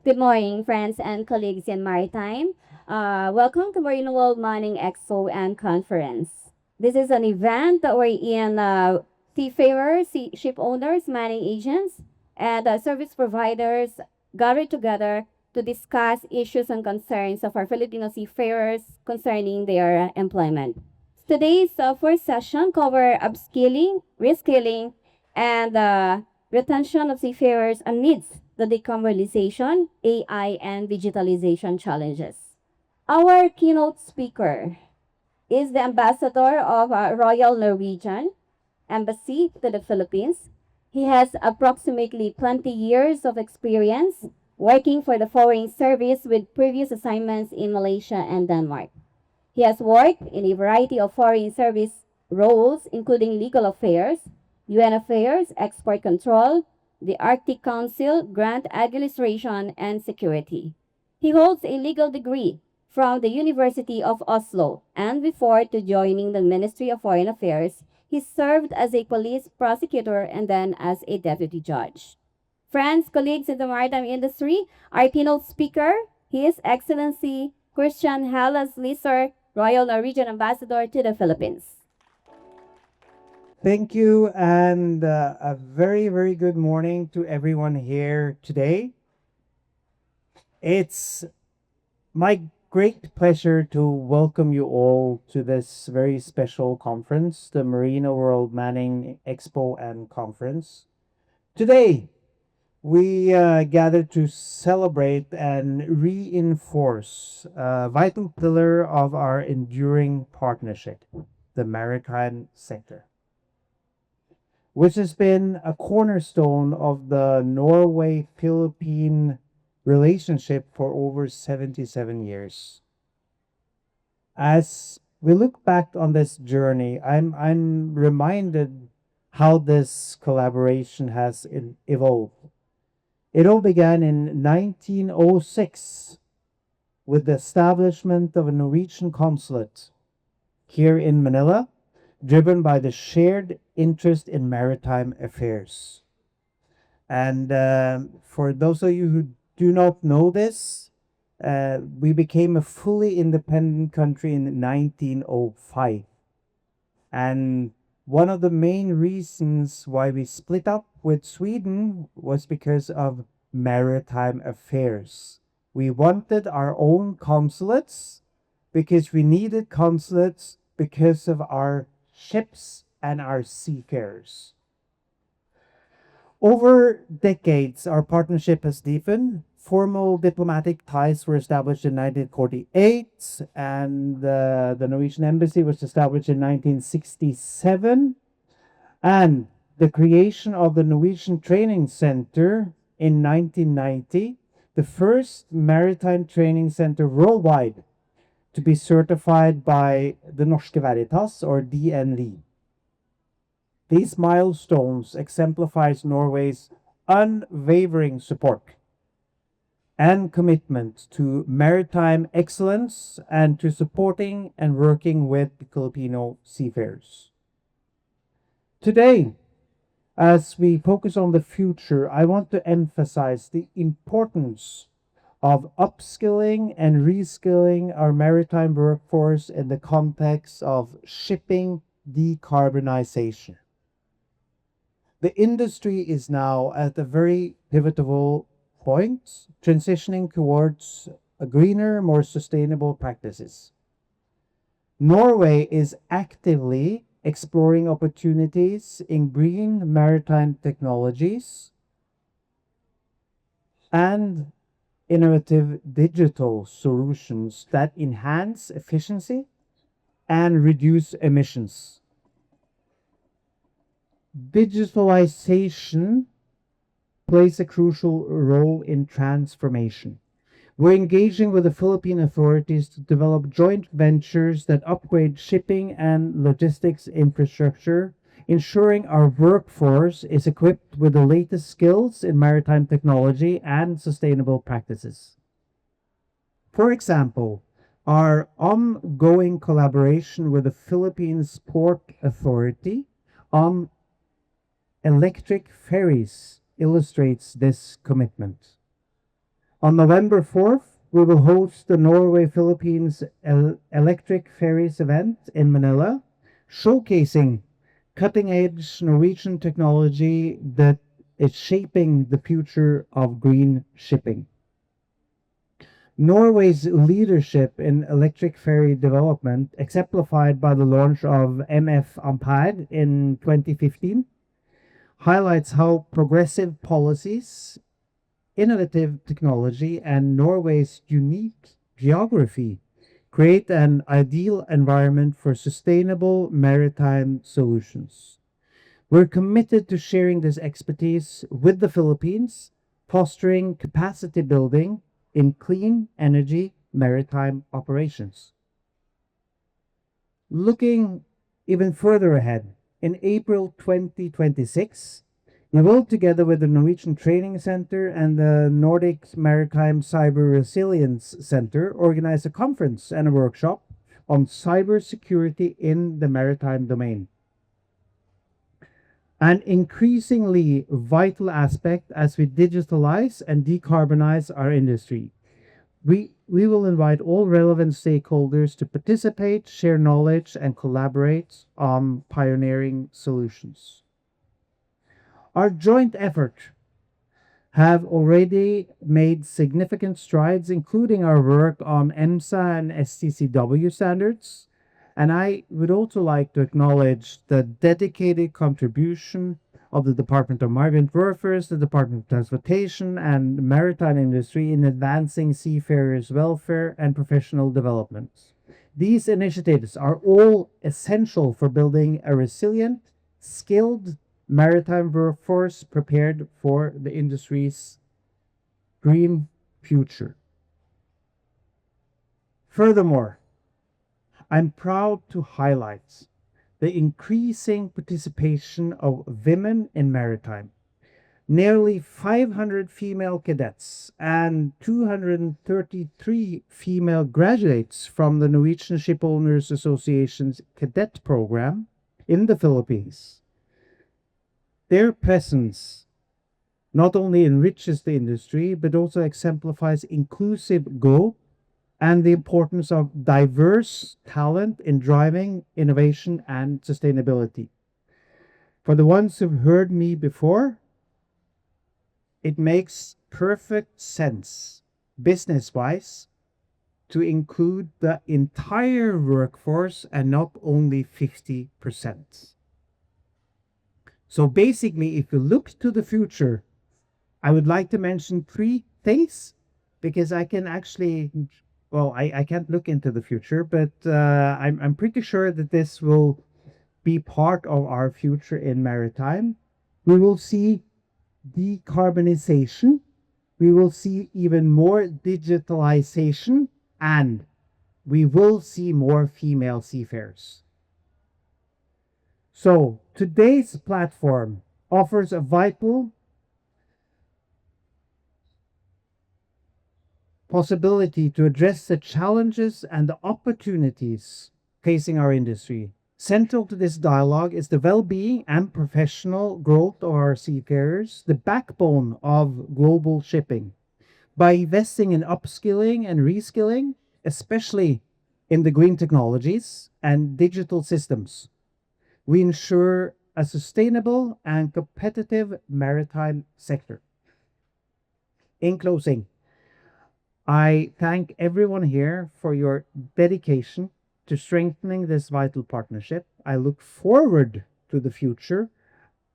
Good morning, friends and colleagues in Maritime. Welcome to Marino World Mining Expo and Conference. This is an event that we're in seafarers, ship owners, mining agents, and service providers gathered together to discuss issues and concerns of our Filipino seafarers concerning their employment. Today's first session cover upskilling, reskilling, and retention of seafarers amidst the decarbonization, AI, and digitalization challenges. Our keynote speaker is the ambassador of Royal Norwegian Embassy to the Philippines. He has approximately 20 years of experience working for the foreign service with previous assignments in Malaysia and Denmark. He has worked in a variety of foreign service roles, including legal affairs, UN affairs, export control, the Arctic Council, grant administration, and security. He holds a legal degree from the University of Oslo, and before to joining the Ministry of Foreign Affairs, he served as a police prosecutor and then as a deputy judge. Friends, colleagues in the maritime industry, our keynote speaker, His Excellency Christian Hellas Lisser, Royal Norwegian Ambassador to the Philippines. Thank you, and a very, very good morning to everyone here today. It's my great pleasure to welcome you all to this very special conference, the Marino World Manning Expo and Conference. Today, we gather to celebrate and reinforce a vital pillar of our enduring partnership, the maritime sector, which has been a cornerstone of the Norway-Philippine relationship for over 77 years. As we look back on this journey, I'm reminded how this collaboration has evolved. It all began in 1906 with the establishment of a Norwegian consulate here in Manila, driven by the shared interest in maritime affairs. And for those of you who do not know this, we became a fully independent country in 1905. And one of the main reasons why we split up with Sweden was because of maritime affairs. We wanted our own consulates because we needed consulates because of our ships and our seafarers. Over decades, our partnership has deepened. Formal diplomatic ties were established in 1948, and the Norwegian Embassy was established in 1967. And the creation of the Norwegian Training Center in 1990, the first maritime training center worldwide to be certified by the Norske Veritas, or DNV. These milestones exemplifies Norway's unwavering support and commitment to maritime excellence and to supporting and working with Filipino seafarers. Today, as we focus on the future, I want to emphasize the importance of upskilling and reskilling our maritime workforce in the context of shipping decarbonization. The industry is now at a very pivotal point, transitioning towards a greener, more sustainable practices. Norway is actively exploring opportunities in green maritime technologies and innovative digital solutions that enhance efficiency and reduce emissions. Digitalization plays a crucial role in transformation. We're engaging with the Philippine authorities to develop joint ventures that upgrade shipping and logistics infrastructure, ensuring our workforce is equipped with the latest skills in maritime technology and sustainable practices. For example, our ongoing collaboration with the Philippines Port Authority on electric ferries illustrates this commitment. On November 4th, we will host the Norway Philippines Electric Ferries event in Manila, showcasing cutting edge Norwegian technology that is shaping the future of green shipping. Norway's leadership in electric ferry development, exemplified by the launch of MF Ampere in 2015, highlights how progressive policies, innovative technology, and Norway's unique geography create an ideal environment for sustainable maritime solutions. We're committed to sharing this expertise with the Philippines, fostering capacity building in clean energy maritime operations. Looking even further ahead, in April 2026, we will, together with the Norwegian Training Center and the Nordic Maritime Cyber Resilience Center, organize a conference and a workshop on cybersecurity in the maritime domain. An increasingly vital aspect as we digitalize and decarbonize our industry. We will invite all relevant stakeholders to participate, share knowledge, and collaborate on pioneering solutions. Our joint effort have already made significant strides, including our work on EMSA and STCW standards. And I would also like to acknowledge the dedicated contribution of the Department of Migrant Workers, the Department of Transportation, and the maritime industry in advancing seafarers' welfare and professional development. These initiatives are all essential for building a resilient, skilled maritime workforce prepared for the industry's green future. Furthermore, I'm proud to highlight the increasing participation of women in maritime. Nearly 500 female cadets and 233 female graduates from the Norwegian Shipowners Association's cadet program in the Philippines. Their presence not only enriches the industry, but also exemplifies inclusive growth and the importance of diverse talent in driving innovation and sustainability. For the ones who've heard me before, it makes perfect sense, business wise, to include the entire workforce and not only 50%. So basically, if you look to the future, I would like to mention three things because I can actually, well, I can't look into the future, but I'm pretty sure that this will be part of our future in maritime. We will see decarbonization, we will see even more digitalization, and we will see more female seafarers. So today's platform offers a vital possibility to address the challenges and the opportunities facing our industry. Central to this dialogue is the well being and professional growth of our seafarers, the backbone of global shipping. By investing in upskilling and reskilling, especially in the green technologies and digital systems, we ensure a sustainable and competitive maritime sector. In closing, I thank everyone here for your dedication to strengthening this vital partnership. I look forward to the future.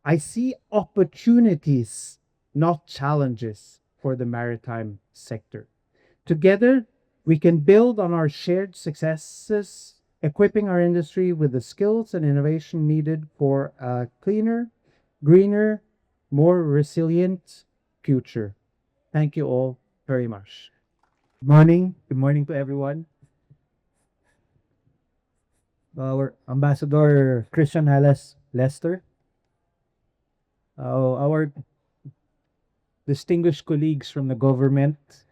I see opportunities, not challenges, for the maritime sector. Together, we can build on our shared successes, equipping our industry with the skills and innovation needed for a cleaner, greener, more resilient future. Thank you all very much. Good morning. Good morning to everyone. Our Ambassador Christian Halles Lester, our distinguished colleagues from the government,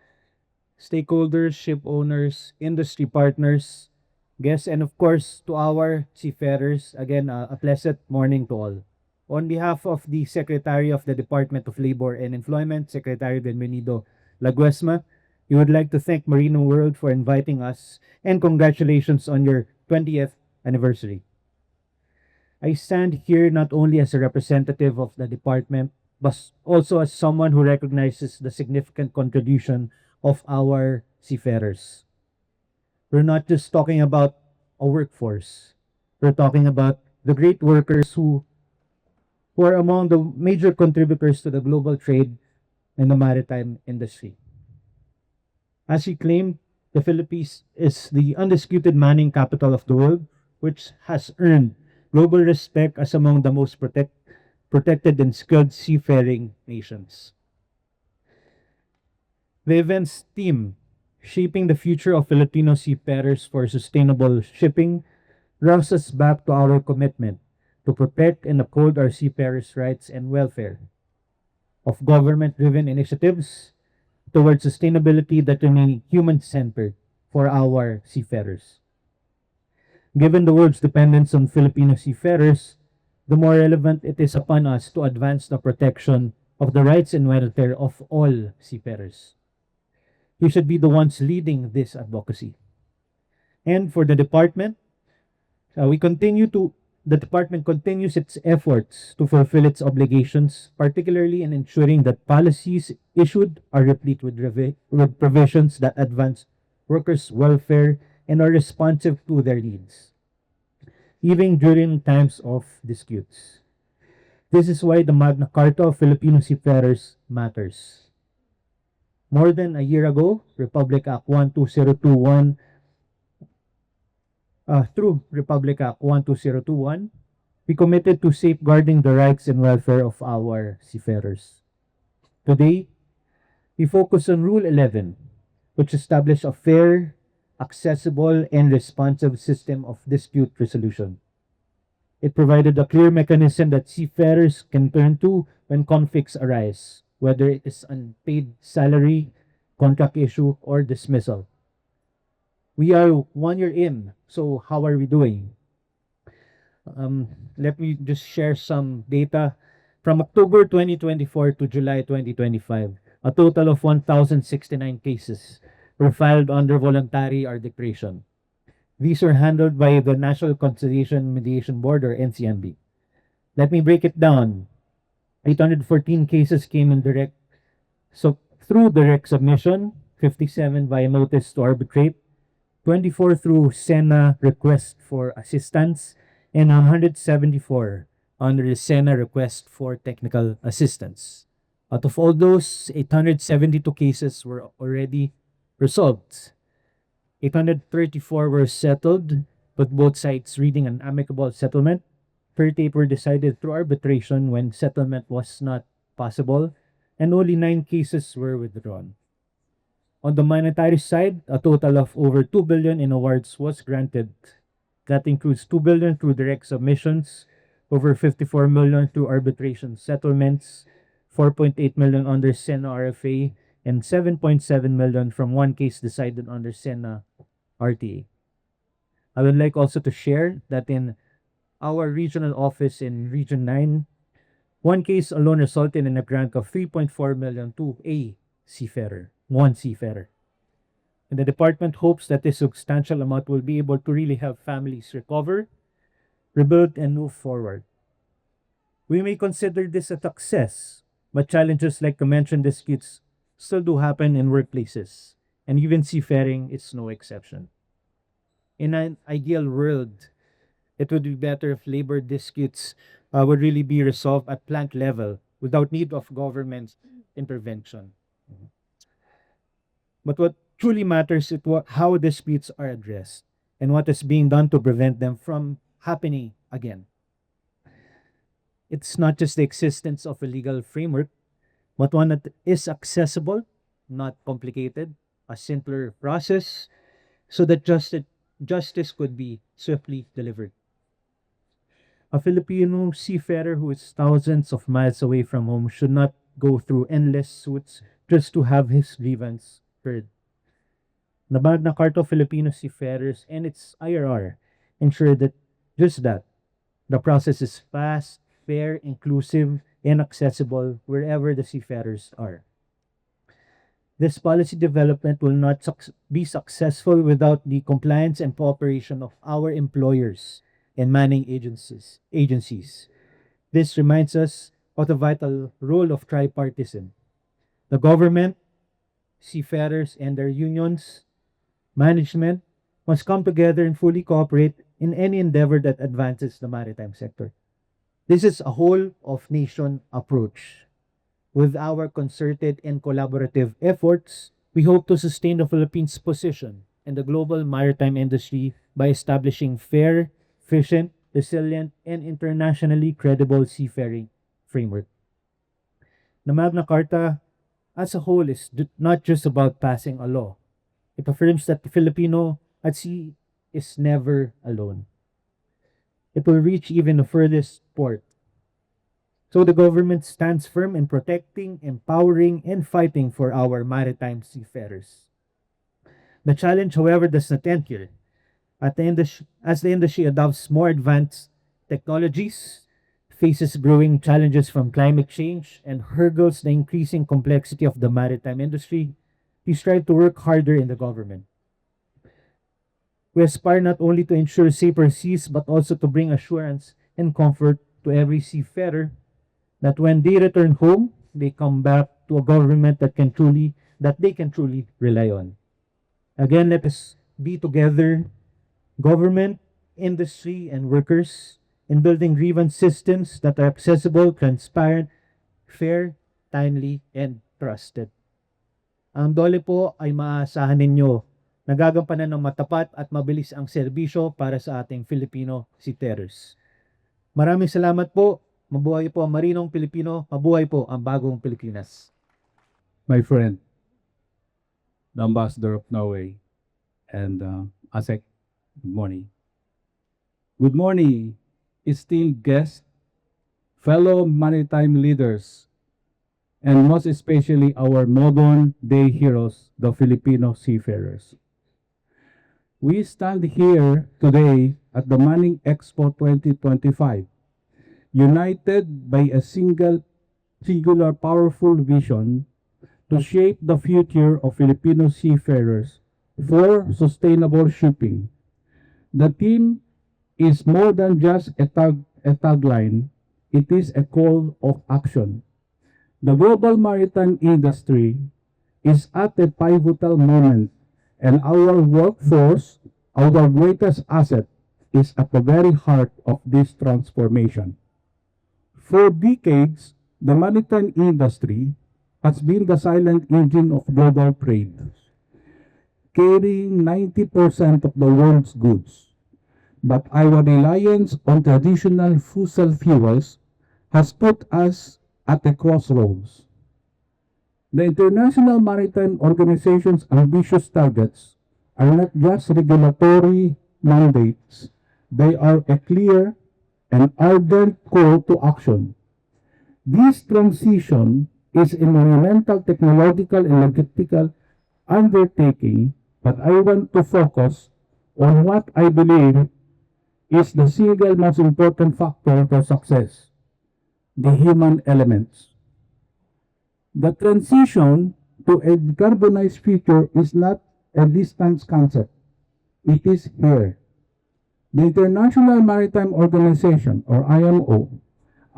stakeholders, ship owners, industry partners, guests, and of course to our seafarers. Again, a pleasant morning to all. On behalf of the Secretary of the Department of Labor and Employment, Secretary Benvenido Laguesma, we would like to thank Marino World for inviting us and congratulations on your 20th anniversary. I stand here not only as a representative of the department, but also as someone who recognizes the significant contribution of our seafarers. We're not just talking about a workforce. We're talking about the great workers who are among the major contributors to the global trade and the maritime industry. As he claimed, the Philippines is the undisputed manning capital of the world, which has earned global respect as among the most protected and skilled seafaring nations. The event's theme, Shaping the Future of Filipino Seafarers for Sustainable Shipping, draws us back to our commitment to protect and uphold our seafarers' rights and welfare, of government-driven initiatives towards sustainability that remain human-centered for our seafarers. Given the world's dependence on Filipino seafarers, the more relevant it is upon us to advance the protection of the rights and welfare of all seafarers. We should be the ones leading this advocacy. And for the department, the department continues its efforts to fulfill its obligations, particularly in ensuring that policies issued are replete with provisions that advance workers' welfare and are responsive to their needs, even during times of disputes. This is why the Magna Carta of Filipino Seafarers matters. More than a year ago, Republic Act 12021 through Republic Act 12021, we committed to safeguarding the rights and welfare of our seafarers. Today, we focus on Rule 11, which established a fair, accessible, and responsive system of dispute resolution. It provided a clear mechanism that seafarers can turn to when conflicts arise, whether it is unpaid salary, contract issue, or dismissal. We are 1 year in, so how are we doing? Let me just share some data. From October 2024 to July 2025, a total of 1,069 cases were filed under voluntary arbitration. These are handled by the National Conciliation Mediation Board, or NCMB. Let me break it down. 814 cases came in through direct submission, 57 via notice to arbitrate, 24 through SENA request for assistance, and 174 under the SENA request for technical assistance. Out of all those, 872 cases were already resolved. 834 were settled, with both sides reading an amicable settlement. 38 were decided through arbitration when settlement was not possible, and only 9 cases were withdrawn. On the monetary side, a total of over 2 billion in awards was granted. That includes 2 billion through direct submissions, over 54 million through arbitration settlements, 4.8 million under SENA RFA, and 7.7 million from one case decided under SENA RTA. I would like also to share that in our regional office in Region 9, one case alone resulted in a grant of 3.4 million to a seafarer, one seafarer. And the department hopes that this substantial amount will be able to really help families recover, rebuild, and move forward. We may consider this a success, but challenges like the mentioned disputes still do happen in workplaces, and even seafaring is no exception. In an ideal world, it would be better if labor disputes would really be resolved at plant level without need of government intervention. But what truly matters is how disputes are addressed and what is being done to prevent them from happening again. It's not just the existence of a legal framework, but one that is accessible, not complicated, a simpler process, so that justice could be swiftly delivered. A Filipino seafarer who is thousands of miles away from home should not go through endless suits just to have his grievance heard. The Magna Carta of Filipino Seafarers and its IRR ensure that just that the process is fast, fair, inclusive, and accessible wherever the seafarers are. This policy development will not be successful without the compliance and cooperation of our employers and manning agencies. This reminds us of the vital role of tripartism. The government, seafarers and their unions, management must come together and fully cooperate in any endeavor that advances the maritime sector. This is a whole of nation approach. With our concerted and collaborative efforts, we hope to sustain the Philippines' position in the global maritime industry by establishing fair, efficient, resilient, and internationally credible seafaring framework. The Magna Carta as a whole is not just about passing a law. It affirms that the Filipino at sea is never alone. It will reach even the furthest port. So the government stands firm in protecting, empowering, and fighting for our maritime seafarers. The challenge, however, does not end here. As the industry adopts more advanced technologies, faces growing challenges from climate change, and hurdles the increasing complexity of the maritime industry, we strive to work harder in the government. We aspire not only to ensure safer seas, but also to bring assurance and comfort to every seafarer that when they return home, they come back to a government that they can truly rely on. Again, let us be together, government, industry, and workers, in building grievance systems that are accessible, transparent, fair, timely, and trusted. Ang DOLE po ay maaasahan ninyo na gagampanan ng matapat at mabilis ang serbisyo para sa ating Filipino seafarers. Maraming salamat po. Mabuhay po ang Marinong Pilipino. Mabuhay po ang bagong Pilipinas. My friend, the ambassador of Norway, and Asek, good morning. Good morning, esteemed guests, fellow maritime leaders, and most especially our modern day heroes, the Filipino seafarers. We stand here today at the Manning Expo 2025, united by a singular powerful vision to shape the future of Filipino seafarers for sustainable shipping. The theme is more than just a tagline, it is a call of action. The global maritime industry is at a pivotal moment, and our workforce, our greatest asset, is at the very heart of this transformation. For decades, the maritime industry has been the silent engine of global trade, carrying 90% of the world's goods. But our reliance on traditional fossil fuels has put us at a crossroads. The International Maritime Organization's ambitious targets are not just regulatory mandates, they are a clear and ardent call to action. This transition is a monumental technological and logistical undertaking, but I want to focus on what I believe is the single most important factor for success, the human elements. The transition to a decarbonized future is not a distant concept. It is here. The International Maritime Organization, or IMO,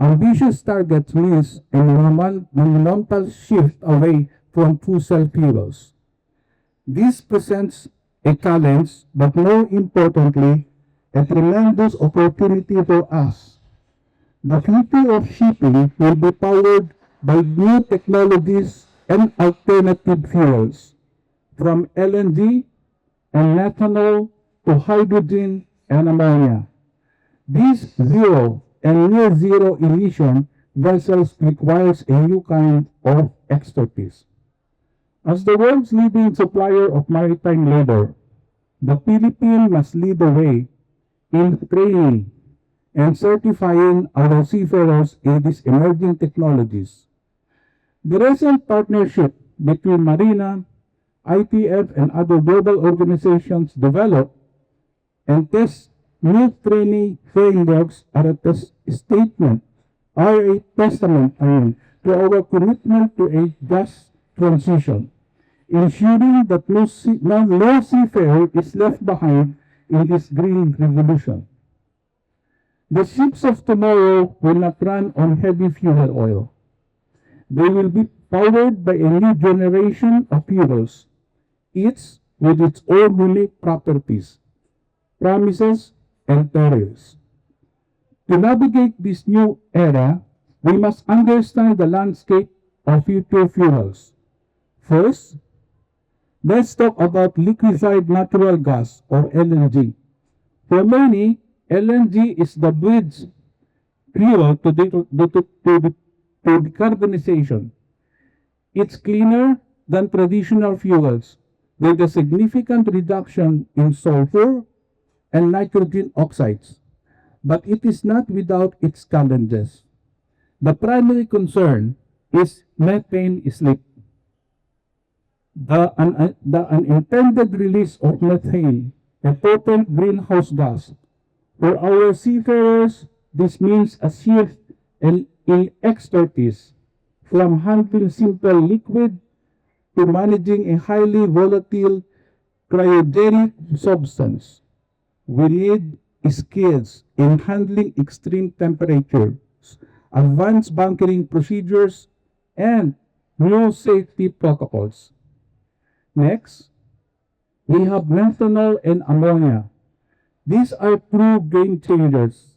ambitious targets means a monumental shift away from fossil fuels. This presents a challenge, but more importantly, a tremendous opportunity for us. The future of shipping will be powered by new technologies and alternative fuels, from LNG and methanol to hydrogen and ammonia. These zero and near zero emission vessels requires a new kind of expertise. As the world's leading supplier of maritime labor, the Philippines must lead the way in training and certifying our seafarers in these emerging technologies. The recent partnership between Marina, ITF, and other global organizations develop and test new training frameworks are a testament to our commitment to a just transition, ensuring that no seafarer is left behind in this green revolution. The ships of tomorrow will not run on heavy fuel oil. They will be powered by a new generation of fuels, each with its own unique properties, promises, and perils. To navigate this new era, we must understand the landscape of future fuels. First, let's talk about liquefied natural gas or LNG. For many, LNG is the bridge fuel to decarbonization. It's cleaner than traditional fuels, with a significant reduction in sulfur and nitrogen oxides. But it is not without its challenges. The primary concern is methane slip. The unintended release of methane, a potent greenhouse gas. For our seafarers, this means a shift in expertise from handling simple liquid to managing a highly volatile cryogenic substance. We need skills in handling extreme temperatures, advanced bunkering procedures, and new safety protocols. Next, we have methanol and ammonia. These are true game changers.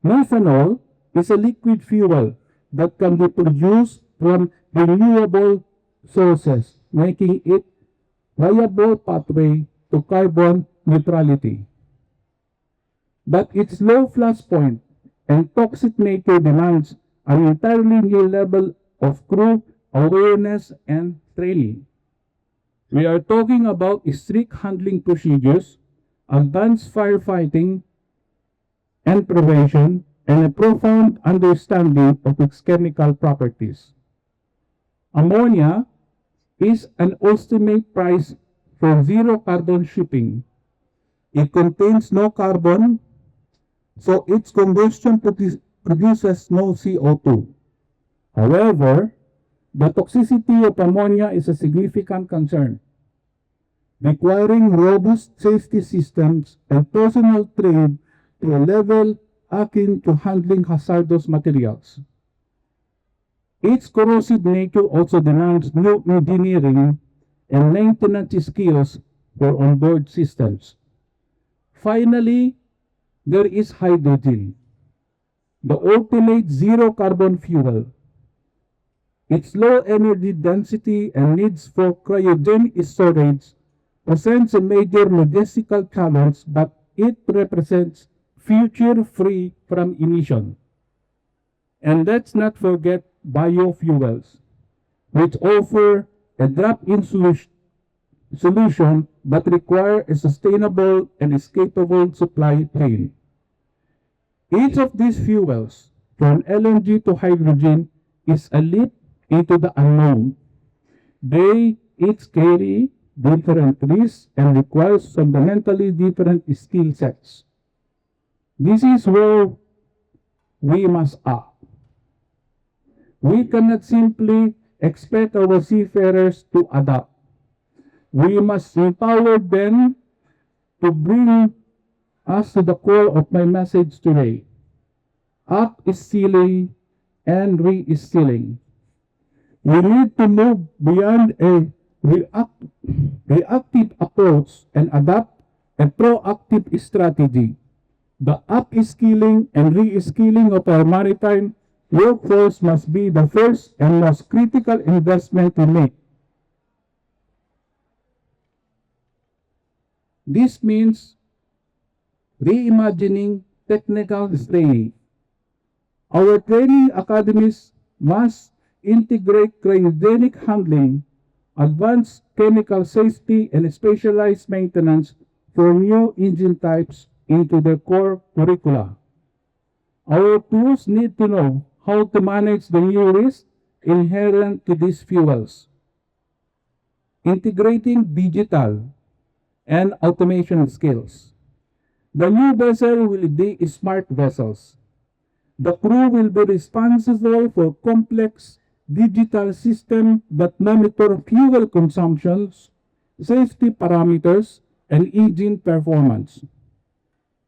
Methanol is a liquid fuel that can be produced from renewable sources, making it viable pathway to carbon neutrality. But its low flash point and toxic nature demands an entirely new level of crew awareness and training. We are talking about strict handling procedures, advanced firefighting and prevention, and a profound understanding of its chemical properties. Ammonia is an ultimate prize for zero carbon shipping. It contains no carbon, so its combustion produces no CO2. However, the toxicity of ammonia is a significant concern, requiring robust safety systems and personal training to a level akin to handling hazardous materials. Its corrosive nature also demands new engineering and maintenance skills for onboard systems. Finally, there is hydrogen, the ultimate zero carbon fuel. Its low energy density and needs for cryogenic storage presents a major logistical challenge, but it represents future free from emission. And let's not forget biofuels, which offer a drop-in solution but require a sustainable and escapable supply chain. Each of these fuels, from LNG to hydrogen, is a leap into the unknown. They each carry different risks and requires fundamentally different skill sets. This is where we must act. We cannot simply expect our seafarers to adapt. We must empower them to bring us to the core of my message today. Up is stealing and re-stealing. We need to move beyond a reactive approach and adopt a proactive strategy. The upskilling and reskilling of our maritime workforce must be the first and most critical investment we make. This means reimagining technical training. Our training academies must integrate cryogenic handling, advanced chemical safety, and specialized maintenance for new engine types into their core curricula. Our crews need to know how to manage the new risks inherent to these fuels. Integrating digital and automation skills. The new vessel will be smart vessels. The crew will be responsible for complex digital systems that monitor fuel consumptions, safety parameters, and engine performance.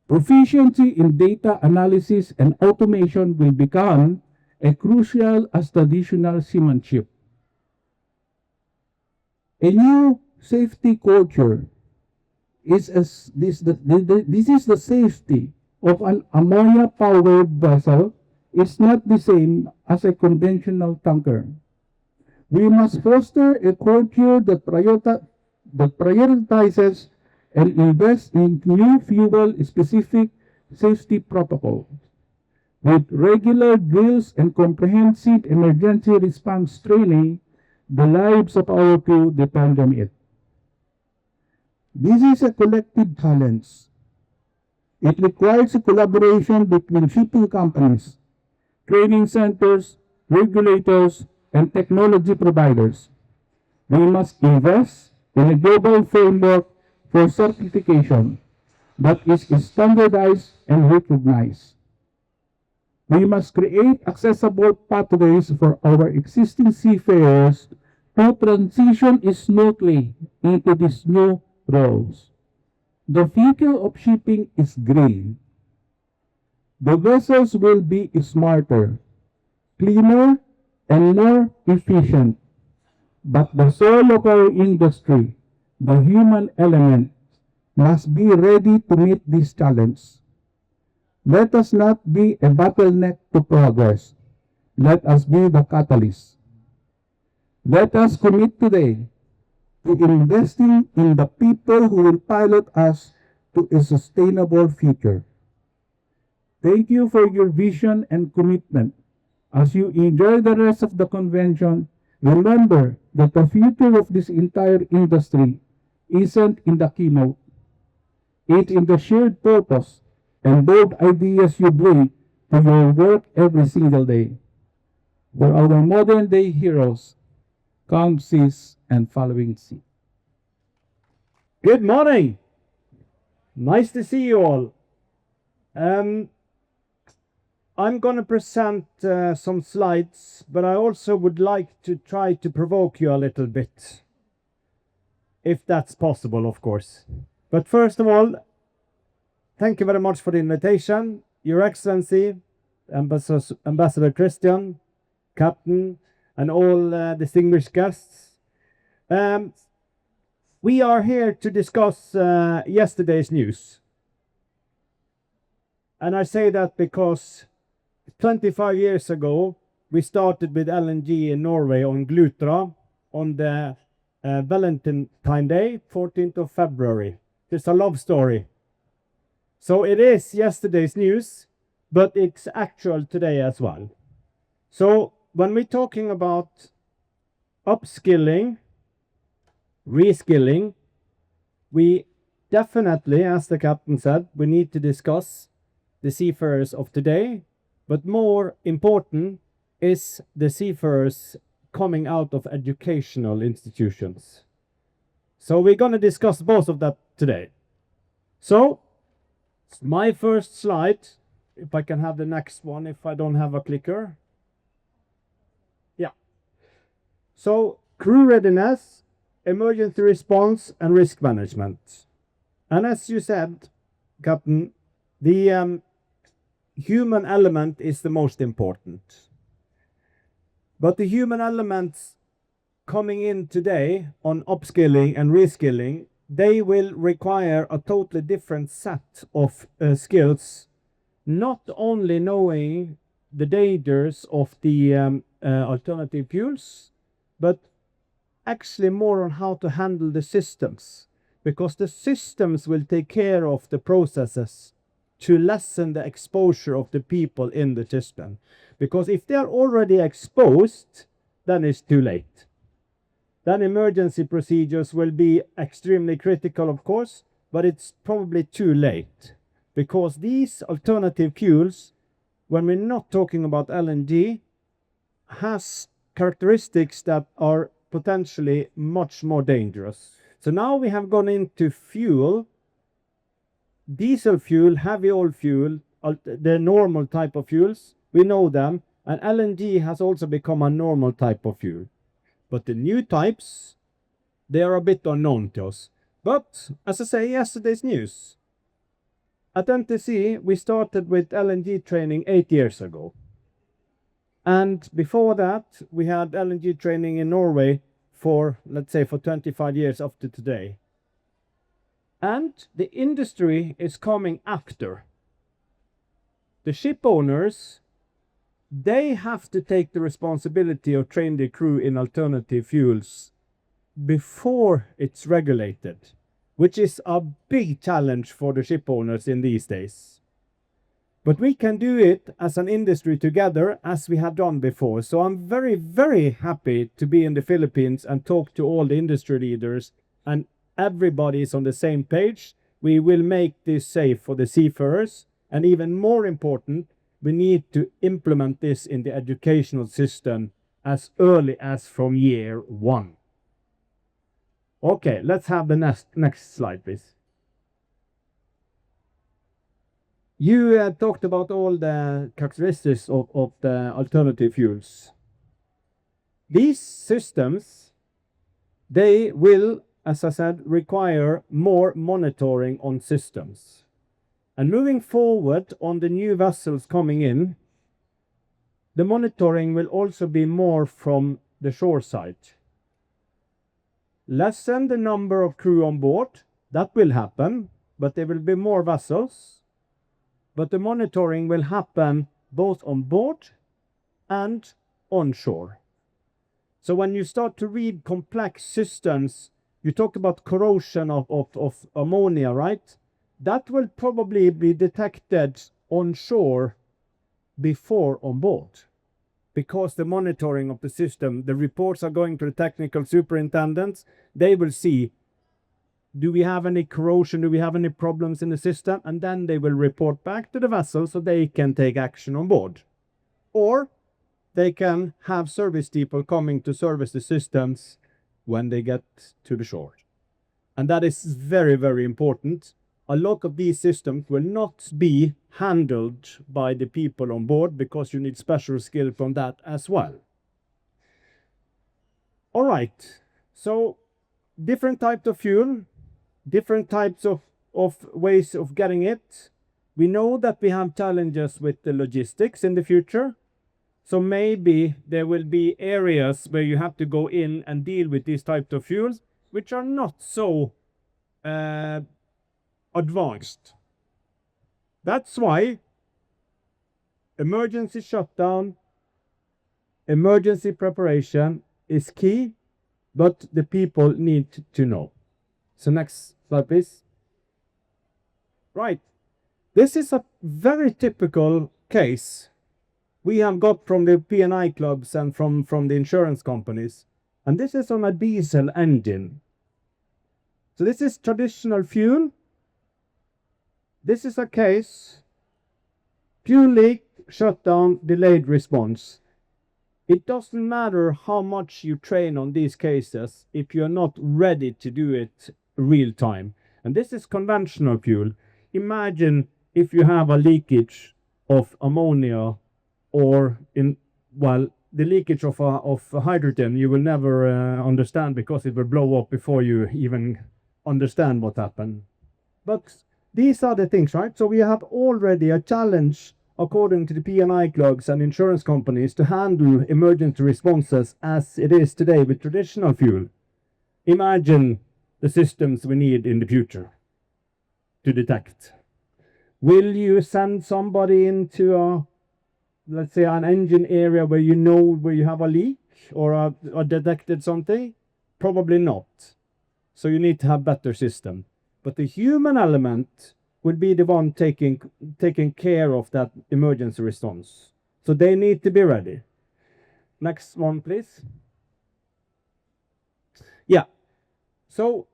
Proficiency in data analysis and automation will become as crucial as traditional seamanship. A new safety culture this is the safety of an ammonia-powered vessel is not the same as a conventional tanker. We must foster a culture that prioritizes and invests in new fuel-specific safety protocols. With regular drills and comprehensive emergency response training, the lives of our crew depend on it. This is a collective challenge. It requires a collaboration between shipping companies, training centers, regulators, and technology providers. We must invest in a global framework for certification that is standardized and recognized. We must create accessible pathways for our existing seafarers to transition smoothly into these new roles. The future of shipping is green. The vessels will be smarter, cleaner, and more efficient. But the soul of our industry, the human element, must be ready to meet this challenge. Let us not be a bottleneck to progress. Let us be the catalyst. Let us commit today to investing in the people who will pilot us to a sustainable future. Thank you for your vision and commitment. As you enjoy the rest of the convention, remember that the future of this entire industry isn't in the keynote. It's in the shared purpose and bold ideas you bring to your work every single day. For our modern day heroes, calm seas and following sea. Good morning. Nice to see you all. I'm going to present some slides, but I also would like to try to provoke you a little bit, if that's possible, of course. But first of all, thank you very much for the invitation, Your Excellency, Ambassador Christian, Captain, and all distinguished guests. We are here to discuss yesterday's news. And I say that because 25 years ago, we started with LNG in Norway on Glutra on the Valentine Day, 14th of February. It's a love story. So it is yesterday's news, but it's actual today as well. So when we're talking about upskilling, reskilling, we definitely, as the captain said, we need to discuss the seafarers of today, but more important is the seafarers coming out of educational institutions. So we're going to discuss both of that today. So my first slide, if I can have the next one, if I don't have a clicker. Yeah. So crew readiness, emergency response, and risk management. And as you said, Captain, the human element is the most important. But the human elements coming in today on upskilling and reskilling, they will require a totally different set of skills, not only knowing the dangers of the alternative fuels, but actually more on how to handle the systems, because the systems will take care of the processes to lessen the exposure of the people in the system. Because if they are already exposed, then it's too late. Then emergency procedures will be extremely critical, of course, but it's probably too late. Because these alternative fuels, when we're not talking about LNG, has characteristics that are potentially much more dangerous. So now we have gone into fuel, diesel fuel, heavy oil fuel, the normal type of fuels, we know them, and LNG has also become a normal type of fuel. But the new types, they are a bit unknown to us. But, as I say, yesterday's news. At NTC, we started with LNG training 8 years ago. And before that, we had LNG training in Norway for, let's say, for 25 years up to today. And the industry is coming after. The ship owners, they have to take the responsibility of training the crew in alternative fuels before it's regulated, which is a big challenge for the ship owners in these days. But we can do it as an industry together, as we have done before. So I'm very, very happy to be in the Philippines and talk to all the industry leaders, and everybody is on the same page. We will make this safe for the seafarers, and even more important, we need to implement this in the educational system as early as from year 1. Okay, let's have the next slide, please. You talked about all the characteristics of the alternative fuels. These systems, they will, as I said, require more monitoring on systems. And moving forward on the new vessels coming in, the monitoring will also be more from the shore side. Lessen the number of crew on board, that will happen, but there will be more vessels. But the monitoring will happen both on board and onshore. So when you start to read complex systems, you talked about corrosion of ammonia, right? That will probably be detected onshore before on board, because the monitoring of the system, the reports are going to the technical superintendents. They will see, do we have any corrosion? Do we have any problems in the system? And then they will report back to the vessel so they can take action on board. Or they can have service people coming to service the systems when they get to the shore. And that is very, very important. A lot of these systems will not be handled by the people on board, because you need special skill from that as well. All right, so different types of fuel, different types of ways of getting it. We know that we have challenges with the logistics in the future. So maybe there will be areas where you have to go in and deal with these types of fuels, which are not so advanced. That's why emergency shutdown, emergency preparation is key, but the people need to know. So next slide, please. Right. This is a very typical case we have got from the P&I clubs and from the insurance companies. And this is on a diesel engine. So this is traditional fuel. This is a case, fuel leak, shutdown, delayed response. It doesn't matter how much you train on these cases if you're not ready to do it real time. And this is conventional fuel. Imagine if you have a leakage of ammonia, or the leakage of hydrogen, you will never understand, because it will blow up before you even understand what happened. But these are the things, right? So we have already a challenge according to the P&I clogs and insurance companies, to handle emergency responses as it is today with traditional fuel. Imagine the systems we need in the future to detect. Will you send somebody into let's say an engine area where you know where you have a leak or detected something? Probably not. So you need to have better system. But the human element will be the one taking care of that emergency response. So they need to be ready. Next one, please. Yeah. So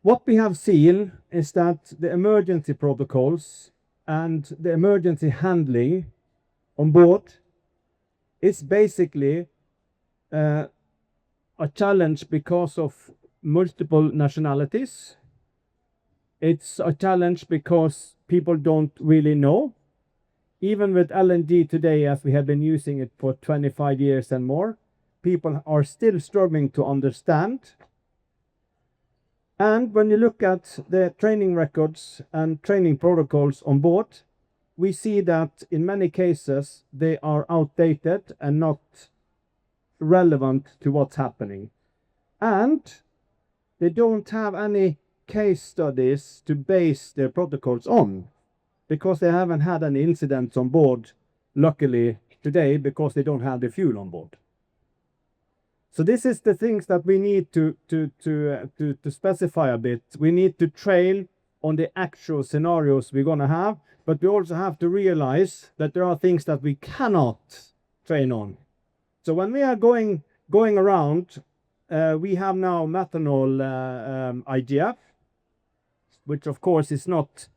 what we have seen is that the emergency protocols and the emergency handling on board is basically a challenge because of multiple nationalities. It's a challenge because people don't really know. Even with LNG today, as we have been using it for 25 years and more, people are still struggling to understand. And when you look at the training records and training protocols on board, we see that in many cases they are outdated and not relevant to what's happening. And they don't have any case studies to base their protocols on, because they haven't had any incidents on board, luckily today, because they don't have the fuel on board. So this is the things that we need to specify a bit. We need to train on the actual scenarios we're going to have, but we also have to realize that there are things that we cannot train on. So when we are going around, we have now methanol IGF, which of course is not,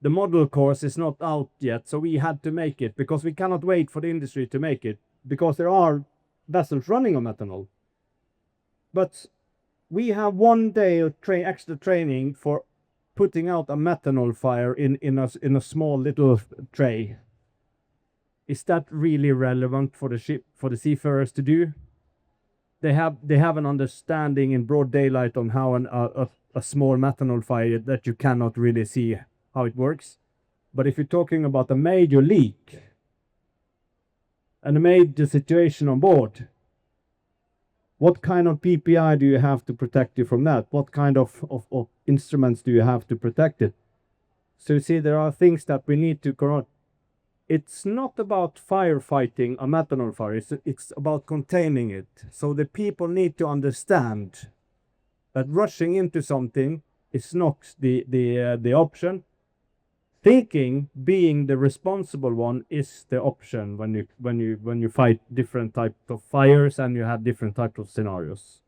the model course is not out yet, so we had to make it because we cannot wait for the industry to make it, because there are vessels running on methanol. But we have 1 day of extra training for putting out a methanol fire in a small little tray. Is that really relevant for the ship, for the seafarers to do? They have an understanding in broad daylight on how a small methanol fire that you cannot really see how it works. But if you're talking about a major leak and a major situation on board, what kind of PPI do you have to protect you from that? What kind of instruments do you have to protect it? So you see, there are things that we need to correct. It's not about firefighting a methanol fire, it's about containing it. So the people need to understand that rushing into something is not the option. Thinking being the responsible one is the option when you fight different types of fires and you have different types of scenarios.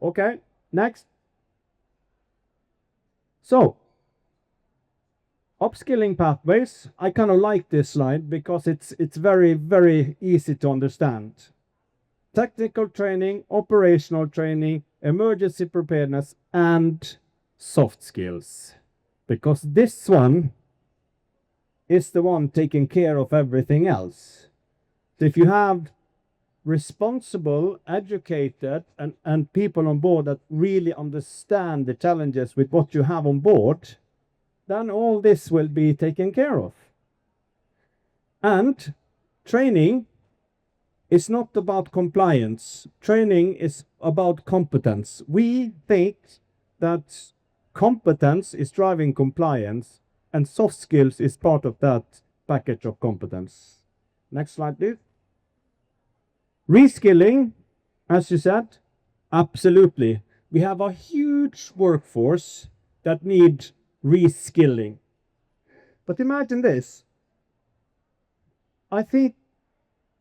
Okay, next. So upskilling pathways. I kind of like this slide because it's very, very easy to understand. Technical training, operational training, emergency preparedness, and soft skills. Because this one is the one taking care of everything else. So if you have responsible, educated, and people on board that really understand the challenges with what you have on board, then all this will be taken care of. And training is not about compliance. Training is about competence. We think that competence is driving compliance, and soft skills is part of that package of competence. Next slide, please. Reskilling, as you said, absolutely. We have a huge workforce that need reskilling. But imagine this. I think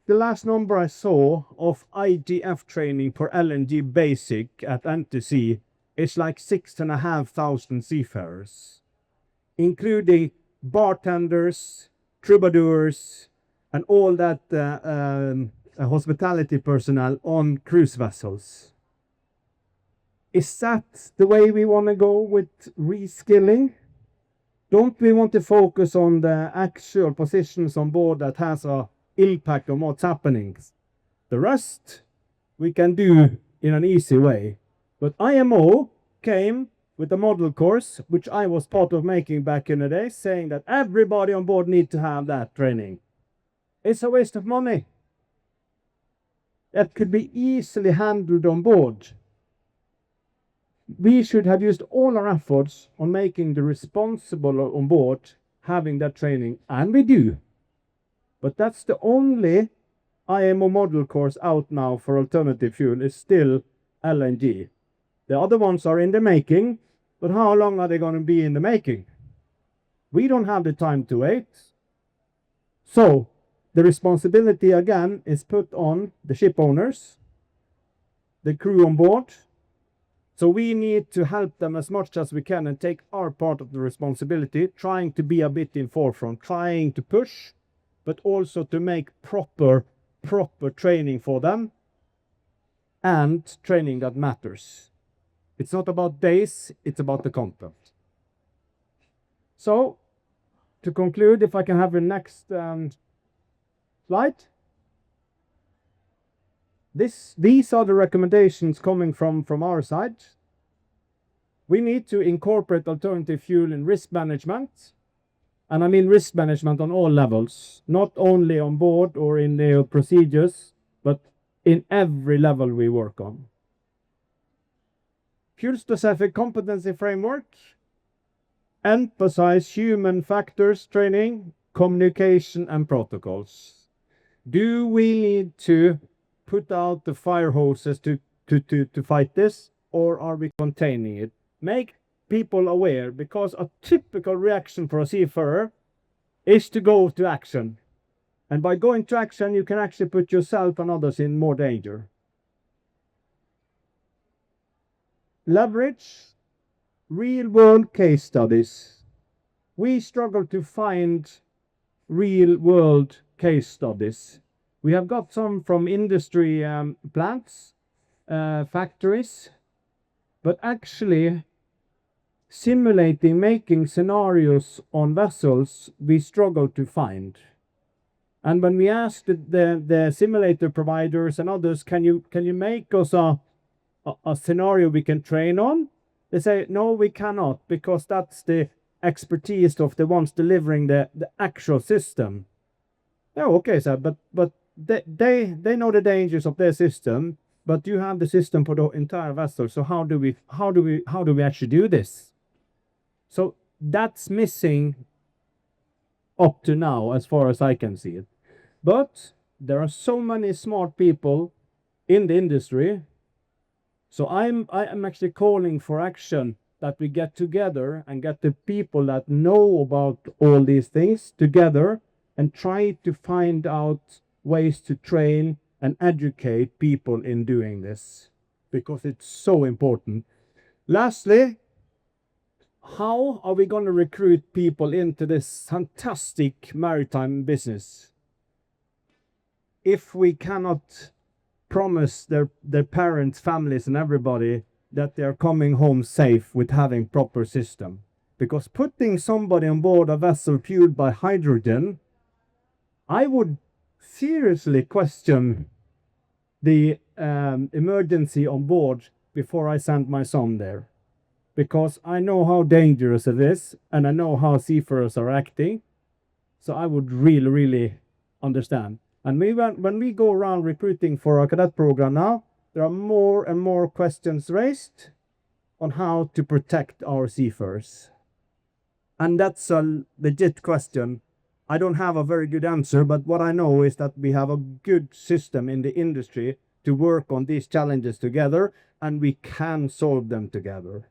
the last number I saw of IGF training for LNG basic at NTC is like 6,500 seafarers, including bartenders, troubadours, and all that hospitality personnel on cruise vessels. Is that the way we want to go with reskilling? Don't we want to focus on the actual positions on board that has an impact on what's happening? The rest we can do in an easy way. But IMO came with a model course, which I was part of making back in the day, saying that everybody on board need to have that training. It's a waste of money. That could be easily handled on board. We should have used all our efforts on making the responsible on board having that training, and we do. But that's the only IMO model course out now for alternative fuel is still LNG. The other ones are in the making, but how long are they going to be in the making? We don't have the time to wait. So the responsibility again is put on the ship owners, the crew on board. So we need to help them as much as we can and take our part of the responsibility, trying to be a bit in forefront, trying to push, but also to make proper training for them, and training that matters. It's not about days, it's about the content. So, to conclude, if I can have the next slide. These are the recommendations coming from our side. We need to incorporate alternative fuel in risk management. And I mean risk management on all levels, not only on board or in the procedures, but in every level we work on. Fuel-specific competency framework, emphasize human factors training, communication and protocols. Do we need to put out the fire hoses to fight this, or are we containing it? Make people aware, because a typical reaction for a seafarer is to go to action. And by going to action, you can actually put yourself and others in more danger. Leverage real-world case studies. We struggle to find real-world case studies. We have got some from industry plants, factories, but actually simulating, making scenarios on vessels, we struggle to find. And when we asked the simulator providers and others, can you make us a scenario we can train on? They say, no, we cannot, because that's the expertise of the ones delivering the actual system. Oh, okay, sir, but they know the dangers of their system, but you have the system for the entire vessel. So how do we actually do this? So that's missing up to now, as far as I can see it. But there are so many smart people in the industry. So I'm actually calling for action, that we get together and get the people that know about all these things together and try to find out ways to train and educate people in doing this, because it's so important. Lastly, how are we going to recruit people into this fantastic maritime business if we cannot promise their parents, families and everybody that they are coming home safe with having proper system? Because putting somebody on board a vessel fueled by hydrogen, I would seriously question the emergency on board before I send my son there, because I know how dangerous it is and I know how seafarers are acting. So I would really understand. And when we go around recruiting for our cadet program now, there are more and more questions raised on how to protect our seafarers. And that's a legit question. I don't have a very good answer, but what I know is that we have a good system in the industry to work on these challenges together, and we can solve them together.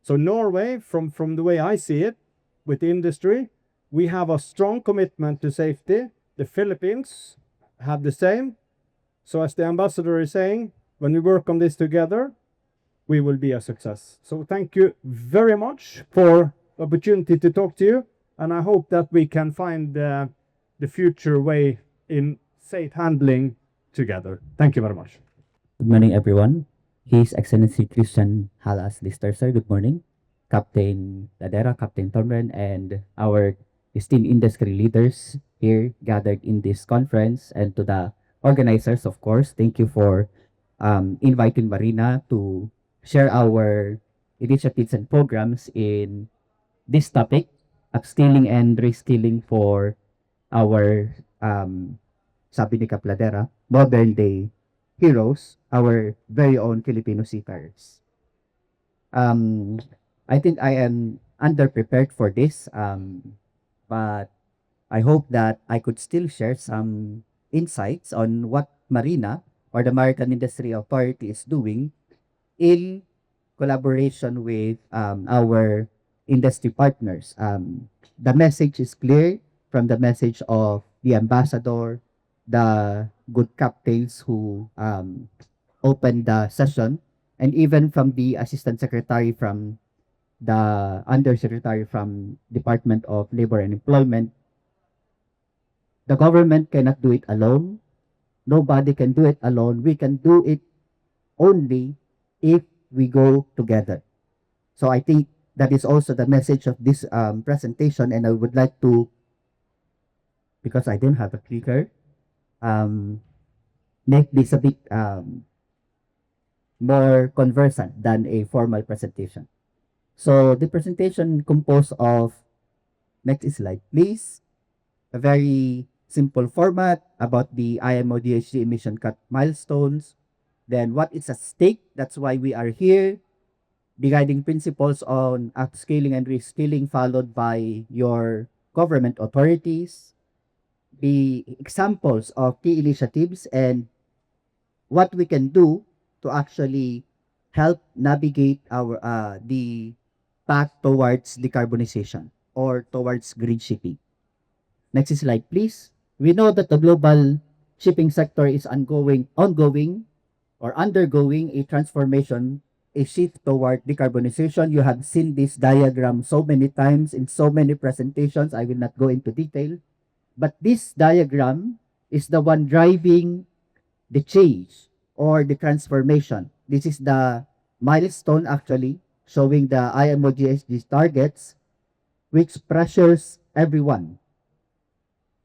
So Norway, from the way I see it, with the industry, we have a strong commitment to safety. The Philippines have the same. So as the ambassador is saying, when we work on this together, we will be a success. So thank you very much for the opportunity to talk to you. And I hope that we can find the future way in safe handling together. Thank you very much. Good morning, everyone. His Excellency Christian Halas Lister, sir. Good morning. Captain Ladera, Captain Torben, and our esteemed industry leaders here gathered in this conference, and to the organizers, of course. Thank you for inviting Marina to share our initiatives and programs in this topic, upskilling and reskilling for our, sabi ni Kapladera, modern day heroes, our very own Filipino seafarers. Um, I think I am underprepared for this, but I hope that I could still share some insights on what Marina or the Maritime Industry Authority is doing in collaboration with our industry partners. The message is clear from the message of the ambassador, the good captains who opened the session, and even from the assistant secretary from the undersecretary from Department of Labor and Employment. The government cannot do it alone. Nobody can do it alone. We can do it only if we go together. So I think that is also the message of this presentation, and I would like to, because I don't have a clicker, make this a bit more conversant than a formal presentation. So the presentation composed of, next slide please, a very simple format about the IMO DHG emission cut milestones, then what is at stake, that's why we are here, the guiding principles on upscaling and reskilling followed by your government authorities, the examples of key initiatives and what we can do to actually help navigate our the path towards decarbonization or towards green shipping. Next slide, please. We know that the global shipping sector is ongoing or undergoing a transformation, a shift toward decarbonization. You have seen this diagram so many times in so many presentations. I will not go into detail, but this diagram is the one driving the change or the transformation. This is the milestone actually showing the IMO GHG targets, which pressures everyone.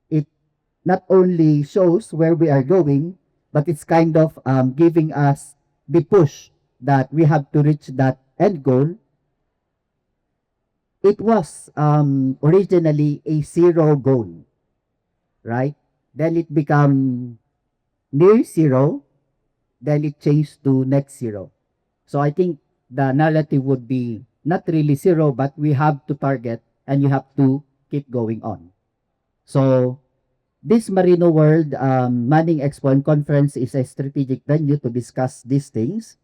It not only shows where we are going, but it's kind of giving us the push that we have to reach that end goal. It was originally a zero goal, right? Then it became near zero, then it changed to net zero. So I think the narrative would be not really zero, but we have to target and you have to keep going on. So this Marino World Manning Expo and Conference is a strategic venue to discuss these things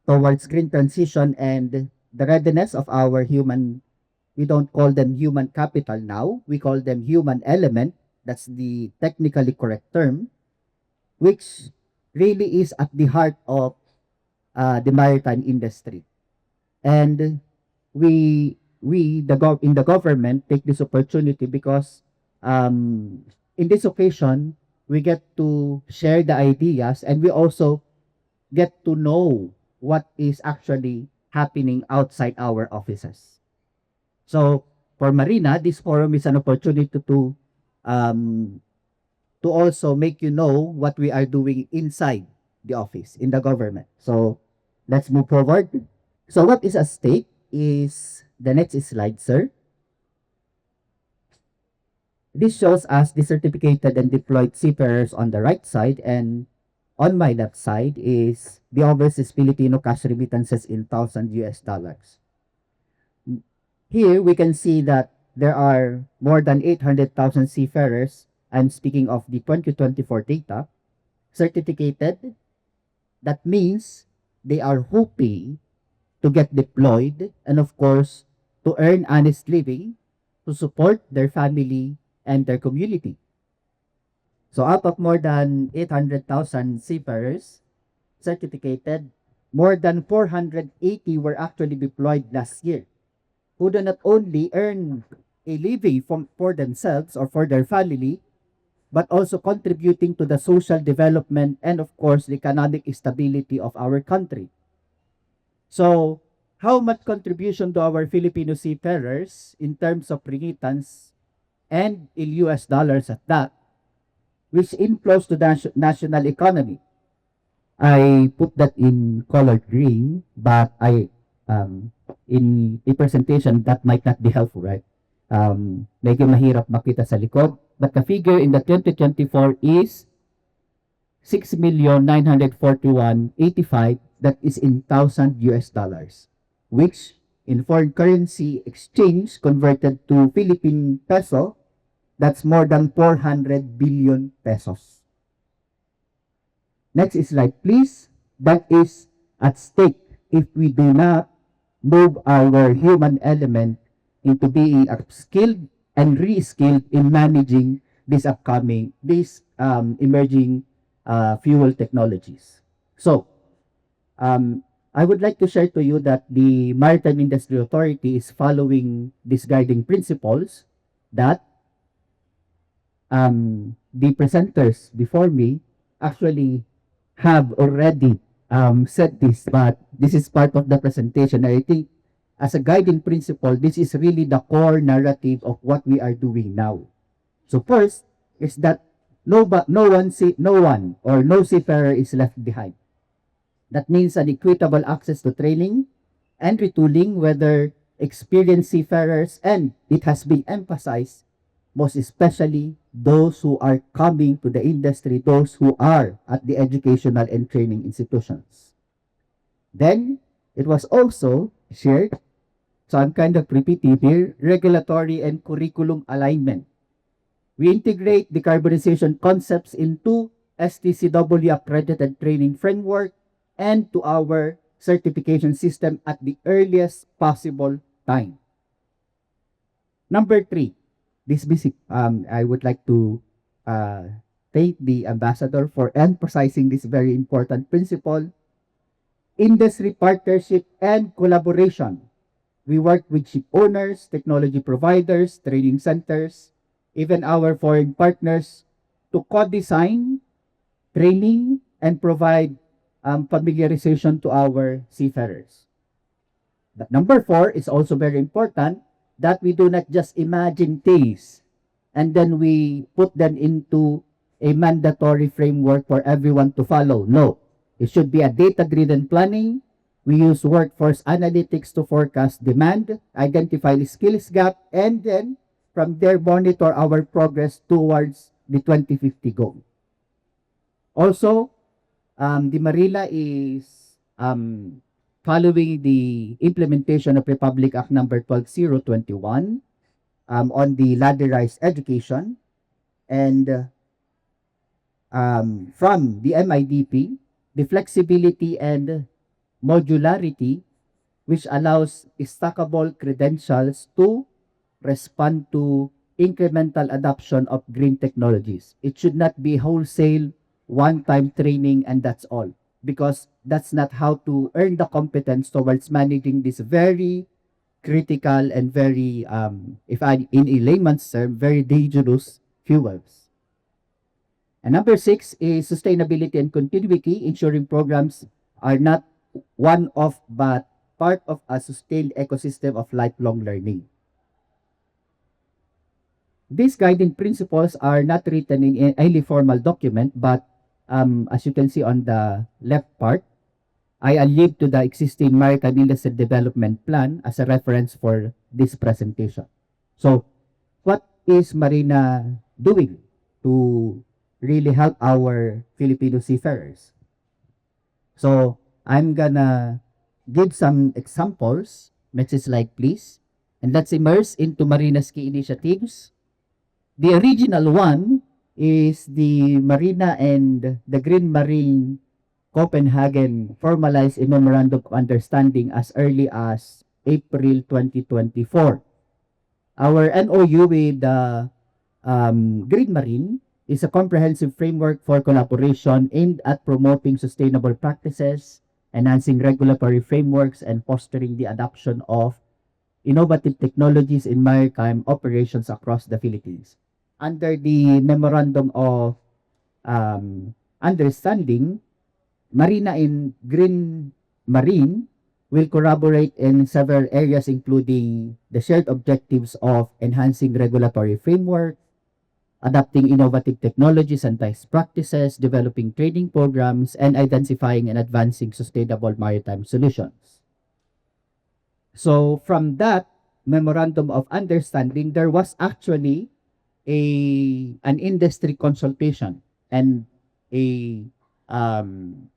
towards green transition and the readiness of our human, we don't call them human capital now, we call them human element. That's the technically correct term, which really is at the heart of the maritime industry. And in the government take this opportunity because in this occasion we get to share the ideas and we also get to know what is actually happening outside our offices. So for Marina, this forum is an opportunity to also make you know what we are doing inside the office, in the government. So let's move forward. So what is at stake is the next slide, sir. This shows us the certificated and deployed seafarers on the right side, and on my left side is the overseas Filipino cash remittances in $1,000. Here we can see that there are more than 800,000 seafarers. I'm speaking of the 2024 data, certificated. That means they are hoping to get deployed and of course to earn honest living, to support their family and their community. So out of more than 800,000 seafarers certificated, more than 480 were actually deployed last year, who do not only earn a living for themselves or for their family, but also contributing to the social development and of course the economic stability of our country. So, how much contribution to our Filipino seafarers in terms of remittance and in US dollars at that, which inflows to the national economy? I put that in color green, but I in a presentation, that might not be helpful, right? Medyo mahirap makita sa likod. But the figure in the 2024 is 6,941,85. That is in $1,000, which in foreign currency exchange converted to Philippine peso, that's more than 400 billion pesos. Next slide, please. That is at stake if we do not move our human element into being upskilled and reskilled in managing these emerging fuel technologies. So, I would like to share to you that the Maritime Industry Authority is following these guiding principles that the presenters before me actually have already said this, but this is part of the presentation. I think as a guiding principle, this is really the core narrative of what we are doing now. So first is that no one or no seafarer is left behind. That means an equitable access to training and retooling, whether experienced seafarers, and it has been emphasized, most especially those who are coming to the industry, those who are at the educational and training institutions. Then, it was also shared, so I'm kind of repetitive here, regulatory and curriculum alignment. We integrate decarbonization concepts into STCW accredited training framework and to our certification system at the earliest possible time. Number 3, this basic, I would like to thank the ambassador for emphasizing this very important principle. Industry partnership and collaboration. We work with ship owners, technology providers, training centers, even our foreign partners to co-design, training, and provide familiarization to our seafarers. But number 4 is also very important, that we do not just imagine things and then we put them into a mandatory framework for everyone to follow. No, it should be a data-driven planning. We use workforce analytics to forecast demand, identify the skills gap, and then from there monitor our progress towards the 2050 goal. Also, the Marina is following the implementation of Republic Act number 12021 on the ladderized education, and from the MIDP, the flexibility and modularity, which allows stackable credentials to respond to incremental adoption of green technologies. It should not be wholesale, one-time training, and that's all. Because that's not how to earn the competence towards managing this very critical and very, in a layman's term, very dangerous fuels. And number 6 is sustainability and continuity, ensuring programs are not one-off but part of a sustained ecosystem of lifelong learning. These guiding principles are not written in any formal document, but as you can see on the left part, I allude to the existing Maritime Industry Development Plan as a reference for this presentation. So, what is Marina doing to really help our Filipino seafarers? So, I'm gonna give some examples. Next slide, please. And let's immerse into Marina's key initiatives. The original one is the Marina and the Green Marine Copenhagen formalized a memorandum of understanding as early as April 2024. Our MOU with the Green Marine is a comprehensive framework for collaboration aimed at promoting sustainable practices, enhancing regulatory frameworks, and fostering the adoption of innovative technologies in maritime operations across the Philippines. Under the Memorandum of Understanding, Marina and Green Marine will collaborate in several areas, including the shared objectives of enhancing regulatory framework, adopting innovative technologies and best practices, developing training programs, and identifying and advancing sustainable maritime solutions. So from that memorandum of understanding, there was actually an industry consultation and a um,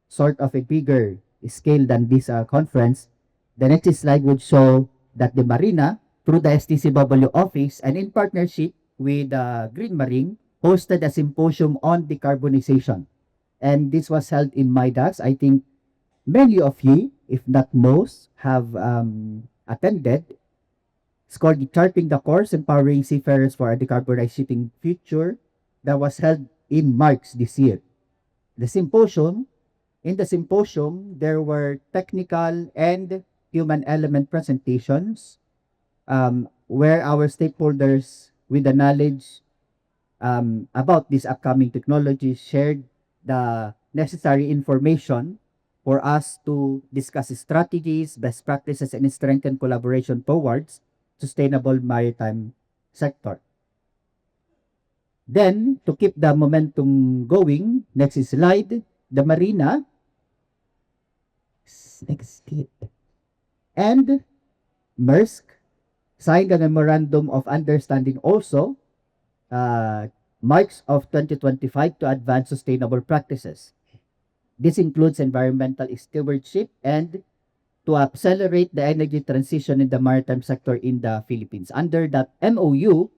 sort of a bigger scale than this conference. The next slide would show that the Marina, through the STCW office and in partnership with Green Marine, hosted a symposium on decarbonization. And this was held in Midas. I think many of you, if not most, have attended. It's called Charting the Course, Empowering Seafarers for a Decarbonized Shipping Future, that was held in March this year. The symposium, in the symposium, there were technical and human element presentations where our stakeholders with the knowledge about these upcoming technologies shared the necessary information for us to discuss strategies, best practices, and strengthen collaboration towards sustainable maritime sector. Then, to keep the momentum going, next slide, the Marina, next slide, and Maersk signed a memorandum of understanding also March of 2025 to advance sustainable practices. This includes environmental stewardship and to accelerate the energy transition in the maritime sector in the Philippines. Under that MOU,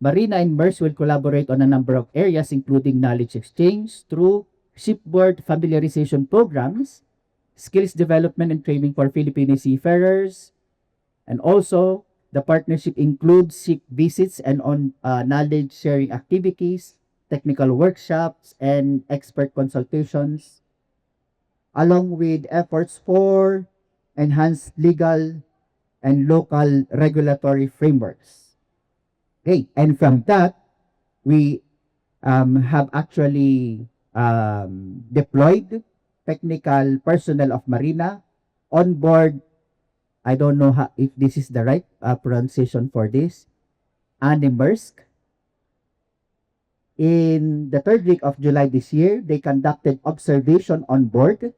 Marina and Maersk will collaborate on a number of areas including knowledge exchange through shipboard familiarization programs, skills development and training for Filipino seafarers, and also the partnership includes ship visits and on knowledge sharing activities, technical workshops, and expert consultations, along with efforts for enhanced legal and local regulatory frameworks. Okay, and from that, we have actually deployed technical personnel of Marina on board. I don't know if this is the right pronunciation for this. Maersk. In the third week of July this year, they conducted observation on board,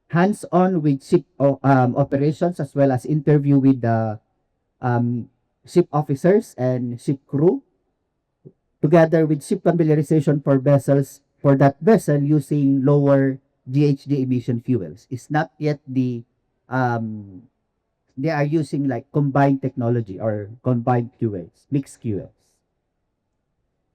hands-on with ship operations, as well as interview with the ship officers and ship crew, together with ship familiarization for vessels for that vessel using lower GHG emission fuels. It's not yet they are using like combined technology or combined fuels, mixed fuels.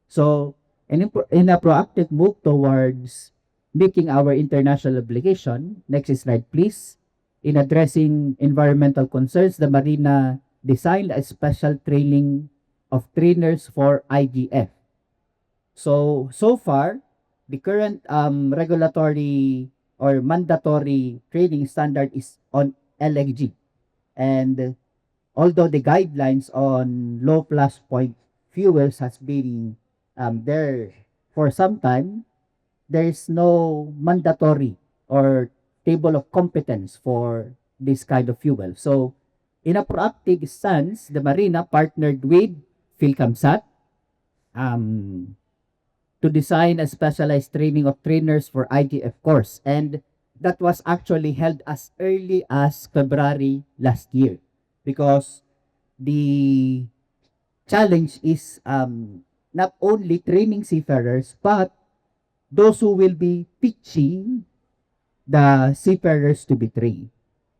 So, in a proactive move towards making our international obligation, next slide please, in addressing environmental concerns, the Marina designed a special training of trainers for IGF. So far, the current regulatory or mandatory training standard is on LNG. And although the guidelines on low plus point fuels has been there for some time, there is no mandatory or table of competence for this kind of fuel. So, in a proactive stance, the Marina partnered with PhilCamSat to design a specialized training of trainers for IGF course. And that was actually held as early as February last year because the challenge is not only training seafarers but those who will be teaching the seafarers to be trained.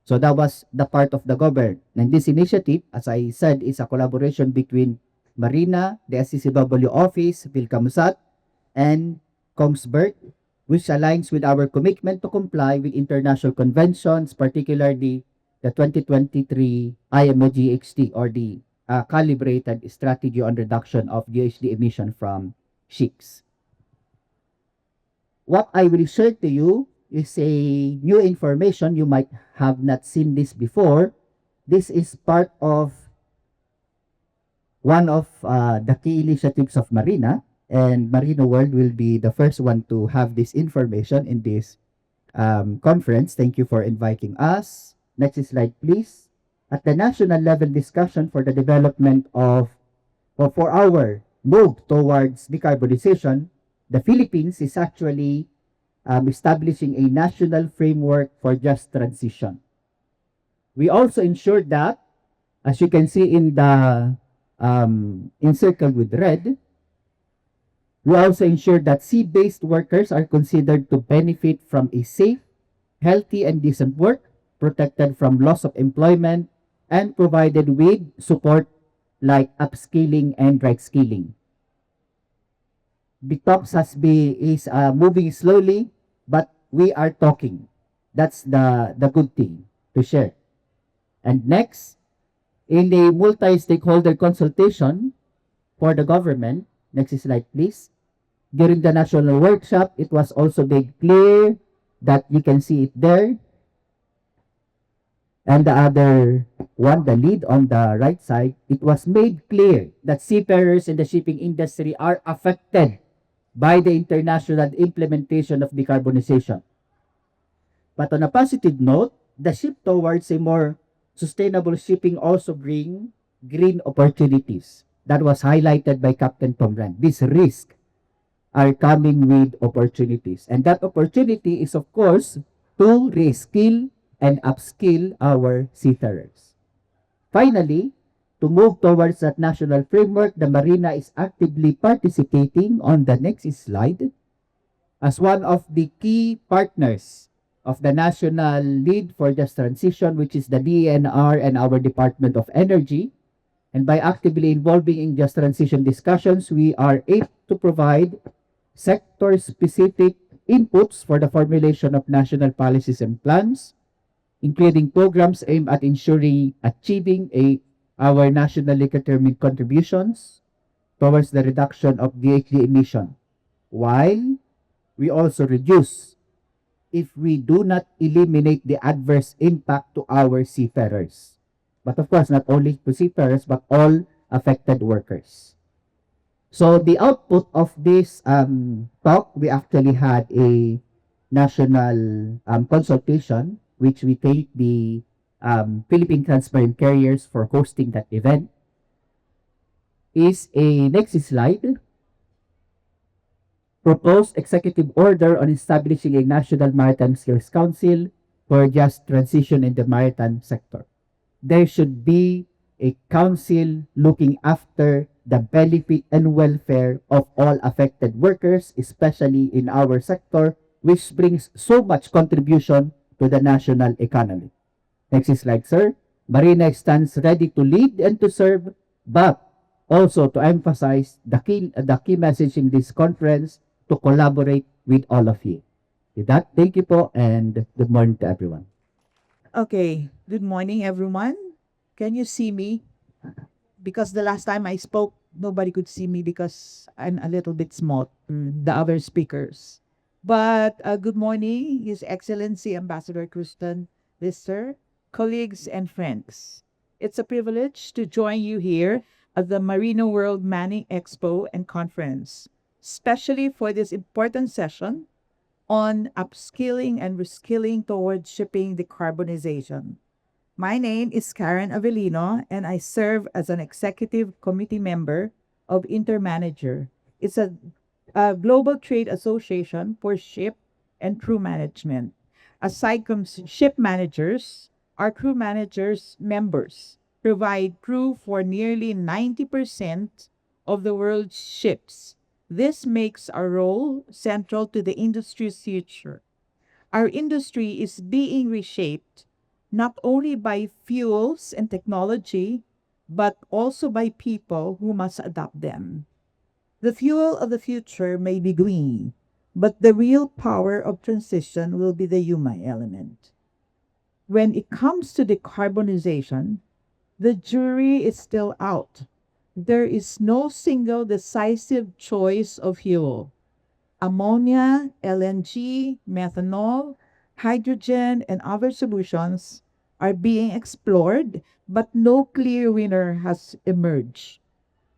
So that was the part of the government. And this initiative, as I said, is a collaboration between Marina, the SCCW office, PhilCamSat, and Kongsberg, which aligns with our commitment to comply with international conventions, particularly the 2023 IMO GHG or the calibrated strategy on reduction of GHG emission from ships. What I will share to you is a new information. You might have not seen this before. This is part of one of the key initiatives of Marina, and Marino World will be the first one to have this information in this conference. Thank you for inviting us. Next slide, please. At the national level discussion for the development of, or for our move towards decarbonization, the Philippines is actually establishing a national framework for just transition. We also ensured that, as you can see in the encircled with red, we also ensured that sea-based workers are considered to benefit from a safe, healthy, and decent work, protected from loss of employment, and provided with support like upskilling and right skilling. The talks is moving slowly, but we are talking. That's the good thing to share. And next, in a multi-stakeholder consultation for the government, next slide please. During the national workshop, it was also made clear that you can see it there. And the other one, the lead on the right side, it was made clear that seafarers in the shipping industry are affected by the international implementation of decarbonization. But on a positive note, the shift towards a more sustainable shipping also bring green opportunities. That was highlighted by Captain Pomran. These risks are coming with opportunities. And that opportunity is, of course, to reskill and upskill our seafarers. Finally, to move towards that national framework, the Marina is actively participating on the next slide as one of the key partners of the national lead for just transition, which is the DNR and our Department of Energy. And by actively involving in just transition discussions, we are able to provide sector-specific inputs for the formulation of national policies and plans, including programs aimed at ensuring achieving our nationally determined contributions towards the reduction of GHG emission, while we also reduce if we do not eliminate the adverse impact to our seafarers. But of course, not only to seafarers, but all affected workers. So the output of this talk, we actually had a national consultation, which we thank the Philippine Transparent Carriers for hosting that event. Is a next slide. Proposed executive order on establishing a National Maritime Skills Council for just transition in the maritime sector. There should be a council looking after the benefit and welfare of all affected workers, especially in our sector, which brings so much contribution to the national economy. Next slide, sir. Marina stands ready to lead and to serve, but also to emphasize the key message in this conference to collaborate with all of you. With that, thank you po and good morning to everyone. Okay, good morning, everyone. Can you see me? Because the last time I spoke, nobody could see me because I'm a little bit small to the other speakers. But good morning, His Excellency Ambassador Kristen Lister, colleagues and friends. It's a privilege to join you here at the Marino World Manning Expo and Conference, especially for this important session on upskilling and reskilling towards shipping decarbonization. My name is Karen Avellino, and I serve as an executive committee member of Intermanager. It's a global trade association for ship and crew management. Aside from ship managers, our crew managers members provide crew for nearly 90% of the world's ships. This makes our role central to the industry's future. Our industry is being reshaped not only by fuels and technology, but also by people who must adopt them. The fuel of the future may be green, but the real power of transition will be the human element. When it comes to decarbonization, the jury is still out. There is no single decisive choice of fuel. Ammonia, LNG, methanol, hydrogen, and other solutions are being explored, but no clear winner has emerged.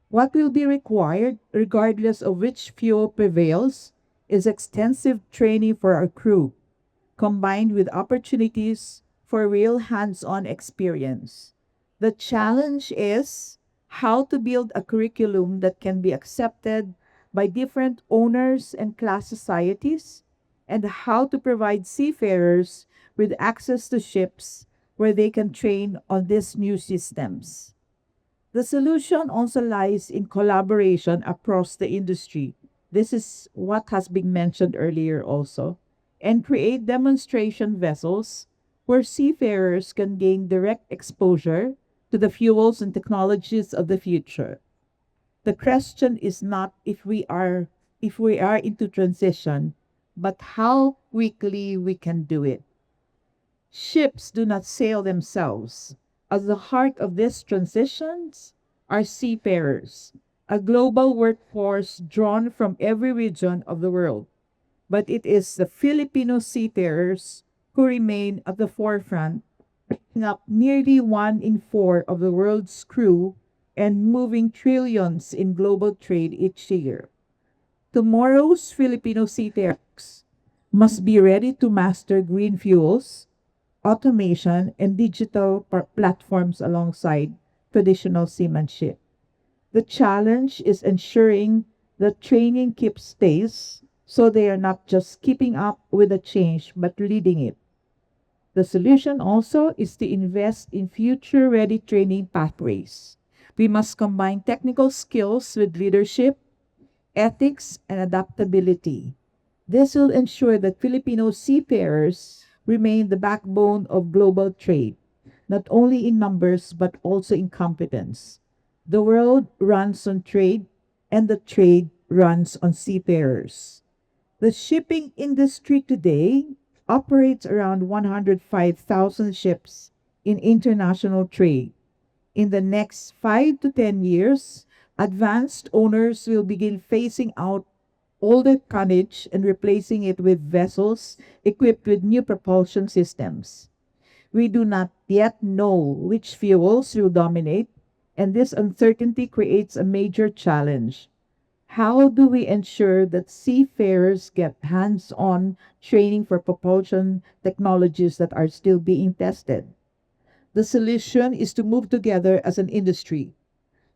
What will be required, regardless of which fuel prevails, is extensive training for our crew, combined with opportunities for real hands on experience. The challenge is how to build a curriculum that can be accepted by different owners and class societies, and how to provide seafarers with access to ships where they can train on these new systems. The solution also lies in collaboration across the industry. This is what has been mentioned earlier also, and create demonstration vessels where seafarers can gain direct exposure to the fuels and technologies of the future. The question is not if we are into transition, but how quickly we can do it. Ships do not sail themselves. At the heart of these transitions are seafarers, a global workforce drawn from every region of the world. But it is the Filipino seafarers who remain at the forefront, making up nearly 1 in 4 of the world's crew and moving trillions in global trade each year. Tomorrow's Filipino seafarers must be ready to master green fuels, automation, and digital platforms alongside traditional seamanship. The challenge is ensuring that training keeps pace so they are not just keeping up with the change but leading it. The solution also is to invest in future ready training pathways. We must combine technical skills with leadership, ethics, and adaptability. This will ensure that Filipino seafarers remain the backbone of global trade, not only in numbers but also in competence. The world runs on trade, and the trade runs on seafarers. The shipping industry today operates around 105,000 ships in international trade. In the next 5 to 10 years, advanced owners will begin phasing out older tonnage and replacing it with vessels equipped with new propulsion systems. We do not yet know which fuels will dominate, and this uncertainty creates a major challenge. How do we ensure that seafarers get hands on training for propulsion technologies that are still being tested? The solution is to move together as an industry.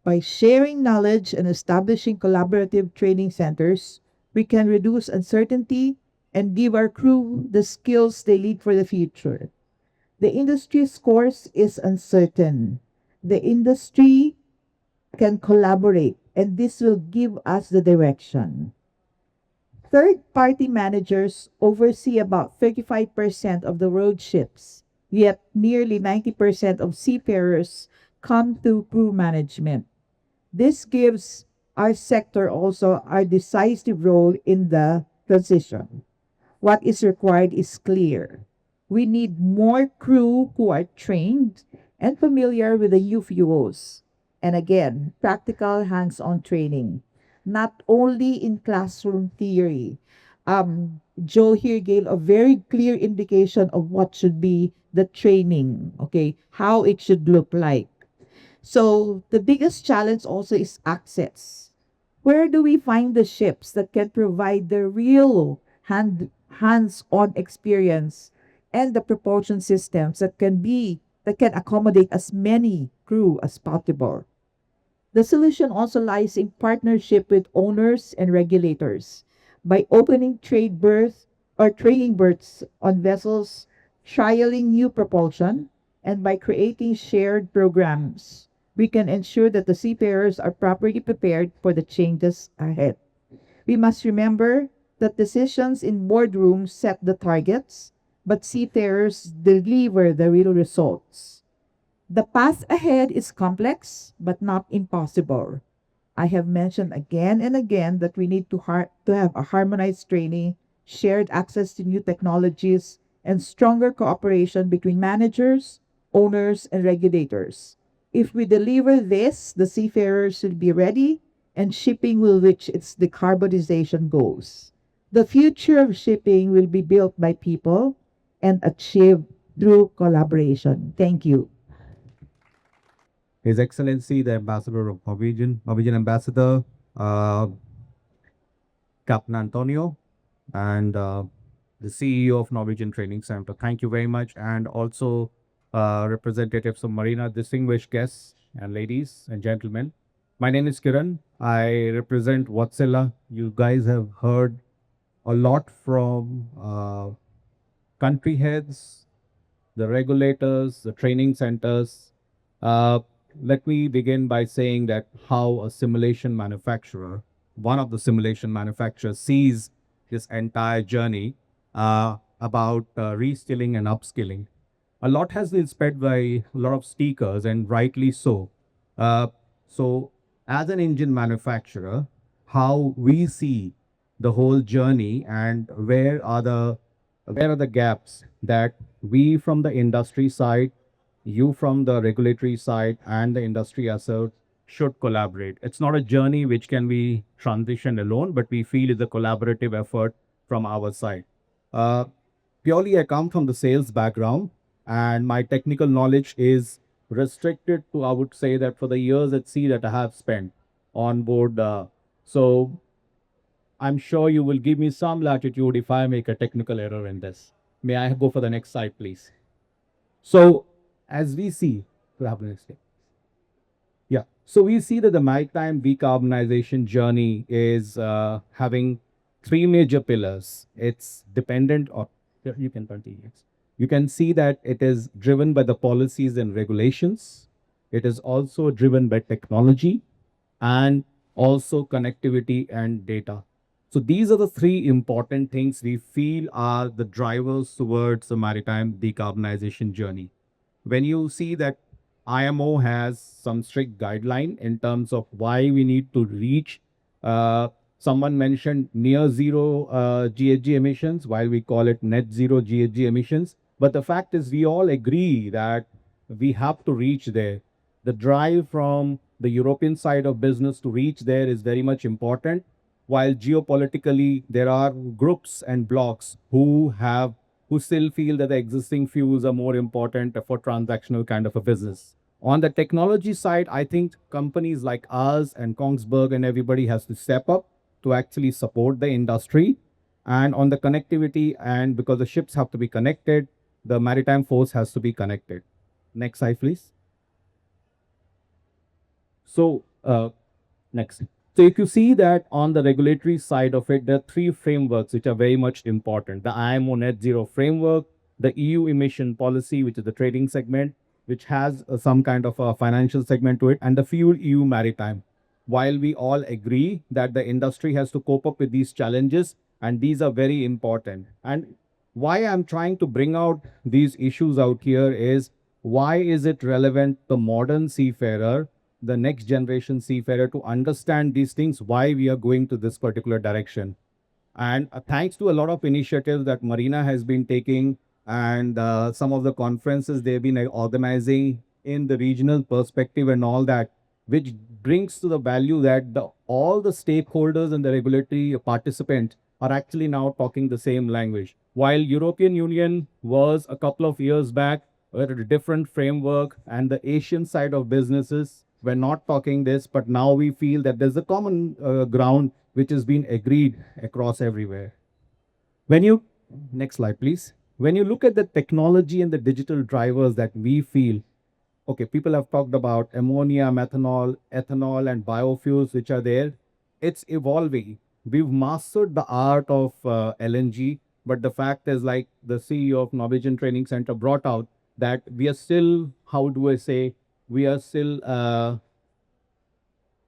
By sharing knowledge and establishing collaborative training centers, we can reduce uncertainty and give our crew the skills they need for the future. The industry's course is uncertain. The industry can collaborate, and this will give us the direction. Third party managers oversee about 35% of the world ships, yet nearly 90% of seafarers come through crew management. This gives our sector also a decisive role in the transition. What is required is clear. We need more crew who are trained and familiar with the new fuels. And again, practical hands on training, not only in classroom theory. Joe here gave a very clear indication of what should be the training, okay, how it should look like. So the biggest challenge also is access. Where do we find the ships that can provide the real hands-on experience and the propulsion systems that can accommodate as many crew as possible? The solution also lies in partnership with owners and regulators. By opening trade berths or training berths on vessels, trialing new propulsion, and by creating shared programs, we can ensure that the seafarers are properly prepared for the changes ahead. We must remember that decisions in boardrooms set the targets, but seafarers deliver the real results. The path ahead is complex, but not impossible. I have mentioned again and again that we need to have a harmonized training, shared access to new technologies, and stronger cooperation between managers, owners, and regulators. If we deliver this, the seafarers will be ready and shipping will reach its decarbonization goals. The future of shipping will be built by people and achieved through collaboration. Thank you. His Excellency, the Ambassador of Norwegian Ambassador, uh, Captain Antonio, and the CEO of Norwegian Training Center. Thank you very much. And also representatives of Marina, distinguished guests and ladies and gentlemen. My name is Kiran. I represent Watsila. You guys have heard a lot from country heads, the regulators, the training centers. Uh, Let me begin by saying that how a simulation manufacturer, one of the simulation manufacturers, sees this entire journey about reskilling and upskilling. A lot has been spread by a lot of speakers, and rightly so. Uh, so, as an engine manufacturer, how we see the whole journey and where are the gaps that we from the industry side, you from the regulatory side, and the industry as such should collaborate. It's not a journey which can be transitioned alone, but we feel it's a collaborative effort from our side. Uh, Purely, I come from the sales background, and my technical knowledge is restricted to, I would say, that for the years at sea that I have spent on board. So I'm sure you will give me some latitude if I make a technical error in this. May I go for the next slide, please? So, as we see, could I have the next slide? Yeah. So we see that the maritime decarbonization journey is having three major pillars. It's dependent on, here, you can continue. Yes. You can see that it is driven by the policies and regulations. It is also driven by technology and also connectivity and data. So these are the three important things we feel are the drivers towards the maritime decarbonization journey. When you see that IMO has some strict guideline in terms of why we need to reach, uh, someone mentioned near zero GHG emissions, while we call it net zero GHG emissions. But the fact is, we all agree that we have to reach there. The drive from the European side of business to reach there is very much important. While geopolitically, there are groups and blocks who still feel that the existing fuels are more important for transactional kind of a business. On the technology side, I think companies like us and Kongsberg and everybody has to step up to actually support the industry. And on the connectivity, and because the ships have to be connected, the maritime force has to be connected. Next slide, please. So, next. So if you see that on the regulatory side of it, there are three frameworks which are very much important. The IMO Net Zero framework, the EU emission policy, which is the trading segment, which has some kind of a financial segment to it, and the Fuel EU Maritime. While we all agree that the industry has to cope up with these challenges, and these are very important. And why I'm trying to bring out these issues out here is, why is it relevant the modern seafarer, the next generation seafarer, to understand these things, why we are going to this particular direction? And thanks to a lot of initiatives that Marina has been taking, and some of the conferences they've been organizing in the regional perspective and all that, which brings to the value that all the stakeholders and the regulatory participants are actually now talking the same language. While European Union was a couple of years back with a different framework, and the Asian side of businesses were not talking this, but now we feel that there's a common ground which has been agreed across everywhere. When you, next slide, please. When you look at the technology and the digital drivers that we feel, okay, people have talked about ammonia, methanol, ethanol, and biofuels, which are there. It's evolving. We've mastered the art of LNG, but the fact is, like the CEO of Norwegian Training Center brought out, that we are still, how do I say, we are still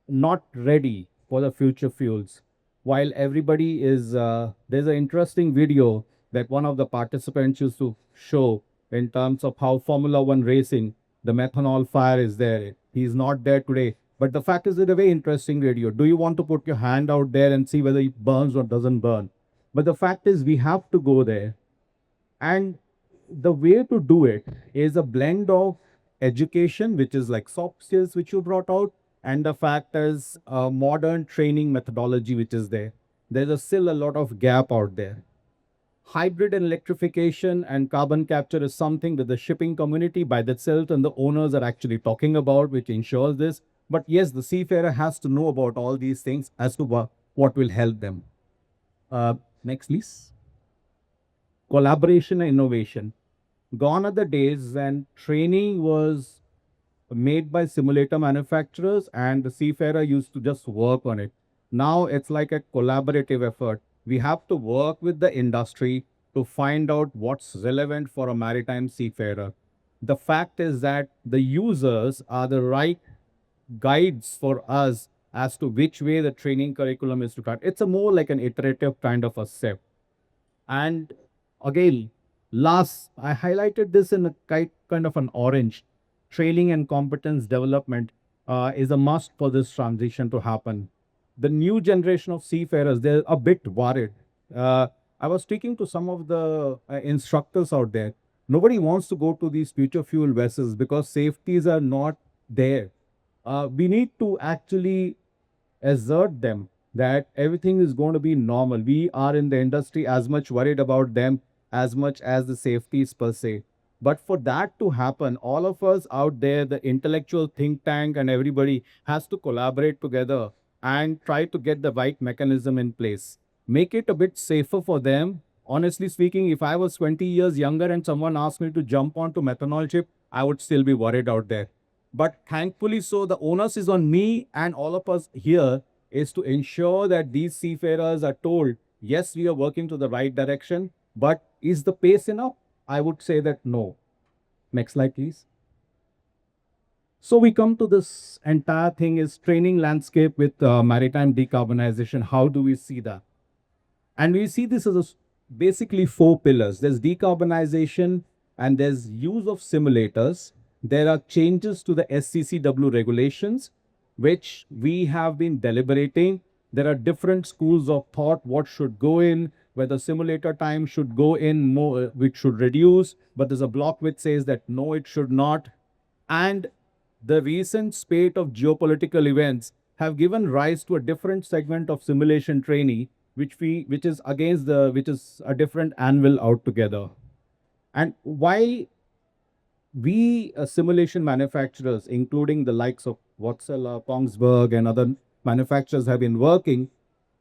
not ready for the future fuels. While everybody is, there's an interesting video that one of the participants used to show in terms of how Formula One racing, the methanol fire is there. He's not there today. But the fact is, it's a very interesting video. Do you want to put your hand out there and see whether it burns or doesn't burn? But the fact is, we have to go there. And the way to do it is a blend of education, which is like soft skills, which you brought out, and the fact is modern training methodology, which is there. Still a lot of gap out there. Hybrid and electrification and carbon capture is something that the shipping community by themselves and the owners are actually talking about, which ensures this. But yes, the seafarer has to know about all these things as to what will help them. Next, please. Collaboration and innovation. Gone are the days when training was made by simulator manufacturers and the seafarer used to just work on it. Now it's like a collaborative effort. We have to work with the industry to find out what's relevant for a maritime seafarer. The fact is that the users are the right guides for us as to which way the training curriculum is to cut. It's a more like an iterative kind of a step. And again, last, I highlighted this in a kind of an orange. Training and competence development is a must for this transition to happen. The new generation of seafarers, they're a bit worried. Uh, I was speaking to some of the instructors out there. Nobody wants to go to these future fuel vessels because safeties are not there. We need to actually assert them that everything is going to be normal. We are in the industry as much worried about them as much as the safeties per se. But for that to happen, all of us out there, the intellectual think tank and everybody has to collaborate together and try to get the right mechanism in place. Make it a bit safer for them. Honestly speaking, if I was 20 years younger and someone asked me to jump onto methanol ship, I would still be worried out there. But thankfully, so the onus is on me and all of us here is to ensure that these seafarers are told, yes, we are working to the right direction, but is the pace enough? I would say that no. Next slide, please. So we come to this entire thing is training landscape with maritime decarbonization. How do we see that? And we see this as basically four pillars. There's decarbonization and there's use of simulators. There are changes to the SCCW regulations, which we have been deliberating. There are different schools of thought what should go in, whether simulator time should go in more, which should reduce, but there's a block which says that no, it should not. And the recent spate of geopolitical events have given rise to a different segment of simulation trainee, which is a different anvil altogether. And while we simulation manufacturers, including the likes of Wärtsilä, Kongsberg, and other manufacturers, have been working,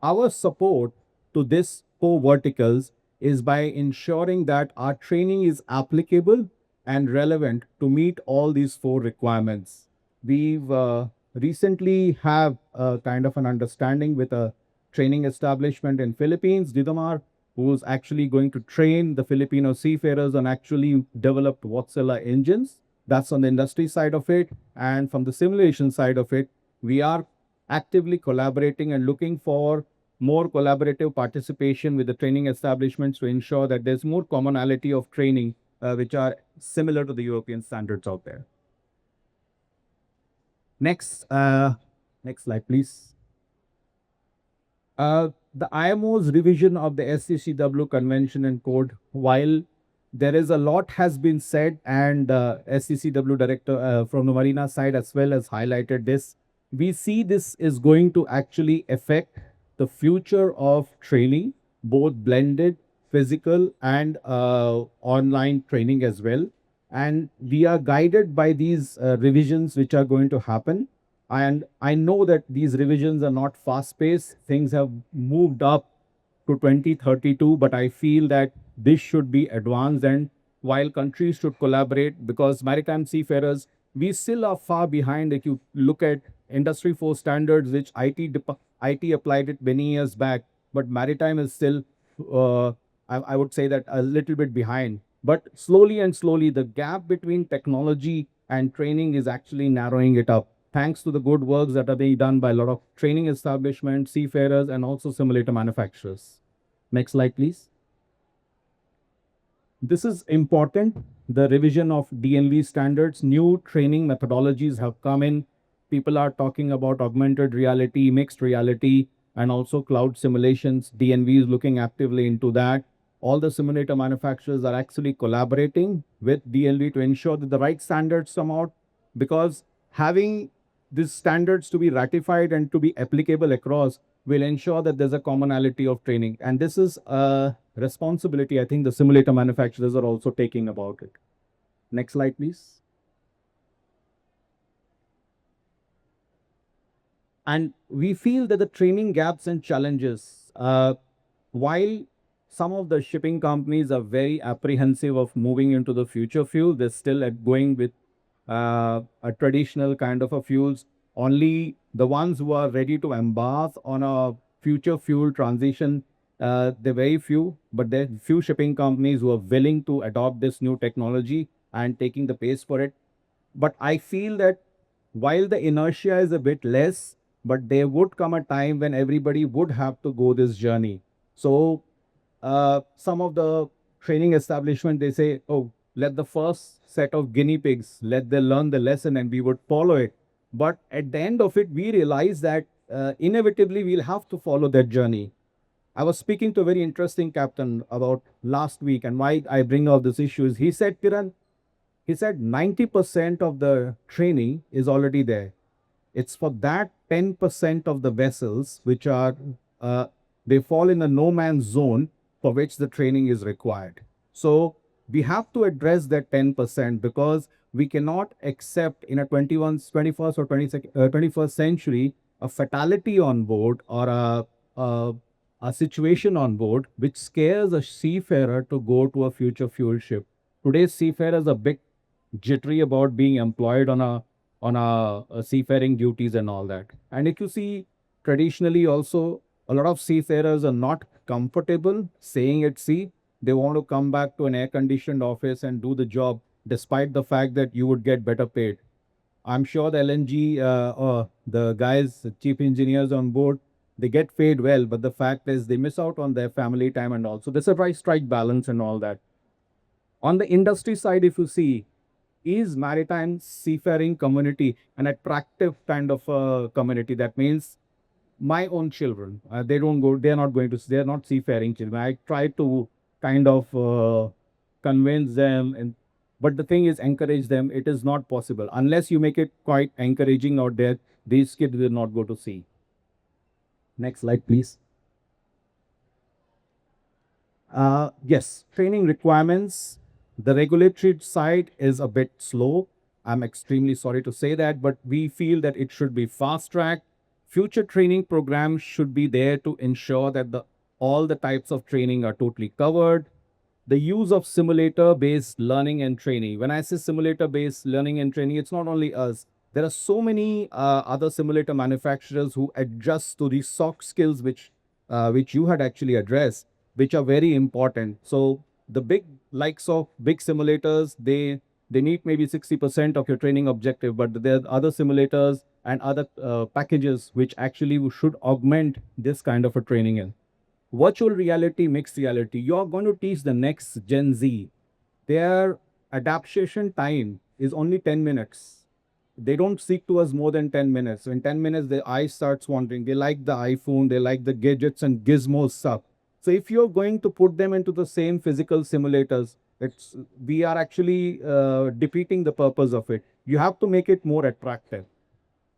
our support to this four verticals is by ensuring that our training is applicable and relevant to meet all these four requirements. We've recently have a kind of an understanding with a training establishment in Philippines, Didamar, who's actually going to train the Filipino seafarers on actually developed Wärtsilä engines. That's on the industry side of it. And from the simulation side of it, we are actively collaborating and looking for more collaborative participation with the training establishments to ensure that there's more commonality of training, which are similar to the European standards out there. Next slide, please. The IMO's revision of the SCCW convention and code, while there is a lot has been said and SCCW director from the Marina side as well as highlighted this, we see this is going to actually affect the future of training, both blended, physical and online training as well. And we are guided by these revisions which are going to happen. And I know that these revisions are not fast paced. Things have moved up to 2032, but I feel that this should be advanced. And while countries should collaborate, because maritime seafarers, we still are far behind. If you look at Industry 4 standards, which IT applied it many years back, but maritime is still, I would say that a little bit behind. But slowly and slowly, the gap between technology and training is actually narrowing it up, thanks to the good works that are being done by a lot of training establishments, seafarers, and also simulator manufacturers. Next slide, please. This is important. The revision of DNV standards, new training methodologies have come in. People are talking about augmented reality, mixed reality, and also cloud simulations. DNV is looking actively into that. All the simulator manufacturers are actually collaborating with DNV to ensure that the right standards come out, because having these standards to be ratified and to be applicable across will ensure that there's a commonality of training. And this is a responsibility I think the simulator manufacturers are also taking about it. Next slide, please. And we feel that the training gaps and challenges, while some of the shipping companies are very apprehensive of moving into the future fuel, they're still going with a traditional kind of a fuels. Only the ones who are ready to embark on a future fuel transition There are very few, but there are few shipping companies who are willing to adopt this new technology and taking the pace for it. But I feel that while the inertia is a bit less, but there would come a time when everybody would have to go this journey. So some of the training establishment, they say, oh, let the first set of guinea pigs, let them learn the lesson and we would follow it. But at the end of it, we realize that inevitably we'll have to follow that journey. I was speaking to a very interesting captain about last week, and why I bring up this issue is he said, Kiran, he said 90% of the training is already there. It's for that 10% of the vessels which are, uh, they fall in a no man's zone for which the training is required. So we have to address that 10% because we cannot accept in a 21st or 21st century a fatality on board or a, a situation on board which scares a seafarer to go to a future fuel ship. Today's seafarers are big jittery about being employed on a seafaring duties and all that. And if you see traditionally also a lot of seafarers are not comfortable staying at sea. They want to come back to an air conditioned office and do the job despite the fact that you would get better paid. I'm sure the LNG or the guys, the chief engineers on board, they get paid well, but the fact is they miss out on their family time and also there's a right strike balance and all that. On the industry side, if you see, is maritime seafaring community an attractive kind of a community? That means my own children, they don't go, they're not going to, they're not seafaring children. I try to kind of convince them, and but the thing is, encourage them. It is not possible unless you make it quite encouraging out there. These kids will not go to sea. Next slide, please. Yes, training requirements. The regulatory side is a bit slow. I'm extremely sorry to say that, but we feel that it should be fast tracked. Future training programs should be there to ensure that all the types of training are totally covered. The use of simulator based learning and training. When I say simulator based learning and training, it's not only us. There are so many other simulator manufacturers who adjust to these soft skills which you had actually addressed, which are very important. So the big likes of big simulators, they need maybe 60% of your training objective, but there are other simulators and other packages which actually should augment this kind of a training in virtual reality, mixed reality. You're going to teach the next Gen Z. Their adaptation time is only 10 minutes. They don't seek to us more than 10 minutes. So in 10 minutes, their eye starts wandering. They like the iPhone, they like the gadgets and gizmos stuff. So if you're going to put them into the same physical simulators, we are actually defeating the purpose of it. You have to make it more attractive.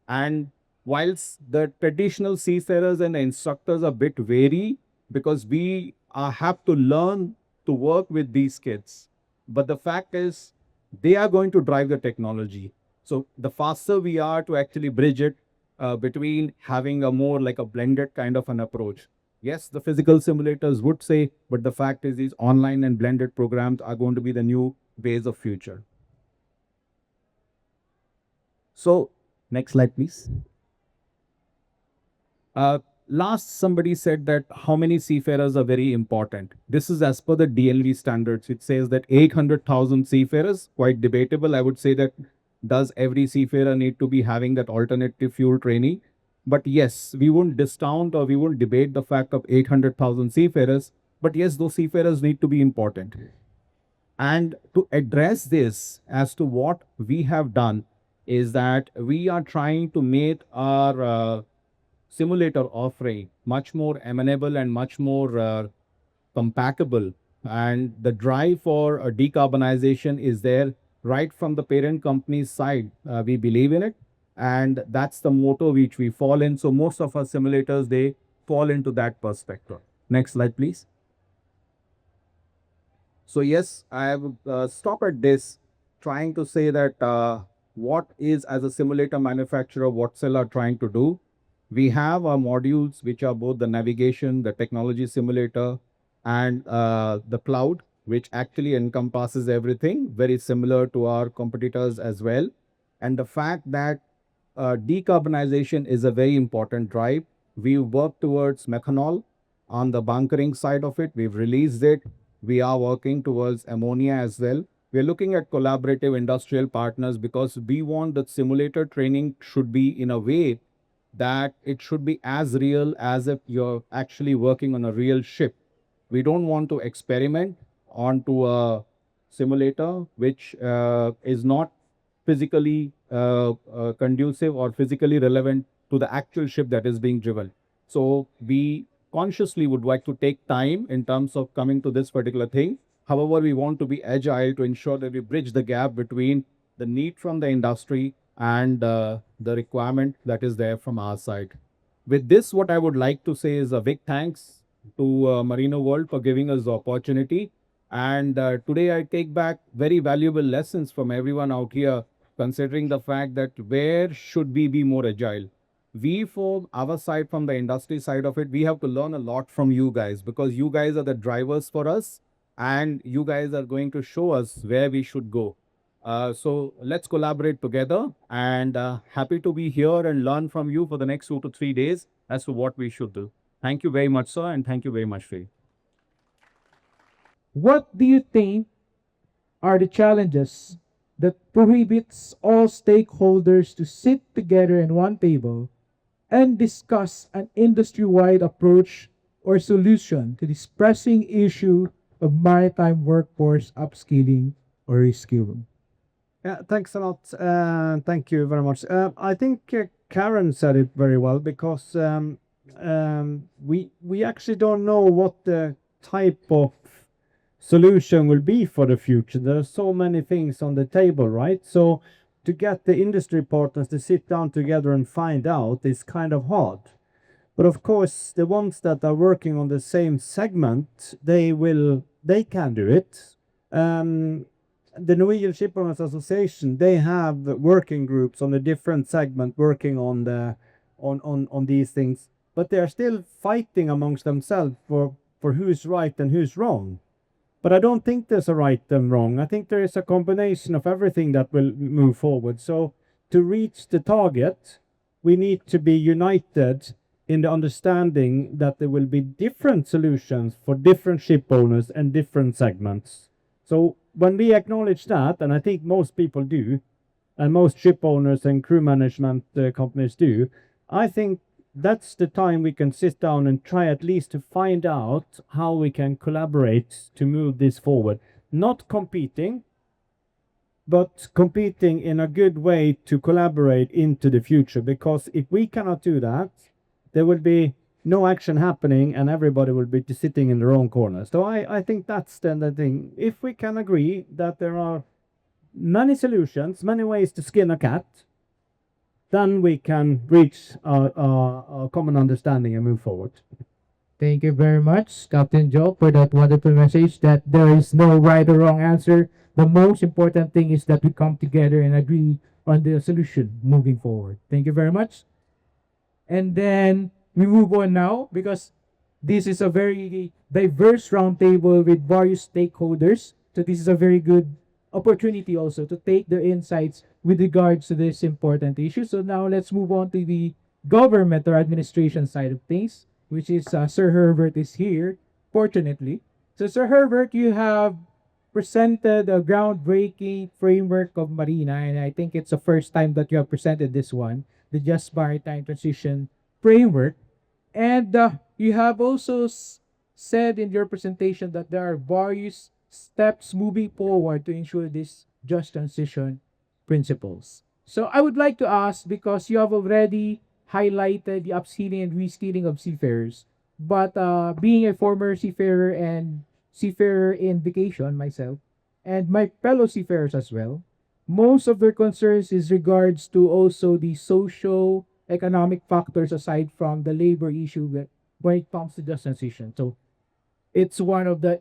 And whilst the traditional seafarers and the instructors are a bit wary because we have to learn to work with these kids, but the fact is they are going to drive the technology. So the faster we are to actually bridge it between having a more like a blended kind of an approach. Yes, the physical simulators would say, but the fact is these online and blended programs are going to be the new ways of future. So next slide, please. Last, somebody said that how many seafarers are very important. This is as per the DNV standards. It says that 800,000 seafarers, quite debatable. I would say that does every seafarer need to be having that alternative fuel training? But yes, we won't discount or we won't debate the fact of 800,000 seafarers. But yes, those seafarers need to be important. And to address this, as to what we have done, is that we are trying to make our simulator offering much more amenable and much more compatible. And the drive for decarbonization is there right from the parent company's side. We believe in it. And that's the motto which we fall in. So most of our simulators, they fall into that perspective. Next slide, please. So yes, I have stopped at this, trying to say that what is as a simulator manufacturer, what Cell are trying to do. We have our modules, which are both the navigation, the technology simulator, and the cloud, which actually encompasses everything, very similar to our competitors as well. And the fact that decarbonization is a very important drive. We work towards methanol on the bunkering side of it. We've released it. We are working towards ammonia as well. We're looking at collaborative industrial partners because we want the simulator training should be in a way that it should be as real as if you're actually working on a real ship. We don't want to experiment onto a simulator which is not physically conducive or physically relevant to the actual ship that is being driven. So we consciously would like to take time in terms of coming to this particular thing. However, we want to be agile to ensure that we bridge the gap between the need from the industry and the requirement that is there from our side. With this, what I would like to say is a big thanks to Marino World for giving us the opportunity. And today I take back very valuable lessons from everyone out here, considering the fact that where should we be more agile? We, from our side, from the industry side of it, we have to learn a lot from you guys because you guys are the drivers for us and you guys are going to show us where we should go. So let's collaborate together and happy to be here and learn from you for the next 2 to 3 days as to what we should do. Thank you very much, sir, and thank you very much, Faye. What do you think are the challenges that prohibits all stakeholders to sit together in one table and discuss an industry-wide approach or solution to this pressing issue of maritime workforce upskilling or reskilling? Yeah, thanks a lot. Thank you very much. I think Karen said it very well because we actually don't know what the type of solution will be for the future. There are so many things on the table, right? So to get the industry partners to sit down together and find out is kind of hard. But of course, the ones that are working on the same segment, they can do it. The Norwegian Shipowners Association, they have working groups on a different segment working on on these things, but they are still fighting amongst themselves for who's right and who's wrong. But I don't think there's a right and wrong. I think there is a combination of everything that will move forward. So to reach the target, we need to be united in the understanding that there will be different solutions for different ship owners and different segments. So when we acknowledge that, and I think most people do, and most ship owners and crew management companies do, I think that's the time we can sit down and try at least to find out how we can collaborate to move this forward. Not competing, but competing in a good way to collaborate into the future. Because if we cannot do that, there will be no action happening and everybody will be sitting in their own corner. So I think that's then the thing. If we can agree that there are many solutions, many ways to skin a cat, then we can reach a common understanding and move forward. Thank you very much, Captain Joe, for that wonderful message that there is no right or wrong answer. The most important thing is that we come together and agree on the solution moving forward. Thank you very much. And then we move on now because this is a very diverse roundtable with various stakeholders. So this is a very good opportunity also to take their insights with regards to this important issue. So now let's move on to the government or administration side of things, which is Sir Herbert is here, fortunately. So Sir Herbert, you have presented a groundbreaking framework of Marina, and I think it's the first time that you have presented this one, the Just Maritime Transition Framework. And you have also said in your presentation that there are various steps moving forward to ensure this just transition principles. So I would like to ask, because you have already highlighted the upskilling and reskilling of seafarers, but being a former seafarer and seafarer in vacation myself, and my fellow seafarers as well, most of their concerns is regards to also the social economic factors aside from the labor issue when it comes to just transition. So it's one of the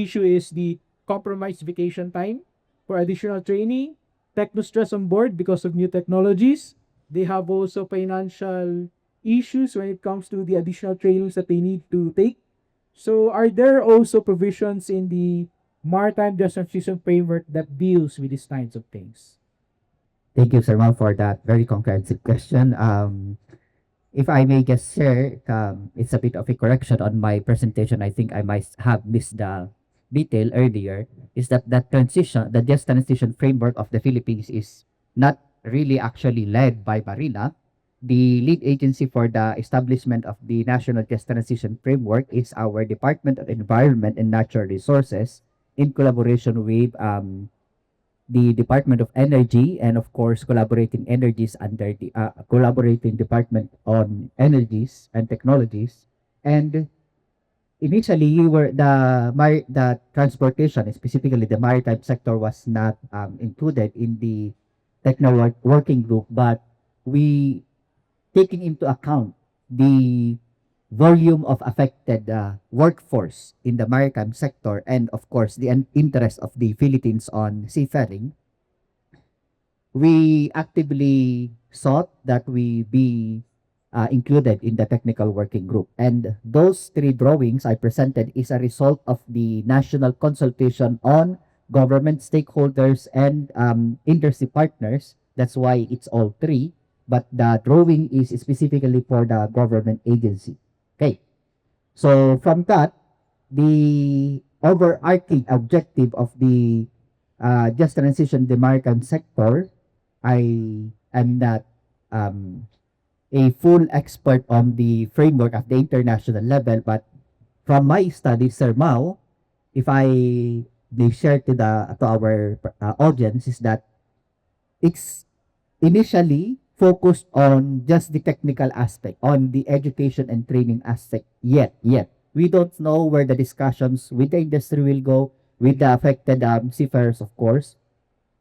issue is the compromised vacation time for additional training, techno stress on board because of new technologies. They have also financial issues when it comes to the additional trainings that they need to take. So are there also provisions in the maritime just transition framework that deals with these kinds of things? Thank you, Sir Mal, for that very comprehensive question. if I may just share, it's a bit of a correction on my presentation. I think I might have missed the detail earlier. Is that the just transition framework of the Philippines is not really actually led by Marina. The lead agency for the establishment of the National Just Transition Framework is our Department of Environment and Natural Resources in collaboration with the Department of Energy, and of course collaborating energies under the collaborating Department on Energies and Technologies. And initially the transportation, specifically the maritime sector, was not included in the working group, but we taking into account the volume of affected workforce in the maritime sector, and of course the interest of the Philippines on seafaring, we actively sought that we be included in the technical working group. And those three drawings I presented is a result of the national consultation on government stakeholders and industry partners. That's why it's all three, but the drawing is specifically for the government agency. Okay. So from that, the overarching objective of the just transition the maritime sector, I am not a full expert on the framework at the international level, but from my studies, Sir Mao, if I they share to our audience, is that it's initially focused on just the technical aspect, on the education and training aspect. Yet we don't know where the discussions with the industry will go, with the affected seafarers, of course.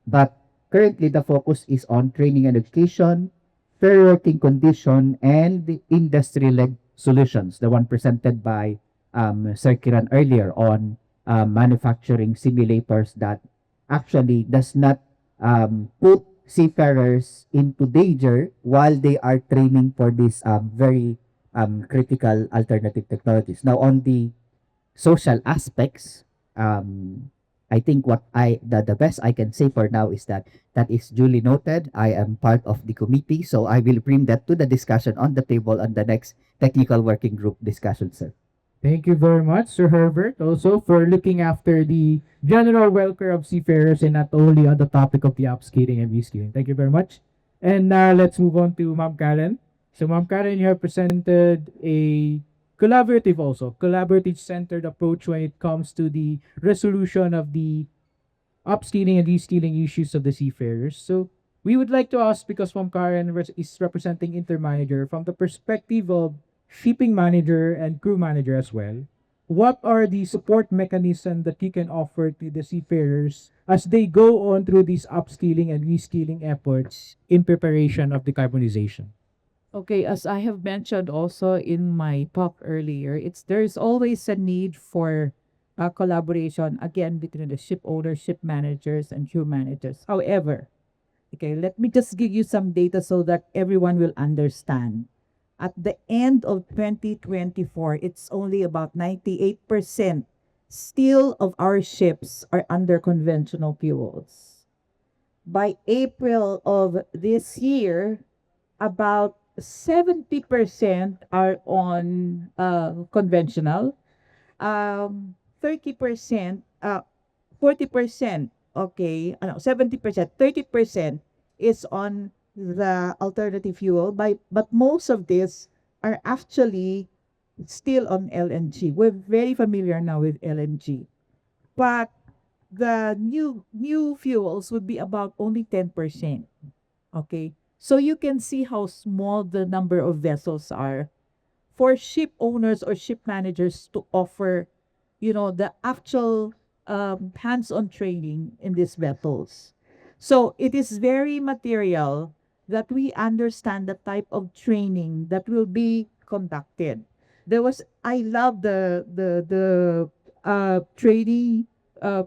But currently, the focus is on training and education, fair working condition, and the industry-led solutions, the one presented by Sir Kiran earlier on manufacturing simulators that actually does not put seafarers into danger while they are training for these very critical alternative technologies. Now, on the social aspects, I think the best I can say for now is that that is duly noted. I am part of the committee, so I will bring that to the discussion on the table on the next technical working group discussion, sir. Thank you very much, Sir Herbert, also for looking after the general welfare of seafarers and not only on the topic of the upskilling and reskilling. Thank you very much. And now let's move on to Ma'am Karen. So, Ma'am Karen, you have presented a collaborative centered approach when it comes to the resolution of the upskilling and reskilling issues of the seafarers. So, we would like to ask, because Ma'am Karen is representing intermanager from the perspective of shipping manager and crew manager as well, what are the support mechanisms that you can offer to the seafarers as they go on through these upskilling and reskilling efforts in preparation of decarbonization? Okay, as I have mentioned also in my talk earlier, there's always a need for collaboration again between the ship owners, ship managers, and crew managers. However, okay, let me just give you some data so that everyone will understand. At the end of 2024, it's only about 98% still of our ships are under conventional fuels. By April of this year, about 70% are on conventional. 30%, 40%, okay, 70%, 30% is on the alternative fuel, but most of this are actually still on LNG. We're very familiar now with LNG. But the new fuels would be about only 10%. Okay. So you can see how small the number of vessels are for ship owners or ship managers to offer, the actual hands-on training in these vessels. So it is very material that we understand the type of training that will be conducted. I love the training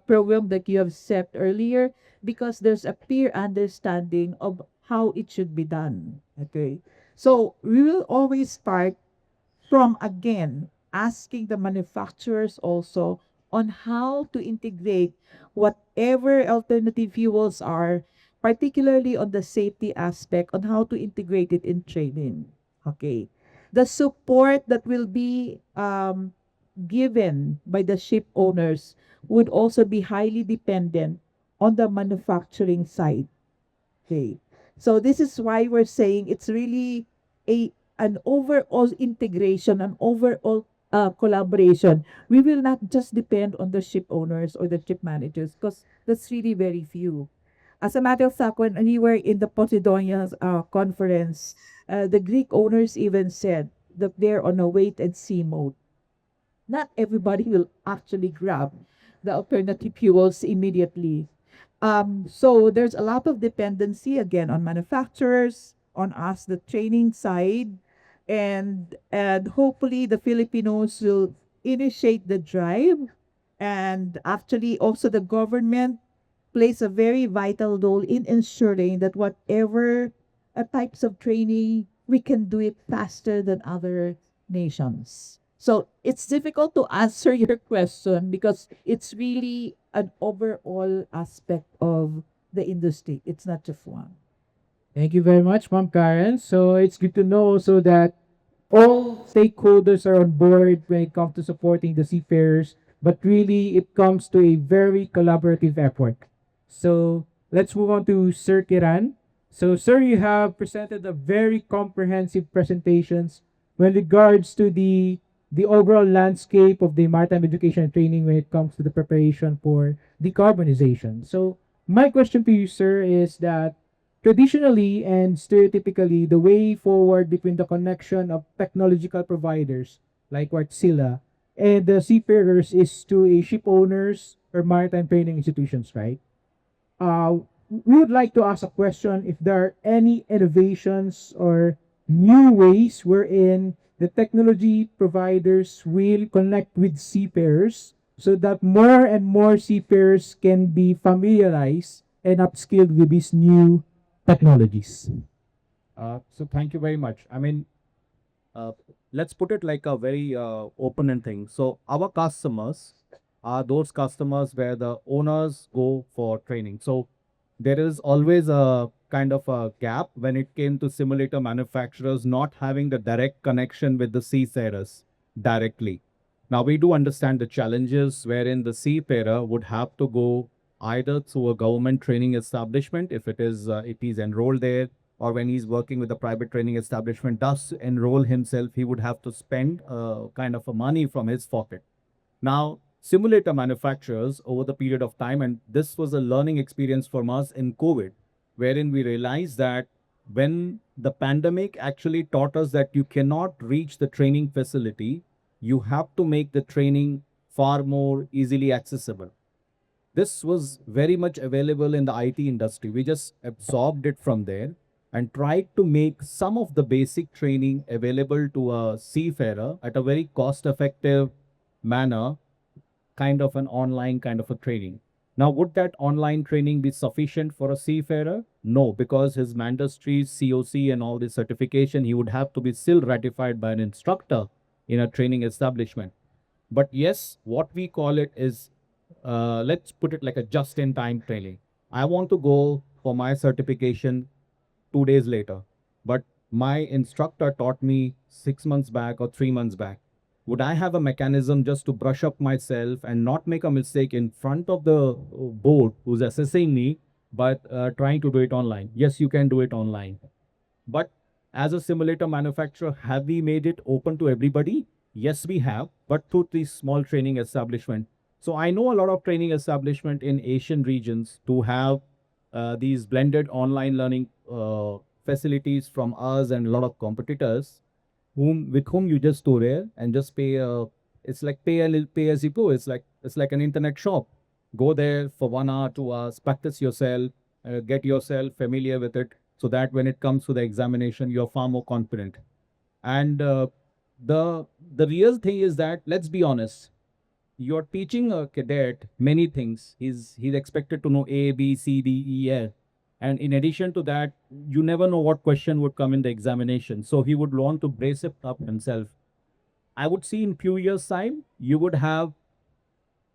program that you have set earlier, because there's a clear understanding of how it should be done. Okay. So we will always start from, again, asking the manufacturers also on how to integrate whatever alternative fuels are, particularly on the safety aspect, on how to integrate it in training. Okay. The support that will be given by the ship owners would also be highly dependent on the manufacturing side. Okay. So this is why we're saying it's really a an overall integration, an overall collaboration. We will not just depend on the ship owners or the ship managers because that's really very few. As a matter of fact, when we were in the Posidonia's conference, the Greek owners even said that they're on a wait and see mode. Not everybody will actually grab the alternative fuels immediately. So there's a lot of dependency again on manufacturers, on us, the training side, and hopefully the Filipinos will initiate the drive, and actually also the government plays a very vital role in ensuring that whatever types of training, we can do it faster than other nations. So it's difficult to answer your question because it's really an overall aspect of the industry. It's not just one. Thank you very much, Ma'am Karen. So it's good to know also that all stakeholders are on board when it comes to supporting the seafarers, but really it comes to a very collaborative effort. So let's move on to Sir Kiran. So, sir, you have presented a very comprehensive presentations when regards to the overall landscape of the maritime education and training when it comes to the preparation for decarbonization. So, my question to you, sir, is that traditionally and stereotypically, the way forward between the connection of technological providers like Wärtsilä and the seafarers is to a ship owners or maritime training institutions, right? We would like to ask a question if there are any innovations or new ways wherein the technology providers will connect with seafarers so that more and more seafarers can be familiarized and upskilled with these new technologies. So thank you very much. I mean, uh, let's put it like a very open thing. So our customers are those customers where the owners go for training. So there is always a kind of a gap when it came to simulator manufacturers not having the direct connection with the seafarers directly. Now we do understand the challenges wherein the seafarer would have to go either through a government training establishment if he's enrolled there, or when he's working with a private training establishment does enroll himself, he would have to spend kind of a money from his pocket. Now, simulator manufacturers over the period of time, and this was a learning experience for us in COVID, wherein we realized that when the pandemic actually taught us that you cannot reach the training facility, you have to make the training far more easily accessible. This was very much available in the IT industry. We just absorbed it from there and tried to make some of the basic training available to a seafarer at a very cost effective manner, kind of an online kind of a training. Now, would that online training be sufficient for a seafarer? No, because his mandatory COC and all this certification, he would have to be still ratified by an instructor in a training establishment. But yes, what we call it is, let's put it like a just-in-time training. I want to go for my certification 2 days later, but my instructor taught me 6 months back or 3 months back. Would I have a mechanism just to brush up myself and not make a mistake in front of the board who's assessing me, but trying to do it online? Yes, you can do it online. But as a simulator manufacturer, have we made it open to everybody? Yes, we have, but through these small training establishment. So I know a lot of training establishment in Asian regions to have these blended online learning facilities from us and a lot of competitors, whom you just store there and just pay it's like pay as you go. It's like an internet shop. Go there for 1 hour, 2 hours, practice yourself, get yourself familiar with it, so that when it comes to the examination, you're far more confident. And the real thing is that, let's be honest, you're teaching a cadet many things. He's expected to know A, B, C, D, E, F. And in addition to that, you never know what question would come in the examination. So he would want to brace it up himself. I would see in few years' time, you would have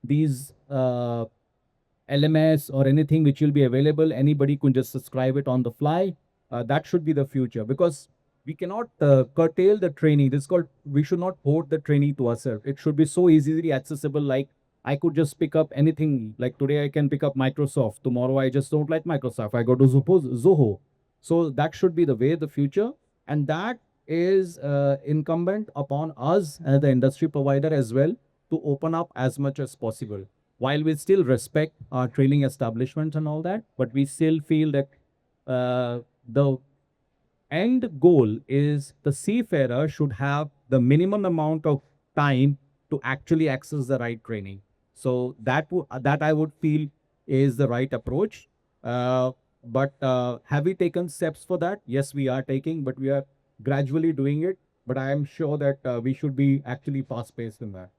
these LMS or anything which will be available. Anybody can just subscribe it on the fly. That should be the future, because we cannot curtail the training. This is called, we should not hoard the training to ourselves. It should be so easily accessible. Like I could just pick up anything. Like today I can pick up Microsoft. Tomorrow I just don't like Microsoft. I go to Zoho. So that should be the way, the future. And that is incumbent upon us as the industry provider as well to open up as much as possible. While we still respect our training establishments and all that, but we still feel that the end goal is the seafarer should have the minimum amount of time to actually access the right training. So that I would feel is the right approach. But have we taken steps for that? Yes, we are taking, but we are gradually doing it. But I am sure that we should be actually fast paced in that.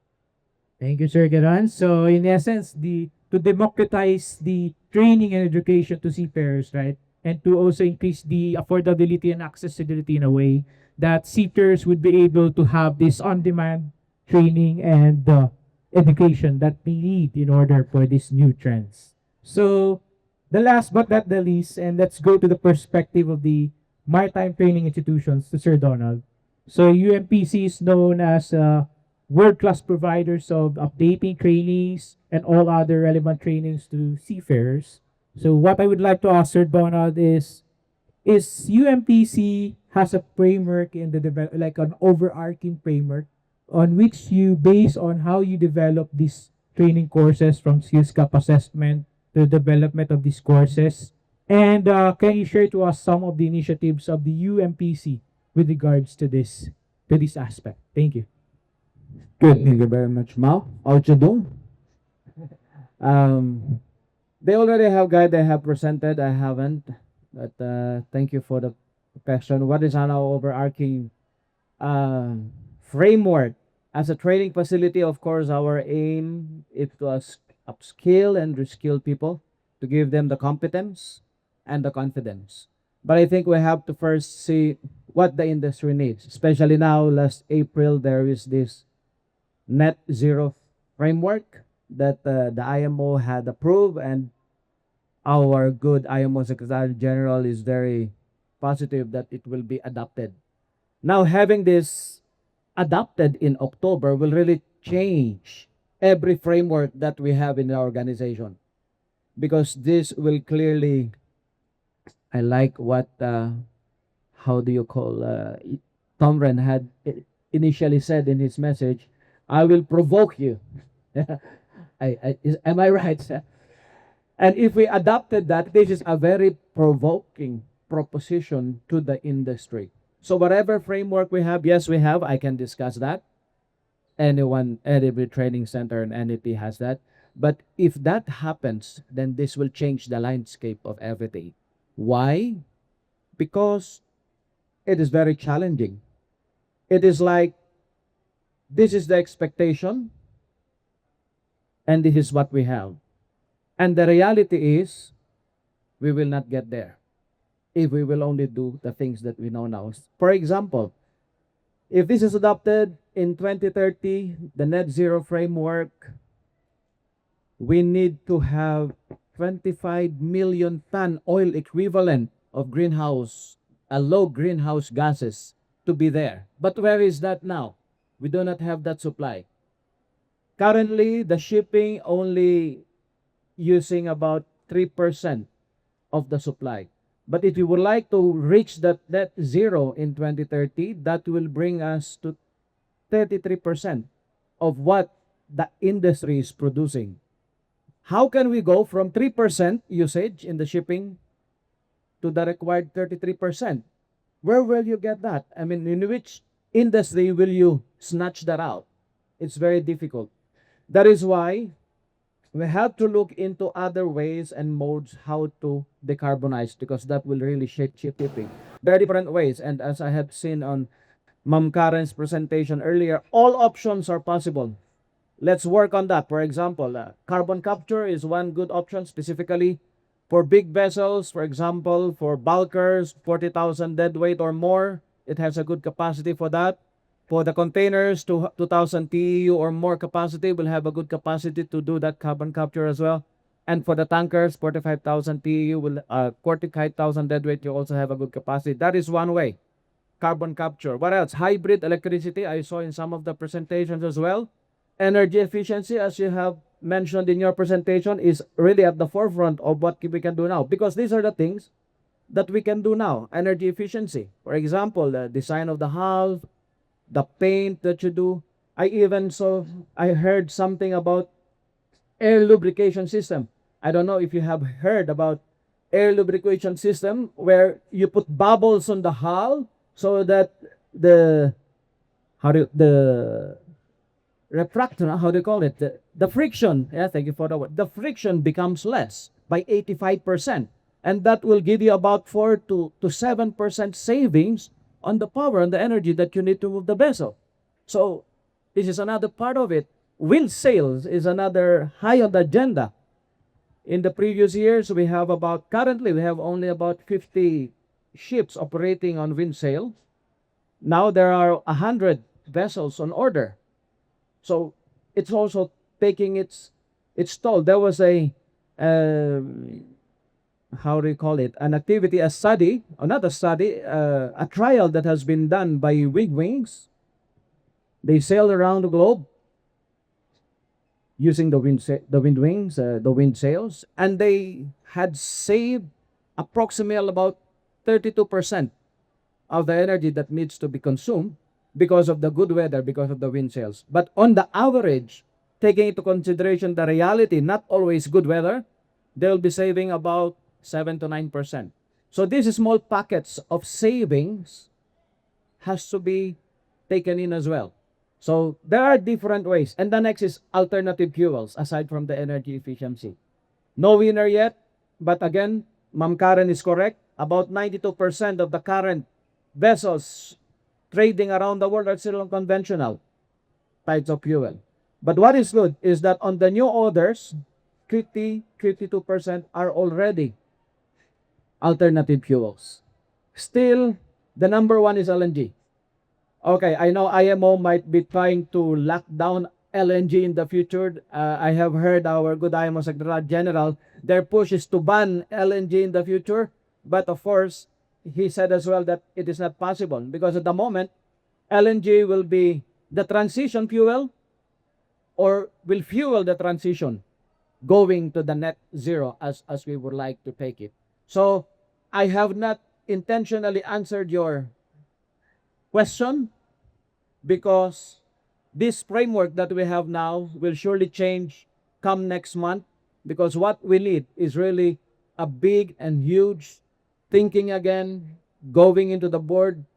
Thank you, Sir Garan. So in essence, the to democratize the training and education to seafarers, right? And to also increase the affordability and accessibility in a way that seafarers would be able to have this on-demand training and education that we need in order for these new trends. So the last but not the least, and let's go to the perspective of the maritime training institutions to Sir Donald. So UMPC is known as world-class providers of updating trainings and all other relevant trainings to seafarers. So what I would like to ask Sir Donald is UMPC has a framework in the like an overarching framework on which you base on how you develop these training courses from skills gap assessment to the development of these courses. And can you share to us some of the initiatives of the UMPC with regards to this aspect? Thank you. Good. Thank you very much, Mao. How you do? Um, they already have guide they have presented. I haven't, but thank you for the question. What is on our overarching uh, framework as a training facility? Of course, our aim is to upskill and reskill people to give them the competence and the confidence. But I think we have to first see what the industry needs. Especially now, last April, there is this net zero framework that the IMO had approved, and our good IMO Secretary General is very positive that it will be adopted. Now, having this adopted in October will really change every framework that we have in the organization, because this will clearly, I like what how do you call Tom Ren had initially said in his message, I will provoke you. Am I right, sir? And if we adopted that, this is a very provoking proposition to the industry. So whatever framework we have, yes, we have. I can discuss that. Anyone, every training center and NEP has that. But if that happens, then this will change the landscape of everything. Why? Because it is very challenging. It is like this is the expectation, and this is what we have. And the reality is, we will not get there if we will only do the things that we know now. For example, if this is adopted in 2030, the net zero framework, we need to have 25 million ton oil equivalent of low greenhouse gases to be there. But where is that now? We do not have that supply. Currently, the shipping only using about 3% of the supply. But if you would like to reach that net zero in 2030, that will bring us to 33% of what the industry is producing. How can we go from 3% usage in the shipping to the required 33%? Where will you get that? I mean, in which industry will you snatch that out? It's very difficult. That is why we have to look into other ways and modes how to decarbonize, because that will really shape shipping. There are different ways, and as I have seen on Ma'am Karen's presentation earlier, all options are possible. Let's work on that. For example, carbon capture is one good option, specifically for big vessels. For example, for bulkers, 40,000 deadweight or more, it has a good capacity for that. For the containers, 2,000 TEU or more capacity will have a good capacity to do that carbon capture as well. And for the tankers, 45,000 TEU will 45,000 deadweight, you also have a good capacity. That is one way. carbon capture. What else? Hybrid electricity, I saw in some of the presentations as well. Energy efficiency, as you have mentioned in your presentation, is really at the forefront of what we can do now, because these are the things that we can do now. Energy efficiency, for example, the design of the hull, the paint that you do. I heard something about air lubrication system. I don't know if you have heard about air lubrication system, where you put bubbles on the hull so that the the refractor, how do you call it, the friction, yeah, thank you for the word, the friction becomes less by 85%, and that will give you about 4 to 7% savings on the power and the energy that you need to move the vessel. So this is another part of it. Wind sails is another high on the agenda. In the previous years, currently we have only about 50 ships operating on wind sail. Now there are 100 vessels on order. So it's also taking its toll. There was how do you call it, an activity, a study, another study, a trial that has been done by wigwings. They sailed around the globe using the wind sails, and they had saved approximately about 32% of the energy that needs to be consumed because of the good weather, because of the wind sails. But on the average, taking into consideration the reality, not always good weather, they'll be saving about 7 to 9%. So these small packets of savings has to be taken in as well. So there are different ways. And the next is alternative fuels aside from the energy efficiency. No winner yet, but again, Ma'am Karen is correct. About 92% of the current vessels trading around the world are still on conventional types of fuel. But what is good is that on the new orders, 52% are already alternative fuels. Still, the number one is LNG. Okay, I know IMO might be trying to lock down LNG in the future. I have heard our good IMO Secretary General, their push is to ban LNG in the future. But of course, he said as well that it is not possible, because at the moment, LNG will be the transition fuel, or will fuel the transition going to the net zero as we would like to take it. So I have not intentionally answered your question, because this framework that we have now will surely change come next month, because what we need is really a big and huge thinking again, going into the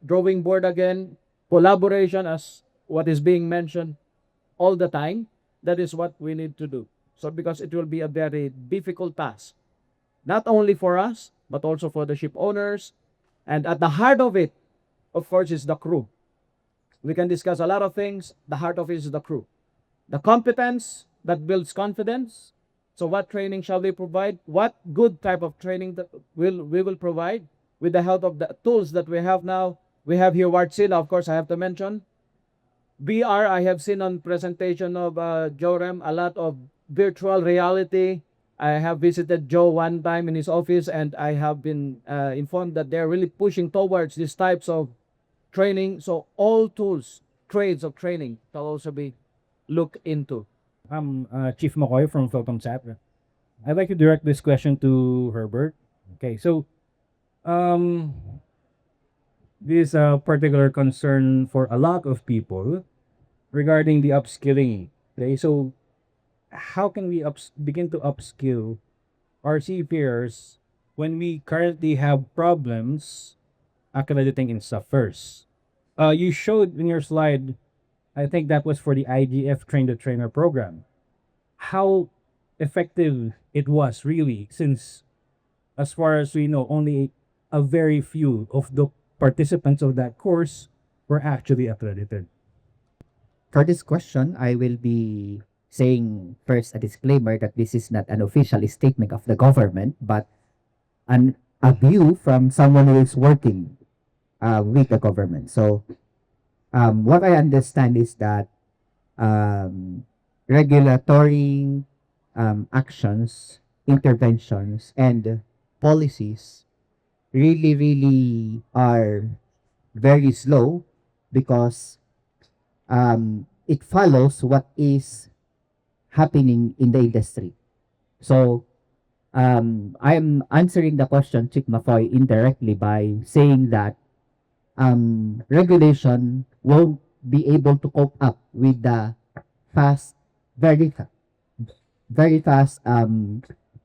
drawing board again, collaboration, as what is being mentioned all the time. That is what we need to do. So because it will be a very difficult task, not only for us, but also for the ship owners. And at the heart of it, of course, is the crew. We can discuss a lot of things. The heart of it is the crew. The competence that builds confidence. So what training shall we provide? What good type of training that we will provide with the help of the tools that we have now? We have here Wartsila, of course, I have to mention. VR, I have seen on presentation of Jorem, a lot of virtual reality. I have visited Joe one time in his office, and I have been informed that they're really pushing towards these types of training. So all tools, trades of training shall also be looked into. I'm Chief McCoy from Philcomsat. I'd like to direct this question to Herbert. Okay, so this is a particular concern for a lot of people regarding the upskilling. Okay, so how can we begin to upskill our seafarers when we currently have problems accrediting in stuff first? You showed in your slide, I think that was for the IGF Train the Trainer program, how effective it was really, since as far as we know, only a very few of the participants of that course were actually accredited. For this question, I will be saying first a disclaimer that this is not an official statement of the government, but a view from someone who is working with the government. So what I understand is that regulatory actions, interventions, and policies really are very slow because it follows what is happening in the industry. So I'm answering the question, Chick Mafoy, indirectly by saying that regulation won't be able to cope up with the fast, very, very fast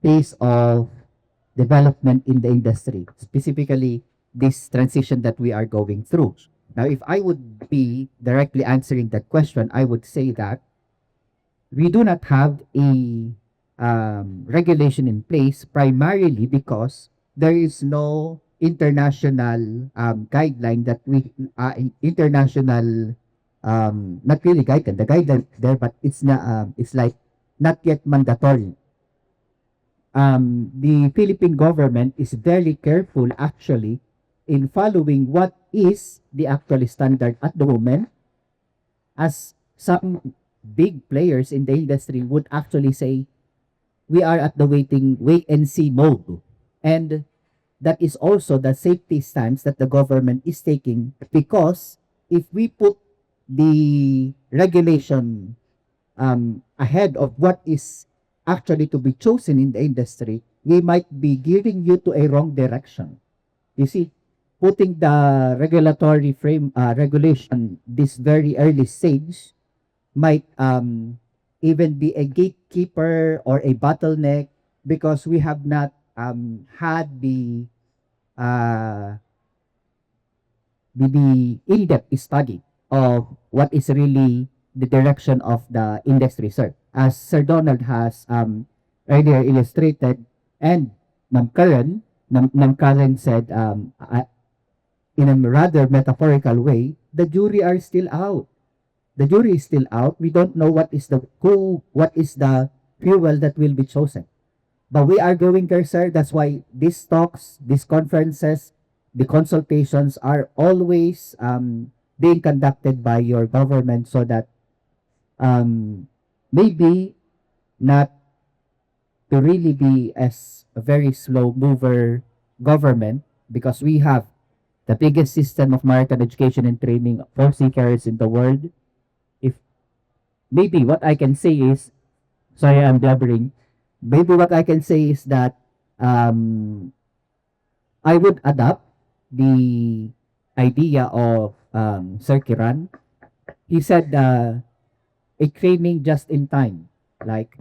pace of development in the industry, specifically this transition that we are going through. Now, if I would be directly answering that question, I would say that we do not have a regulation in place primarily because there is no international guideline that we international not really guideline, the guideline there, but it's not it's like not yet mandatory. The Philippine government is very careful actually in following what is the actual standard at the moment, as some big players in the industry would actually say we are at the wait and see mode. And that is also the safety stance that the government is taking, because if we put the regulation ahead of what is actually to be chosen in the industry, we might be gearing you to a wrong direction. You see, putting the regulatory frame regulation this very early stage might even be a gatekeeper or a bottleneck, because we have not had uh, the in-depth study of what is really the direction of the industry, sir. As Sir Donald has earlier illustrated, and Ma'am Karen said in a rather metaphorical way, the jury are still out. The jury is still out. We don't know what is the fuel that will be chosen. But we are going there, sir. That's why these talks, these conferences, the consultations are always being conducted by your government, so that maybe not to really be as a very slow mover government, because we have the biggest system of maritime education and training for seafarers in the world. If maybe what I can say is, sorry, I'm blabbering. Maybe what I can say is that I would adopt the idea of Sir Kiran. He said a training just in time. Like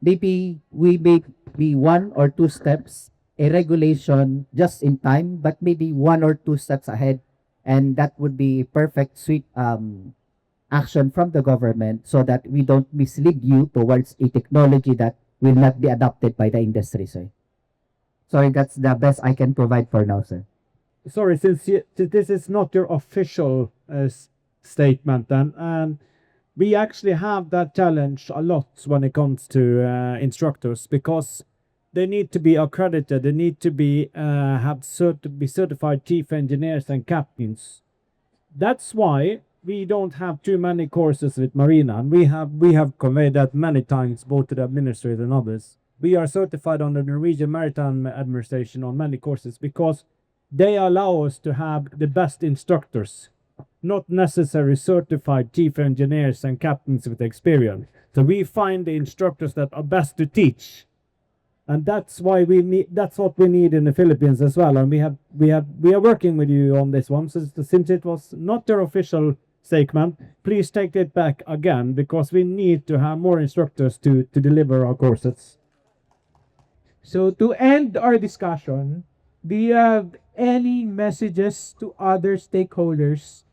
maybe we may be one or two steps, a regulation just in time, but maybe one or two steps ahead. And that would be perfect sweet action from the government, so that we don't mislead you towards a technology that will not be adopted by the industry, sir. Sorry, that's the best I can provide for now, sir. Sorry, since this is not your official statement, then, and we actually have that challenge a lot when it comes to instructors, because they need to be accredited. They need to be be certified chief engineers and captains. That's why we don't have too many courses with Marina, and we have conveyed that many times, both to the administrator and others. We are certified on the Norwegian Maritime Administration on many courses, because they allow us to have the best instructors, not necessarily certified chief engineers and captains with experience. So we find the instructors that are best to teach, and that's why we need. That's what we need in the Philippines as well. And we are working with you on this one. So since it was not your official statement, please take it back again, because we need to have more instructors to deliver our courses. So to end our discussion, do you have any messages to other stakeholders?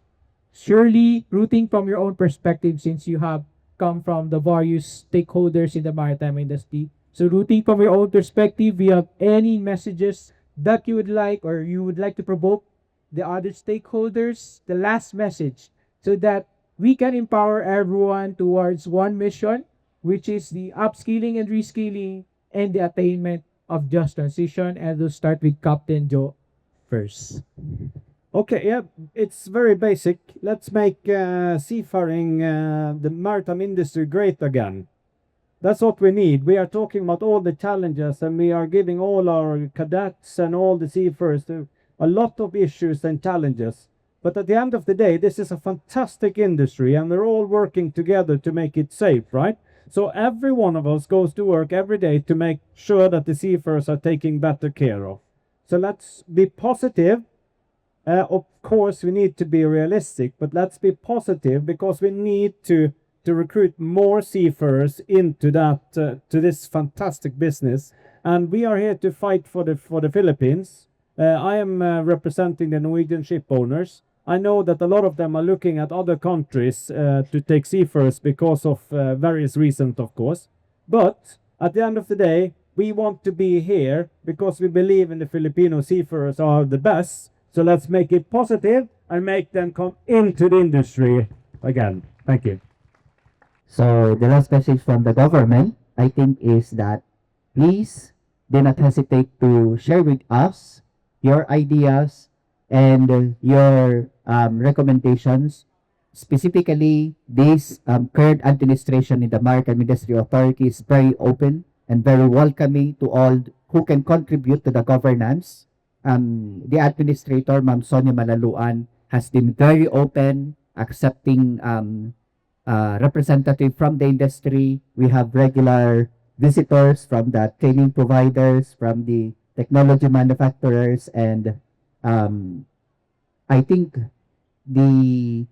Surely rooting from your own perspective, since you have come from the various stakeholders in the maritime industry. So rooting from your own perspective, do you have any messages that you would like, or you would like to provoke the other stakeholders? The last message, so that we can empower everyone towards one mission, which is the upskilling and reskilling and the attainment of just transition. And we'll start with Captain Joe first. Okay, yeah, it's very basic. Let's make seafaring, the maritime industry, great again. That's what we need. We are talking about all the challenges, and we are giving all our cadets and all the seafarers a lot of issues and challenges. But at the end of the day, this is a fantastic industry and we're all working together to make it safe, right? So every one of us goes to work every day to make sure that the seafarers are taken better care of. So let's be positive. Of course, we need to be realistic, but let's be positive because we need to recruit more seafarers into that to this fantastic business. And we are here to fight for the Philippines. I am representing the Norwegian ship owners. I know that a lot of them are looking at other countries to take seafarers because of various reasons, of course. But at the end of the day, we want to be here because we believe in the Filipino seafarers are the best. So let's make it positive and make them come into the industry again. Thank you. So the last message from the government, I think, is that please do not hesitate to share with us your ideas and your recommendations. Specifically, this current administration in the Maritime Industry Authority is very open and very welcoming to all who can contribute to the governance. The administrator, Ma'am Sonia Malaluan, has been very open, accepting representative from the industry. We have regular visitors from the training providers, from the technology manufacturers, and I think the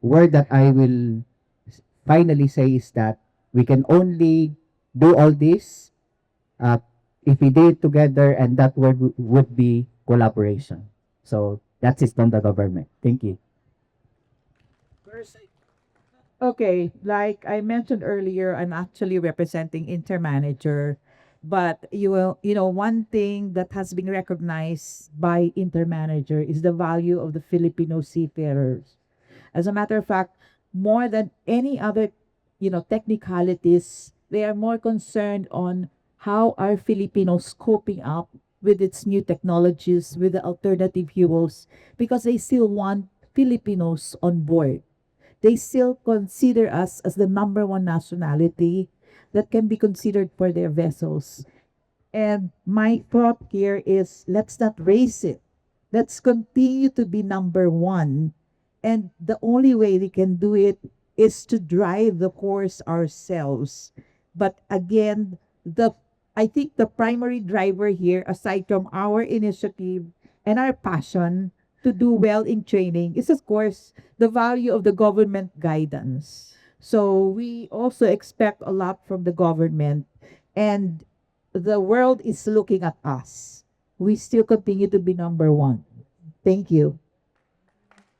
word that I will finally say is that we can only do all this if we did it together, and that word would be collaboration. So that's it from the government. Thank you. Okay, like I mentioned earlier, I'm actually representing Intermanager, but one thing that has been recognized by Intermanager is the value of the Filipino seafarers. As a matter of fact, more than any other, technicalities, they are more concerned on how are Filipinos coping up with its new technologies, with the alternative fuels, because they still want Filipinos on board. They still consider us as the number one nationality that can be considered for their vessels. And my thought here is let's not raise it. Let's continue to be number one. And the only way we can do it is to drive the course ourselves. But again, I think the primary driver here, aside from our initiative and our passion to do well in training, is of course the value of the government guidance. So we also expect a lot from the government, and the world is looking at us. We still continue to be number one. Thank you.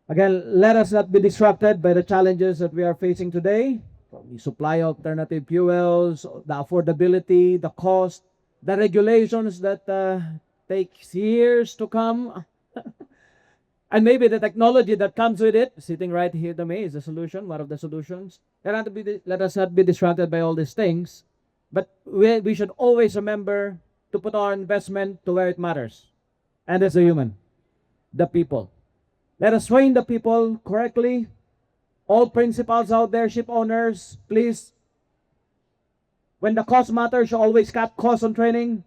Again, let us not be distracted by the challenges that we are facing today. From the supply of alternative fuels, the affordability, the cost, the regulations that takes years to come, and maybe the technology that comes with it. Sitting right here to me is the solution, one of the solutions. Let us not be distracted by all these things, but we should always remember to put our investment to where it matters, and as a human, the people. Let us train the people correctly. All principals out there, ship owners, please, when the cost matters, you always cut costs on training.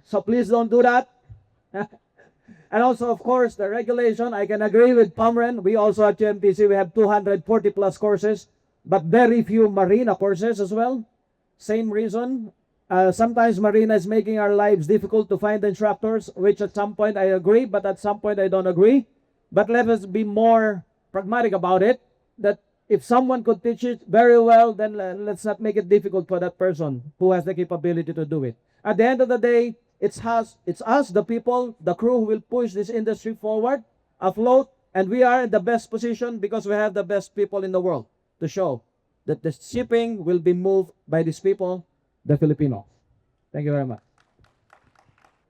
So please don't do that. And also, of course, the regulation, I can agree with Pamren. We also at GMPC, we have 240 plus courses, but very few marina courses as well. Same reason. Sometimes marina is making our lives difficult to find instructors, which at some point I agree, but at some point I don't agree. But let us be more pragmatic about it, that if someone could teach it very well, then let's not make it difficult for that person who has the capability to do it. At the end of the day, it's us, the people, the crew who will push this industry forward, afloat, and we are in the best position because we have the best people in the world to show that the shipping will be moved by these people, the Filipino. Thank you very much.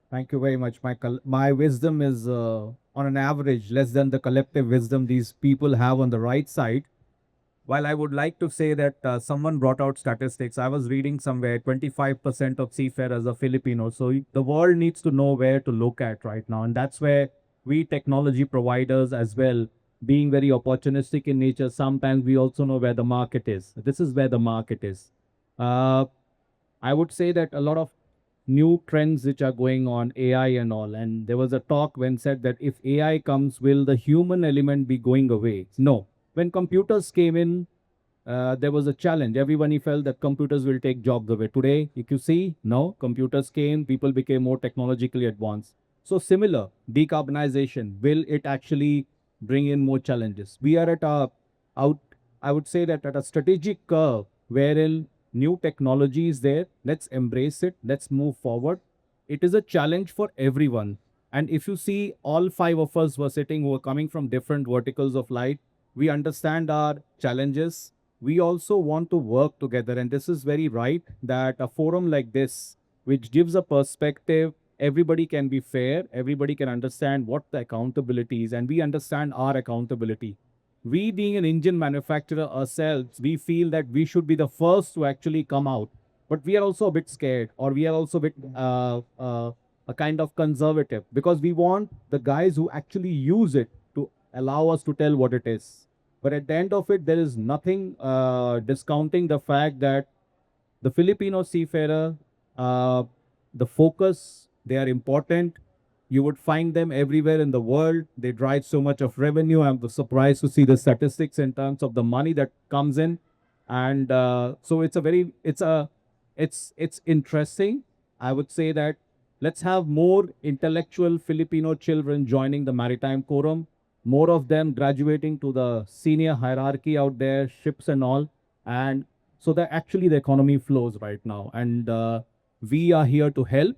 Thank you very much. My wisdom is on an average less than the collective wisdom these people have on the right side. While I would like to say that someone brought out statistics, I was reading somewhere 25% of seafarers are Filipinos. So the world needs to know where to look at right now. And that's where we technology providers as well, being very opportunistic in nature, sometimes we also know where the market is. This is where the market is. I would say that a lot of new trends which are going on, AI and all. And there was a talk when said that if AI comes, will the human element be going away? No. When computers came in, there was a challenge. Everybody felt that computers will take jobs away. Today, if you see, no, computers came, people became more technologically advanced. So similar, decarbonization, will it actually bring in more challenges? We are at a out, I would say that at a strategic curve wherein new technology is there. Let's embrace it. Let's move forward. It is a challenge for everyone. And if you see, all five of us were sitting, who were coming from different verticals of light. We understand our challenges. We also want to work together. And this is very right that a forum like this, which gives a perspective, everybody can be fair, everybody can understand what the accountability is, and we understand our accountability. We, being an engine manufacturer ourselves, we feel that we should be the first to actually come out. But we are also a bit scared, or we are also a bit a kind of conservative, because we want the guys who actually use it to allow us to tell what it is. But at the end of it, there is nothing discounting the fact that the Filipino seafarer, uh, the focus, they are important. You would find them everywhere in the world. They drive so much of revenue. I'm surprised to see the statistics in terms of the money that comes in. And so it's a very, it's interesting. I would say that let's have more intellectual Filipino children joining the maritime quorum, more of them graduating to the senior hierarchy out there, ships and all. And so that actually the economy flows right now. And we are here to help.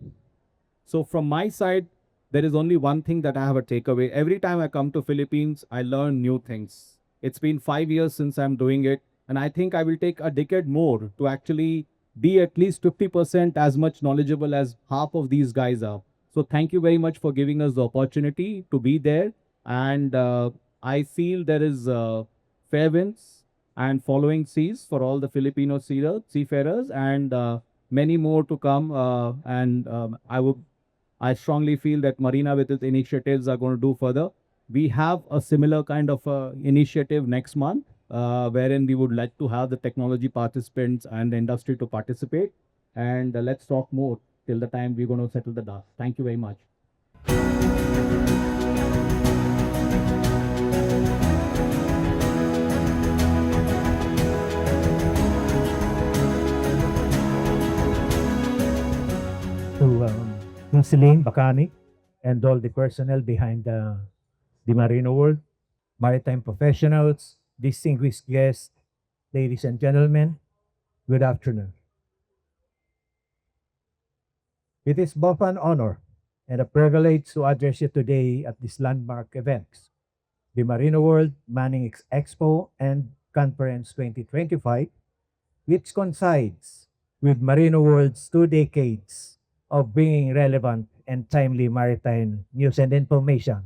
So from my side, there is only one thing that I have a takeaway. Every time I come to Philippines, I learn new things. It's been 5 years since I'm doing it, and I think I will take a decade more to actually be at least 50% as much knowledgeable as half of these guys are. So thank you very much for giving us the opportunity to be there. And I feel there is fair winds and following seas for all the Filipino seafarers, and many more to come. And I strongly feel that Marina with its initiatives are going to do further. We have a similar kind of initiative next month, wherein we would like to have the technology participants and the industry to participate. And let's talk more till the time we're going to settle the dust. Thank you very much. To Celine Bacani and all the personnel behind the Marino World, maritime professionals, distinguished guests, ladies and gentlemen, good afternoon. It is both an honor and a privilege to address you today at this landmark event, the Marino World Manning Expo and Conference 2025, which coincides with Marino World's 2 decades of bringing relevant and timely maritime news and information.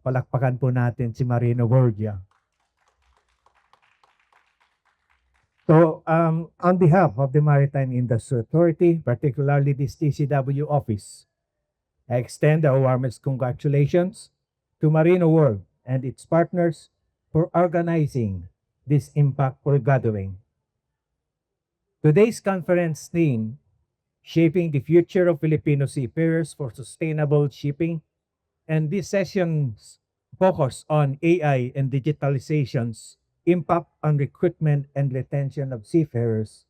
Palakpakan po natin si Marino World yan. So, on behalf of the Maritime Industry Authority, particularly this TCW office, I extend our warmest congratulations to Marino World and its partners for organizing this impactful gathering. Today's conference theme, Shaping the Future of Filipino Seafarers for Sustainable Shipping, and these sessions focus on AI and digitalization's impact on recruitment and retention of seafarers,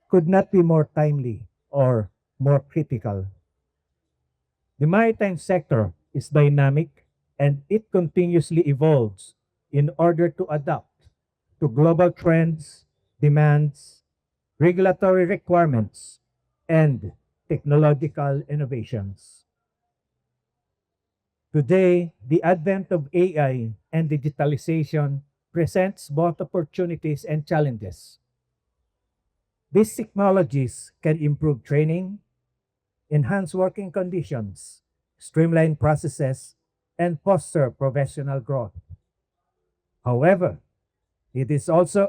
could not be more timely or more critical. The maritime sector is dynamic and it continuously evolves in order to adapt to global trends, demands, regulatory requirements, and technological innovations. Today, the advent of AI and digitalization presents both opportunities and challenges. These technologies can improve training, enhance working conditions, streamline processes, and foster professional growth. However, it also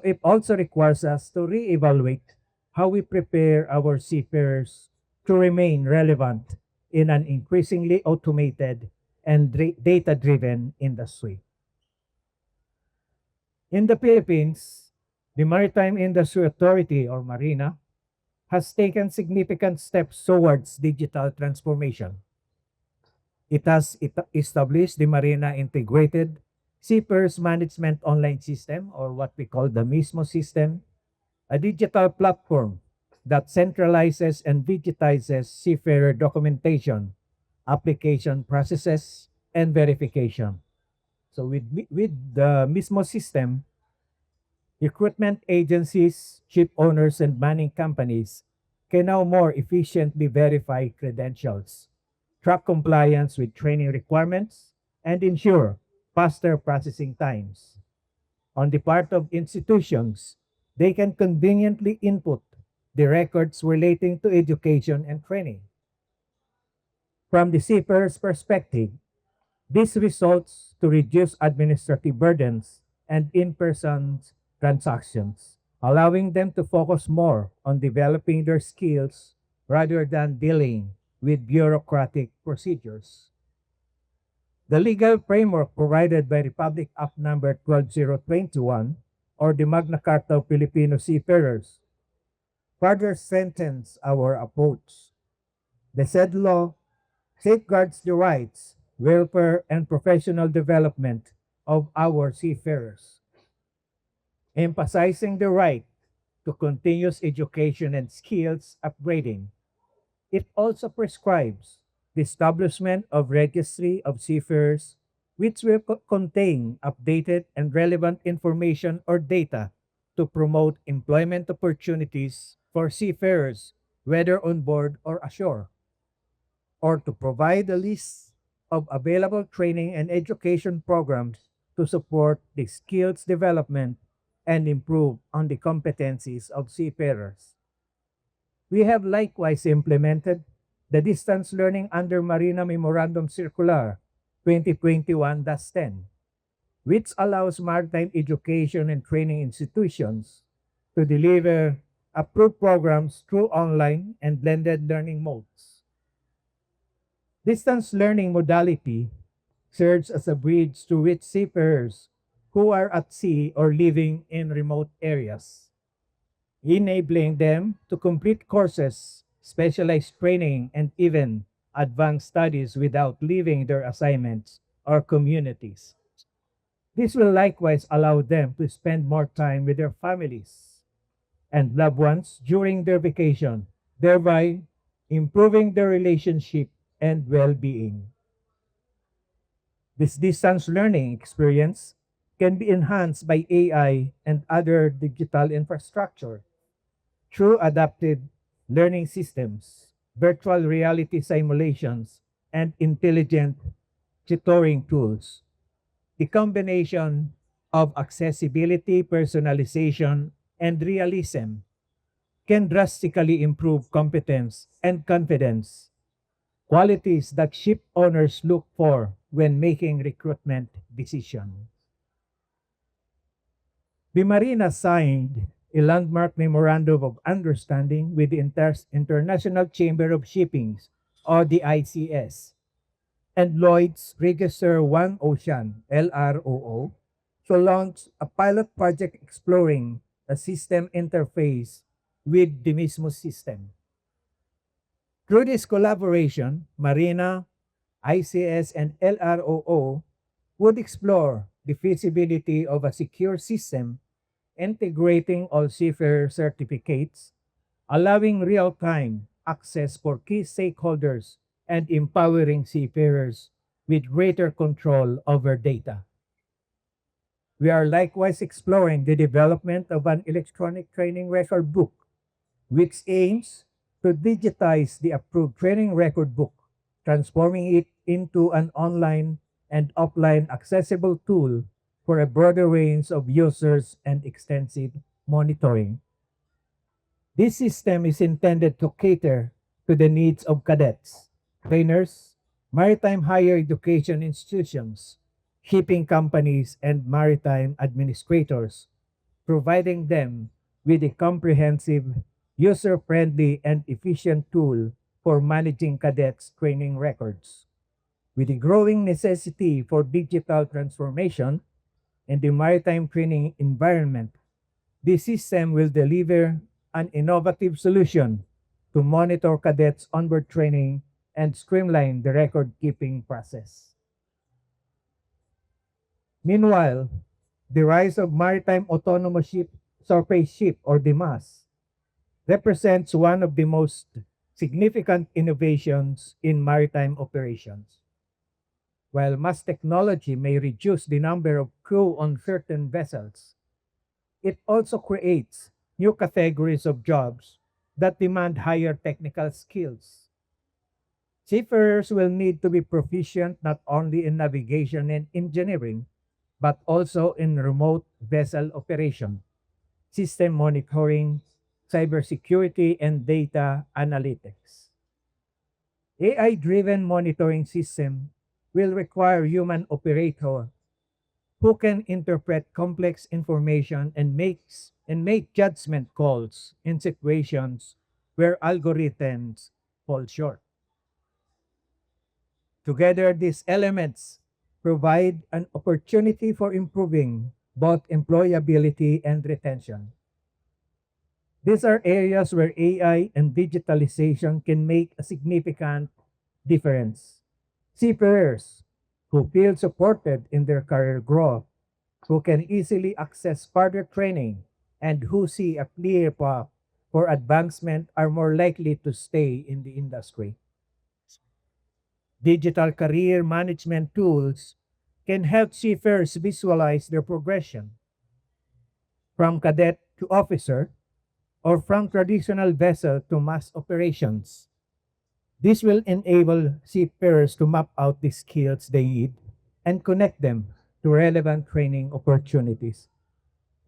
requires us to reevaluate how we prepare our seafarers to remain relevant in an increasingly automated and data-driven industry. In the Philippines, the Maritime Industry Authority, or MARINA, has taken significant steps towards digital transformation. It has established the Marina Integrated Seafarers Management Online System, or what we call the MISMO system, a digital platform that centralizes and digitizes seafarer documentation, application processes, and verification. So with the MISMO system, recruitment agencies, ship owners, and manning companies can now more efficiently verify credentials, track compliance with training requirements, and ensure faster processing times. On the part of institutions, they can conveniently input the records relating to education and training. From the seafarer's perspective, this results to reduce administrative burdens and in-person transactions, allowing them to focus more on developing their skills rather than dealing with bureaucratic procedures. The legal framework provided by Republic Act Number 12021, or the Magna Carta of Filipino Seafarers, further strengthens our approach. The said law safeguards the rights, welfare, and professional development of our seafarers, emphasizing the right to continuous education and skills upgrading. It also prescribes the establishment of registry of seafarers which will contain updated and relevant information or data to promote employment opportunities for seafarers, whether on board or ashore, or to provide a list of available training and education programs to support the skills development and improve on the competencies of seafarers. We have likewise implemented the distance learning under Marina Memorandum Circular 2021-10, which allows maritime education and training institutions to deliver approved programs through online and blended learning modes. Distance learning modality serves as a bridge to which seafarers who are at sea or living in remote areas, enabling them to complete courses, specialized training, and even advanced studies without leaving their assignments or communities. This will likewise allow them to spend more time with their families and loved ones during their vacation, thereby improving their relationship and well-being. This distance learning experience can be enhanced by AI and other digital infrastructure through adapted learning systems, virtual reality simulations, and intelligent tutoring tools. The combination of accessibility, personalization, and realism can drastically improve competence and confidence, qualities that ship owners look for when making recruitment decisions. The Marina signed a landmark memorandum of understanding with the International Chamber of Shipping, or the ICS, and Lloyd's Register One Ocean, LROO, to launch a pilot project exploring a system interface with the MISMO system. Through this collaboration, Marina, ICS, and LROO would explore the feasibility of a secure system integrating all seafarer certificates, allowing real-time access for key stakeholders, and empowering seafarers with greater control over data. We are likewise exploring the development of an electronic training record book, which aims to digitize the approved training record book, transforming it into an online and offline accessible tool for a broader range of users and extensive monitoring. This system is intended to cater to the needs of cadets, trainers, maritime higher education institutions, shipping companies, and maritime administrators, providing them with a comprehensive, user-friendly, and efficient tool for managing cadets' training records. With the growing necessity for digital transformation in the maritime training environment, this system will deliver an innovative solution to monitor cadets' onboard training and streamline the record-keeping process. Meanwhile, the rise of maritime autonomous surface ship or DMAS represents one of the most significant innovations in maritime operations. While mass technology may reduce the number of crew on certain vessels, it also creates new categories of jobs that demand higher technical skills. Seafarers will need to be proficient not only in navigation and engineering, but also in remote vessel operation, system monitoring, cybersecurity, and data analytics. AI-driven monitoring system will require human operator who can interpret complex information and make judgment calls in situations where algorithms fall short. Together, these elements provide an opportunity for improving both employability and retention. These are areas where AI and digitalization can make a significant difference. Seafarers who feel supported in their career growth, who can easily access further training, and who see a clear path for advancement are more likely to stay in the industry. Digital career management tools can help seafarers visualize their progression from cadet to officer or from traditional vessel to mass operations. This will enable seafarers to map out the skills they need and connect them to relevant training opportunities.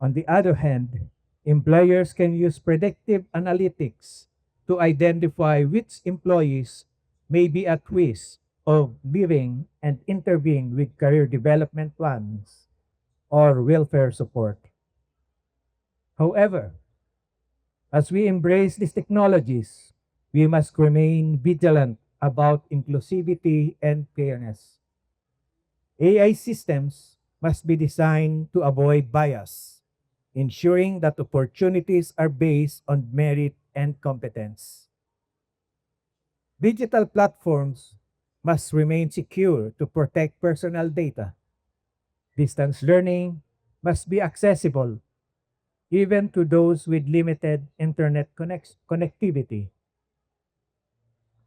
On the other hand, employers can use predictive analytics to identify which employees may be at risk of leaving and intervene with career development plans or welfare support. However, as we embrace these technologies, we must remain vigilant about inclusivity and fairness. AI systems must be designed to avoid bias, ensuring that opportunities are based on merit and competence. Digital platforms must remain secure to protect personal data. Distance learning must be accessible even to those with limited internet connectivity.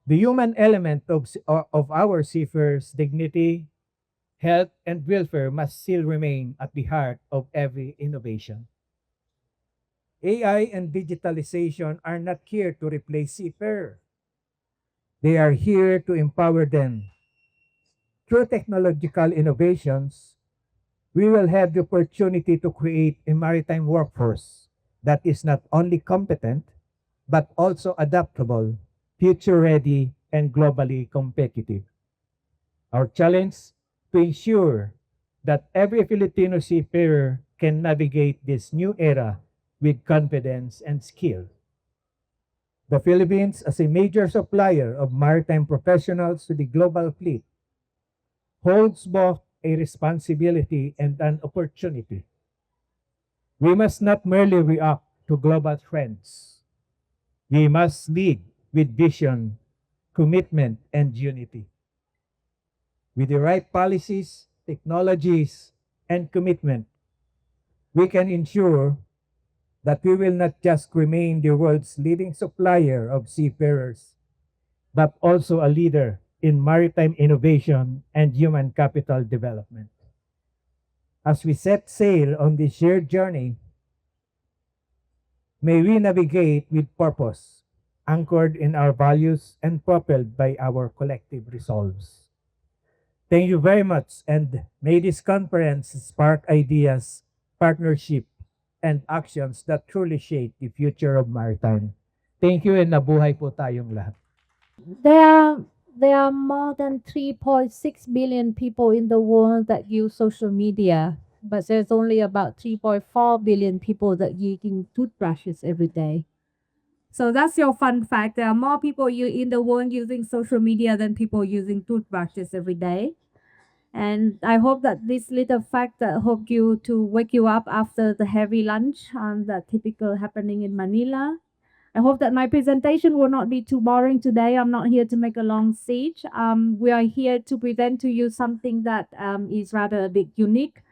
The human element of our seafarers' dignity, health, and welfare must still remain at the heart of every innovation. AI and digitalization are not here to replace seafarers. They are here to empower them. Through technological innovations, we will have the opportunity to create a maritime workforce that is not only competent, but also adaptable, future ready, and globally competitive. Our challenge to ensure that every Filipino seafarer can navigate this new era with confidence and skill. The Philippines, as a major supplier of maritime professionals to the global fleet, holds both a responsibility and an opportunity. We must not merely react to global trends. We must lead with vision, commitment, and unity. With the right policies, technologies, and commitment, we can ensure that we will not just remain the world's leading supplier of seafarers, but also a leader in maritime innovation and human capital development. As we set sail on this shared journey, may we navigate with purpose, anchored in our values and propelled by our collective resolves. Thank you very much, and may this conference spark ideas, partnership, and actions that truly shape the future of maritime. Thank you, and nabuhay po tayong lahat. There are there are more than 3.6 billion people in the world that use social media, but there's only about 3.4 billion people that using toothbrushes every day. So that's your fun fact. There are more people in the world using social media than people using toothbrushes every day. And I hope that this little fact that hope you to wake you up after the heavy lunch that typical happening in Manila. I hope that my presentation will not be too boring today. I'm not here to make a long speech. We are here to present to you something that is rather a bit unique.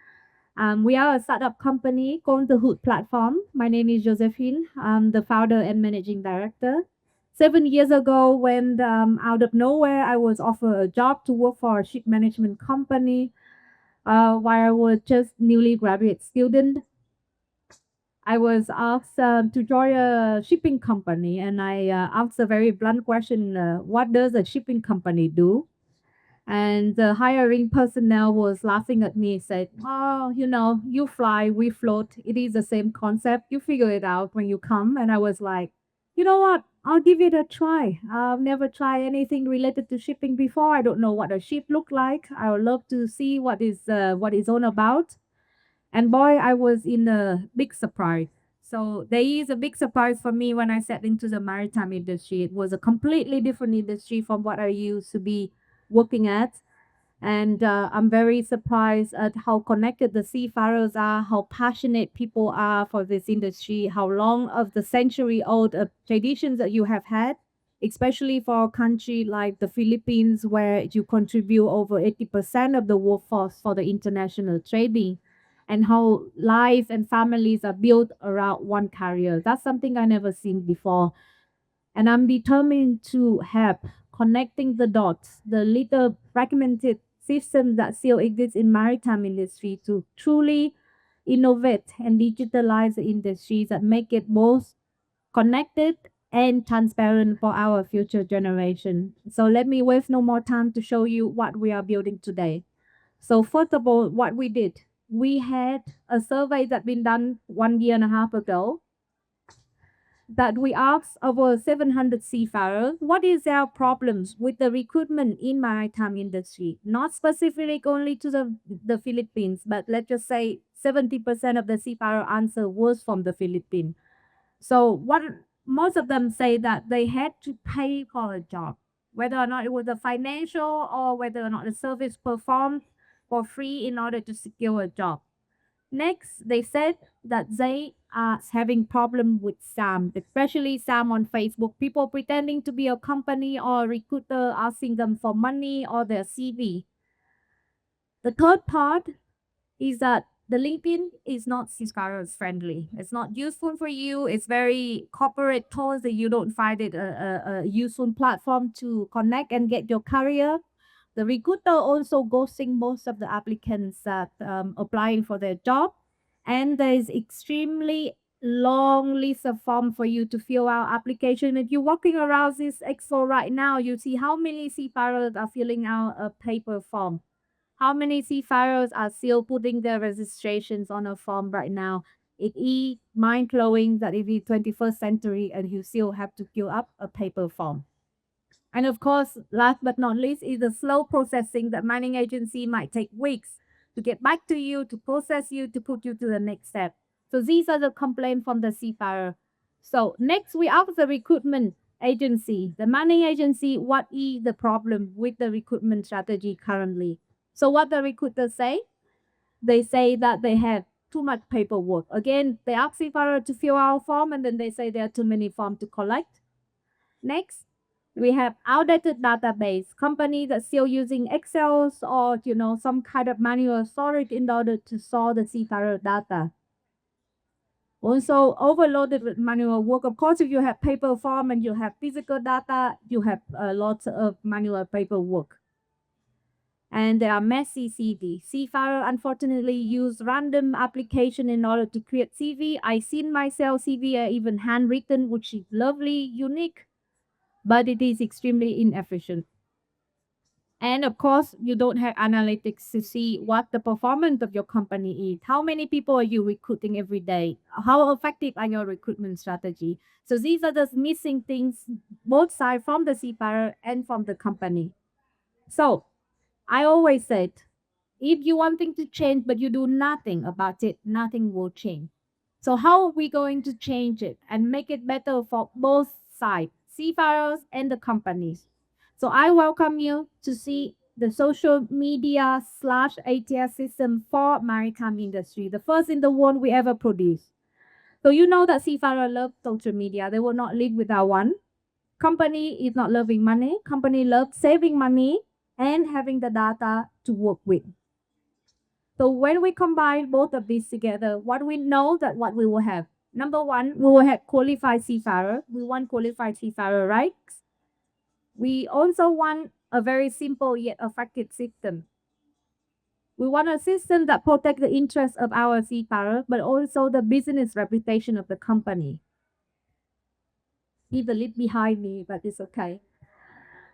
We are a startup company called the Hood Platform. My name is Josephine. I'm the founder and managing director. 7 years ago, when out of nowhere, I was offered a job to work for a ship management company while I was just newly graduate student. I was asked to join a shipping company, and I asked a very blunt question: What does a shipping company do? And the hiring personnel was laughing at me, said, "Oh, you fly, we float. It is the same concept. You figure it out when you come." And I was like, "You know what? I'll give it a try. I've never tried anything related to shipping before. I don't know what a ship look like. I would love to see what is all about." And boy, I was in a big surprise. So there is a big surprise for me when I stepped into the maritime industry. It was a completely different industry from what I used to be working at. And I'm very surprised at how connected the seafarers are, how passionate people are for this industry, how long of the century old traditions that you have had, especially for a country like the Philippines, where you contribute over 80% of the workforce for the international trading, and how lives and families are built around one carrier. That's something I never seen before. And I'm determined to help connecting the dots, the little fragmented systems that still exist in maritime industry to truly innovate and digitalize the industries that make it both connected and transparent for our future generation. So let me waste no more time to show you what we are building today. So first of all, what we did, we had a survey that been done 1.5 years ago that we asked over 700 seafarers what is their problems with the recruitment in maritime industry, not specifically only to the Philippines, but let's just say 70% of the seafarer answer was from the Philippines. So what most of them say that they had to pay for a job, whether or not it was a financial or whether or not the service performed for free in order to secure a job. Next, they said that they are having problem with scam, especially scam on Facebook. People pretending to be a company or a recruiter asking them for money or their CV. The third part is that the LinkedIn is not seafarers friendly. It's not useful for you. It's very corporate towards that you don't find it a useful platform to connect and get your career. The recruiter also ghosting most of the applicants that applying for their job, and there is extremely long list of form for you to fill out application. If you're walking around this Expo right now, you see how many seafarers are filling out a paper form. How many seafarers are still putting their registrations on a form right now? It is mind blowing that it is 21st century and you still have to fill up a paper form. And of course, last but not least, is the slow processing that mining agency might take weeks to get back to you, to process you, to put you to the next step. So these are the complaints from the seafarer. So next, we ask the recruitment agency, the mining agency, what is the problem with the recruitment strategy currently? So what the recruiters say? They say that they have too much paperwork. Again, they ask seafarer to fill out a form, and then they say there are too many forms to collect. Next, we have outdated database, company that's still using Excels or some kind of manual storage in order to store the seafarer data. Also overloaded with manual work. Of course, if you have paper form and you have physical data, you have lots of manual paperwork. And there are messy CV. Seafarer unfortunately use random application in order to create CV. I seen myself CV even handwritten, which is lovely, unique, but it is extremely inefficient. And of course, you don't have analytics to see what the performance of your company is. How many people are you recruiting every day? How effective are your recruitment strategy? So these are the missing things, both sides from the seafarer and from the company. So I always said, if you want things to change but you do nothing about it, nothing will change. So how are we going to change it and make it better for both sides, seafarers and the companies? So I welcome you to see the social media / ATS system for maritime industry, the first in the world we ever produced. So you know that seafarer love social media. They will not live without one. Company is not loving money. Company loves saving money and having the data to work with. So when we combine both of these together, what we know that what we will have. Number one, we will have qualified seafarer. We want qualified seafarer, right? We also want a very simple yet effective system. We want a system that protects the interests of our seafarer, but also the business reputation of the company. Leave the lid behind me, but it's okay.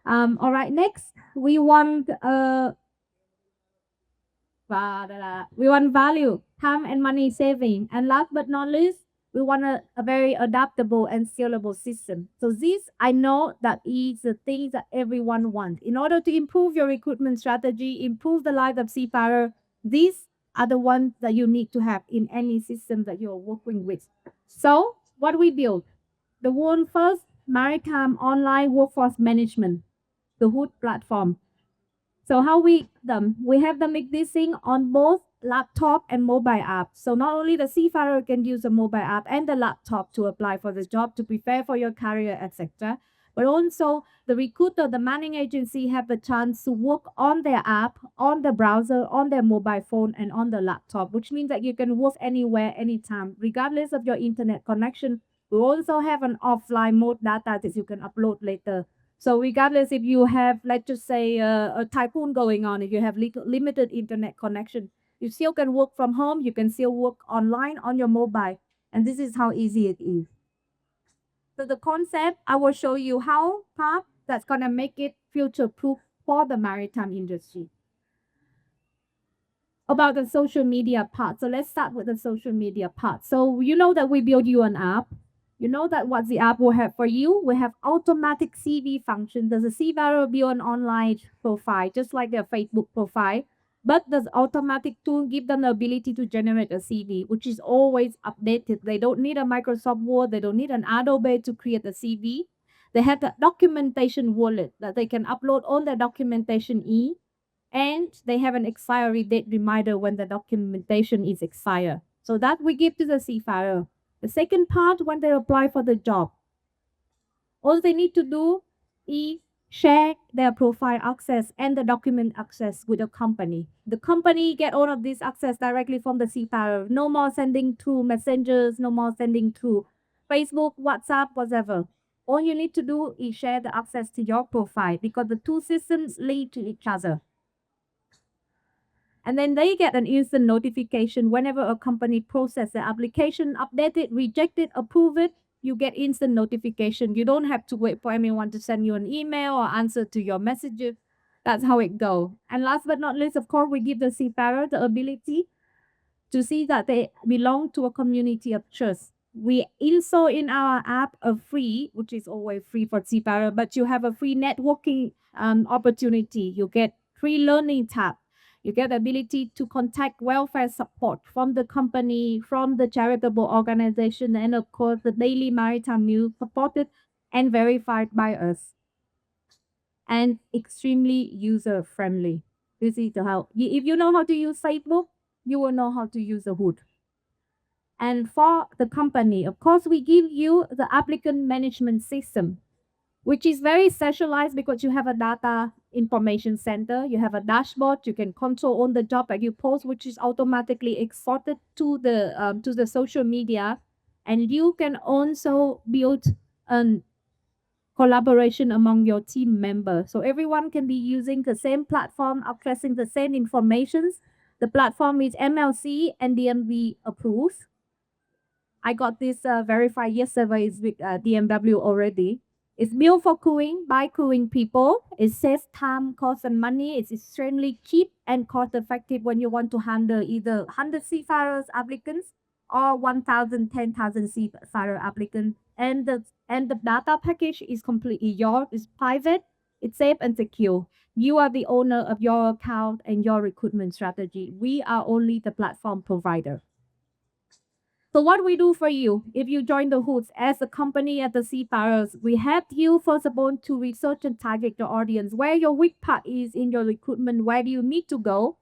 All right, next, we want we want value, time and money saving. And last but not least, we want a very adaptable and scalable system. So this, I know that is the things that everyone wants. In order to improve your recruitment strategy, improve the life of seafarer, these are the ones that you need to have in any system that you're working with. So what we build, the one first maritime online workforce management, the Hood platform. So how we them? We have them existing on both laptop and mobile app. So not only the seafarer can use the mobile app and the laptop to apply for the job, to prepare for your career, etc. But also the recruiter, the manning agency have the chance to work on their app, on the browser, on their mobile phone, and on the laptop, which means that you can work anywhere, anytime, regardless of your internet connection. We also have an offline mode data that you can upload later. So regardless if you have, let's just say, a typhoon going on, if you have limited internet connection, you still can work from home. You can still work online on your mobile, and this is how easy it is. So the concept, I will show you how part that's gonna make it future proof for the maritime industry. About the social media part. So let's start with the social media part. So you know that we build you an app. You know that what the app will have for you. We have automatic CV function. Does the seafarer build an online profile, just like their Facebook profile? But does automatic tool give them the ability to generate a CV, which is always updated. They don't need a Microsoft Word. They don't need an Adobe to create a CV. They have the documentation wallet that they can upload all their documentation in, and they have an expiry date reminder when the documentation is expired. So that we give to the seafarer. The second part, when they apply for the job, all they need to do is share their profile access and the document access with the company. The company get all of this access directly from the seafarer. No more sending through messengers, no more sending through Facebook, WhatsApp, whatever. All you need to do is share the access to your profile because the two systems lead to each other. And then they get an instant notification whenever a company process the application, update it, reject it, approve it. You get instant notification. You don't have to wait for anyone to send you an email or answer to your messages. That's how it goes. And last but not least, of course, we give the seafarer the ability to see that they belong to a community of trust. We install in our app a free, which is always free for seafarer, but you have a free networking opportunity. You get free learning tab. You get the ability to contact welfare support from the company, from the charitable organization, and of course the daily maritime news supported and verified by us. And extremely user friendly. This is how, if you know how to use Facebook, you will know how to use the Hood. And for the company, of course, we give you the applicant management system, which is very specialized because you have a data information center, you have a dashboard, you can control on the job that you post, which is automatically exported to the social media, and you can also build an collaboration among your team members. So everyone can be using the same platform, accessing the same informations. The platform is MLC and DMV approved. I got this verified yesterday with DMW already. It's built for crewing by crewing people. It saves time, cost, and money. It's extremely cheap and cost effective when you want to handle either 100 seafarers applicants or 1,000, 10,000 seafarer applicants. And the data package is completely yours. It's private. It's safe and secure. You are the owner of your account and your recruitment strategy. We are only the platform provider. So what we do for you, if you join the Hoods as a company at the Seafarers, we help you first of all to research and target your audience, where your weak part is in your recruitment, where do you need to go.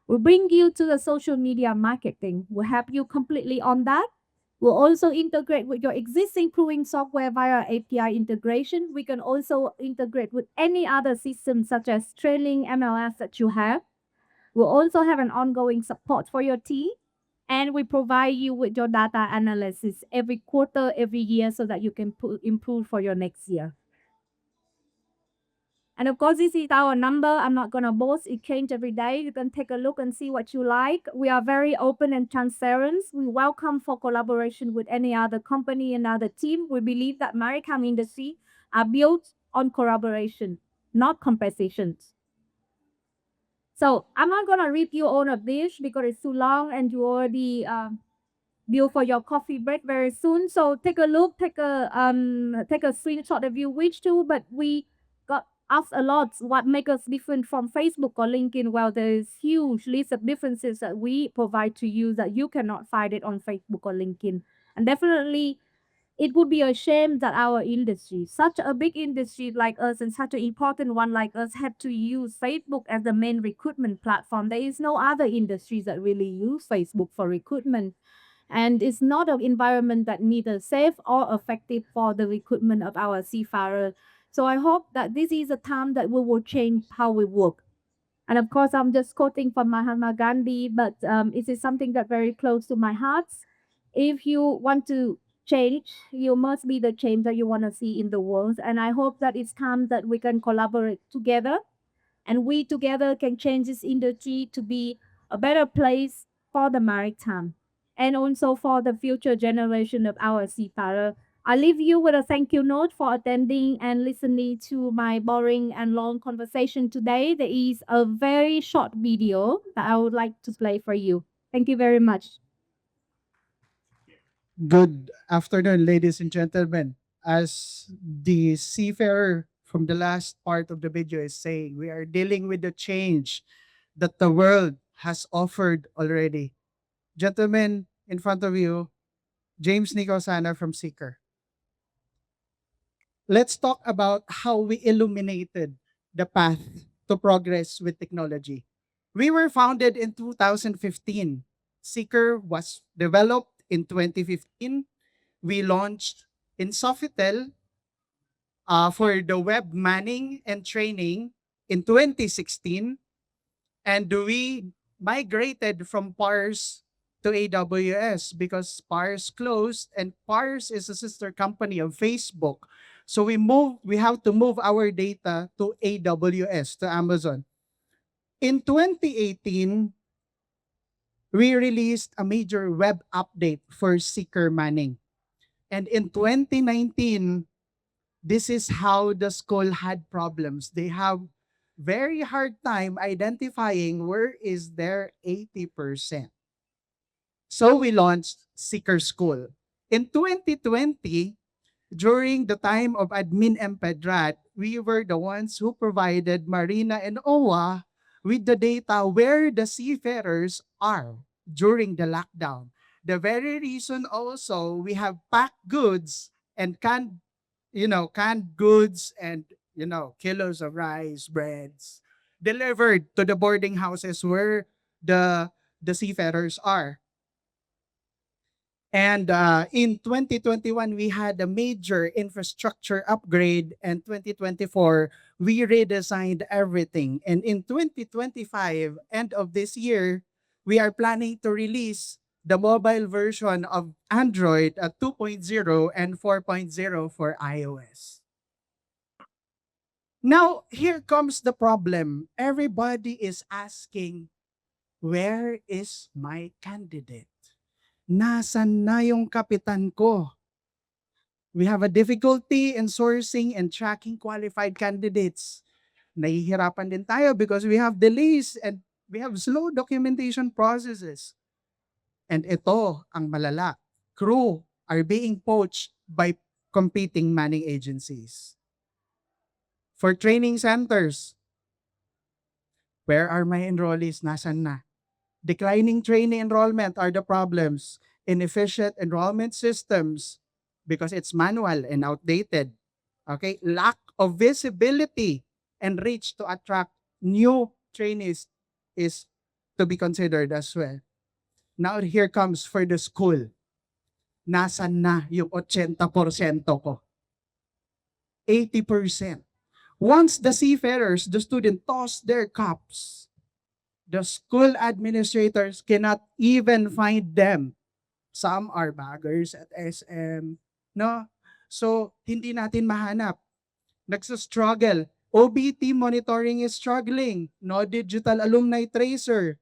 We bring you to the social media marketing. We help you completely on that. We'll also integrate with your existing crewing software via API integration. We can also integrate with any other system such as trailing MLS that you have. We'll also have an ongoing support for your team. And we provide you with your data analysis every quarter, every year, so that you can improve for your next year. And of course, this is our number. I'm not going to boast. It changes every day. You can take a look and see what you like. We are very open and transparent. We welcome for collaboration with any other company and other team. We believe that maritime industry are built on collaboration, not competitions. So I'm not going to read you all of this because it's too long and you already due for your coffee break very soon. So take a look, take a screenshot if you wish to. But we got asked a lot what makes us different from Facebook or LinkedIn. Well, there is huge list of differences that we provide to you that you cannot find it on Facebook or LinkedIn. And definitely it would be a shame that our industry, such a big industry like us and such an important one like us, had to use Facebook as the main recruitment platform. There is no other industries that really use Facebook for recruitment. And it's not an environment that neither safe or effective for the recruitment of our seafarer. So I hope that this is a time that we will change how we work. And of course, I'm just quoting from Mahatma Gandhi, but it is something that very close to my heart. If you want to change, you must be the change that you want to see in the world. And I hope that it's time that we can collaborate together and we together can change this industry to be a better place for the maritime and also for the future generation of our seafarer. I leave you with a thank you note for attending and listening to my boring and long conversation today. There is a very short video that I would like to play for you. Thank you very much. Good afternoon, ladies and gentlemen. As the seafarer from the last part of the video is saying, we are dealing with the change that the world has offered already. Gentlemen, in front of you, James Nicosana from Seeker. Let's talk about how we illuminated the path to progress with technology. We were founded in 2015. Seeker was developed in 2015. We launched in Sofitel for the web manning and training in 2016. And we migrated from PARS to AWS because PARS closed and PARS is a sister company of Facebook. So we have to move our data to AWS, to Amazon. In 2018, we released a major web update for Seeker Manning. And in 2019, this is how the school had problems. They have very hard time identifying where is their 80%. So we launched Seeker School. In 2020, during the time of Admin Empedrat, we were the ones who provided Marina and OWA with the data where the seafarers are during the lockdown. The very reason also we have packed goods and canned goods and, kilos of rice, breads delivered to the boarding houses where the seafarers are. And in 2021, we had a major infrastructure upgrade, and 2024, we redesigned everything. And in 2025, end of this year, we are planning to release the mobile version of Android at 2.0 and 4.0 for iOS. Now, here comes the problem. Everybody is asking, where is my candidate? Nasaan na yung kapitan ko? We have a difficulty in sourcing and tracking qualified candidates. Nahihirapan din tayo because we have delays and we have slow documentation processes. And ito ang malala. Crew are being poached by competing manning agencies. For training centers, where are my enrollees? Nasaan na? Declining trainee enrollment are the problems. Inefficient enrollment systems because it's manual and outdated. Okay, lack of visibility and reach to attract new trainees is to be considered as well. Now here comes for the school. nasan na yung 80% ko? 80%. Once the seafarers, the student toss their cups, the school administrators cannot even find them. Some are baggers at SM, no? So, hindi natin mahanap. Nagsa-struggle. OBT monitoring is struggling. No digital alumni tracer.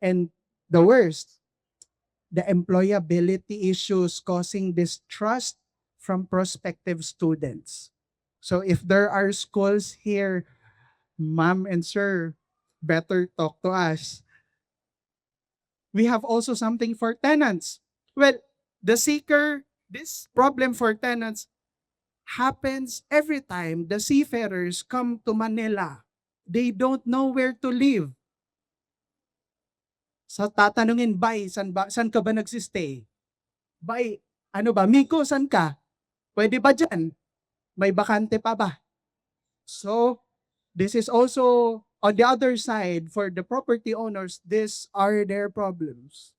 And the worst, the employability issues causing distrust from prospective students. So if there are schools here, ma'am and sir, better talk to us. We have also something for tenants. Well, this problem for tenants happens every time the seafarers come to Manila. They don't know where to live. Sa tatanungin, bay, saan ka ba nagsistay? Bay, ano ba, Miko, saan ka? Pwede ba dyan? May bakante pa ba? So, this is also on the other side for the property owners, these are their problems.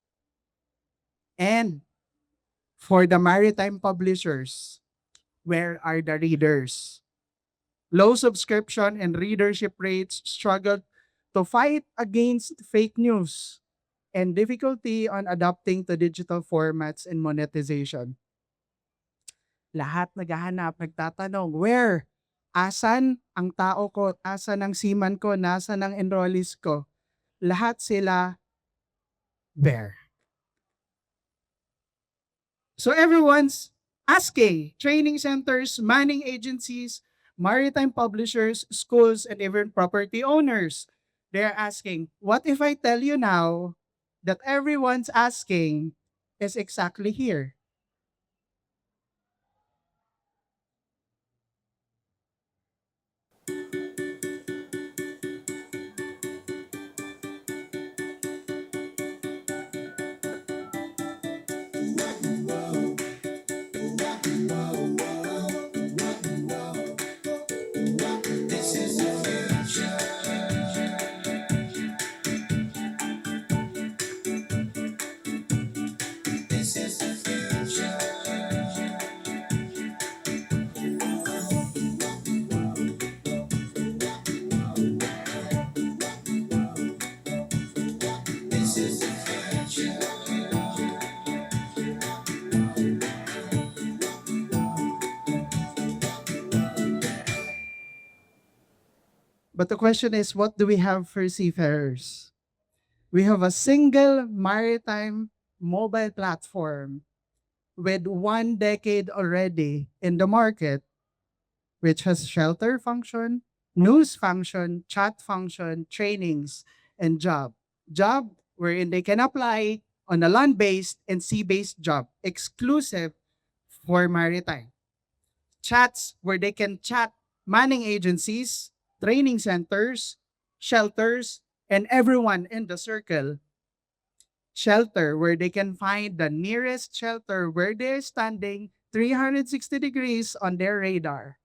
And for the maritime publishers, where are the readers? Low subscription and readership rates struggle to fight against fake news and difficulty on adapting to digital formats and monetization. Lahat naghahanap, nagtatanong, where? Asan ang tao ko? Asan ang seaman ko? Nasaan ang enrollees ko? Lahat sila there. So everyone's asking, training centers, manning agencies, maritime publishers, schools, and even property owners. They're asking, what if I tell you now that everyone's asking is exactly here? But the question is, what do we have for seafarers? We have a single maritime mobile platform with 1 decade already in the market, which has shelter function, news function, chat function, trainings, and job. Job wherein they can apply on a land-based and sea-based job, exclusive for maritime. Chats where they can chat manning agencies, training centers, shelters, and everyone in the circle. Shelter where they can find the nearest shelter where they're standing 360 degrees on their radar.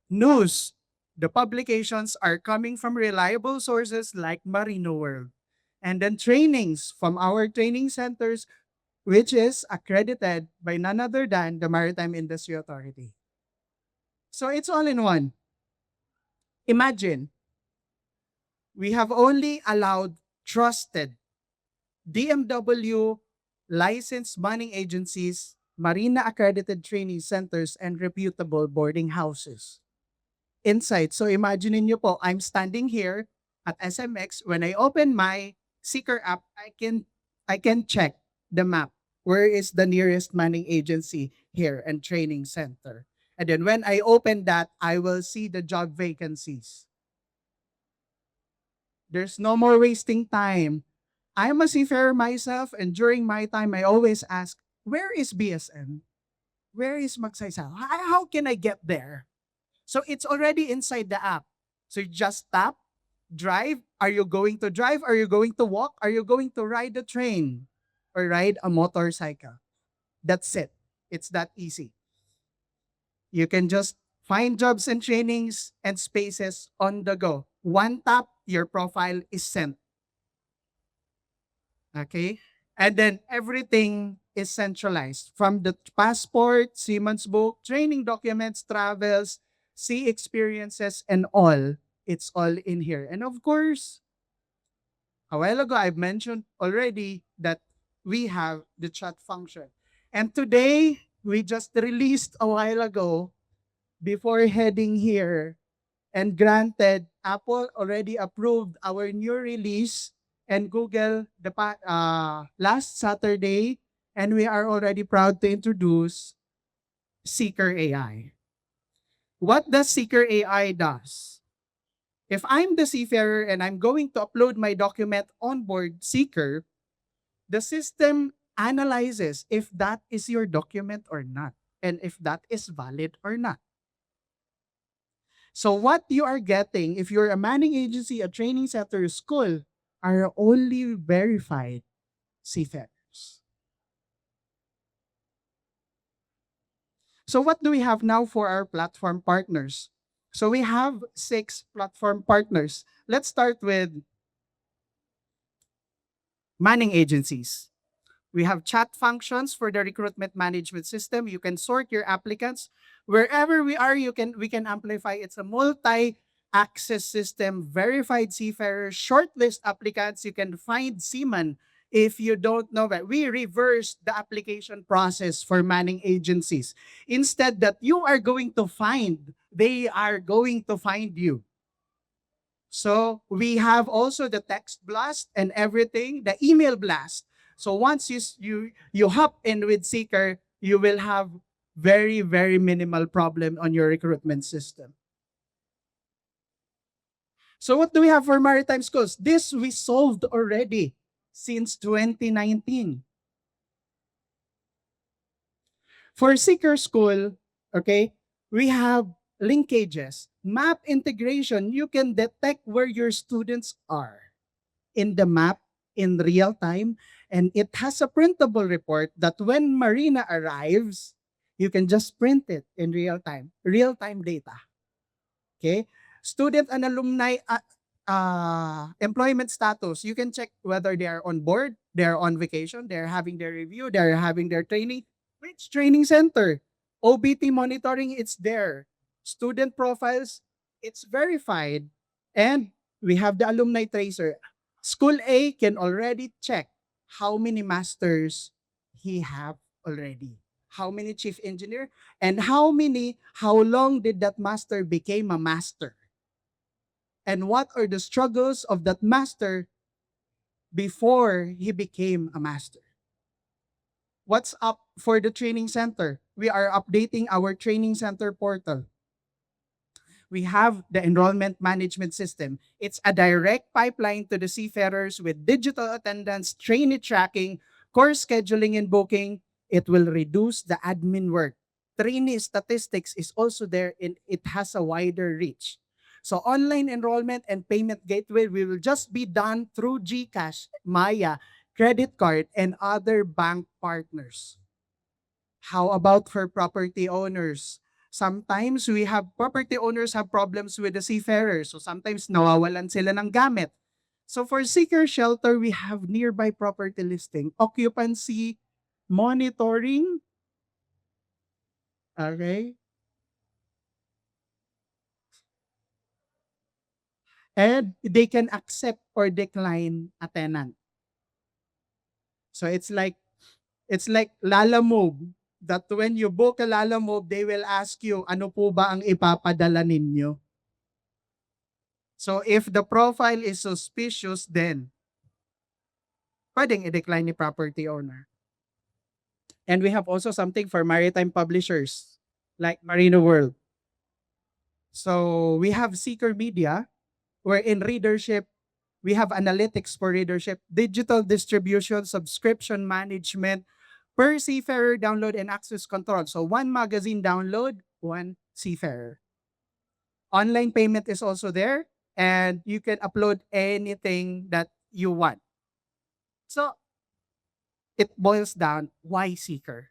News. The publications are coming from reliable sources like Marino World. And then trainings from our training centers, which is accredited by none other than the Maritime Industry Authority. So it's all in one. Imagine, we have only allowed trusted DMW licensed manning agencies, marina accredited training centers, and reputable boarding houses inside. So imagine niyo po, I'm standing here at SMX. When I open my Seeker app, I can check the map. Where is the nearest manning agency here and training center? And then when I open that, I will see the job vacancies. There's no more wasting time. I'm a seafarer myself, and during my time, I always ask, where is BSM? Where is Magsaysay? How can I get there? So it's already inside the app. So you just tap, drive. Are you going to drive? Are you going to walk? Are you going to ride the train or ride a motorcycle? That's it. It's that easy. You can just find jobs and trainings and spaces on the go. One tap, your profile is sent. Okay? And then everything is centralized from the passport, seaman's book, training documents, travels, sea experiences, and all. It's all in here. And of course, a while ago, I've mentioned already that we have the chat function. And today, we just released a while ago before heading here. And granted, Apple already approved our new release and Google last Saturday. And we are already proud to introduce Seeker AI. What does Seeker AI does? If I'm the seafarer and I'm going to upload my document on board Seeker, the system analyzes if that is your document or not, and if that is valid or not. So what you are getting, if you're a manning agency, a training center, school, are only verified seafarers. So what do we have now for our platform partners? So we have 6 platform partners. Let's start with manning agencies. We have chat functions for the recruitment management system. You can sort your applicants. Wherever we are, we can amplify. It's a multi-access system, verified seafarers, shortlist applicants. You can find seamen if you don't know that. We reverse the application process for manning agencies. Instead that you are going to find, they are going to find you. So we have also the text blast and everything, the email blast. So once you hop in with Seeker, you will have very, very minimal problem on your recruitment system. So what do we have for maritime schools? This we solved already since 2019. For Seeker School, okay, we have linkages, map integration. You can detect where your students are in the map in real time, and it has a printable report that when Marina arrives, you can just print it in real time data. Okay? Student and alumni employment status, you can check whether they are on board, they are on vacation, they're having their review, they're having their training. Which training center? OBT monitoring, it's there. Student profiles, it's verified. And we have the alumni tracer. School A can already check how many masters he have already. How many chief engineer, and how long did that master became a master? And what are the struggles of that master before he became a master? What's up for the training center? We are updating our training center portal. We have the enrollment management system. It's a direct pipeline to the seafarers with digital attendance, trainee tracking, course scheduling and booking. It will reduce the admin work. Trainee statistics is also there, and it has a wider reach. So online enrollment and payment gateway will just be done through GCash, Maya, credit card, and other bank partners. How about for property owners? Sometimes property owners have problems with the seafarers. So sometimes nawawalan sila ng gamit. So for Seeker Shelter, we have nearby property listing, occupancy, monitoring. Okay. And they can accept or decline a tenant. So it's like Lala Move, that when you book a Lala Move, they will ask you, ano po ba ang ipapadala ninyo? So if the profile is suspicious, then pwedeng i-decline ni property owner. And we have also something for maritime publishers like Marino World. So we have Seeker Media, where in readership, we have analytics for readership, digital distribution, subscription management, per seafarer download and access control. So one magazine download, one seafarer. Online payment is also there, and you can upload anything that you want. So it boils down, why Seeker?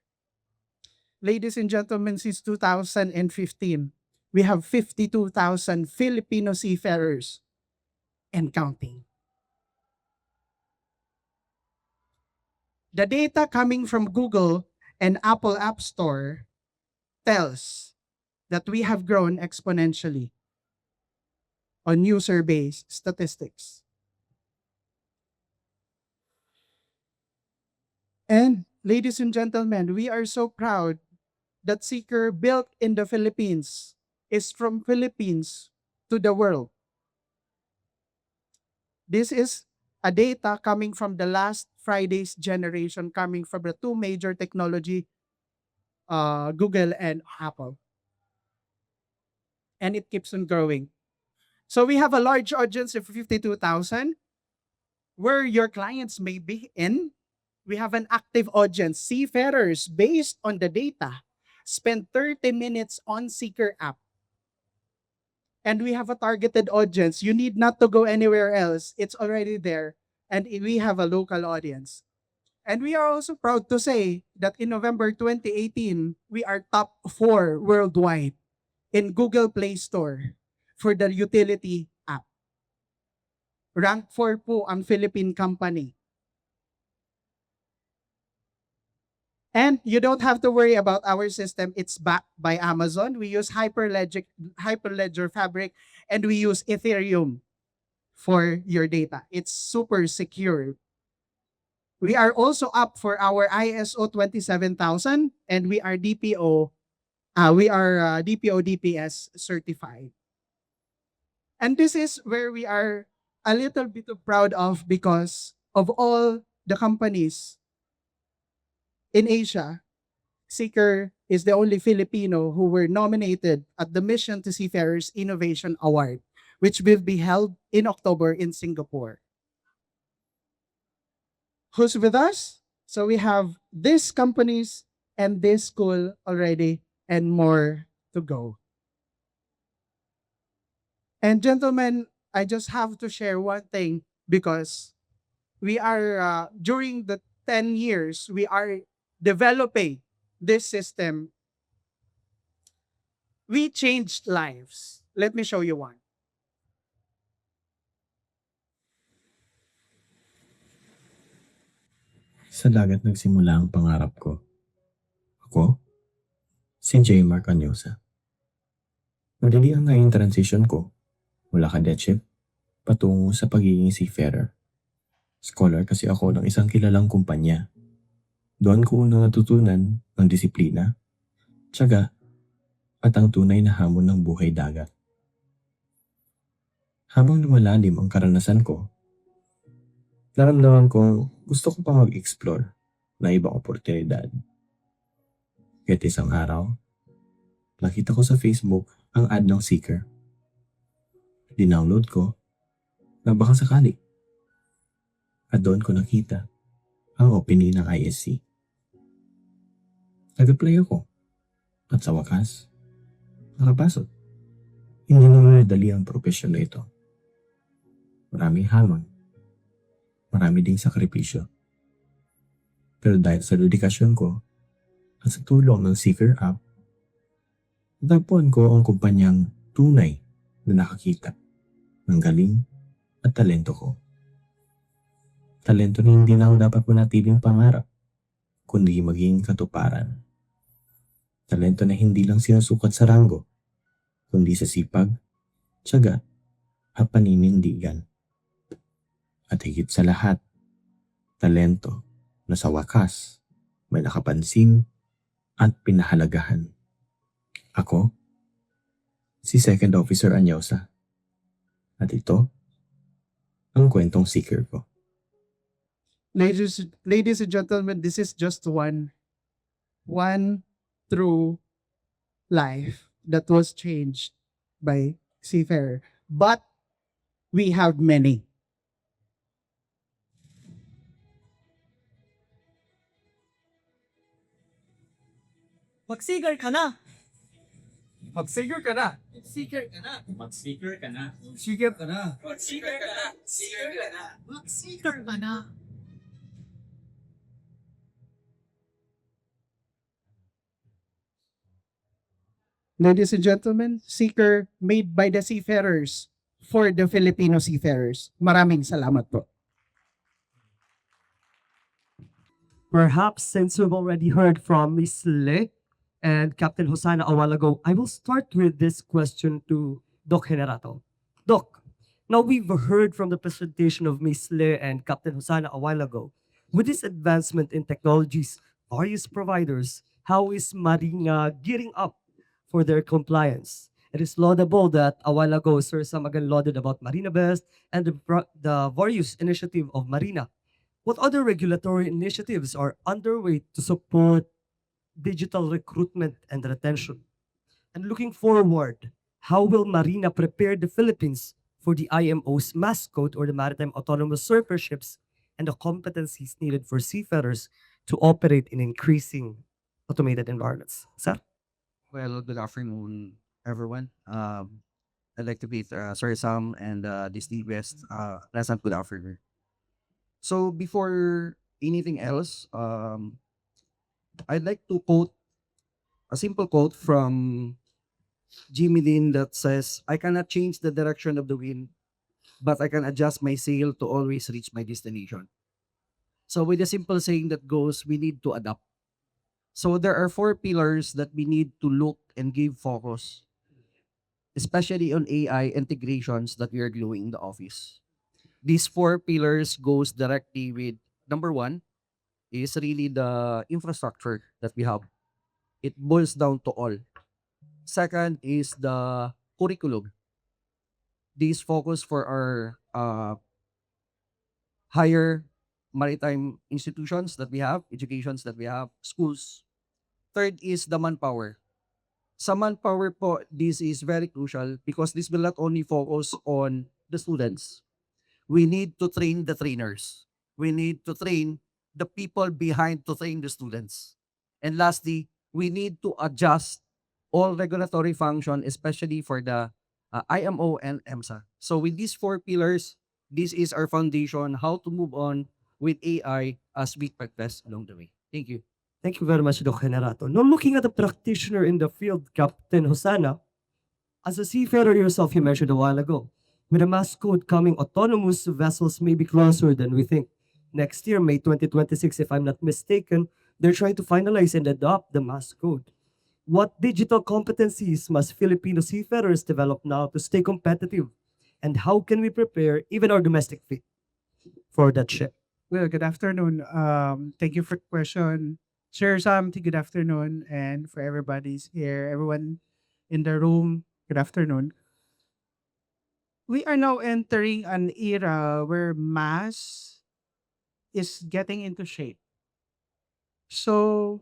Ladies and gentlemen, since 2015, we have 52,000 Filipino seafarers and counting. The data coming from Google and Apple App Store tells that we have grown exponentially on user-based statistics. And ladies and gentlemen, we are so proud that Seeker built in the Philippines is from Philippines to the world. This is a data coming from the last Friday's generation, coming from the two major technology, Google and Apple. And it keeps on growing. So we have a large audience of 52,000 where your clients may be in. We have an active audience. Seafarers, based on the data, spend 30 minutes on Seeker app. And we have a targeted audience. You need not to go anywhere else. It's already there. And we have a local audience. And we are also proud to say that in November 2018, we are top 4 worldwide in Google Play Store for the utility app. Rank 4 po ang Philippine company. And you don't have to worry about our system. It's backed by Amazon. We use Hyperledger Fabric, and we use Ethereum for your data. It's super secure. We are also up for our ISO 27000, and we are DPO DPS certified. And this is where we are a little bit proud of, because of all the companies in Asia, Seeker is the only Filipino who were nominated at the Mission to Seafarers Innovation Award, which will be held in October in Singapore. Who's with us? So we have these companies and this school already, and more to go. And gentlemen, I just have to share one thing, because we are, during the 10 years, we are developing this system. We changed lives. Let me show you one. Sa dagat nagsimula ang pangarap ko. Ako, si J. Mark Anyosa. Madali ang naging transition ko mula cadetship patungo sa pagiging seafarer. Scholar kasi ako ng isang kilalang kumpanya. Doon ko unang natutunan ang disiplina, tiyaga, at ang tunay na hamon ng buhay dagat. Habang lumalalim ang karanasan ko, naramdaman ko gusto ko pa mag-explore na ibang oportunidad. Kahit isang araw, nakita ko sa Facebook ang ad ng Seeker. Dinownload ko na baka sakali. At doon ko nakita ang opening ng ISC. Nag-apply ako. At sa wakas, nakapasok. Hindi naman madali ang propesyon na ito. Maraming hamon. Marami ding sakripisyo. Pero dahil sa dedikasyon ko at sa tulong ng Seeker app, natagpuan ko ang kumpanyang tunay na nakakita ng galing at talento ko. Talento na hindi na ako dapat manatiling pangarap, kundi maging katuparan. Talento na hindi lang sinusukat sa ranggo, kundi sa sipag, tiyaga, at paninindigan. At higit sa lahat, talento na sa wakas may nakapansin at pinahalagahan. Ako, si Second Officer Anyosa. At ito, ang kwentong Seeker ko. Ladies and gentlemen, this is just one true life that was changed by Seafarer. But we have many. Mag-seeker ka na! Mag-seeker ka na! Seeker ka na! Mag-seeker ka na. Seeker ka na! Mag-seeker ka na! Seeker ka na! Mag-seeker ka na! Ladies and gentlemen, Seeker made by the seafarers for the Filipino seafarers. Maraming salamat po. Perhaps since we've already heard from Miss Le and Captain Hosanna a while ago, I will start with this question to Doc Generato. Doc, now we've heard from the presentation of Miss Le and Captain Hosanna a while ago. With this advancement in technologies, various providers, how is Marina gearing up for their compliance? It is laudable that a while ago, Sir Sam again lauded about Marina Best and the various initiative of Marina. What other regulatory initiatives are underway to support digital recruitment and retention? And looking forward, how will Marina prepare the Philippines for the IMO's mascot or the Maritime Autonomous Surfer ships and the competencies needed for seafarers to operate in increasing automated environments? Sir? Well, good afternoon, everyone. I'd like to meet Sir Sam and distinguished pleasant good afternoon. So before anything else, I'd like to quote a simple quote from Jimmy Dean that says, "I cannot change the direction of the wind, but I can adjust my sail to always reach my destination." So with a simple saying that goes, we need to adapt. So there are four pillars that we need to look and give focus, especially on AI integrations that we are doing in the office. These four pillars goes directly with number one is really the infrastructure that we have. It boils down to all. Second is the curriculum. These focus for our higher maritime institutions that we have, educations that we have, schools. Third is the manpower. Sa manpower po, this is very crucial because this will not only focus on the students. We need to train the trainers. We need to train the people behind to train the students. And lastly, we need to adjust all regulatory function, especially for the IMO and EMSA. So with these four pillars, this is our foundation, how to move on with AI as we progress along the way. Thank you. Thank you very much, Doc Generato. Now looking at the practitioner in the field, Captain Hosanna, as a seafarer yourself, you mentioned a while ago, with a mass code coming, autonomous vessels may be closer than we think. Next year, May 2026, if I'm not mistaken, they're trying to finalize and adopt the mass code. What digital competencies must Filipino seafarers develop now to stay competitive? And how can we prepare even our domestic fleet for that ship? Well, good afternoon. Thank you for the question. Sir Sam, good afternoon. And for everybody's here, everyone in the room, good afternoon. We are now entering an era where mass is getting into shape. So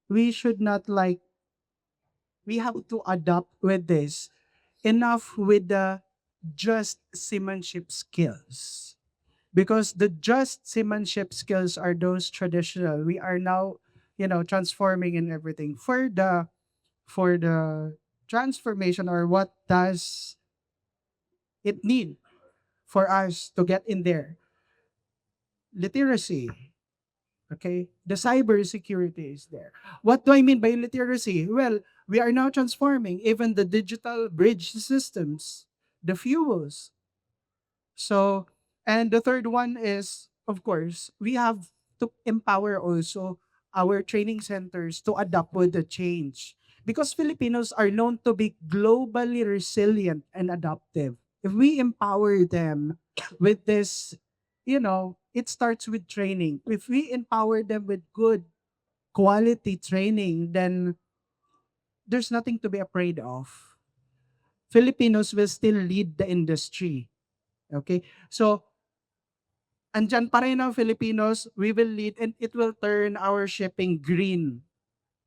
we should not like, we have to adapt with this. Enough with the just seamanship skills. Because the just seamanship skills are those traditional. We are now, transforming in everything. For the transformation, or what does it need for us to get in there? Literacy. Okay, the cyber security is there. What do I mean by literacy? Well, we are now transforming even the digital bridge systems, the fuels. So, and the third one is, of course, we have to empower also our training centers to adapt with the change. Because Filipinos are known to be globally resilient and adaptive. If we empower them with this, it starts with training. If we empower them with good quality training, then there's nothing to be afraid of. Filipinos will still lead the industry. Okay? So, andyan pa rin ang Filipinos, we will lead and it will turn our shipping green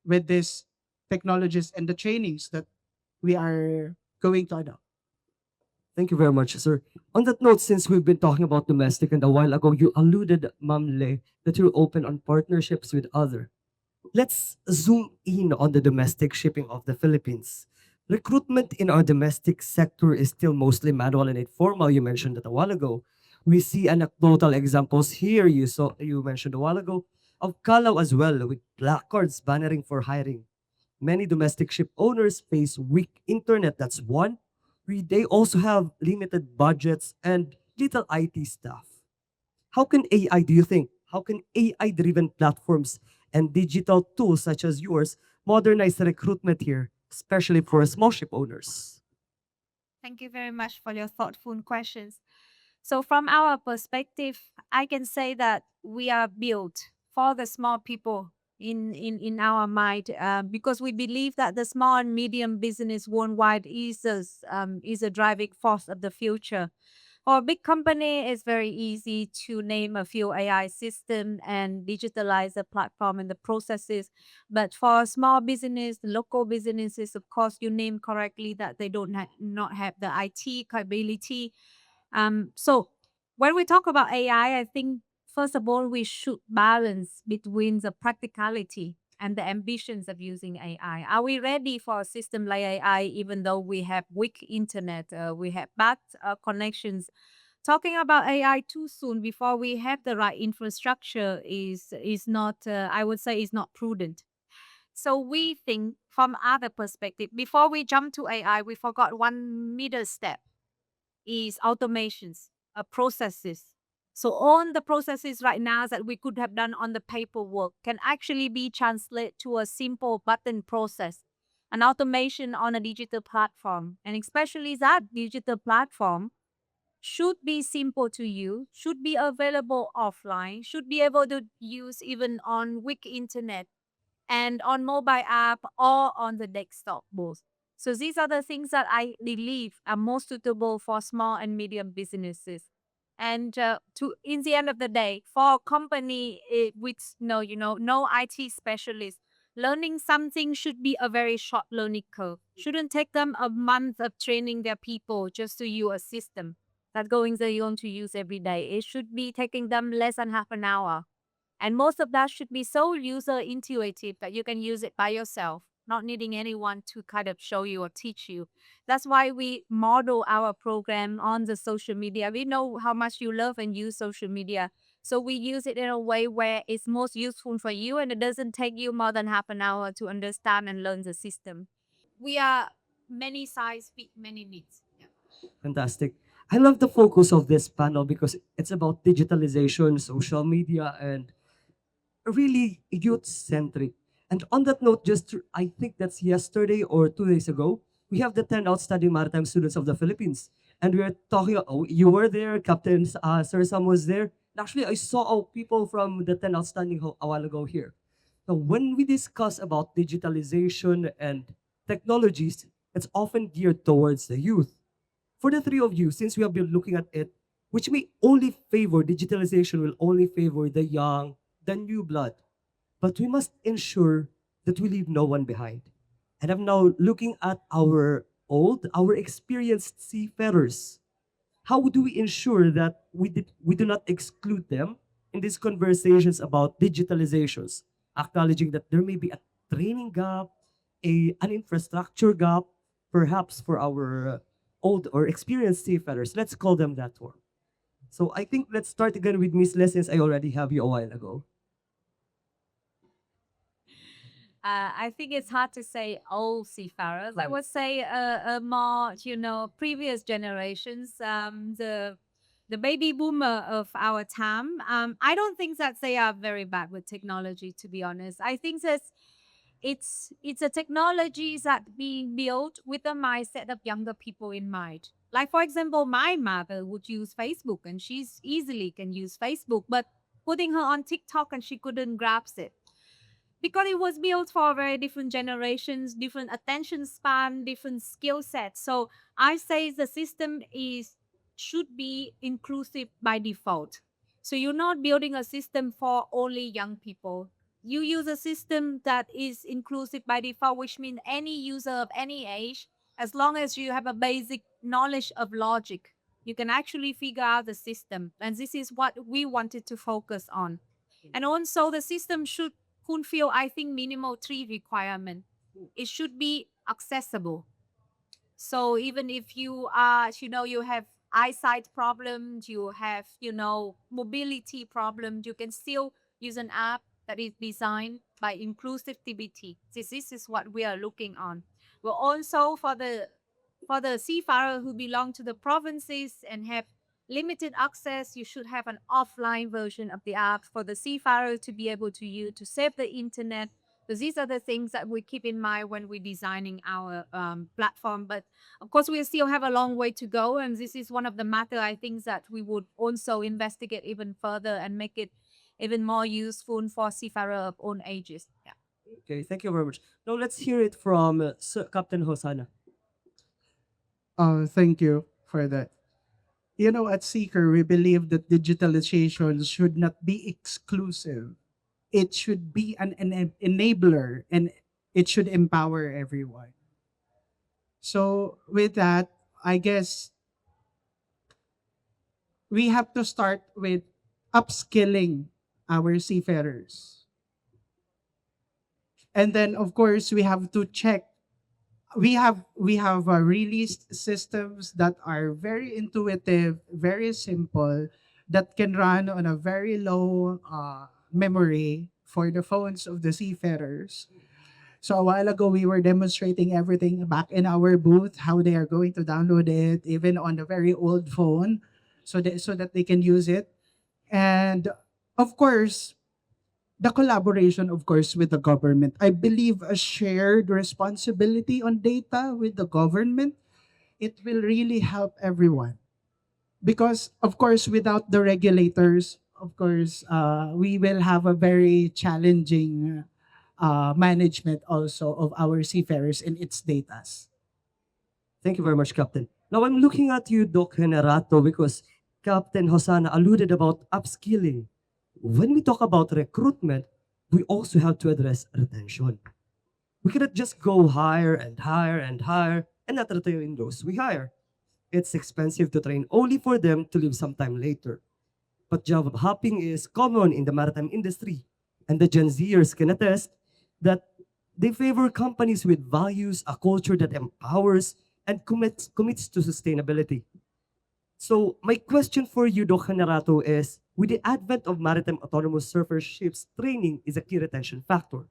with these technologies and the trainings that we are going to adopt. Thank you very much, sir. On that note, since we've been talking about domestic and a while ago, you alluded, Ma'am Le, that you're open on partnerships with other. Let's zoom in on the domestic shipping of the Philippines. Recruitment in our domestic sector is still mostly manual and informal. You mentioned that a while ago. We see anecdotal examples here. You mentioned a while ago of Calao as well, with placards bannering for hiring. Many domestic ship owners face weak internet. That's one. They also have limited budgets and little IT staff. How can AI, do you think, How can AI-driven platforms and digital tools such as yours modernize the recruitment here, especially for small ship owners? Thank you very much for your thoughtful questions. So, from our perspective, I can say that we are built for the small people in our mind because we believe that the small and medium business worldwide is a driving force of the future. For a big company, it's very easy to name a few AI system and digitalize the platform and the processes. But for small business, local businesses, of course, you name correctly that they don't not have the IT capability. So when we talk about AI, I think first of all we should balance between the practicality and the ambitions of using AI. Are we ready for a system like AI, even though we have weak internet, we have bad connections? Talking about AI too soon before we have the right infrastructure is not, I would say, is not prudent. So we think from other perspective. Before we jump to AI, we forgot one middle step is automations, processes. So all the processes right now that we could have done on the paperwork can actually be translated to a simple button process, an automation on a digital platform. And especially that digital platform should be simple to use, should be available offline, should be able to use even on weak internet and on mobile app or on the desktop both. So these are the things that I believe are most suitable for small and medium businesses. And to in the end of the day, for a company with no IT specialist, learning something should be a very short learning curve. Shouldn't take them a month of training their people just to use a system that going to use every day. It should be taking them less than half an hour, and most of that should be so user intuitive that you can use it by yourself, not needing anyone to kind of show you or teach you. That's why we model our program on the social media. We know how much you love and use social media. So we use it in a way where it's most useful for you and it doesn't take you more than half an hour to understand and learn the system. We are many size fit many needs. Fantastic. I love the focus of this panel because it's about digitalization, social media, and really youth centric. And on that note, I think that's yesterday or 2 days ago, we have the 10 outstanding maritime students of the Philippines. And we are talking, oh, you were there, Captain Sir Sam was there. And actually, I saw people from the 10 outstanding a while ago here. So when we discuss about digitalization and technologies, it's often geared towards the youth. For the three of you, since we have been looking at it, which may only favor digitalization, will only favor the young, the new blood. But we must ensure that we leave no one behind. And I'm now looking at our experienced seafarers. How do we ensure that we do not exclude them in these conversations about digitalizations, acknowledging that there may be a training gap, an infrastructure gap, perhaps for our old or experienced seafarers. Let's call them that one. So I think let's start again with Miss Les, since I already have you a while ago. I think it's hard to say old seafarers. I would say more, previous generations, the baby boomer of our time. I don't think that they are very bad with technology, to be honest. I think that it's a technology that being built with the mindset of younger people in mind. Like for example, my mother would use Facebook and she's easily can use Facebook, but putting her on TikTok and she couldn't grasp it because it was built for very different generations, different attention span, different skill sets. So I say the system is should be inclusive by default. So you're not building a system for only young people. You use a system that is inclusive by default, which means any user of any age, as long as you have a basic knowledge of logic, you can actually figure out the system. And this is what we wanted to focus on. And also the system should fulfill, I think, minimal three requirement. It should be accessible. So even if you are, you have eyesight problems, you have, mobility problems, you can still use an app that is designed by inclusivity. This is what we are looking on. Well, also for the seafarer who belong to the provinces and have limited access, you should have an offline version of the app for the seafarer to be able to use to save the internet. So these are the things that we keep in mind when we're designing our platform. But of course, we still have a long way to go, and this is one of the matter I think that we would also investigate even further and make it even more useful for seafarer of all ages. Yeah. Okay, thank you very much. Now let's hear it from Sir Captain Hosanna. Thank you for that. You know, at Seeker, we believe that digitalization should not be exclusive. It should be an enabler, and it should empower everyone. So, with that, I guess we have to start with upskilling our seafarers. And then, of course, we have to check. We have released systems that are very intuitive, very simple, that can run on a very low memory for the phones of the seafarers. So a while ago, we were demonstrating everything back in our booth, how they are going to download it, even on a very old phone, so that they can use it. And of course, the collaboration, of course, with the government. I believe a shared responsibility on data with the government, it will really help everyone. Because, of course, without the regulators, of course, we will have a very challenging management also of our seafarers and its datas. Thank you very much, Captain. Now I'm looking at you, Doc Generato, because Captain Hosanna alluded about upskilling. When we talk about recruitment, we also have to address retention. We cannot just go hire and hire and hire and not retain those we hire. It's expensive to train only for them to leave sometime later. But job hopping is common in the maritime industry, and the Gen Zers can attest that they favor companies with values, a culture that empowers and commits to sustainability. So my question for you, Doc Generato, is with the advent of maritime autonomous surfer ships, training is a key retention factor.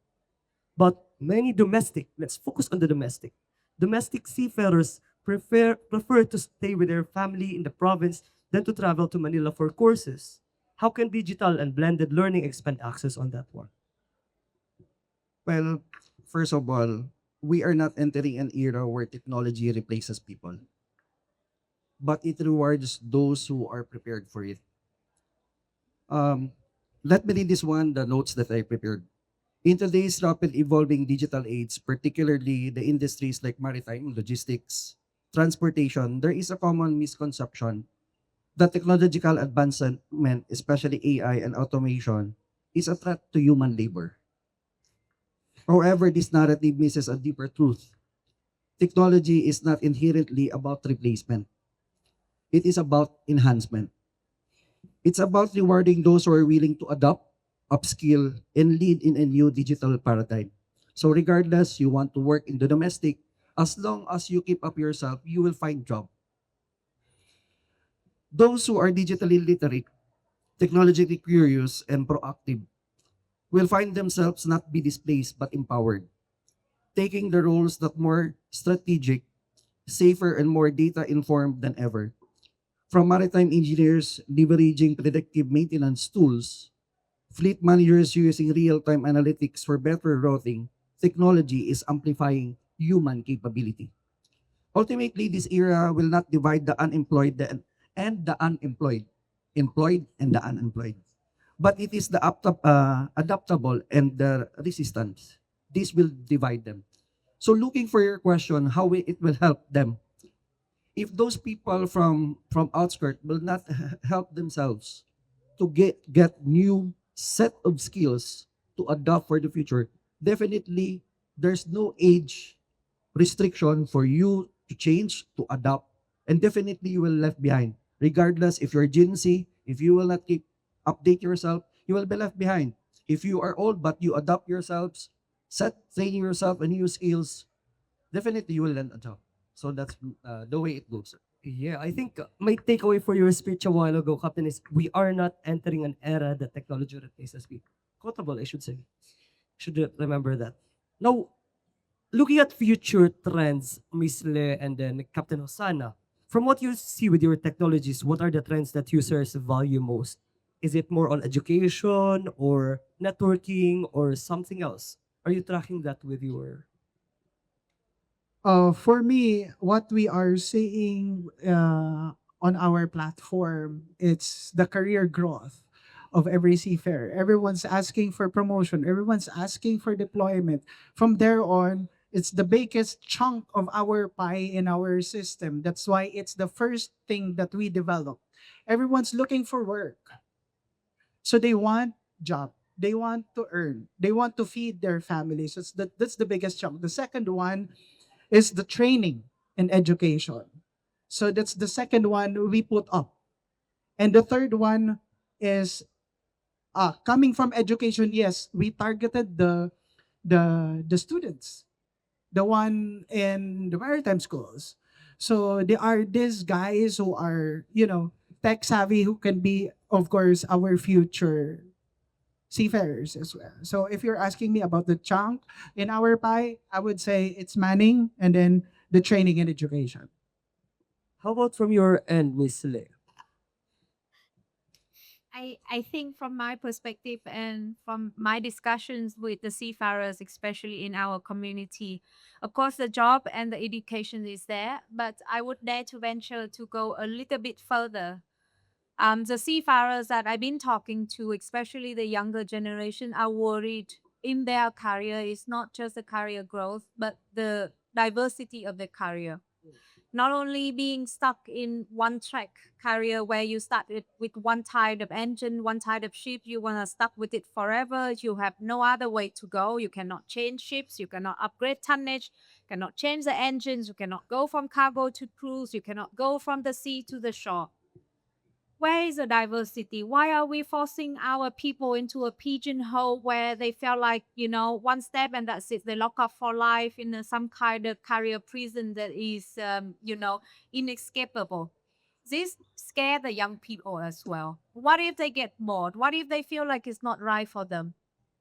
But many let's focus on the domestic seafarers prefer to stay with their family in the province than to travel to Manila for courses. How can digital and blended learning expand access on that one? Well, first of all, we are not entering an era where technology replaces people, but it rewards those who are prepared for it. Um, Let me read this one, the notes that I prepared. In today's rapid evolving digital age, particularly the industries like maritime, logistics, transportation, there is a common misconception that technological advancement, especially AI and automation, is a threat to human labor. However, this narrative misses a deeper truth. Technology is not inherently about replacement. It is about enhancement. It's about rewarding those who are willing to adopt, upskill, and lead in a new digital paradigm. So regardless you want to work in the domestic, as long as you keep up yourself, you will find job. Those who are digitally literate, technologically curious, and proactive will find themselves not be displaced but empowered, taking the roles that more strategic, safer, and more data-informed than ever. From maritime engineers leveraging predictive maintenance tools, fleet managers using real-time analytics for better routing, technology is amplifying human capability. Ultimately, this era will not divide the unemployed and the unemployed, employed and the unemployed, but it is the adaptable and the resistant. This will divide them. So looking for your question, how it will help them. If those people from outskirts will not help themselves to get new set of skills to adopt for the future, definitely there's no age restriction for you to change, to adopt, and definitely you will left behind. Regardless if you're Gen Z, if you will not keep update yourself, you will be left behind. If you are old but you adopt yourselves, training yourself and new skills, definitely you will land a job. So that's the way it goes. Yeah, I think my takeaway for your speech a while ago, Captain, is we are not entering an era that technology replaces people. Quotable, I should say. Should remember that. Now, looking at future trends, Miss Le and then Captain Osana, From what you see with your technologies, what are the trends that users value most? Is it more on education or networking or something else? Are you tracking that with your? For me, what we are seeing on our platform, it's the career growth of every seafarer. Everyone's asking for promotion. Everyone's asking for deployment. From there on, it's the biggest chunk of our pie in our system. That's why it's the first thing that we develop. Everyone's looking for work. So they want job. They want to earn. They want to feed their families. That's the biggest chunk. The second one is the training and education. So that's the second one we put up. And the third one is coming from education. Yes, we targeted the students, the one in the maritime schools. So they are these guys who are, tech savvy, who can be, of course, our future seafarers as well. So if you're asking me about the chunk in our pie, I would say it's manning and then the training and education. How about from your end, Miss Le? I think from my perspective and from my discussions with the seafarers, especially in our community, of course, the job and the education is there, but I would dare to venture to go a little bit further. The seafarers that I've been talking to, especially the younger generation, are worried in their career. It's not just the career growth, but the diversity of the career, not only being stuck in one track career where you started with one type of engine, one type of ship, you want to stuck with it forever. You have no other way to go. You cannot change ships, you cannot upgrade tonnage, cannot change the engines, you cannot go from cargo to cruise, you cannot go from the sea to the shore. Where is the diversity? Why are we forcing our people into a pigeonhole where they feel like, one step and that's it? They lock up for life in some kind of career prison that is, inescapable. This scare the young people as well. What if they get bored? What if they feel like it's not right for them?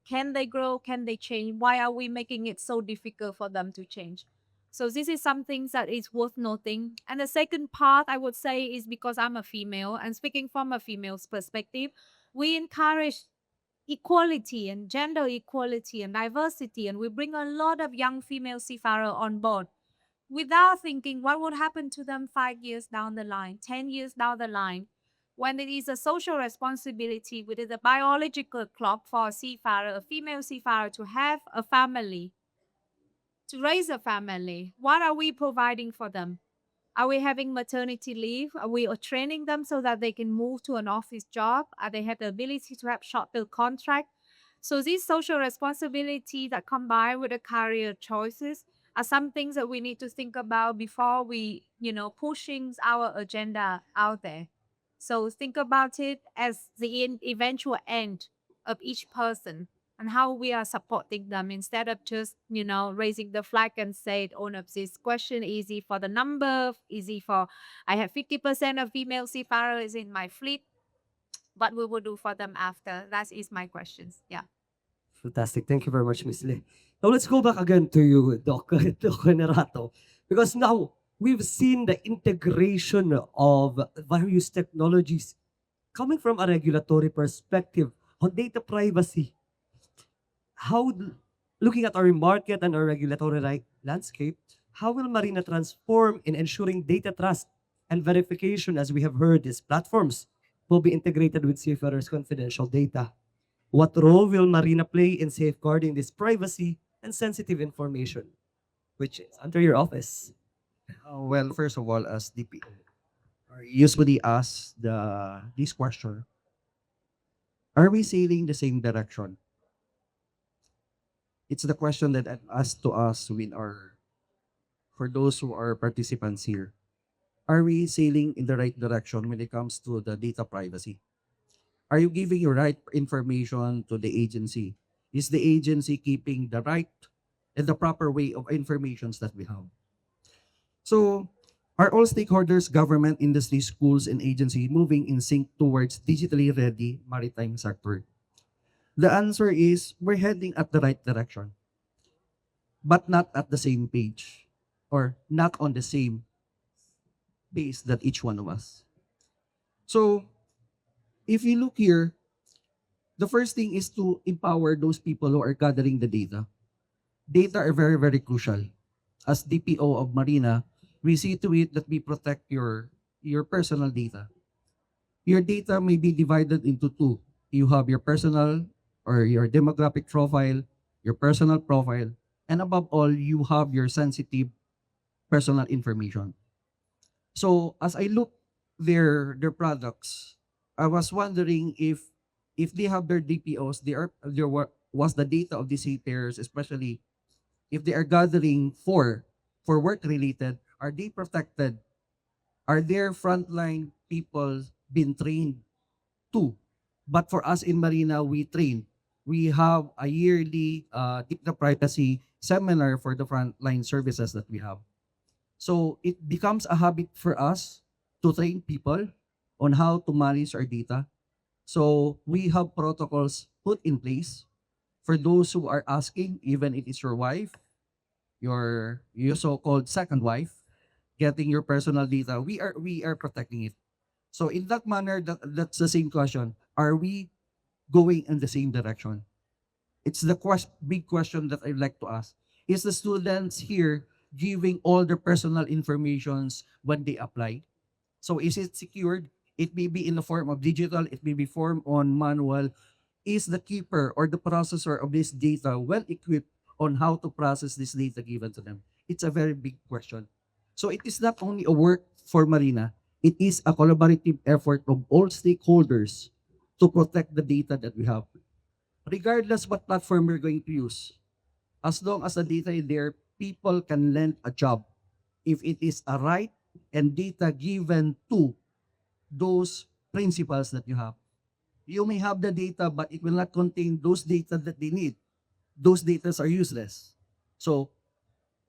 Can they grow? Can they change? Why are we making it so difficult for them to change? So this is something that is worth noting. And the second part I would say is because I'm a female and speaking from a female's perspective, we encourage equality and gender equality and diversity, and we bring a lot of young female seafarers on board without thinking what would happen to them 5 years down the line, 10 years down the line, when it is a social responsibility, it is a biological clock for a seafarer, a female seafarer, to have a family, to raise a family. What are we providing for them? Are we having maternity leave? Are we training them so that they can move to an office job? Are they have the ability to have short-term contract? So these social responsibility that combine with the career choices are some things that we need to think about before we, pushing our agenda out there. So think about it as the eventual end of each person and how we are supporting them instead of just, raising the flag and say, oh no, this question easy for the number, easy for, I have 50% of female seafarers in my fleet. What we will do for them after? That is my questions. Yeah. Fantastic. Thank you very much, Miss Le. Now let's go back again to you, Doc, Doc Generato. Because now we've seen the integration of various technologies coming from a regulatory perspective on data privacy. How, looking at our market and our regulatory landscape, how will Marina transform in ensuring data trust and verification, as we have heard, these platforms will be integrated with seafarers' confidential data? What role will Marina play in safeguarding this privacy and sensitive information, which is under your office? Well, first of all, as DPO, I usually ask this question: are we sailing the same direction? It's the question that I've asked to us for those who are participants here. Are we sailing in the right direction when it comes to the data privacy? Are you giving your right information to the agency? Is the agency keeping the right and the proper way of informations that we have? So, are all stakeholders, government, industry, schools, and agency moving in sync towards digitally ready maritime sector? The answer is we're heading at the right direction, but not at the same page or not on the same base that each one of us. So if you look here, the first thing is to empower those people who are gathering the data. Data are very, very crucial. As DPO of Marina, we see to it that we protect your personal data. Your data may be divided into two. You have your personal or your demographic profile, your personal profile, and above all, you have your sensitive personal information. So as I look their products, I was wondering if they have their DPOs, was the data of the seafarers, especially if they are gathering for work related, are they protected? Are their frontline people been trained too? But for us in Marina, we train. We have a yearly data privacy seminar for the frontline services that we have. So it becomes a habit for us to train people on how to manage our data. So we have protocols put in place for those who are asking, even if it's your wife, your so-called second wife, getting your personal data. We are protecting it. So in that manner, that's the same question. Are we going in the same direction? It's the big question that I'd like to ask. Is the students here giving all their personal informations when they apply? So is it secured? It may be in the form of digital, it may be form on manual. Is the keeper or the processor of this data well equipped on how to process this data given to them? It's a very big question. So it is not only a work for Marina, it is a collaborative effort of all stakeholders to protect the data that we have. Regardless what platform we're going to use, as long as the data is there, people can land a job if it is a right and data given to those principles that you have. You may have the data, but it will not contain those data that they need. Those data are useless. So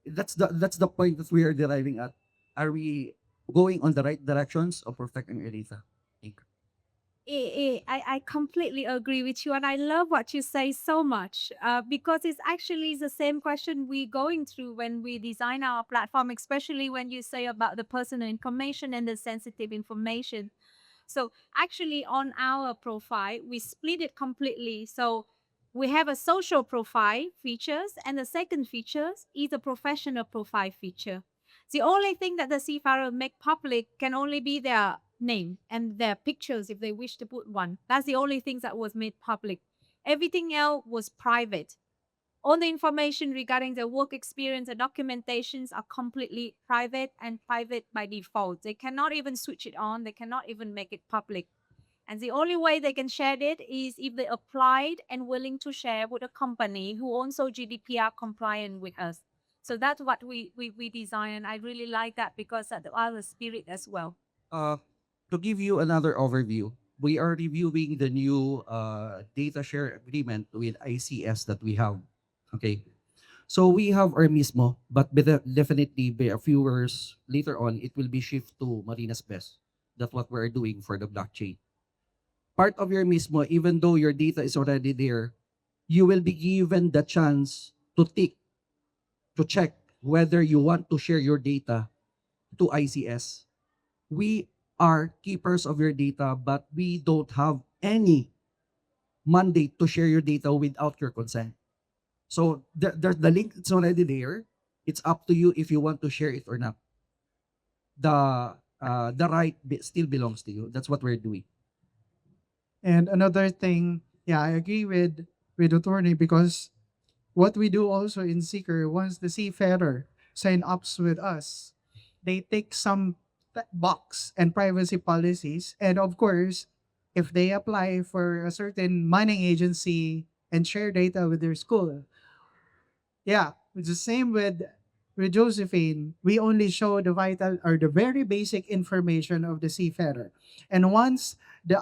that's the point that we are deriving at. Are we going on the right directions of protecting your data? Thank you. I completely agree with you, and I love what you say so much because it's actually the same question we're going through when we design our platform, especially when you say about the personal information and the sensitive information. So actually on our profile, we split it completely. So we have a social profile features and the second features is a professional profile feature. The only thing that the seafarer make public can only be their name and their pictures if they wish to put one. That's the only thing that was made public. Everything else was private. All the information regarding their work experience and documentations are completely private and private by default. They cannot even switch it on. They cannot even make it public. And the only way they can share it is if they applied and willing to share with a company who also GDPR compliant with us. So that's what we design. And I really like that because that's our spirit as well. To give you another overview, we are reviewing the new data share agreement with ICS that we have. Okay. So we have our mismo, but definitely by a few years later on, it will be shift to Marina's Best. That's what we're doing for the blockchain. Part of your mismo, even though your data is already there, you will be given the chance to check whether you want to share your data to ICS. We are keepers of your data, but we don't have any mandate to share your data without your consent. So the link is already there. It's up to you if you want to share it or not. The right still belongs to you. That's what we're doing. And another thing, yeah, I agree with attorney because what we do also in Seeker, once the seafarer sign ups with us, they take some box and privacy policies, and of course, if they apply for a certain mining agency and share data with their school, yeah, it's the same with Josephine. We only show the vital or the very basic information of the seafarer. And once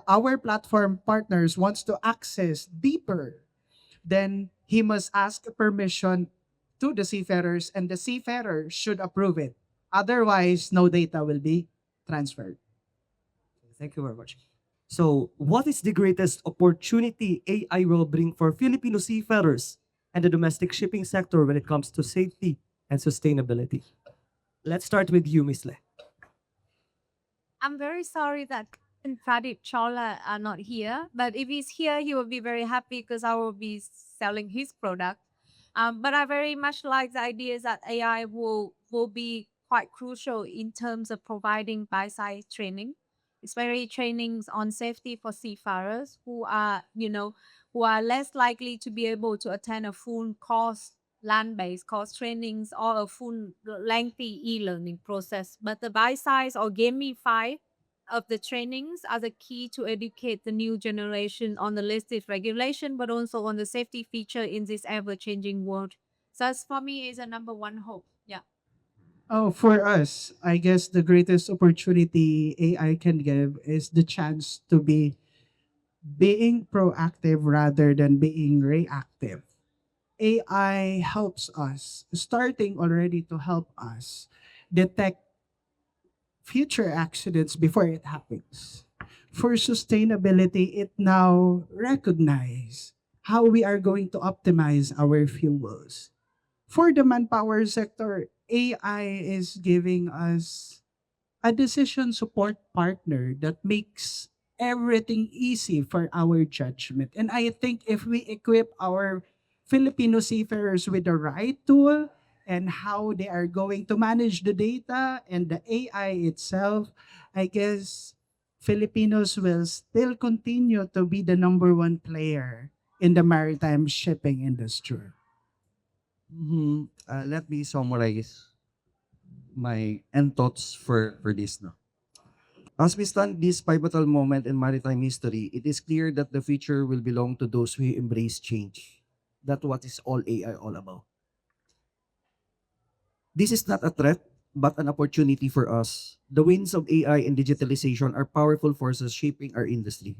our platform partners wants to access deeper, then he must ask permission to the seafarers and the seafarer should approve it. Otherwise, no data will be transferred. Thank you very much. So, what is the greatest opportunity AI will bring for Filipino seafarers and the domestic shipping sector when it comes to safety and sustainability? Let's start with you, Miss Le. I'm very sorry that Pradeep Chawla are not here, but if he's here, he will be very happy because I will be selling his product. But I very much like the ideas that AI will be quite crucial in terms of providing by-side training, especially trainings on safety for seafarers who are, who are less likely to be able to attend a full course land-based course trainings or a full lengthy e-learning process. But the bite-size or gamify of the trainings are the key to educate the new generation on the listed regulation, but also on the safety feature in this ever-changing world. So that's for me is a number one hope. Yeah. Oh, for us, I guess the greatest opportunity AI can give is the chance to be being proactive rather than being reactive. AI helps us, starting already to help us detect future accidents before it happens. For sustainability, it now recognize how we are going to optimize our fuels. For the manpower sector, AI is giving us a decision support partner that makes everything easy for our judgment. And I think if we equip our Filipino seafarers with the right tool and how they are going to manage the data and the AI itself, I guess Filipinos will still continue to be the number one player in the maritime shipping industry. Let me summarize my end thoughts for this. No? As we stand this pivotal moment in maritime history, it is clear that the future will belong to those who embrace change. That's what is all AI all about. This is not a threat, but an opportunity for us. The winds of AI and digitalization are powerful forces shaping our industry.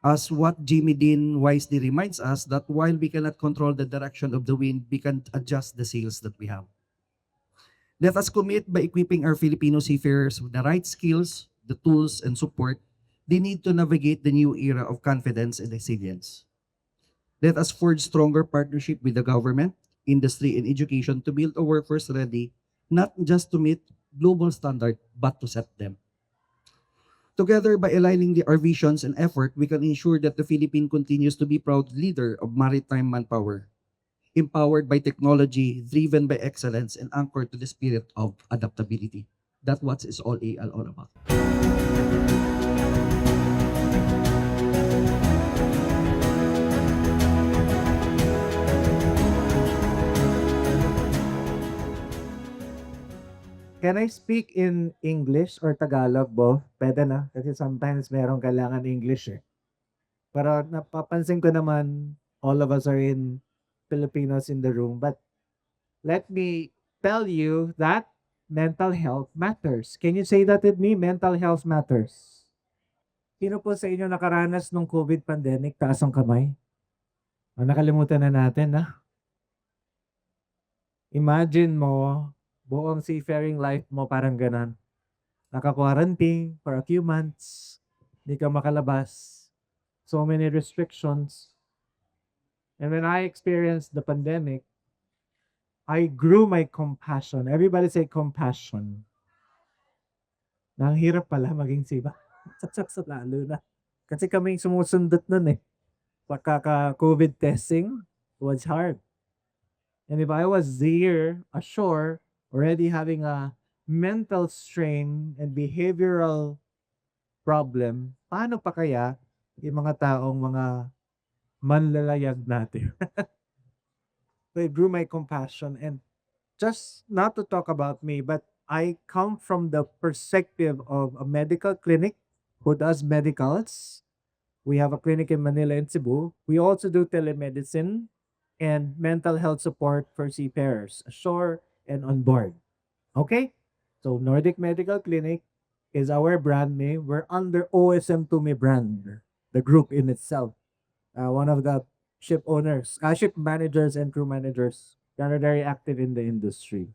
As what Jimmy Dean wisely reminds us that while we cannot control the direction of the wind, we can adjust the sails that we have. Let us commit by equipping our Filipino seafarers with the right skills, the tools, and support they need to navigate the new era of confidence and resilience. Let us forge stronger partnership with the government, industry, and education to build a workforce ready not just to meet global standard but to set them. Together, by aligning our visions and effort, we can ensure that the Philippines continues to be proud leader of maritime manpower, empowered by technology, driven by excellence, and anchored to the spirit of adaptability. That's what is all AL all about. Can I speak in English or Tagalog, both? Pwede na, kasi sometimes merong kailangan English eh. Pero napapansin ko naman, all of us are in Filipinos in the room. But let me tell you that mental health matters. Can you say that with me? Mental health matters. Sino po sa inyo nakaranas ng COVID pandemic? Taas ang kamay. Nakalimutan na natin, na. Imagine mo, buong seafaring life mo parang ganon. Naka-quarantine for a few months. Hindi ka makalabas. So many restrictions. And when I experienced the pandemic, I grew my compassion. Everybody say compassion. Nang hirap pala maging siba. Sa lalo na. Kasi kaming sumusundot nun eh. Pagkaka-COVID testing was hard. And if I was there ashore, already having a mental strain and behavioral problem, paano pa kaya yung mga taong mga manlalayag natin? So it grew my compassion. And just not to talk about me, but I come from the perspective of a medical clinic who does medicals. We have a clinic in Manila and Cebu. We also do telemedicine and mental health support for seafarers, ashore and on board. Okay? So Nordic Medical Clinic is our brand name. We're under OSM Tumi brand, the group in itself. One of the ship owners, ship managers and crew managers that are very active in the industry.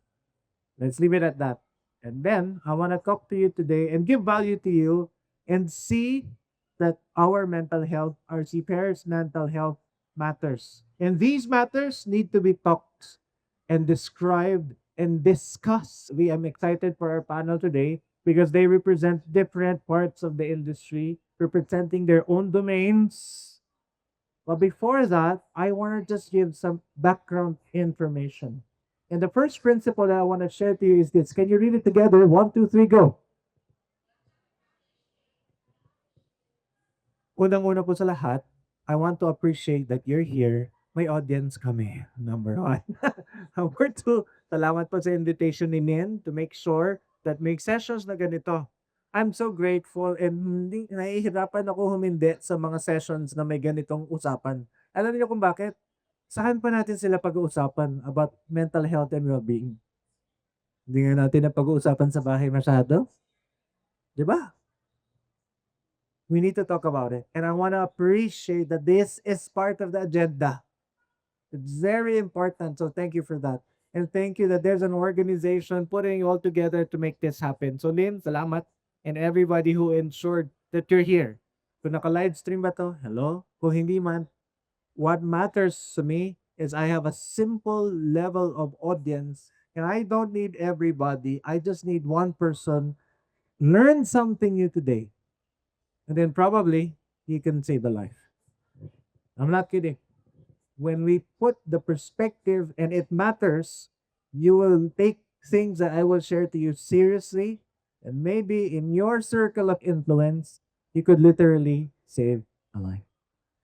Let's leave it at that. And then I want to talk to you today and give value to you and see that our mental health, our seafarers' mental health matters. And these matters need to be talked and described and discussed. We am excited for our panel today because they represent different parts of the industry, representing their own domains. But before that, I want to just give some background information. And the first principle that I want to share to you is this. Can you read it together? One, two, three, go. Unang-una po sa lahat, I want to appreciate that you're here. May audience kami, number one. Number two, salamat po sa invitation ni Nin to make sure that may sessions na ganito. I'm so grateful and hindi nahihirapan ako humindi sa mga sessions na may ganitong usapan. Alam niyo kung bakit? Saan pa natin sila pag-uusapan about mental health and well-being? Hindi nga natin na pag-uusapan sa bahay masyado. Di ba? We need to talk about it. And I want to appreciate that this is part of the agenda. It's very important. So thank you for that. And thank you that there's an organization putting all together to make this happen. So Lynn, salamat. And everybody who ensured that you're here. Kung naka-live stream ba to? Hello? Kung hindi man, what matters to me is I have a simple level of audience and I don't need everybody. I just need one person. Learn something new today. And then probably you can save a life. I'm not kidding. When we put the perspective and it matters, you will take things that I will share to you seriously. And maybe in your circle of influence, you could literally save a life.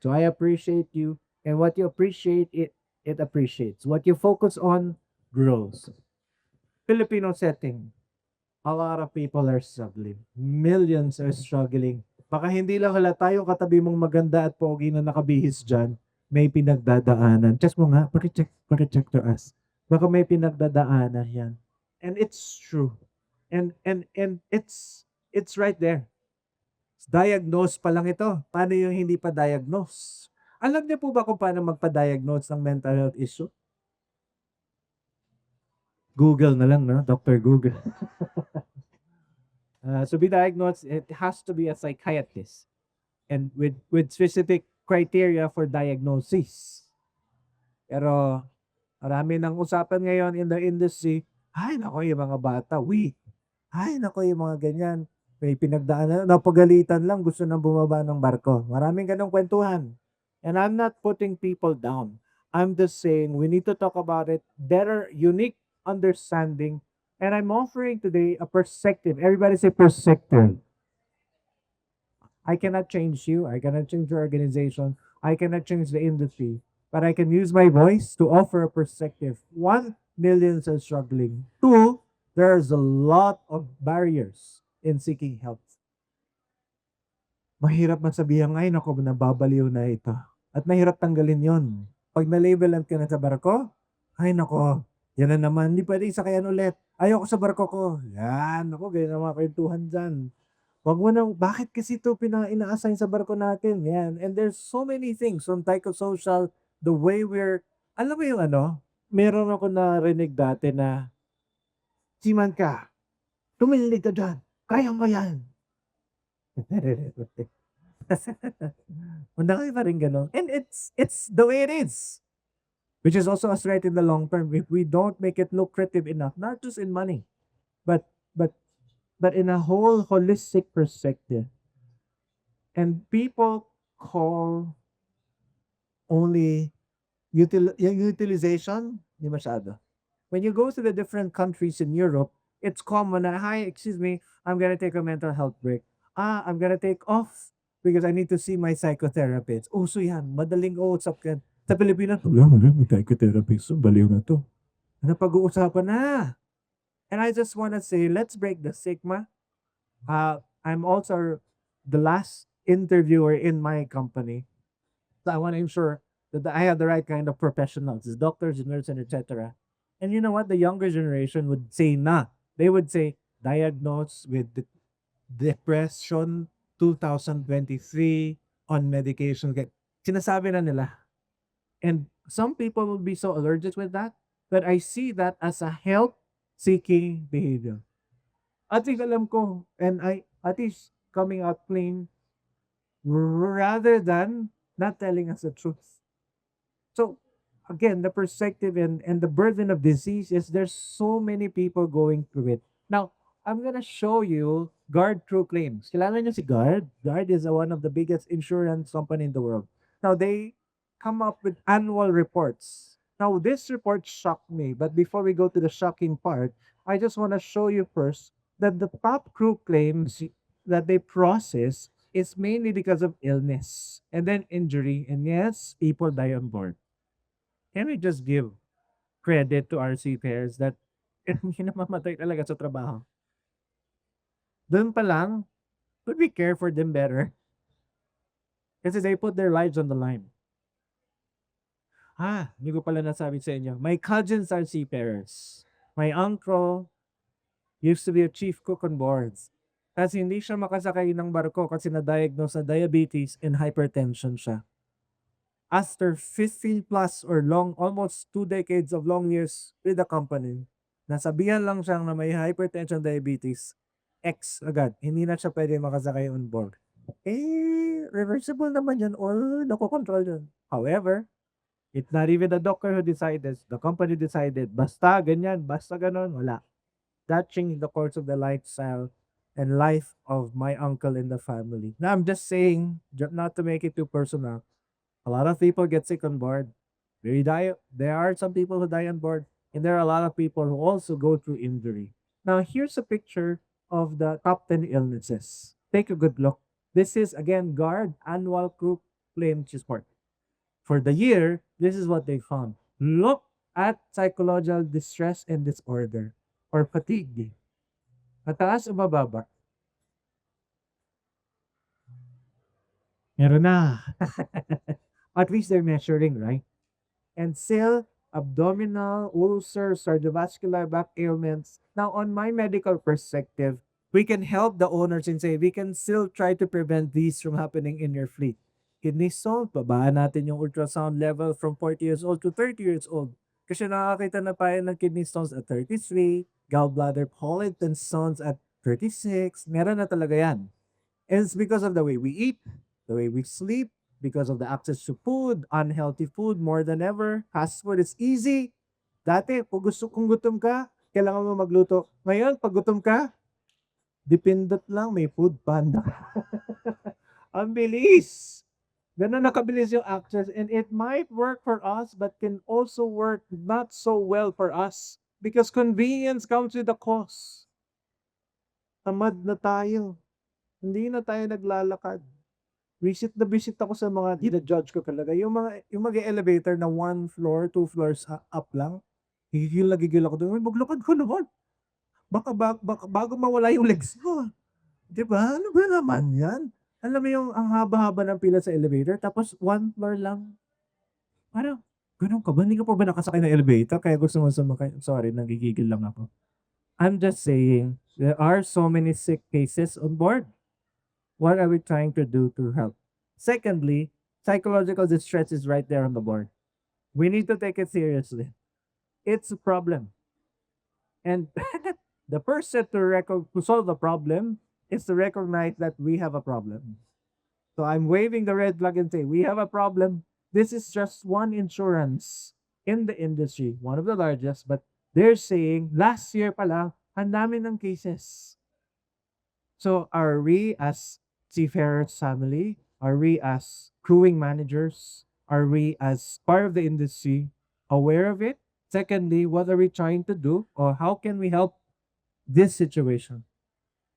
So I appreciate you. And what you appreciate, it appreciates. What you focus on grows. Filipino setting. A lot of people are struggling. Millions are struggling. Baka hindi lang halata yung katabi mong maganda at pogi na nakabihis dyan, may pinagdadaanan. Just mo nga, pakicheck to us. Baka may pinagdadaanan yan. And it's true. And it's right there. Diagnose pa lang ito. Paano yung hindi pa diagnose? Alam niyo po ba kung paano magpa-diagnose ng mental health issue? Google na lang, no? Dr. Google. So be diagnosed, it has to be a psychiatrist and with specific criteria for diagnosis. Pero marami ng usapan ngayon in the industry, ay nako yung mga bata, weak. Ay nako yung mga ganyan. May pinagdaanan, napagalitan lang, gusto nang bumaba ng barko. Maraming ganong kwentuhan. And I'm not putting people down. I'm just saying we need to talk about it, better, unique understanding. And I'm offering today a perspective. Everybody say perspective. I cannot change you. I cannot change your organization. I cannot change the industry. But I can use my voice to offer a perspective. 1, millions are struggling. 2, there's a lot of barriers in seeking help. Mahirap man sabihin, ay nako, nababaliw na ito. At mahirap tanggalin yon. Pag na-labelan ka na sa barko, ay nako, yan na naman, hindi pwede isakayan ulit. Ayoko sa barko ko. Yan, ako, ganyan ang mga kwentuhan dyan. Wag mo nang, bakit kasi ito ina-assign sa barko natin? Yan. And there's so many things on psychosocial, the way we're, alam mo yung ano, meron ako narinig dati na, siman ka, tumili ka dyan, kaya mo yan. Mandaki pa rin ganun. And it's the way it is. Which is also a threat in the long term if we don't make it lucrative enough, not just in money, but in a whole holistic perspective. And people call only utilization, di masyado. When you go to the different countries in Europe, it's common na, hi, excuse me, I'm gonna take a mental health break. I'm gonna take off because I need to see my psychotherapist. Uso yan, madaling usap yan. Sa Pilipinas, wala mo rin, mag-psychotherapist, so baliw na to. Napag-uusapan na. And I just want to say, let's break the stigma. I'm also the last interviewer in my company. So I want to ensure that I have the right kind of professionals, doctors, nurses, etc. And you know what? The younger generation would say na. They would say, diagnosed with depression 2023 on medication. Sinasabi na nila. And some people will be so allergic with that, but I see that as a help-seeking behavior. At least alam ko, and at least coming out clean, rather than not telling us the truth. So, again, the perspective and the burden of disease is there's so many people going through it. Now, I'm gonna show you Guard True Claims. Kilala niyo si Guard? Guard is one of the biggest insurance company in the world. Now, they come up with annual reports. Now, this report shocked me, but before we go to the shocking part, I just want to show you first that the top crew claims that they process is mainly because of illness and then injury, and yes, people die on board. Can we just give credit to our seafarers that hindi namamatay talaga sa trabaho? Dun pa lang, could we care for them better? Kasi they put their lives on the line. Hindi ko pala nasabi sa inyo. My cousins are seafarers. My uncle used to be a chief cook on boards. Kasi hindi siya makasakay ng barko kasi na-diagnose na diabetes and hypertension siya. After 15 plus or almost 2 decades of long years with the company, nasabihan lang siyang na may hypertension diabetes, X agad. Hindi na siya pwede makasakay on board. Reversible naman yan or nakokontrol yun. However, it's not even the doctor who decided. The company decided, basta ganyan, basta ganon, wala. That changed the course of the lifestyle and life of my uncle in the family. Now, I'm just saying, not to make it too personal, a lot of people get sick on board. There are some people who die on board, and there are a lot of people who also go through injury. Now, here's a picture of the top 10 illnesses. Take a good look. This is again Guard annual crew claim report. For the year, this is what they found. Look at psychological distress and disorder or fatigue. Mataas o mababa? Meron na. At least they're measuring, right? And still, abdominal, ulcers, cardiovascular back ailments. Now, on my medical perspective, we can help the owners and say, we can still try to prevent these from happening in your fleet. Kidney stone, babaan natin yung ultrasound level from 40 years old to 30 years old. Kasi nakakita na tayo ng kidney stones at 33, gallbladder polyp and stones at 36. Meron na talaga yan. And it's because of the way we eat, the way we sleep, because of the access to food, unhealthy food more than ever. Fast food is easy. Dati, kung gutom ka, kailangan mo magluto. Ngayon, pag gutom ka, dipindot lang, may food panda. Ang bilis! Ganun nakabilis yung access, and it might work for us but can also work not so well for us because convenience comes with a cost. Tamad na tayo. Hindi na tayo naglalakad. Visit ako sa mga ina-judge ko talaga. Yung mag-elevator na 1 floor, 2 floors up lang. Gigil ako doon. Maglakad ko naman. Baka bago mawala yung legs mo. Di ba? Ano ba naman yan? Alam mo yung ang haba-haba ng pila sa elevator, tapos 1 floor lang. Parang, ganun ka ba? Hindi ka pa ba nakasakay ng elevator? Kaya gusto mo sumakay. Sorry, nagigigil lang ako. I'm just saying, there are so many sick cases on board. What are we trying to do to help? Secondly, psychological distress is right there on the board. We need to take it seriously. It's a problem. And the first step to solve the problem is to recognize that we have a problem. So I'm waving the red flag and say, we have a problem. This is just one insurance in the industry, one of the largest, but they're saying last year pa lang, ang dami ng cases. So are we as seafarers family? Are we as crewing managers? Are we as part of the industry aware of it? Secondly, what are we trying to do or how can we help this situation?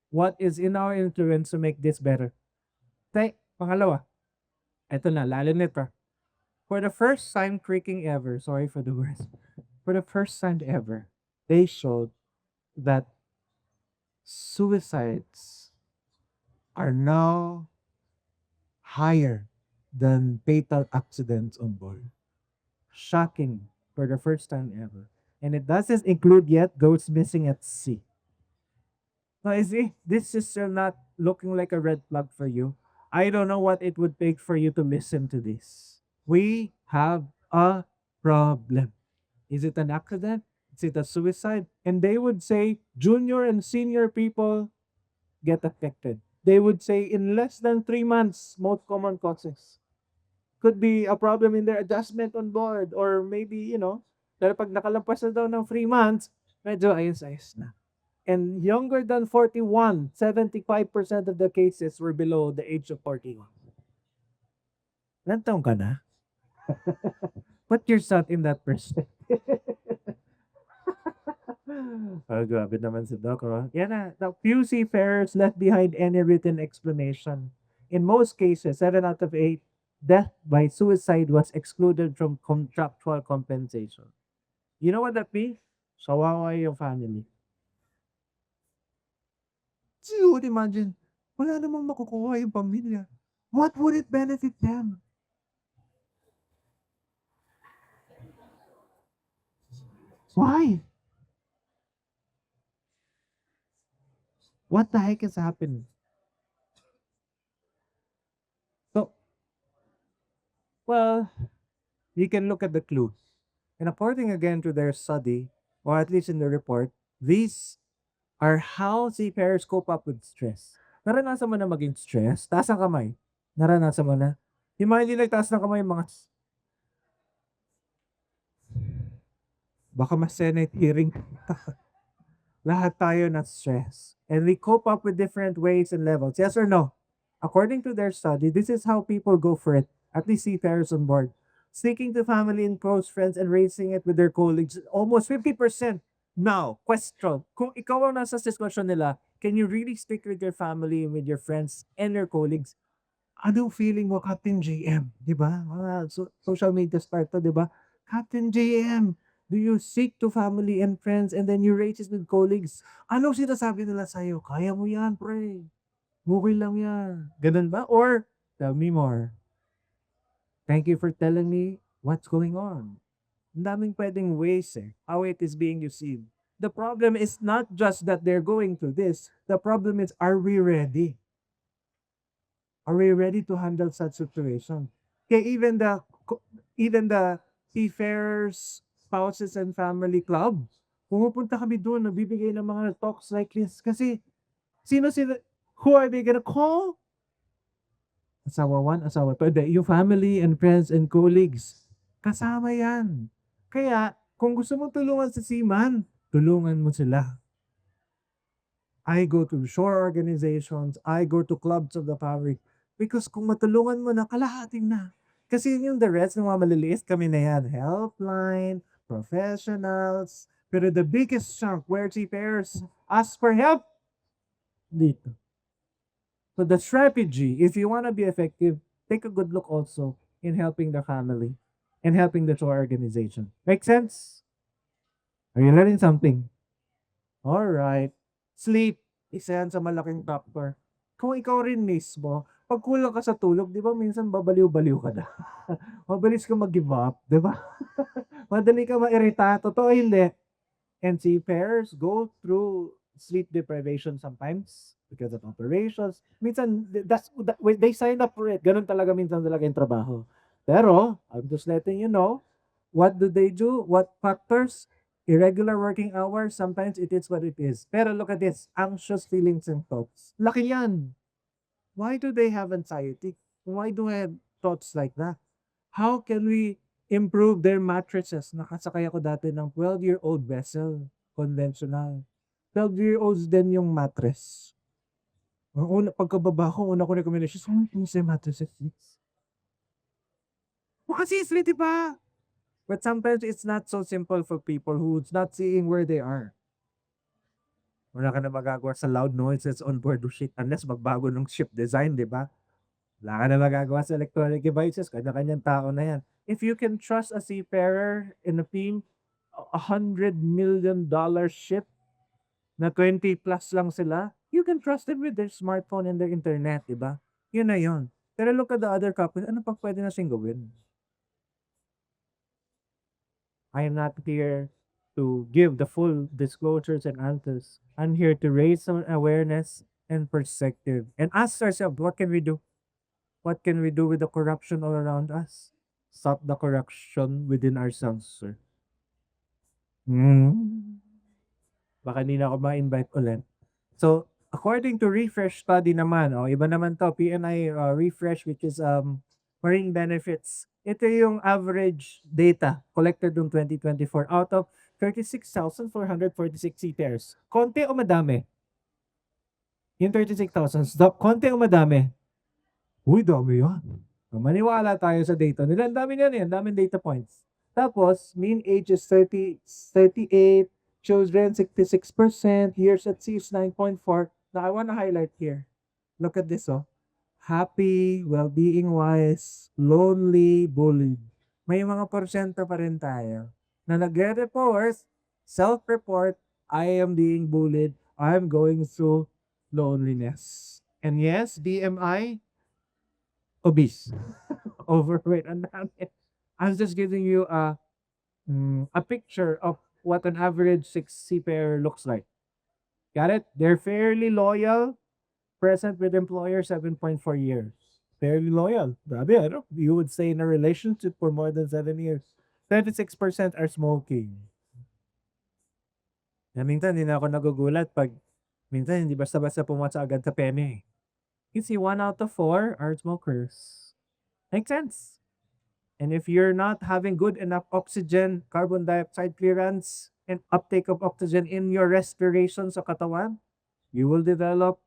What is in our influence to make this better? Pangalawa, eto na, lalo nito. For the first time creaking ever, sorry for the words, for the first time ever, they showed that suicides are now higher than fatal accidents on board. Shocking for the first time ever. And it doesn't include yet those missing at sea. Now, you see, this is still not looking like a red flag for you. I don't know what it would take for you to listen to this. We have a problem. Is it an accident? Is it a suicide? And they would say junior and senior people get affected. They would say in less than 3 months, most common causes. Could be a problem in their adjustment on board or maybe, dahil pag nakalampas na daw ng 3 months, medyo ayos-ayos na. And younger than 41, 75% of the cases were below the age of 41. Ilan taong ka na? Put yourself in that perspective. Oh, grabe naman si Doc, oh. Yan na. The few seafarers left behind any written explanation. In most cases, 7 out of 8, death by suicide was excluded from contractual compensation. You know what that means? Sawawa yung family. So you would imagine, wala namang makukuha yung pamilya. What would it benefit them? Why? What the heck is happening? So, well, you can look at the clues. And according again to their study, or at least in the report, these are how seafarers cope up with stress. Naranasan mo na maging stress? Taas ang kamay. Naranasan mo na? Yung mga hindi nagtaas ng kamay, mga baka mas Senate hearing. Lahat tayo na stress. And we cope up with different ways and levels. Yes or no? According to their study, this is how people go for it. At least seafarers on board. Sticking to family and close friends and raising it with their colleagues. Almost 50%. Now, question. Kung ikaw ang nasa sitwasyon nila, can you really stick with your family and with your friends and your colleagues? Anong feeling mo, Captain JM? Di ba? Mga social media start to, di ba? Captain JM, do you stick to family and friends and then you raise it with colleagues? Anong sinasabi nila sa'yo? Kaya mo yan, pre. Okay lang yan. Ganun ba? Or, tell me more. Thank you for telling me what's going on. Ang daming pwedeng ways how it is being received. The problem is not just that they're going through this. The problem is, are we ready? Are we ready to handle such situation? Okay, even the seafarers, spouses, and family club, pumupunta kami doon, nagbibigay ng mga talks like this. Kasi, who are they gonna call? Asawa 1, asawa 2. Yung family and friends and colleagues, kasama yan. Kaya, kung gusto mo tulungan sa seaman, tulungan mo sila. I go to shore organizations, I go to clubs of the family. Because kung matulungan mo na, kalahating na. Kasi yung the rest ng mga maliliit, kami na yan. Helpline, professionals. Pero the biggest chunk where seafarers ask for help, dito. So the strategy, if you want to be effective, take a good look also in helping the family and helping the shore organization. Make sense? Are you learning something? All right. Sleep. Isa yan sa malaking factor. Kung ikaw rin mismo, pag kulang ka sa tulog, di ba minsan babaliw-baliw ka na. Mabilis ka mag-give up, di ba? Madali ka mairita. Totoo hindi. And seafarers go through sleep deprivation sometimes because of operations. Minsan, they sign up for it. Ganun talaga minsan talaga yung trabaho. Pero, I'm just letting you know, what do they do? What factors? Irregular working hours, sometimes it is what it is. Pero look at this, anxious feelings and thoughts. Laki yan. Why do they have anxiety? Why do they have thoughts like that? How can we improve their mattresses? Nakasakay ako dati ng 12-year-old vessel, conventional. 12-year-olds din yung mattress. Pagkababa ko, una ko recommendation, say mattresses. Kasi sleep, diba? But sometimes it's not so simple for people who's not seeing where they are. Wala ka na magagawa sa loud noises on board the ship unless magbago ng ship design, di ba? Wala ka na magagawa sa electronic devices, kanya-kanyang tao na yan. If you can trust a seafarer in a team, $100 million ship na 20 plus lang sila, you can trust them with their smartphone and their internet, di ba? Yun na yun. Pero look at the other couples, ano pang pwede na sing gawin? I am not here to give the full disclosures and answers. I'm here to raise some awareness and perspective and ask ourselves, what can we do? What can we do with the corruption all around us? Stop the corruption within ourselves, sir. Baka hindi na ako ma-invite ulit. So, according to refresh study naman, iba naman to, PNI refresh, which is marine benefits. Ito yung average data collected noong 2024 out of 36,446 seafarers. Konti o madami? Yung 36,000, konti o madami? Uy, dami yun. Maniwala tayo sa data nila. Ang dami niyan eh. Ang daming data points. Tapos, mean age is 38, children 66%, years at sea is 9.4. Now, I want to highlight here. Look at this, oh. Happy, well-being wise, lonely, bullied. May mga porsyento pa rin tayo na nagre-report, self-report, I am being bullied, I'm going through loneliness. And yes, BMI, obese, overweight, and I'm just giving you a picture of what an average 6C pair looks like. Got it? They're fairly loyal, present with employer 7.4 years. Fairly loyal. Grabe, ano? You would stay in a relationship for more than 7 years. 36% are smoking. Na minsan, hindi na ako nagugulat pag minsan hindi basta-basta pumatsa agad sa peme. You see, 1 out of 4 are smokers. Makes sense. And if you're not having good enough oxygen, carbon dioxide clearance, and uptake of oxygen in your respiration sa katawan, you will develop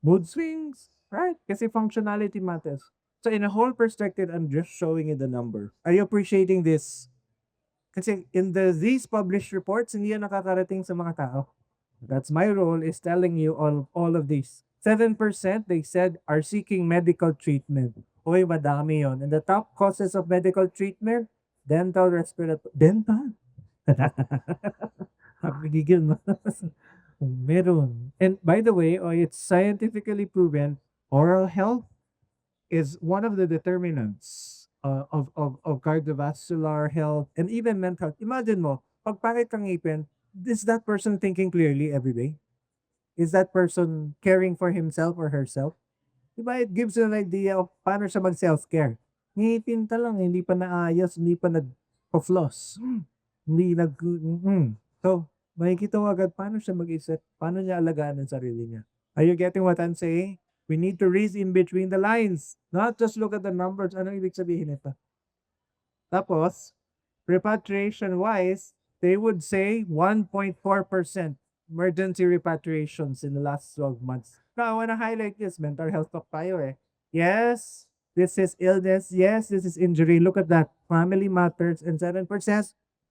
mood swings, right? Kasi functionality matters. So in a whole perspective, I'm just showing you the number. Are you appreciating this? Kasi in these published reports, hindi yan nakakarating sa mga tao. That's my role, is telling you all of these. 7% they said are seeking medical treatment. Uy, madami yon. And the top causes of medical treatment, dental, respiratory, dental? Gigil mo. Meron. And by the way, it's scientifically proven oral health is one of the determinants of cardiovascular health and even mental health. Imagine mo, pag pangit kang ngipin, is that person thinking clearly every day? Is that person caring for himself or herself? Diba, it gives you an idea of paano siya mag-self-care. Ngipin ta lang, hindi pa naayos, hindi pa nag-floss. Hindi So, makikita mo agad paano siya mag-isip, paano niya alagaan ang sarili niya. Are you getting what I'm saying? We need to read in between the lines, not just look at the numbers. Ano ibig sabihin nito? Tapos, repatriation-wise, they would say 1.4% emergency repatriations in the last 12 months. Now, I want to highlight this. Mental health talk tayo eh. Yes, this is illness. Yes, this is injury. Look at that. Family matters and 7%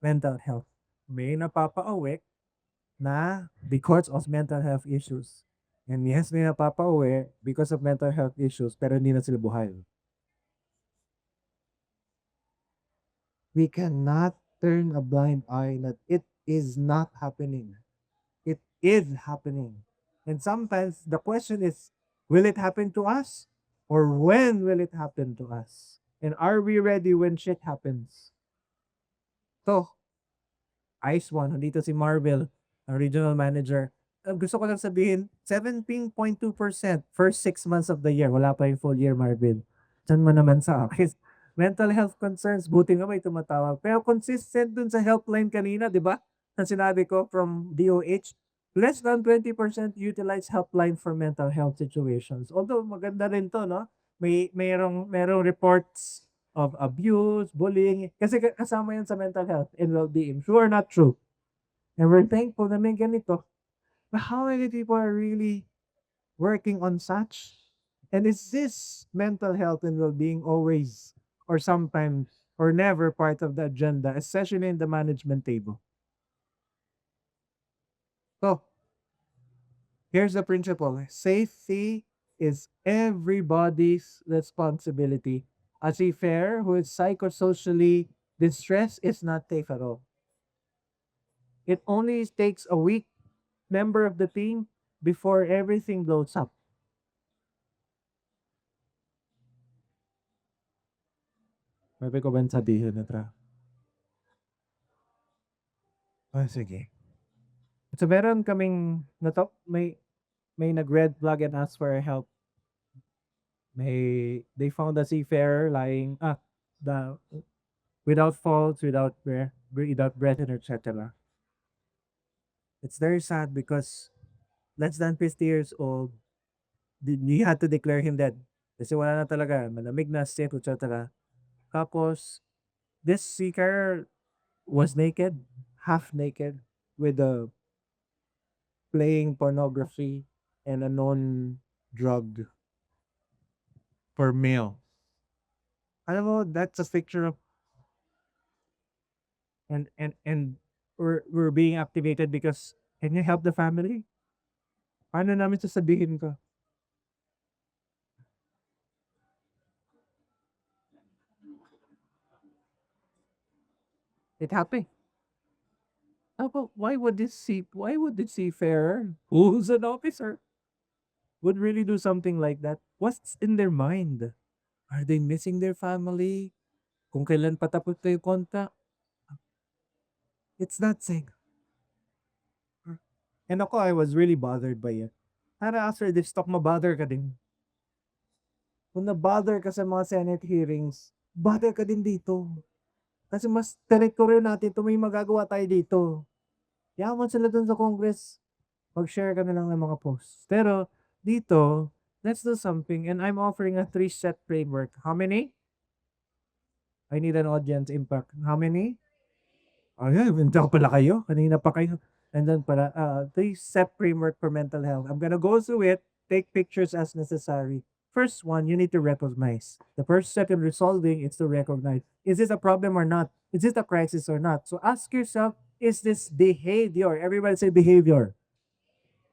mental health. May napapauwi na because of mental health issues. And yes, may napapauwi because of mental health issues pero hindi na sila buhay. We cannot turn a blind eye that it is not happening. It is happening. And sometimes the question is, will it happen to us? Or when will it happen to us? And are we ready when shit happens? So, Ice One, nandito si Marvel, ang regional manager. Gusto ko lang sabihin, 17.2% first 6 months of the year. Wala pa yung full year, Marvel. Diyan mo naman sa akin. Mental health concerns, buti nga may tumatawag. Pero consistent dun sa helpline kanina, di ba? Na sinabi ko from DOH, less than 20% utilize helpline for mental health situations. Although maganda rin to, no? Merong reports of abuse, bullying, kasi kasama yan sa mental health and well-being. Sure, not true. And we're thankful na may ganito. But how many people are really working on such? And is this mental health and well-being always or sometimes or never part of the agenda, especially in the management table? So, here's the principle. Safety is everybody's responsibility. A seafarer who is psychosocially distressed is not safe at all. It only takes a weak member of the team before everything blows up. May ko ba sabihin na tra? Oh, sige. So meron kaming may nag-red flag and ask for help. They found a seafarer lying without faults, without breath, and etc. It's very sad because less than 50 years old, you had to declare him dead. Kasi wala na talaga, malamig na, stiff, etc. Tapos, this seafarer was naked, half naked with a playing pornography and a non-drugged for male. Alam mo, that's a picture of and we're being activated because can you help the family? Paano namin sasabihin ko? It happened. Oh, but why would this seafarer who's an officer would really do something like that? What's in their mind? Are they missing their family? Kung kailan patapos na yung contract? It's not saying. And ako, I was really bothered by it. Para after this talk, mabother ka din. Kung na-bother ka sa mga Senate hearings, bother ka din dito. Kasi mas territory natin ito, may magagawa tayo dito. Yaman sila dun sa Congress. Mag-share ka na lang ng mga posts. Pero dito, let's do something. And I'm offering a 3-step framework. How many? I need an audience impact. How many? Ay, hindi pala kayo. Kanina pa kayo. And then pala, 3-step framework for mental health. I'm gonna go through it, take pictures as necessary. First one, you need to recognize. The first step in resolving is to recognize. Is this a problem or not? Is this a crisis or not? So ask yourself, is this behavior? Everybody say behavior.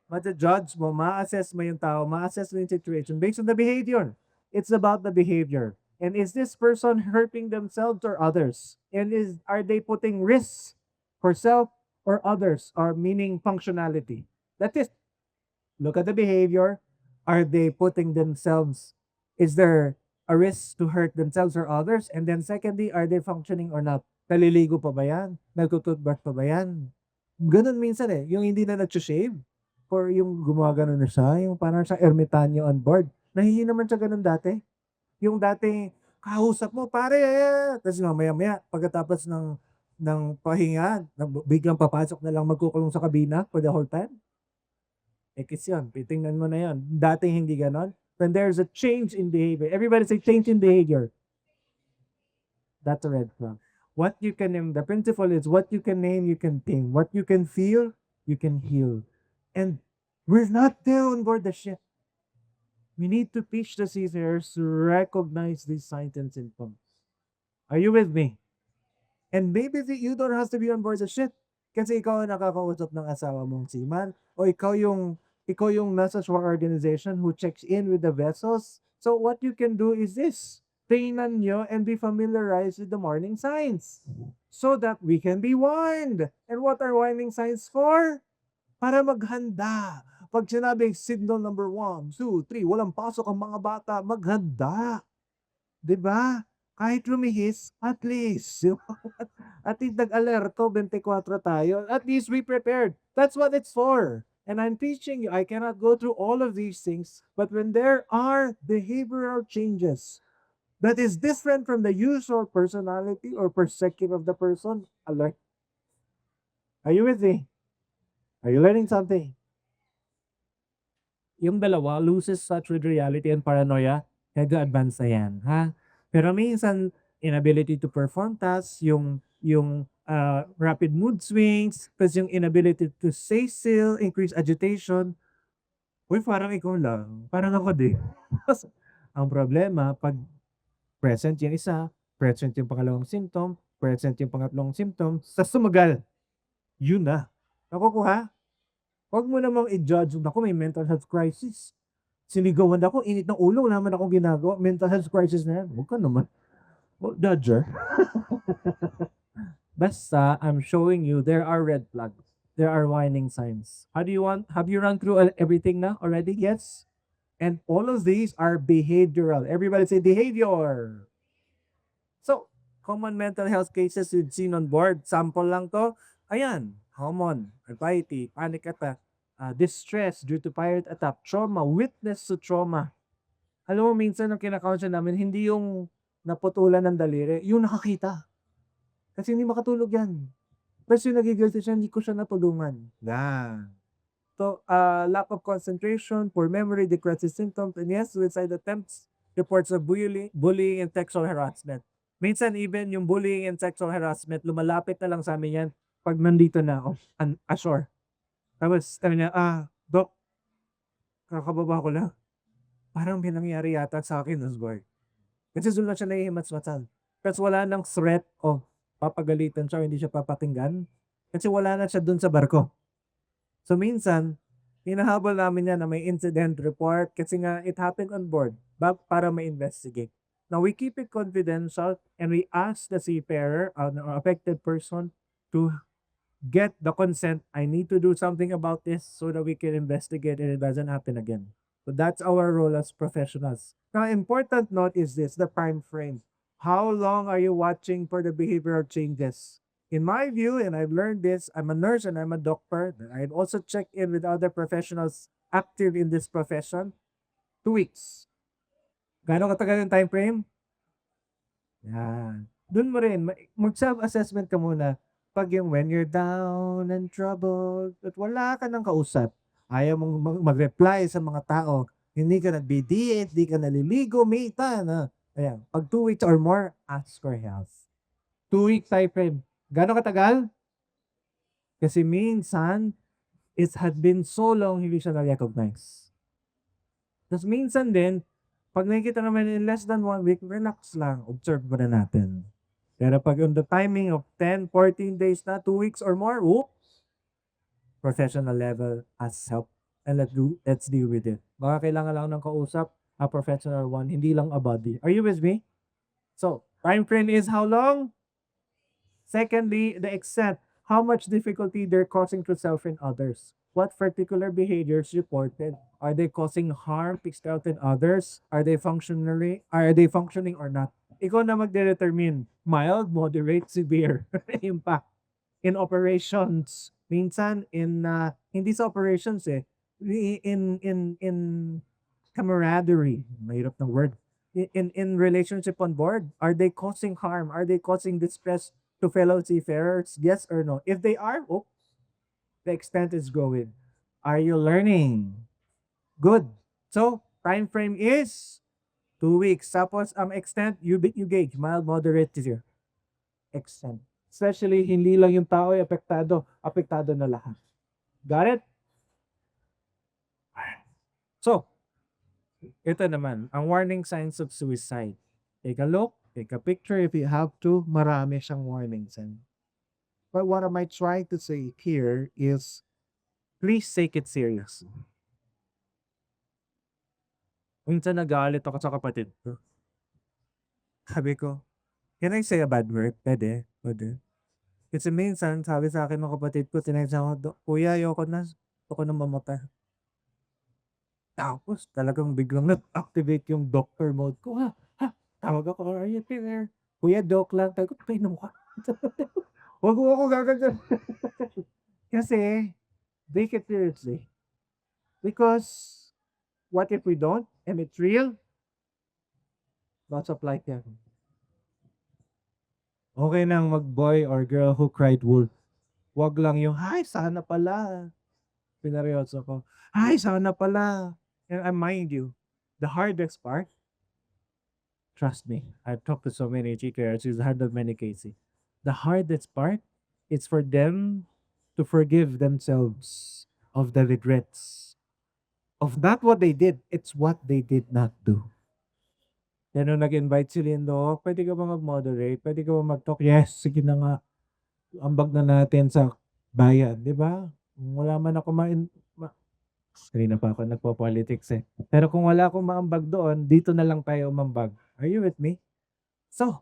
Mata-judge mo, ma-assess mo yung tao, ma-assess mo yung situation based on the behavior. It's about the behavior. And is this person hurting themselves or others? And are they putting risks for self or others, or meaning functionality? That is, look at the behavior. Are they putting themselves, is there a risk to hurt themselves or others? And then secondly, are they functioning or not? Naliligo pa ba yan? Nagtututbrush pa ba yan? Ganun minsan eh, yung hindi na nag-shave or yung gumagano na siya, yung parang sa ermitanyo on board. Nahihi naman siya ganun dati. Yung dati, kausap mo, pare, tapos maya-maya, pagkatapos ng pahinga, biglang papasok na lang magkukulong sa kabina for the whole time. Ekis yun, titingnan mo na yun. Dati hindi ganon. When there's a change in behavior, everybody say change in behavior. That's a red flag. What you can name, the principle is what you can name, you can tame. What you can feel, you can heal. And we're not there on board the ship. We need to teach the seafarers to recognize these signs and symptoms. Are you with me? And maybe you don't have to be on board the ship. Kasi ikaw ang nakakausap ng asawa mong seaman, o ikaw yung nasa shore organization who checks in with the vessels. So what you can do is this. Tingnan nyo and be familiarized with the warning signs so that we can be warned. And what are warning signs for? Para maghanda. Pag sinabing signal number 1, 2, 3, walang pasok ang mga bata, maghanda. 'Di ba? Kahit lumihis, at least. At least nag-alerto, 24 tayo. At least we prepared. That's what it's for. And I'm teaching you, I cannot go through all of these things, but when there are behavioral changes that is different from the usual personality or perspective of the person, alert. Are you with me? Are you learning something? Yung dalawa loses touch with reality and paranoia, nag-advance na yan, ha? Pero minsan, inability to perform tasks, yung rapid mood swings, plus yung inability to stay still, increased agitation. Uy, parang ikaw lang. Parang ako din. Ang problema, pag present yung isa, present yung pangalawang symptom, present yung pangatlong symptom, sa sumagal, yun na. Nakukuha? Huwag mo namang i-judge, ako may mental health crisis. Sinigawan ako, init ng ulo, wala naman akong ginagawa. Mental health crisis na yan. Huwag ka naman. Judger. Basta, I'm showing you there are red flags. There are warning signs. Have you run through everything now already? Yes? And all of these are behavioral. Everybody say behavior. So, common mental health cases you've seen on board. Sample lang to. Ayan, common anxiety, panic attack, distress due to pirate attack, trauma, witness to trauma. Alam mo, minsan ang kinakount namin, hindi yung naputulan ng daliri, yung nakakita. Kasi hindi makatulog yan. Plus yung nagigilty siya, hindi ko siya natulungan. So, lack of concentration, poor memory, decreases symptoms, and yes, suicide attempts, reports of bullying and sexual harassment. Minsan even yung bullying and sexual harassment, lumalapit na lang sa amin yan pag nandito na ako, ashore. Tapos sabi niya, Doc, kakababa ko lang. Parang may nangyari yata sa akin, Osborne. Kasi doon lang siya nahihimas-masan. Kasi wala nang threat o papagalitan siya o hindi siya papakinggan. Kasi wala na siya doon sa barko. So minsan, hinahabol namin yan na may incident report kasi nga it happened on board para ma-investigate. Now, we keep it confidential and we ask the seafarer or affected person to get the consent. I need to do something about this so that we can investigate and it doesn't happen again. So that's our role as professionals. Now, important note is this, the time frame. How long are you watching for the behavioral changes? In my view, and I've learned this, I'm a nurse and I'm a doctor. I've also checked in with other professionals active in this profession. 2 weeks. Gaano katagal yung time frame? Yan. Doon mo rin, mag-self-assessment ka muna. Pag yung when you're down and troubled, at wala ka nang kausap, ayaw mong mag-reply sa mga tao, hindi ka nag-BD, hindi ka naliligo, mita na. Ayan. Pag 2 weeks or more, ask for help. 2 weeks time frame. Gano'ng katagal? Kasi minsan, it had been so long, hindi siya na-recognize. Tapos minsan din, pag nakikita naman in less than 1 week, relax lang, observe mo na natin. Pero pag on the timing of 10, 14 days na, 2 weeks or more, oops, professional level, ask help. And let's deal with it. Baka kailangan lang ng kausap, a professional one, hindi lang a body. Are you with me? So, time frame is how long? Secondly, the extent, how much difficulty they're causing to self and others. What particular behaviors reported? Are they causing harm, fixed out in others? Are they functioning or not? Ikaw na magde-determine, mild, moderate, severe impact. In operations, minsan hindi sa operations in camaraderie, mahirap ng word. In relationship on board, are they causing harm? Are they causing distress to fellow seafarers? Yes or no? If they are, the extent is growing. Are you learning? Good. So, time frame is 2 weeks. Tapos, extent, you gauge, mild, moderate, severe. Extent. Especially, hindi lang yung tao ay apektado na lahat. Got it? So, ito naman, ang warning signs of suicide. Take a look, take a picture if you have to. Marami siyang warning signs. But what am I trying to say here is, please take it serious. Minsan nagalit ako sa kapatid ko. Sabi ko, can I say a bad word? Pwede. Kasi minsan, sabi sa akin ng kapatid ko, tinanong ako, Kuya, ayoko na mamatay. Tapos, talagang biglang nag-activate yung doctor mode ko. Tawag ako, are you there? Kuya, doc lang. Tayo ko, painom ka. Huwag mo ako gagawin. Kasi, take it seriously. Because, what if we don't? And it's real? Lots of life yan. Okay nang mag-boy or girl who cried wolf. Wag lang yung, hi, sana pala. Pinaryoso ko. Hi, sana pala. And I mind you, the hardest part, trust me, I've talked to so many GKRs who's handled many cases. The hardest part is for them to forgive themselves of the regrets. Of not what they did, it's what they did not do. Yan nung nag-invite si Lindo, pwede ka ba mag-moderate? Pwede ka ba mag-talk? Yes, sige na nga. Ambag na natin sa bayan, di ba? Wala man ako kanina pa ako nagpo-politics Pero kung wala akong maambag doon, dito na lang tayo umambag. Are you with me? So,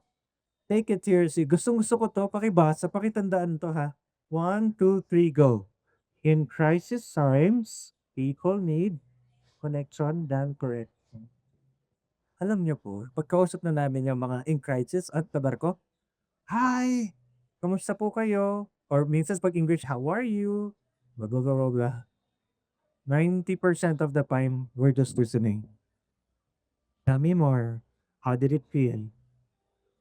take it seriously. Gustong-gusto ko to, pakibasa, pakitandaan to ha. 1, 2, 3, go. In crisis times, people need connection than correction. Alam niyo po, pagkausap na namin yung mga in crisis at tabarko, hi! Kamusta po kayo? Or minsan pag English, how are you? Blah, blah, blah, blah. 90% of the time, we're just listening. Tell me more. How did it feel?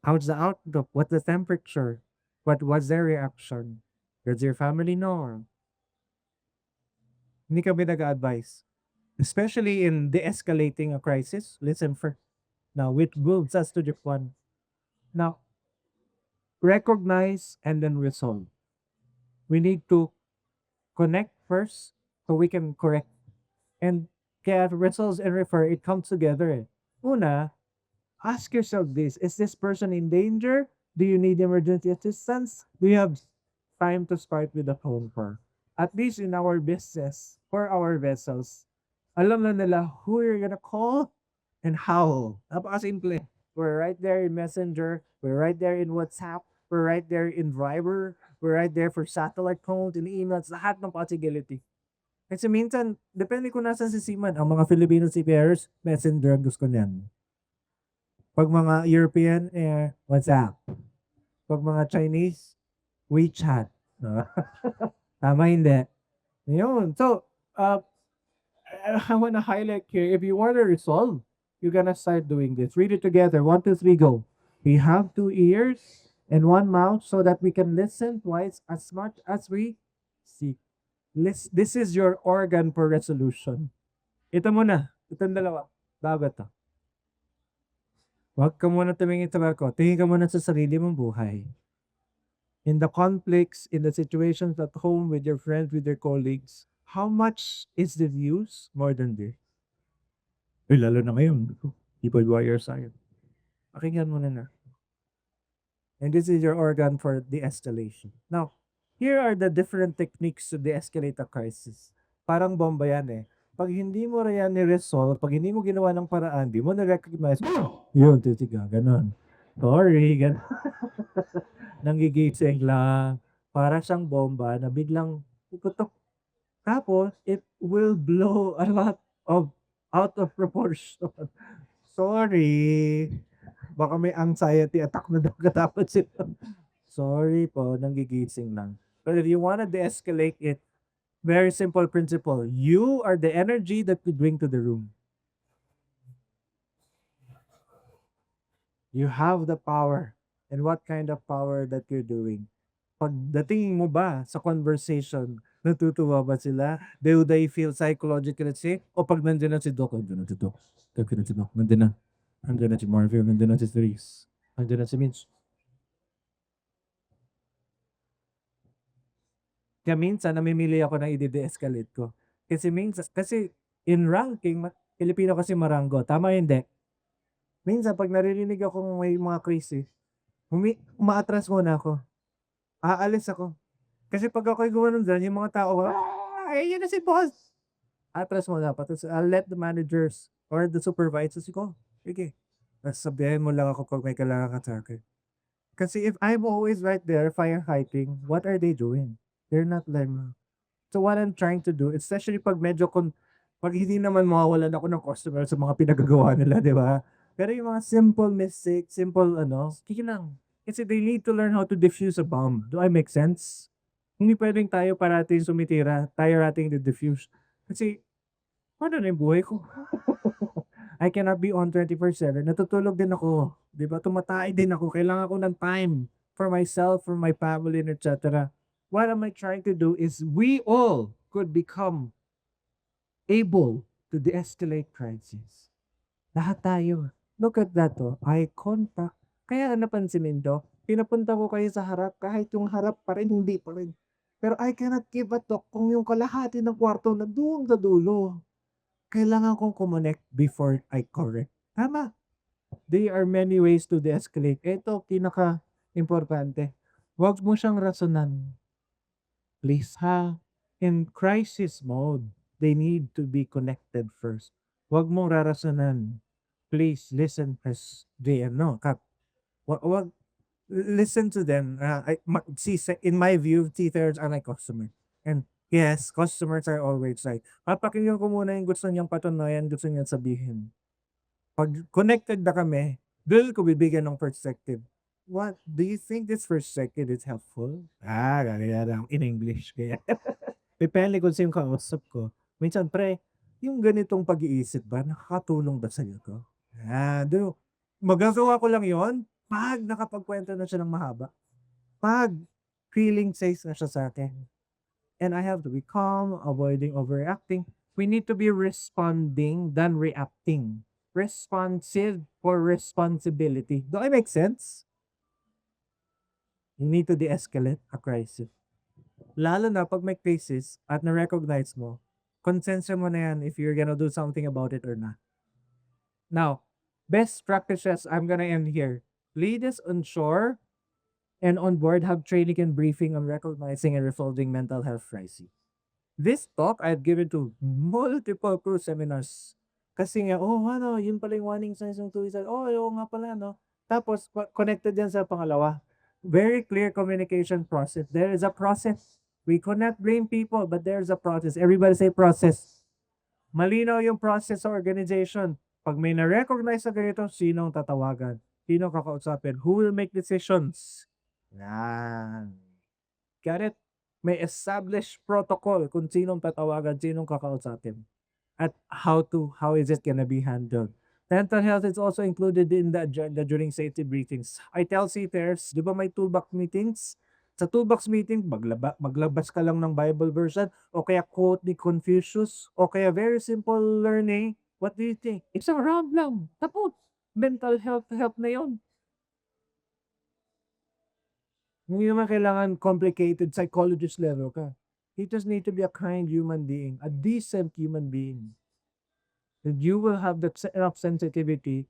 How's the outlook? What's the temperature? What was their reaction? Does your family know? Hindi kami nag-advise. Especially in de-escalating a crisis, listen first. Now, which moves us to the one. Now, recognize and then resolve. We need to connect first so we can correct. And kaya results and refer, it comes together. Eh. Una, ask yourself this: is this person in danger? Do you need emergency assistance? Do you have time to start with a phone call? At least in our business, for our vessels, alam na nila who you're gonna call and how. Napakasimple. We're right there in Messenger. We're right there in WhatsApp. We're right there in Viber. We're right there for satellite calls and emails. Lahat ng possibility. Kasi minsan, depende kung nasan si Seaman. Ang mga Filipino seafarers, Messenger ang gusto niyan. Pag mga European, WhatsApp. Pag mga Chinese, WeChat. Tama hindi. Yun. So, I want to highlight here, if you want to resolve, you're gonna start doing this. Read it together. 1, 2, 3, go. We have 2 ears and 1 mouth so that we can listen twice as much as we see. This is your organ for resolution. Ito muna. Itong dalawa. Bago to. Huwag ka muna tumingin sa barko. Tingin ka muna sa sarili mong buhay. In the conflicts, in the situations at home with your friends, with your colleagues, how much is the views more than this? Lalo na ngayon. People wire sa'yo. Pakinggan mo na. And this is your organ for de-escalation. Now, here are the different techniques to de-escalate a crisis. Parang bomba yan eh. Pag hindi mo yan ni-resolve, pag hindi mo ginawa ng paraan, di mo na-recognize, yun, titiga, ganon. Sorry, ganon. Nangigising lang. Para siyang bomba na biglang puputok. Tapos, it will blow a lot of out of proportion. Sorry. Baka may anxiety attack na daw katapos ito. Sorry po, nangigising lang. But if you want to de-escalate it, very simple principle. You are the energy that you bring to the room. You have the power. And what kind of power that you're doing? Pagdating mo ba sa conversation, natutuwa ba sila? Do they feel psychologically safe? O pag nandiyan na si Doc, nandiyan na si Doc. Nandiyan na si Doc. Nandiyan na. Nandiyan na si Marvin. Nandiyan na si Therese. Nandiyan na si Mitch. Kaya minsan, namimili ako na i-de-escalate ko. Kasi in ranking, Pilipino kasi marango. Tama hindi? Minsan, pag naririnig akong may mga crisis, umaatras muna ako. Aalis ako. Kasi pag ako'y gumanon dyan, yung mga tao, yun na si boss. Atras muna. I'll let the managers or the supervisors go. Sige. Tapos sabihin mo lang ako pag may kailangan ka sa akin. Kasi if I'm always right there firefighting, what are they doing? They're not like So what I'm trying to do, especially pag medyo pag hindi naman mawawalan ako ng customer sa mga pinagagawa nila, di ba? Pero yung mga simple mistake, simple sige lang. Kasi they need to learn how to defuse a bomb. Do I make sense? Hindi pwedeng tayo parating sumitira, tayo rating defuse. Kasi, ano na yung buhay ko? I cannot be on 24/7. Natutulog din ako. Di ba? Tumatay din ako. Kailangan ko ng time for myself, for my family, and etc. What am I trying to do is we all could become able to de-escalate crisis. Lahat tayo. Look at that, eye contact. Kaya napansin niyo, pinapunta ko kayo sa harap, kahit yung harap pa rin, hindi pa rin. Pero I cannot give a talk kung yung kalahati ng kwarto na doon sa dulo. Kailangan kong connect before I correct. Tama. There are many ways to de-escalate. Ito, pinaka-importante. Huwag mo siyang rasonan. Please ha. In crisis mode, they need to be connected first. Huwag mong rarasonan. Please listen as they Kap. Wag listen to them. In my view, seafarers are like customers. And yes, customers are always right. Papakinggan ko muna yung gusto niyang patunayan, gusto niyang sabihin. Pag connected na kami, doon ko bibigyan ng perspective. What? Do you think this perspective is helpful? Gaya lang. In English. Kaya. Depende kung sino kausap ko. Minsan, pre, yung ganitong pag-iisip ba, nakakatulong ba sa'yo to? Magagawa ko lang yon pag nakapagkwento na siya ng mahaba. Pag feeling safe na siya sa akin. And I have to be calm, avoiding overreacting. We need to be responding than reacting. Responsive for responsibility. Do I make sense? You need to de-escalate a crisis. Lalo na pag may crisis at na-recognize mo, konsensya mo na yan if you're gonna do something about it or not. Now, best practices, I'm gonna end here. Leaders on shore and on board have training and briefing on recognizing and resolving mental health crises. This talk I've given to multiple crew seminars. Kasi nga, oh, ano, yun pala yung warning signs ng suicide. Oh, oo nga pala, no? Tapos, connected yan sa pangalawa. Very clear communication process. There is a process. We cannot blame people, but there's a process. Everybody say process. Malinaw yung process sa organization. Pag may na-recognize na ganito, sinong tatawagan? Sinong kakausapin? Who will make decisions? Yan. Got it? May established protocol kung sinong tatawagan, sinong kakausapin. At how is it gonna be handled? Mental health is also included in the agenda during safety briefings. I tell seafarers, di ba may toolbox meetings? Sa toolbox meeting, maglabas ka lang ng Bible version, o kaya quote ni Confucius, o kaya very simple learning. What do you think? Isang round lang. Tapos, mental health help na yon. Hindi naman kailangan complicated psychologist level ka. You just need to be a kind human being, a decent human being. And you will have that enough sensitivity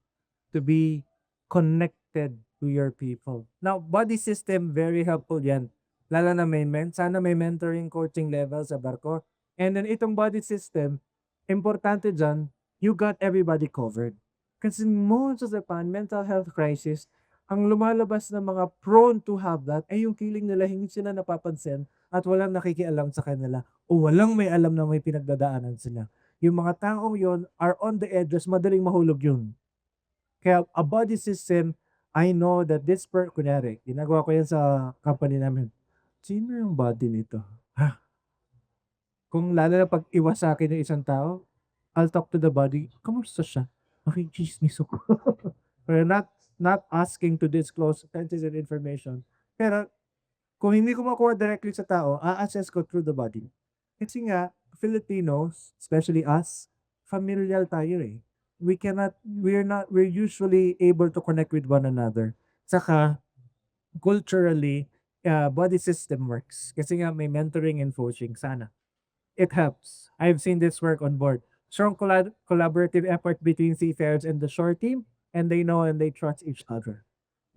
to be connected to your people. Now, body system, very helpful yan. Lalo na sana may mentoring coaching level sa barko. And then itong body system, importante dyan, you got everybody covered. Kasi most of the time, mental health crisis, ang lumalabas na mga prone to have that ay yung feeling nila hindi sila napapansin at walang nakikialam sa kanila o walang may alam na may pinagdadaanan sila. Yung mga taong yon are on the edges, madaling mahulog yun. Kaya a body system, I know that kunyari, ginagawa ko yan sa company namin. Sino yung body nito? Ha? Kung lalo na pag iwasakin ng isang tao, I'll talk to the body. Kamusta siya? Makikismis ako. We're not asking to disclose sensitive information. Pero kung hindi ko makuha directly sa tao, a-assess ko through the body. Kasi nga, Filipinos, especially us, familial tayo eh. We're usually able to connect with one another. Saka, culturally, body system works. Kasi nga may mentoring and coaching, sana. It helps. I've seen this work on board. Strong collaborative effort between seafarers and the shore team, and they know and they trust each other.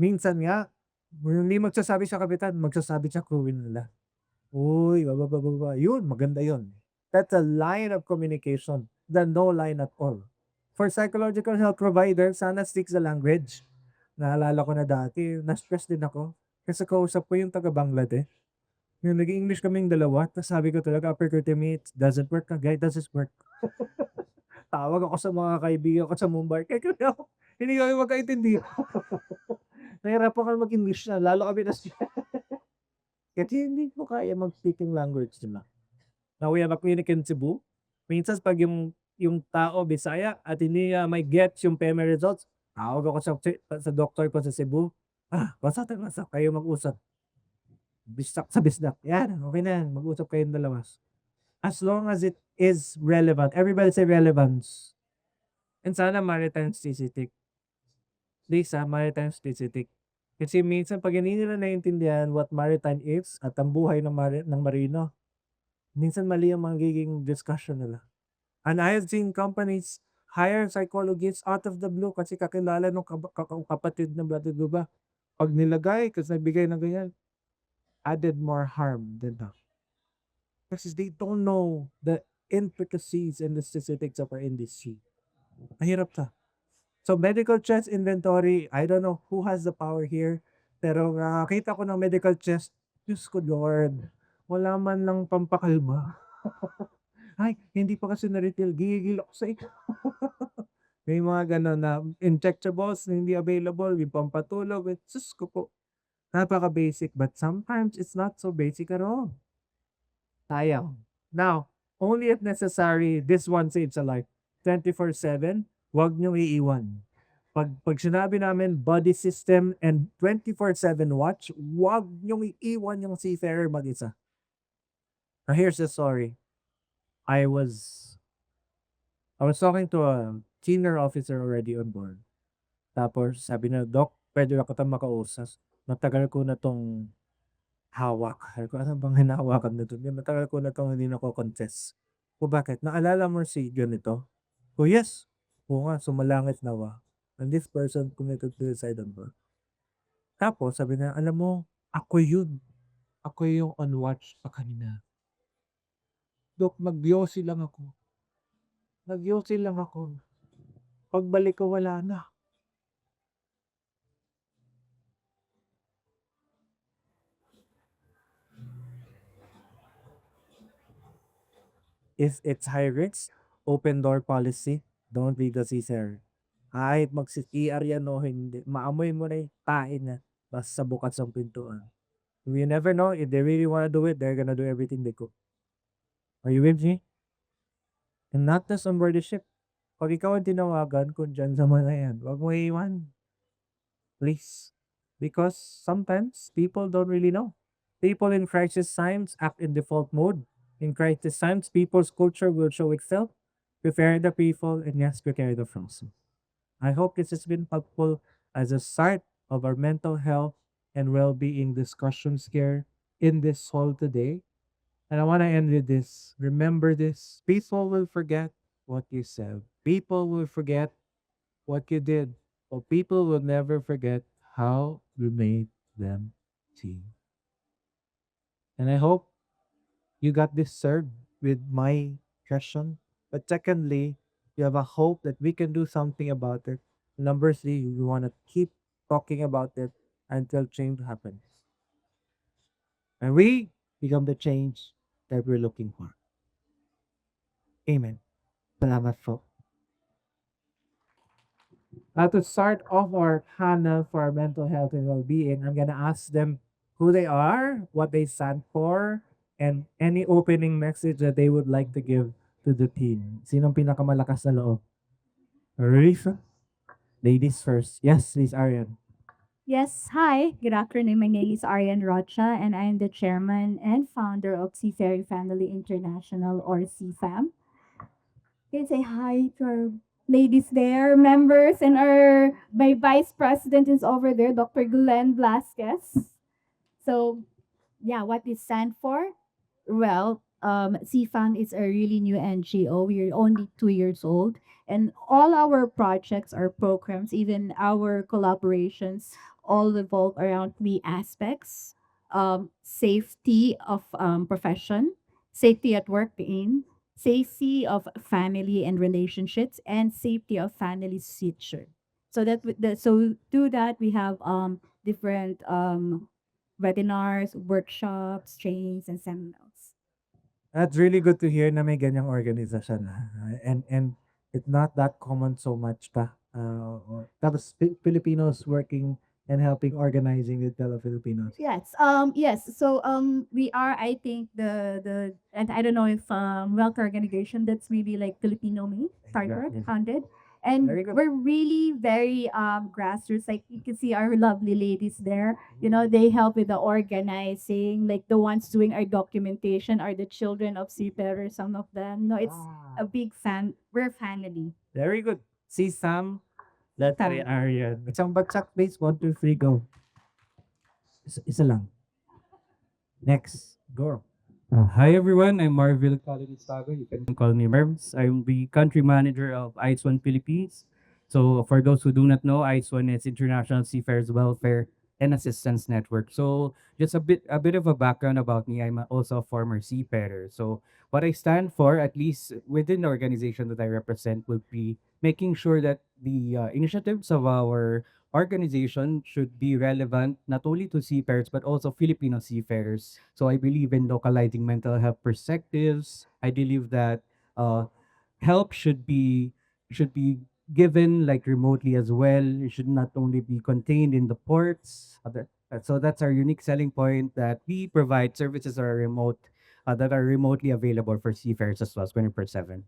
Minsan nga, hindi magsasabi sa kapitan, magsasabi sa crew nila. Uy, baba. Yun, maganda yun. That's a line of communication, the no line at all. For psychological health providers, sana stick sa language. Naalala ko na dati, na-stress din ako. Kasi kausap ko yung taga Bangladesh. Yung nag-English kaming dalawa, tapos sabi ko talaga, after 30 minutes, doesn't work na, guy, does this work? Tawag ako sa mga kaibigan ko sa Mumbai, kaya hindi kami magkaintindi. Nahirapan kami mag-English na, lalo kami na kasi hindi ko kaya mag-speaking language nila. Now we have a clinic in Cebu. Minsan pag yung tao Bisaya at hindi may gets yung PEME results, tawag ako sa doctor ko sa Cebu. Basta kayo mag-usap. Bistak sa bisdak. Yan, okay na yan. Mag-usap kayong dalawa. As long as it is relevant. Everybody say relevance. And sana maritime statistic. Please maritime statistic. Kasi minsan pag hindi nila naiintindihan what maritime is at ang buhay ng marino, minsan mali ang magiging discussion nila. And I have seen companies hire psychologists out of the blue kasi kakilala ng kapatid na brother, diba? Pag nilagay, kasi nagbigay ng ganyan, added more harm than help. Kasi they don't know the intricacies and the specifics of our industry. Mahirap ta. So medical chest inventory, I don't know who has the power here. Pero nakakita ko ng medical chest, Diyos ko Lord, wala man lang pampakalma. Ay, hindi pa kasi na-retail, gigil ako sa ito. May mga gano'n na injectables na hindi available, yung pampatulog, sus ko po. Napaka-basic, but sometimes it's not so basic at all. Sayang. Now, only if necessary, this one saves a life. 24/7, huwag niyong iiwan. Pag sinabi namin body system and 24/7 watch, huwag niyong iiwan yung seafarer mag-isa. Now, here's the story. I was talking to a senior officer already on board. Tapos sabi na, Doc, pwede ako tayong makausap. Matagal ko na tong Hawak. Sabi ko, "Ano bang hinahawakan mo dun?" Matagal ko na 'tong hindi nako-confess. O bakit? "Naalala mo si ganito?" Oh, yes. Oo nga, sumalangit nawa. And this person committed suicide on board. Tapos sabi niya, "Alam mo, ako yun. Ako yung on watch sa kanina. Dok, nag-yosi lang ako. Nag-yosi lang ako. Pagbalik ko, wala na." If it's high risk, open door policy, don't leave the seafarer. Kahit magsi-CR yan o hindi, maamoy mo na yung tae na basta bukas ang pintuan. You never know if they really wanna do it, they're gonna do everything they could. Are you with me? And not just on board the ship. Pag ikaw ang tinawagan kung dyan sa mga yan, wag mo iwan. Please. Because sometimes people don't really know. People in crisis times act in default mode. In crisis times, people's culture will show itself. Prepare the people and yes, prepare the frozen. I hope this has been helpful as a start of our mental health and well-being discussions here in this hall today. And I want to end with this. Remember this. People will forget what you said. People will forget what you did. But people will never forget how you made them feel. And I hope you got this served with my question. But secondly, you have a hope that we can do something about it. Number three, we want to keep talking about it until change happens. And we become the change that we're looking for. Amen. Salamat po. To start off our panel for our mental health and well-being, I'm gonna ask them who they are, what they stand for, and any opening message that they would like to give to the team. Sinong pinakamalakas na loob? Risa? Ladies first. Yes, please, Arian. Yes, hi. Good afternoon. My name is Arian Rocha, and I am the chairman and founder of Seafaring Family International, or CFAM. Can you say hi to our ladies there, members, and my vice president is over there, Dr. Glenn Blasquez. So, yeah, what it stand for? Well, CFAM is a really new NGO. We're only 2 years old, and all our projects, our programs, even our collaborations, all revolve around three aspects: safety of profession, safety at work, safety of family and relationships, and safety of family future. So so through that we have different webinars, workshops, trainings, and seminars. That's really good to hear na may ganyang organisasyon. And it's not that common so much pa. Tapos Filipinos working and helping organizing with fellow Filipinos. Yes. So we are, I think, and I don't know if welfare organization that's maybe like Filipino me started, Yeah. founded. And Very good. we're really very grassroots. Like you can see our lovely ladies there. You know, they help with the organizing. Like the ones doing our documentation are the children of seafarers. Some of them. No, it's a big fan. We're family. Very good. See Sam, that's Sam. Arian. Isang bagsak please. 1, 2, 3, go. Isa lang. Next. Go. Hi everyone, I'm Marvil Calinistago. You can call me Mervs. I'm the country manager of ICE One Philippines. So for those who do not know, ICE One is International Seafarers Welfare and Assistance Network. So just a bit of a background about me. I'm also a former seafarer. So what I stand for, at least within the organization that I represent, would be making sure that the initiatives of our organization should be relevant not only to seafarers but also Filipino seafarers. So I believe in localizing mental health perspectives. I believe that help should be given like remotely as well. It should not only be contained in the ports. So that's our unique selling point, that we provide services that are remotely available for seafarers as well, 24/7.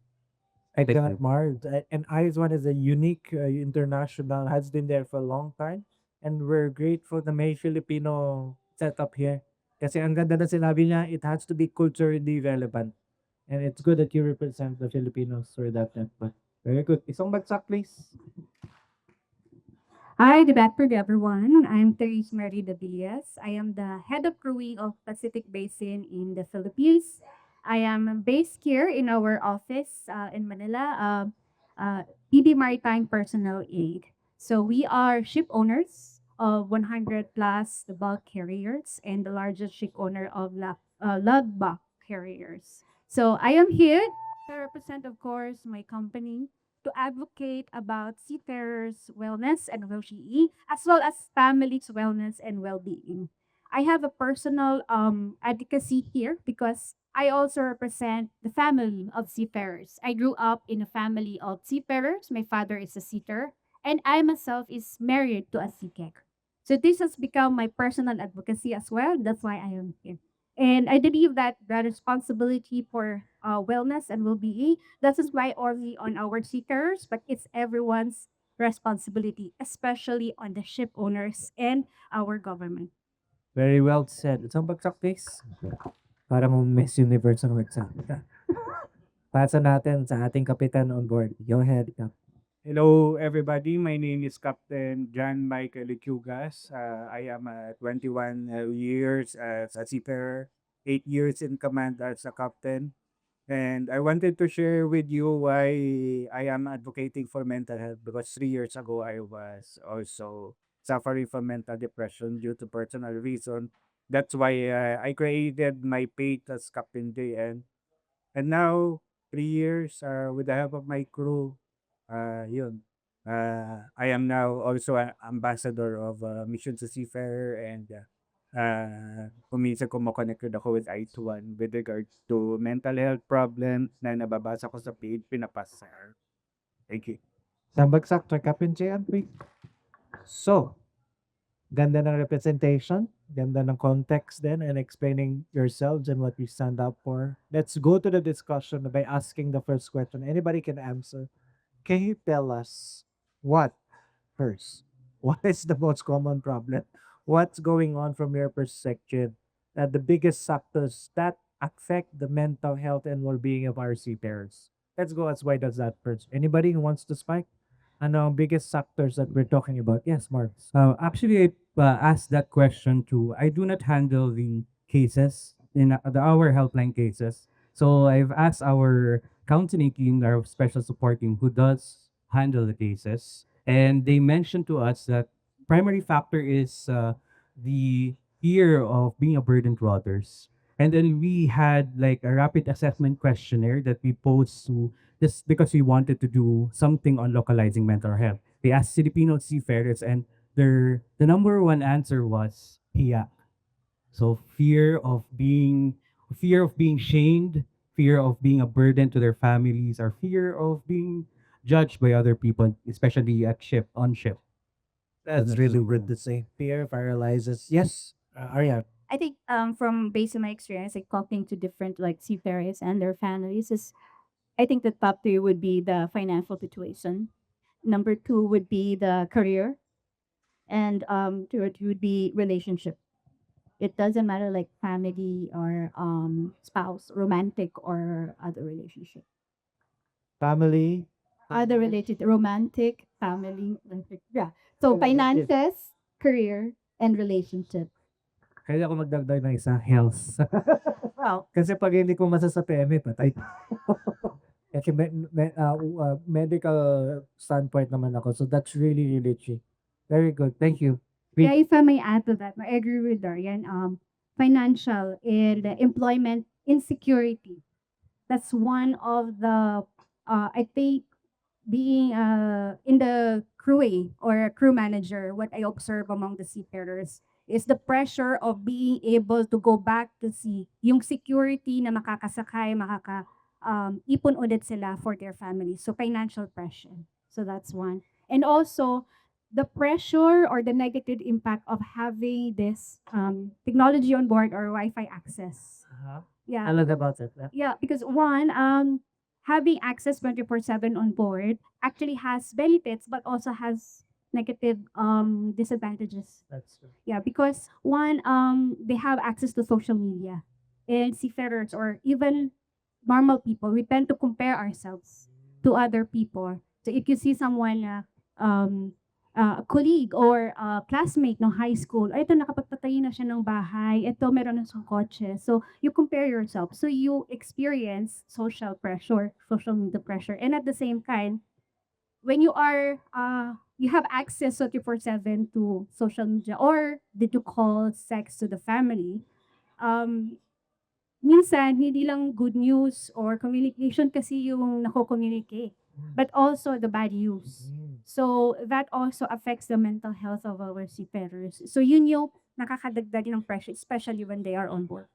Excellent, Mars. And IS1 is a unique international, has been there for a long time. And we're grateful na may Filipino setup here. Kasi ang ganda na sinabi niya, it has to be culturally relevant. And it's good that you represent the Filipinos for that network. Very good. Isang bagsak, please. Hi, good afternoon, everyone. I'm Therese Mary de Villas. I am the head of crewing of Pacific Basin in the Philippines. I am based here in our office in Manila, EB Maritime Personnel Aid. So we are ship owners of 100 plus the bulk carriers and the largest ship owner of lug bulk carriers. So I am here to represent, of course, my company to advocate about seafarers' wellness and well-being, as well as families' wellness and well-being. I have a personal advocacy here because I also represent the family of seafarers. I grew up in a family of seafarers. My father is a seater, and I myself is married to a seacaker. So this has become my personal advocacy as well. That's why I am here. And I believe that the responsibility for wellness and well-being doesn't lie only on our seafarers, but it's everyone's responsibility, especially on the ship owners and our government. Very well said. Isang bagsak, please. Para mo Miss Universe ang magsalita. Pasa natin sa ating kapitan on board. Go ahead, Kap. Hello, everybody. My name is Captain John Michael Lechugas. I am 21 years as a seafarer, 8 years in command as a captain. And I wanted to share with you why I am advocating for mental health because 3 years ago I was also suffering from mental depression due to personal reason. That's why I created my page as Captain JN. And now, 3 years with the help of my crew, yun. I am now also an ambassador of Mission to Seafarer and kung minsan kumokonect ako with I21 with regards to mental health problems na nababasa ko sa page, pinapasa. Thank you. Isang bagsak, Sir Captain JN, please. So, ganda ng representation, ganda ng context din and explaining yourselves and what you stand up for. Let's go to the discussion by asking the first question. Anybody can answer. Can you tell us what first? What is the most common problem? What's going on from your perspective? The biggest factors that affect the mental health and well-being of our seafarers. Let's go as wide as that first. Anybody who wants to spike? Ano ang biggest factors that we're talking about? Yes, Mark. Actually, I asked that question too. I do not handle the cases in our helpline cases. So I've asked our counseling team, our special support team, who does handle the cases, and they mentioned to us that primary factor is the fear of being a burden to others. And then we had like a rapid assessment questionnaire that we posed to just because we wanted to do something on localizing mental health. They asked Filipino seafarers, and the number one answer was hiya. So fear of being shamed, fear of being a burden to their families, or fear of being judged by other people, especially on ship. That's really good to say. Fear paralyzes. Yes, Arya. I think from based on my experience, like talking to different like seafarers and their families, is I think the top three would be the financial situation. Number two would be the career, and third would be relationship. It doesn't matter like family or spouse, romantic or other relationship. Family. Other related romantic, family, yeah. So finances, career, and relationship. Kaya ako magdagdag ng isang health. Well, Kasi pag hindi ko masasabi, may patay. Kasi medical standpoint naman ako. So that's really, really true. Very good. Thank you. yeah, if I may add to that, I agree with Darian. Financial and employment insecurity. That's one of the I think being in the crewing or a crew manager, what I observe among the seafarers is the pressure of being able to go back to sea. Yung security na makakasakay, ipon ulit sila for their family. So financial pressure. So that's one. And also the pressure or the negative impact of having this technology on board or Wi-Fi access. Yeah. I love about it. Yeah, because one, having access 24/7 on board actually has benefits but also has negative disadvantages. That's true. Yeah, because one, they have access to social media. And seafarers or even normal people, we tend to compare ourselves to other people. So if you see someone colleague or classmate no high school, ay ito nakapagpatayo na siya ng bahay, ito meron na siyang kotse. So you compare yourself. So you experience social pressure, social media pressure. And at the same time, when you are you have access 24/7 to social media or did you call sex to the family, um, minsan hindi lang good news or communication kasi yung nako-communicate, but also the bad news. So that also affects the mental health of our seafarers. So yun yung nakakadagdag ng pressure, especially when they are on board.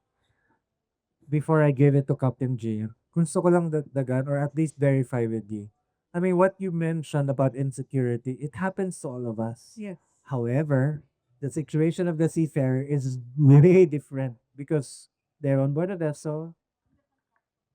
Before I give it to Captain G, gusto ko lang dagdagan or at least verify with you. I mean, what you mentioned about insecurity, it happens to all of us. Yes. However, the situation of the seafarer is really different because they're on board a vessel.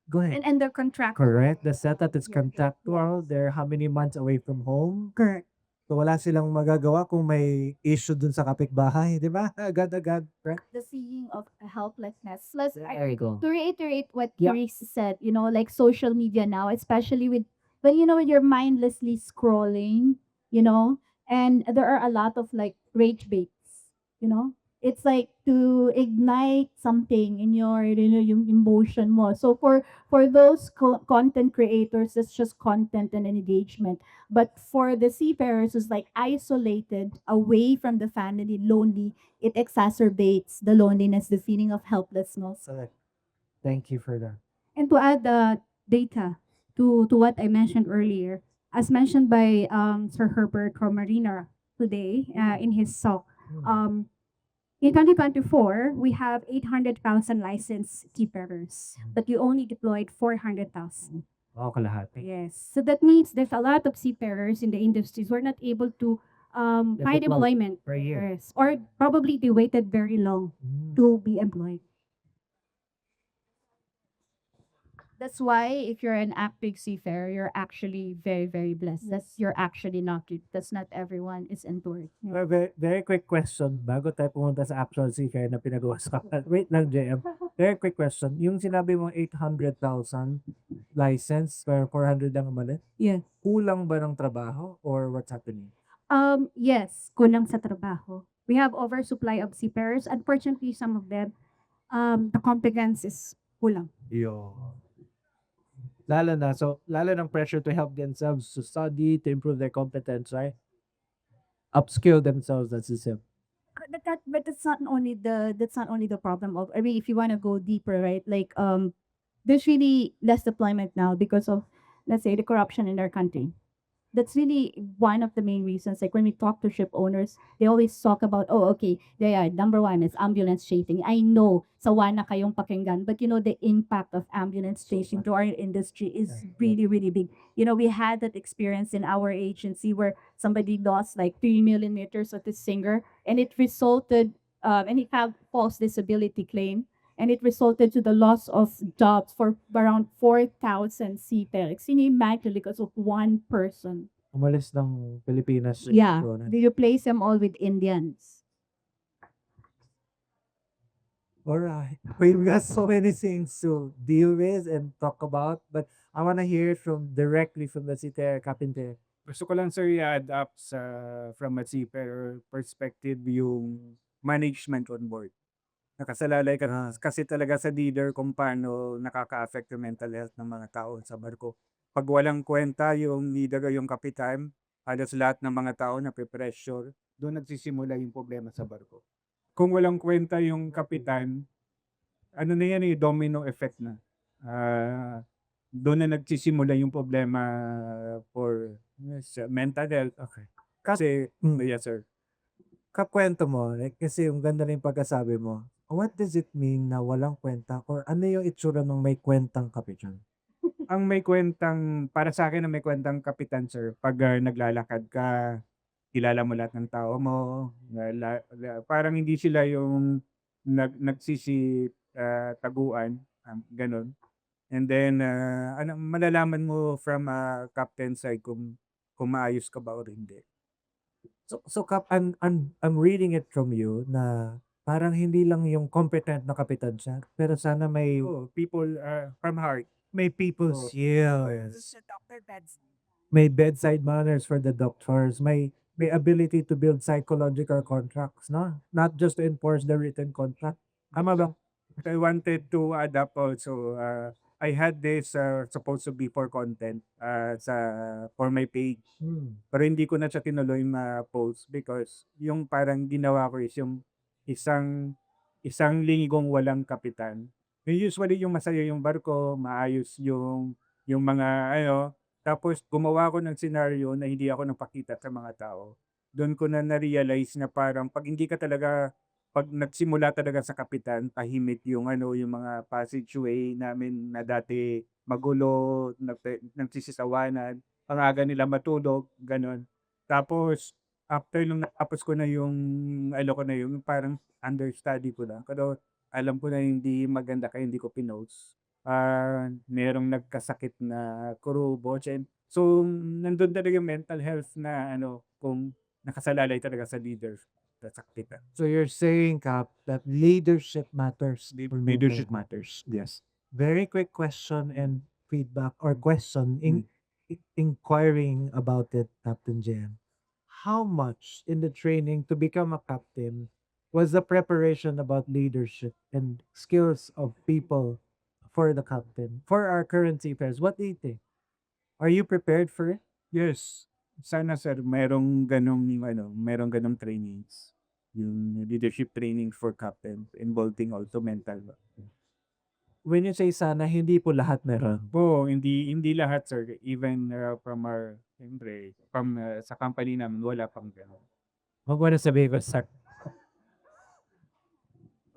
Go ahead. And they're contractual. Correct. The setup is contractual. They're how many months away from home? Correct. So wala silang magagawa kung may issue dun sa kapitbahay, di ba? Agad-agad. Correct? The seeing of helplessness. Plus, There you go. to reiterate what Yeah. Chris said, like social media now, especially with when you're mindlessly scrolling, and there are a lot of like rage baits, it's like to ignite something in your yung emotion mo. So for those content creators, it's just content and engagement. But for the seafarers who's like isolated, away from the family, lonely, it exacerbates the loneliness, the feeling of helplessness. Correct. Thank you for that. And to add the data to what I mentioned earlier, as mentioned by Sir Herbert from Marino today in his talk, in 2024, we have 800,000 licensed seafarers, but you only deployed 400,000. Oo, kalahati. Yes. So that means there's a lot of seafarers in the industries who are not able to find employment. Per year. Yes. Or probably they waited very long to be employed. That's why if you're an active seafarer, you're actually very, very blessed. You're actually not good. That's not everyone is endured. Very, very quick question bago tayo pumunta sa actual seafarer na pinag-uusapan. Wait lang, JM. Very quick question. Yung sinabi mong 800,000 license pero 400 lang umalis, Yes. kulang ba ng trabaho or what's happening? Yes, kulang sa trabaho. We have oversupply of seafarers. Unfortunately, some of them, the competence is kulang. Yo. Lalo ng pressure to help themselves to study, to improve their competence, right? Upskill themselves, that's the same. But that's not only the problem of. I mean, if you want to go deeper, right? Like there's really less deployment now because of, let's say, the corruption in our country. That's really one of the main reasons. Like when we talk to ship owners, they always talk about, oh, okay, yeah, number one is ambulance chasing. I know sawa na kayong pakinggan, but the impact of ambulance chasing to our industry is really, really big. We had that experience in our agency where somebody lost like 3 millimeters of the singer, and it resulted, and he had false disability claim, and it resulted to the loss of jobs for around 4,000 seafarers. Can you imagine because of one person? Umalis ng Pilipinas. Yeah, they replace them all with Indians. Alright. We've got so many things to deal with and talk about, but I want to hear it directly from the seafarer, Captain Ter. Gusto ko lang sir i-add up from a seafarer perspective yung management on board. Nakasalalay ka kasi talaga sa leader kung paano nakaka-affect yung mental health ng mga tao sa barko. Pag walang kwenta yung leader o yung kapitan, halos lahat ng mga tao nape-pressure, doon nagsisimula yung problema sa barko. Kung walang kwenta yung kapitan, ano na yan domino effect na. Doon na nagsisimula yung problema for mental health. Okay. Kasi, yes sir. Kakwento mo, like, kasi yung ganda na yung pagkasabi mo, what does it mean na walang kwenta or ano yung itsura ng may kwentang kapitan? Ang may kwentang, para sa akin ang may kwentang kapitan sir, pag naglalakad ka, kilala mo lahat ng tao mo, parang hindi sila yung nagsisitaguan, ganun. And then, malalaman mo from captain side kung maayos ka ba o hindi. So Kap, I'm reading it from you na parang hindi lang yung competent na kapitan siya, pero sana may people from heart. may people's skills. May bedside manners for the doctors. May may ability to build psychological contracts, no? Not just to enforce the written contract. Tama ba? I wanted to adapt also. I had this supposed to be for content for my page. Pero hindi ko na siya tinuloy ma-post because yung parang ginawa ko is yung isang isang linggong walang kapitan. Usually yung masaya yung barko, maayos yung mga ano, tapos gumawa ko ng scenario na hindi ako nagpakita sa mga tao. Doon ko na na-realize na parang pag nagsimula talaga sa kapitan, tahimik yung ano, yung mga passageway namin na dati magulo, nagsisisawanan, ang aga nila matulog, gano'n. Tapos after nung natapos ko na yung ano ko na yung parang understudy ko na, pero alam ko na hindi maganda kaya hindi ko pinost. Merong nagkasakit na kurubo, so nandun talaga yung mental health na ano, kung nakasalalay talaga sa leader, sa kapitan. So you're saying, Cap, that leadership matters. Leadership matters, yes. Very quick question and feedback or question inquiring about it, Captain Jan. How much in the training to become a captain was the preparation about leadership and skills of people for the captain? For our current seafarers, what do you think? Are you prepared for it? Yes. Sana sir, merong ganong trainings. Yung leadership training for captains involving also mental. When you say sana, hindi po lahat meron. Po, hindi lahat sir. Even siyempre, sa company namin, wala pang gano'n. Huwag mo na sabihin ko, sir.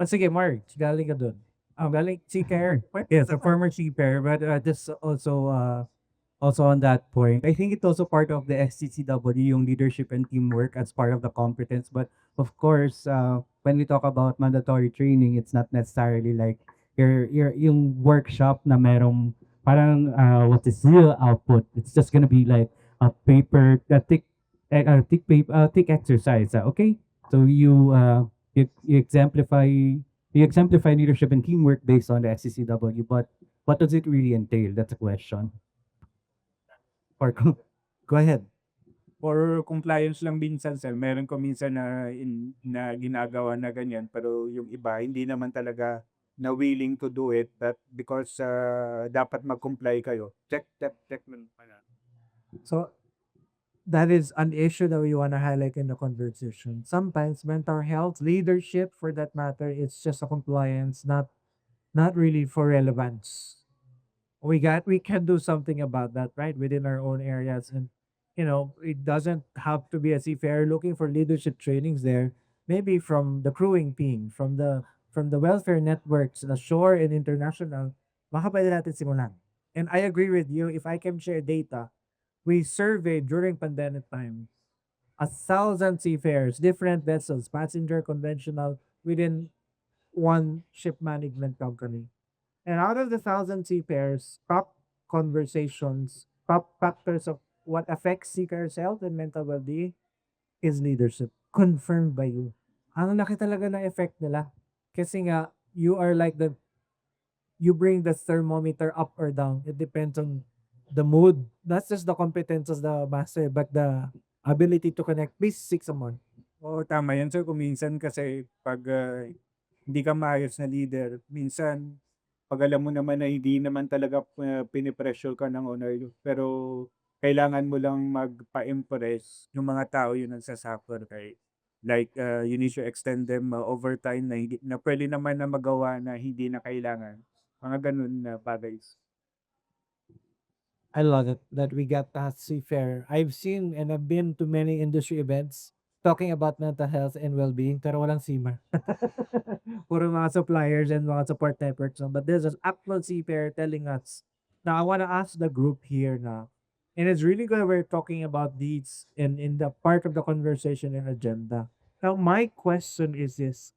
Sige, Mark, galing ka dun. Galing seafarer. Yes, a former seafarer, but just also on that point, I think it's also part of the SCCW, yung leadership and teamwork as part of the competence. But of course, when we talk about mandatory training, it's not necessarily like yung workshop na merong parang what is real output. It's just gonna be like a paper, tick exercise. Okay, so you exemplify leadership and teamwork based on the SCCW, but what does it really entail? That's a question. Or go ahead. For compliance lang minsan sir, meron ko minsan na ginagawa na ganyan, pero yung iba hindi naman talaga na willing to do it, but because dapat mag-comply kayo. Check lang pala. So that is an issue that we want to highlight in the conversation. Sometimes mental health, leadership for that matter, it's just a compliance, not really for relevance. We can do something about that, right? Within our own areas. And it doesn't have to be a seafarer looking for leadership trainings there. Maybe from the crewing team, from the welfare networks, the shore and international, baka pwede natin simulan. And I agree with you, if I can share data, we surveyed during pandemic time 1,000 seafarers, different vessels, passenger, conventional, within one ship management company. And out of the 1,000 seafarers, top conversations, top factors of what affects seafarers' health and mental well-being is leadership. Confirmed by you. Ang laki talaga ng effect nila. Kasi nga, you bring the thermometer up or down. It depends on the mood. Not just the competence of the master, but the ability to connect. Basic someone. Oo, tama yan sir. Kung minsan kasi pag hindi ka maayos na leader, minsan pag alam mo naman na hindi naman talaga pinipressure ka ng owner, pero kailangan mo lang magpa-impress yung mga tao yun ang sasuffer kay. Like, you need to extend them overtime na pwede naman na magawa na hindi na kailangan. Mga ganun na bagay. I love it that we got that seafarer. I've seen and I've been to many industry events talking about mental health and well-being, pero walang seaman. Puro mga suppliers and mga support networks. But there's an actual seafarer telling us. Now, I want to ask the group here now, and it's really good we're talking about these in the part of the conversation and agenda. Now, my question is this.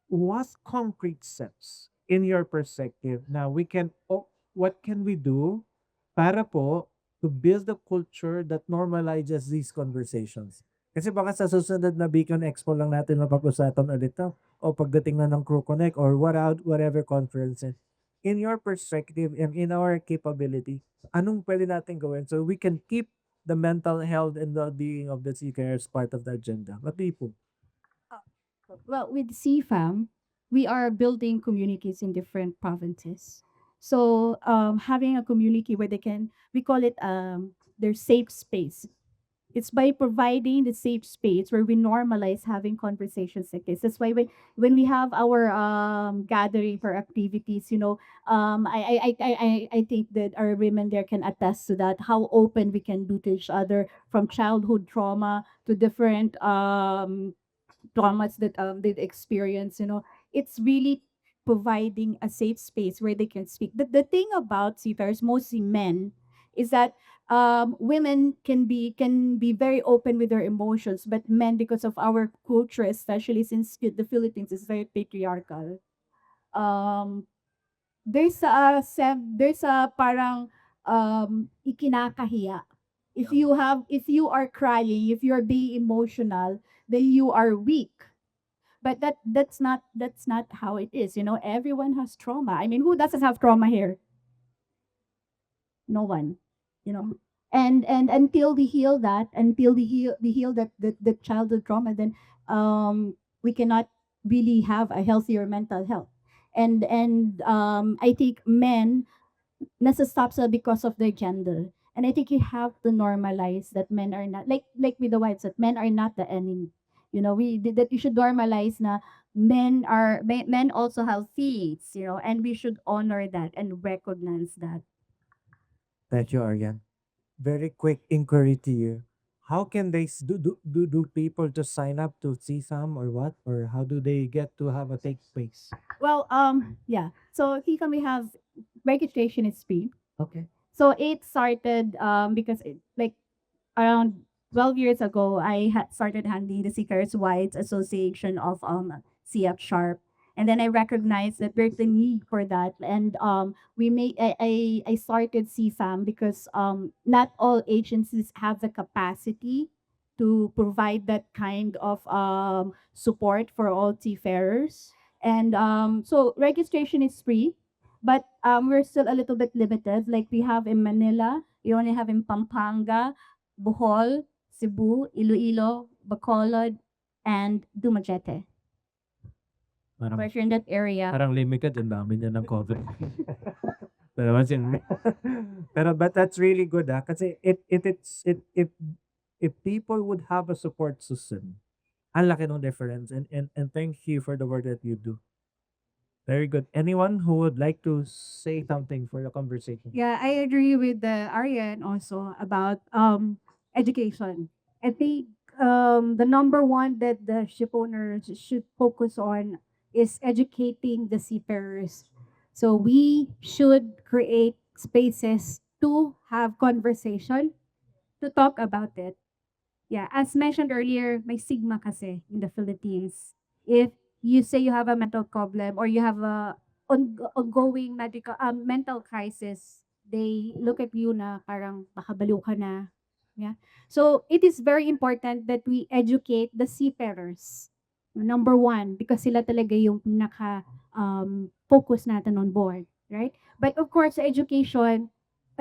What concrete steps in your perspective now what can we do para po to build a culture that normalizes these conversations? Kasi baka sa susunod na Beacon Expo lang natin mapag-usapan ulit to, o pagdating na ng Crew Connect or whatever conferences. In your perspective and in our capability, anong pwede natin gawin so we can keep the mental health and well-being of the seafarers part of the agenda? What do you think? Well, with CFAM, we are building communities in different provinces. So having a community where they can, we call it their safe space. It's by providing the safe space where we normalize having conversations like this. That's why when we have our gathering for activities, I think that our women there can attest to that, how open we can be to each other, from childhood trauma to different traumas that they experience. It's really providing a safe space where they can speak. The thing about seafarers, mostly men, is that women can be very open with their emotions, but men, because of our culture, especially since the Philippines is very patriarchal, um, there's a parang ikinakahiya. If you are crying, if you're being emotional, then you are weak. But that's not how it is. Everyone has trauma. I mean, who doesn't have trauma here? No one. you know and until we heal the childhood trauma, then we cannot really have a healthier mental health. And I think men nasa stop sila because of their gender. And I think you have to normalize that men are not like with the wives, that men are not the enemy. That you should normalize na men also have feelings, and we should honor that and recognize that. Thank you, Aryan. Very quick inquiry to you. How can they do people just sign up to see some or what? Or how do they get to have a take space? Well, yeah. So here we have registration is free. Okay. So it started because like around 12 years ago, I had started handling the Seekers Whites Association of CF Sharp. And then I recognized that there's a need for that. And I started CFAM because not all agencies have the capacity to provide that kind of support for all seafarers. And so registration is free, but we're still a little bit limited. Like we have in Manila, we only have in Pampanga, Bohol, Cebu, Iloilo, Bacolod, and Dumaguete. Parang, If you're in that area. parang limited, ang dami niya ng cover. Pero once in- but that's really good, kasi if people would have a support system, ang laki ng difference. And thank you for the work that you do. Very good. Anyone who would like to say something for the conversation? Yeah, I agree with the Aryan also about education. I think the number one that the ship owners should focus on is educating the seafarers. So we should create spaces to have conversation, to talk about it. Yeah, as mentioned earlier, may stigma kasi in the Philippines. If you say you have a mental problem or you have a ongoing mental crisis, they look at you na parang baka baliw ka na. Yeah. So it is very important that we educate the seafarers. Number one, because sila talaga yung focus natin on board, right? But of course, education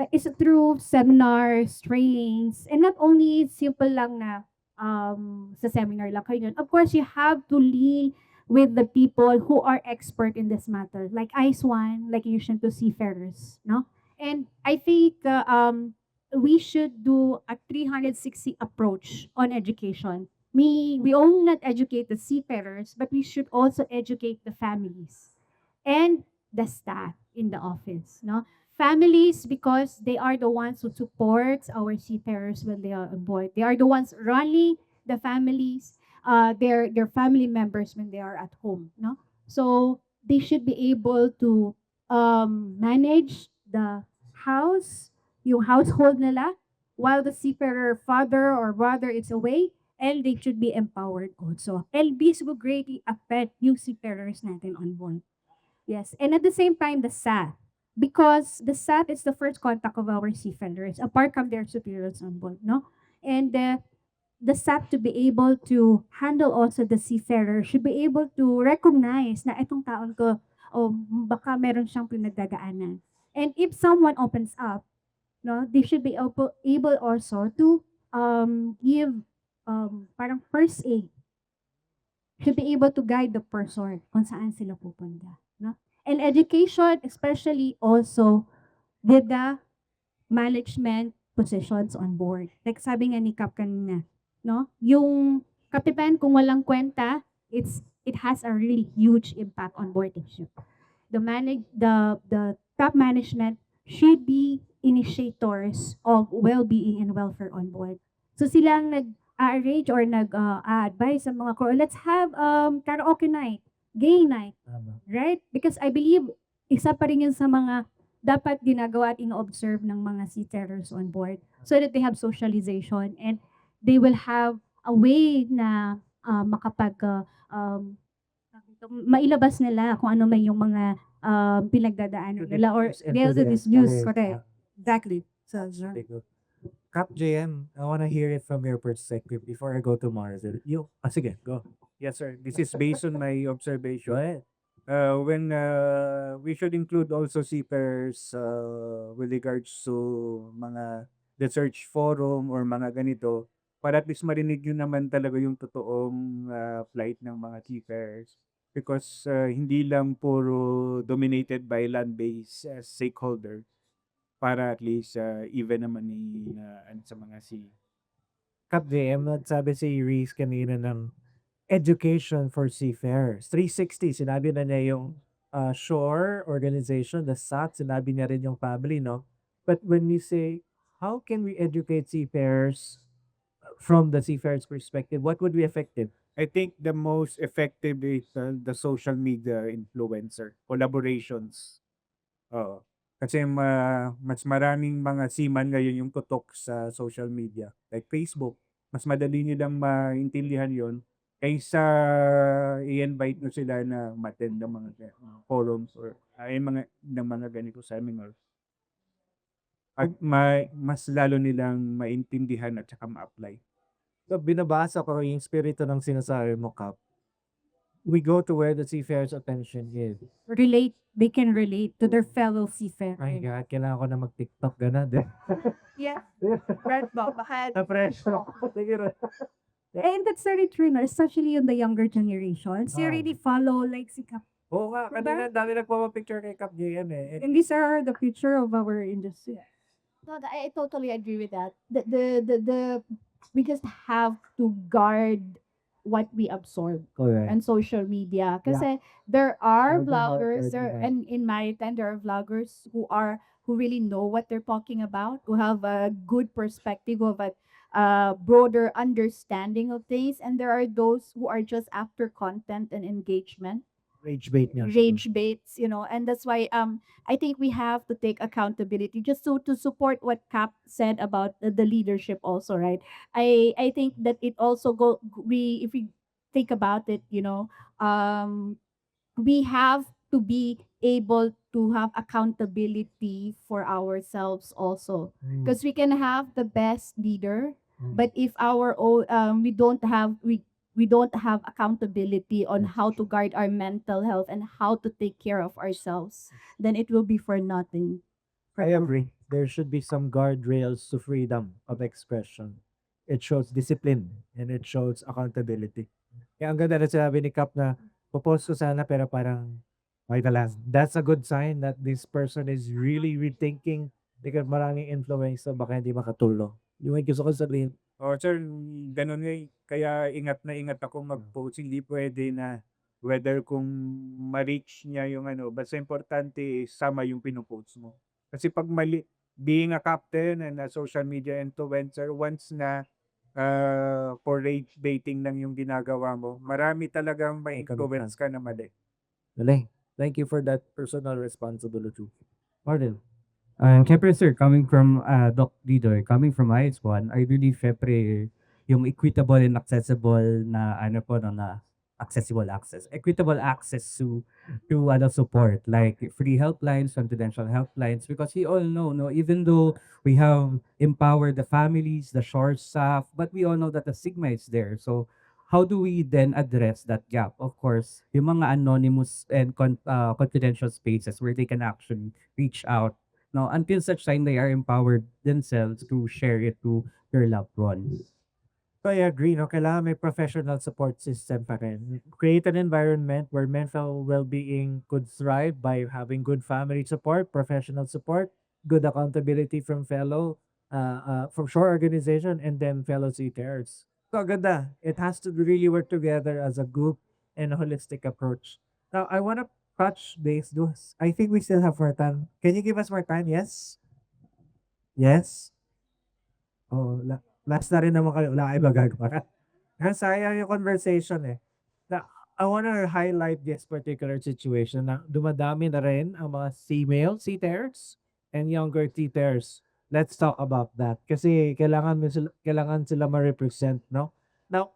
is through seminars, trainings, and not only simple lang na sa seminar lang kayo. Of course, you have to lean with the people who are expert in this matter, like ICE1, like you to seafarers, no? And I think we should do a 360 approach on education. We only not educate the seafarers, but we should also educate the families and the staff in the office, no? Families, because they are the ones who supports our seafarers when they are on board. They are the ones running the families, their family members when they are at home, no? So they should be able to manage the house, yung household nila, while the seafarer father or brother is away, and they should be empowered also. And this will greatly affect yung seafarers natin on board. Yes, and at the same time, the SAT. Because the SAT is the first contact of our seafarers, apart from their superiors on board, no? And the SAT to be able to handle also the seafarer should be able to recognize na itong taon ko, baka meron siyang pinagdadaanan. And if someone opens up, no? They should be able also to give parang first aid, should be able to guide the person kung saan sila pupunta, no? And education, especially also with the management positions on board. Like sabi nga ni Kap kanina, no? Yung kapitan kung walang kwenta, it has a really huge impact on board the ship. The top management should be initiators of well-being and welfare on board. So silang nag-arrange or nag-advise sa mga crew, let's have karaoke night, gay night, right? Because I believe isa pa rin yun sa mga dapat ginagawa at ino-observe ng mga seafarers on board so that they have socialization and they will have a way na makapag mailabas nila kung ano may yung mga pinagdadaanan nila or they'll disuse. Correct. Exactly. So, Cap JM, I want to hear it from your perspective before I go to Marcel. Sige, go. Yes, sir. This is based on my observation. Go ahead. When we should include also seafarers with regards to mga research forum or mga ganito para at least marinig nyo naman talaga yung totoong flight ng mga seafarers because hindi lang puro dominated by land-based stakeholder para at least even naman sa mga sea. Cap JM, nagsabi si Reese kanina ng education for seafarers. 360, sinabi na niya yung shore organization, the SAT, sinabi niya rin yung family, no? But when we say, how can we educate seafarers from the seafarers perspective, what would be effective? I think the most effective is the social media influencer, collaborations. Oo. Kasi mas maraming mga seaman ngayon yung tutok sa social media. Like Facebook, mas madali nilang maintindihan yon kaysa i-invite mo sila na attend ng mga forums or ng mga ganito seminars. At mas lalo nilang maintindihan at saka ma-apply. So, binabasa ko yung spirito ng sinasabi mo, Cap. We go to where the seafarers' attention is. They can relate to their fellow seafarers. My God, kailangan ko na mag-TikTok gana din. Yeah. Right, Bob. Na-pressure ako. Sige, And that's very true, no? Especially in the younger generations. You really follow like si Kap. Oo nga, kanina dami nagpapapicture kay Cap JM eh. And these are the future of our industry. No, I totally agree with that. We just have to guard what we absorb Correct. on social media. Kasi there are Very hard, vloggers very there, hard. and in maritime there are vloggers who really know what they're talking about, who have a good perspective, who have a broader understanding of things, and there are those who are just after content and engagement, Rage bait niya. rage baits, and that's why I think we have to take accountability just to support what Cap said about the leadership also, right? I think that it also if we think about it, we have to be able to have accountability for ourselves also, because we can have the best leader, but if our own we don't have accountability on how to guard our mental health and how to take care of ourselves, then it will be for nothing. I agree. There should be some guardrails to freedom of expression. It shows discipline and it shows accountability. Kaya ang ganda na sinabi ni Cap na popost ko sana pero parang wait na lang. That's a good sign that this person is really rethinking because maraming influence na baka hindi makatulong. Yung may gusto ko sabihin, Sir, ganun nga eh. Kaya ingat na ingat ako mag-post. Hindi pwede na whether kung ma-reach niya yung basta importante sama yung pinopost mo. Kasi pag being a captain and a social media influencer, once na for rage baiting lang yung ginagawa mo, marami talagang may influence ka na mali. galing. Thank you for that personal responsibility. Martin. Syempre sir, coming from Doc Didoy, coming from IS1, I believe syempre yung equitable and accessible na na accessible access. Equitable access to support like free helplines, confidential helplines because we all know no even though we have empowered the families, the shore staff, but we all know that the stigma is there. So how do we then address that gap? Of course, yung mga anonymous and confidential spaces where they can actually reach out no, until such time they are empowered themselves to share it to their loved ones. So I agree, no? Kailangan may professional support system pa rin. Create an environment where mental well-being could thrive by having good family support, professional support, good accountability from from shore organization, and then fellow seafarers. So ganda. It has to really work together as a group and a holistic approach. Now, I want to touch base. I think we still have more time. Can you give us more time? Yes? Yes? Oh, last na rin naman kayo. Wala kayo magagawa. Sayang yung conversation eh. Na, I wanna highlight this particular situation na dumadami na rin ang mga female seafarers and younger seafarers. Let's talk about that. Kasi kailangan sila ma-represent, no? Now,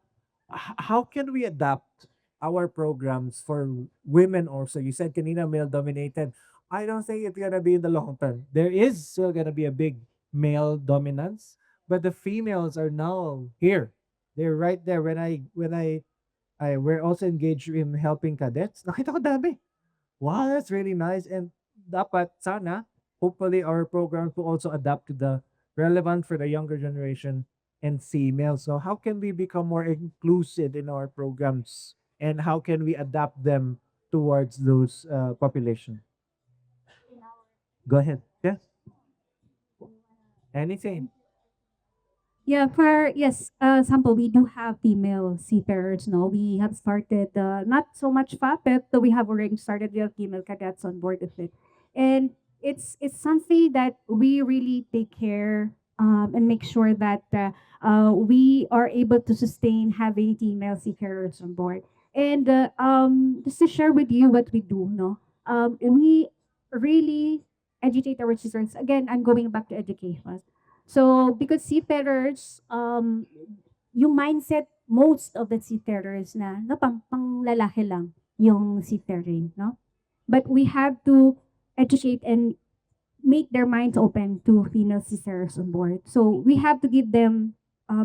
how can we adapt our programs for women also? You said kanina male-dominated. I don't think it's gonna be in the long term. There is still gonna be a big male dominance, but the females are now here. They're right there. I we're also engaged in helping cadets. Nakita ko dami. Wow, that's really nice. And dapat sana, hopefully our programs will also adapt to the relevant for the younger generation and females. So how can we become more inclusive in our programs and how can we adapt them towards those population? Go ahead. Yeah. Anything. Yeah, for yes, sample we do have female seafarers. No, we have started not so much FAP, but we have already started the female cadets on board of it, and it's something that we really take care and make sure that we are able to sustain having female seafarers on board. And just to share with you what we do, no, and we really educate our citizens. Again, I'm going back to education. So because seafarers, yung mindset most of the seafarers na no, pang lalaki lang yung seafaring, no? But we have to educate and make their minds open to female seafarers on board. So we have to give them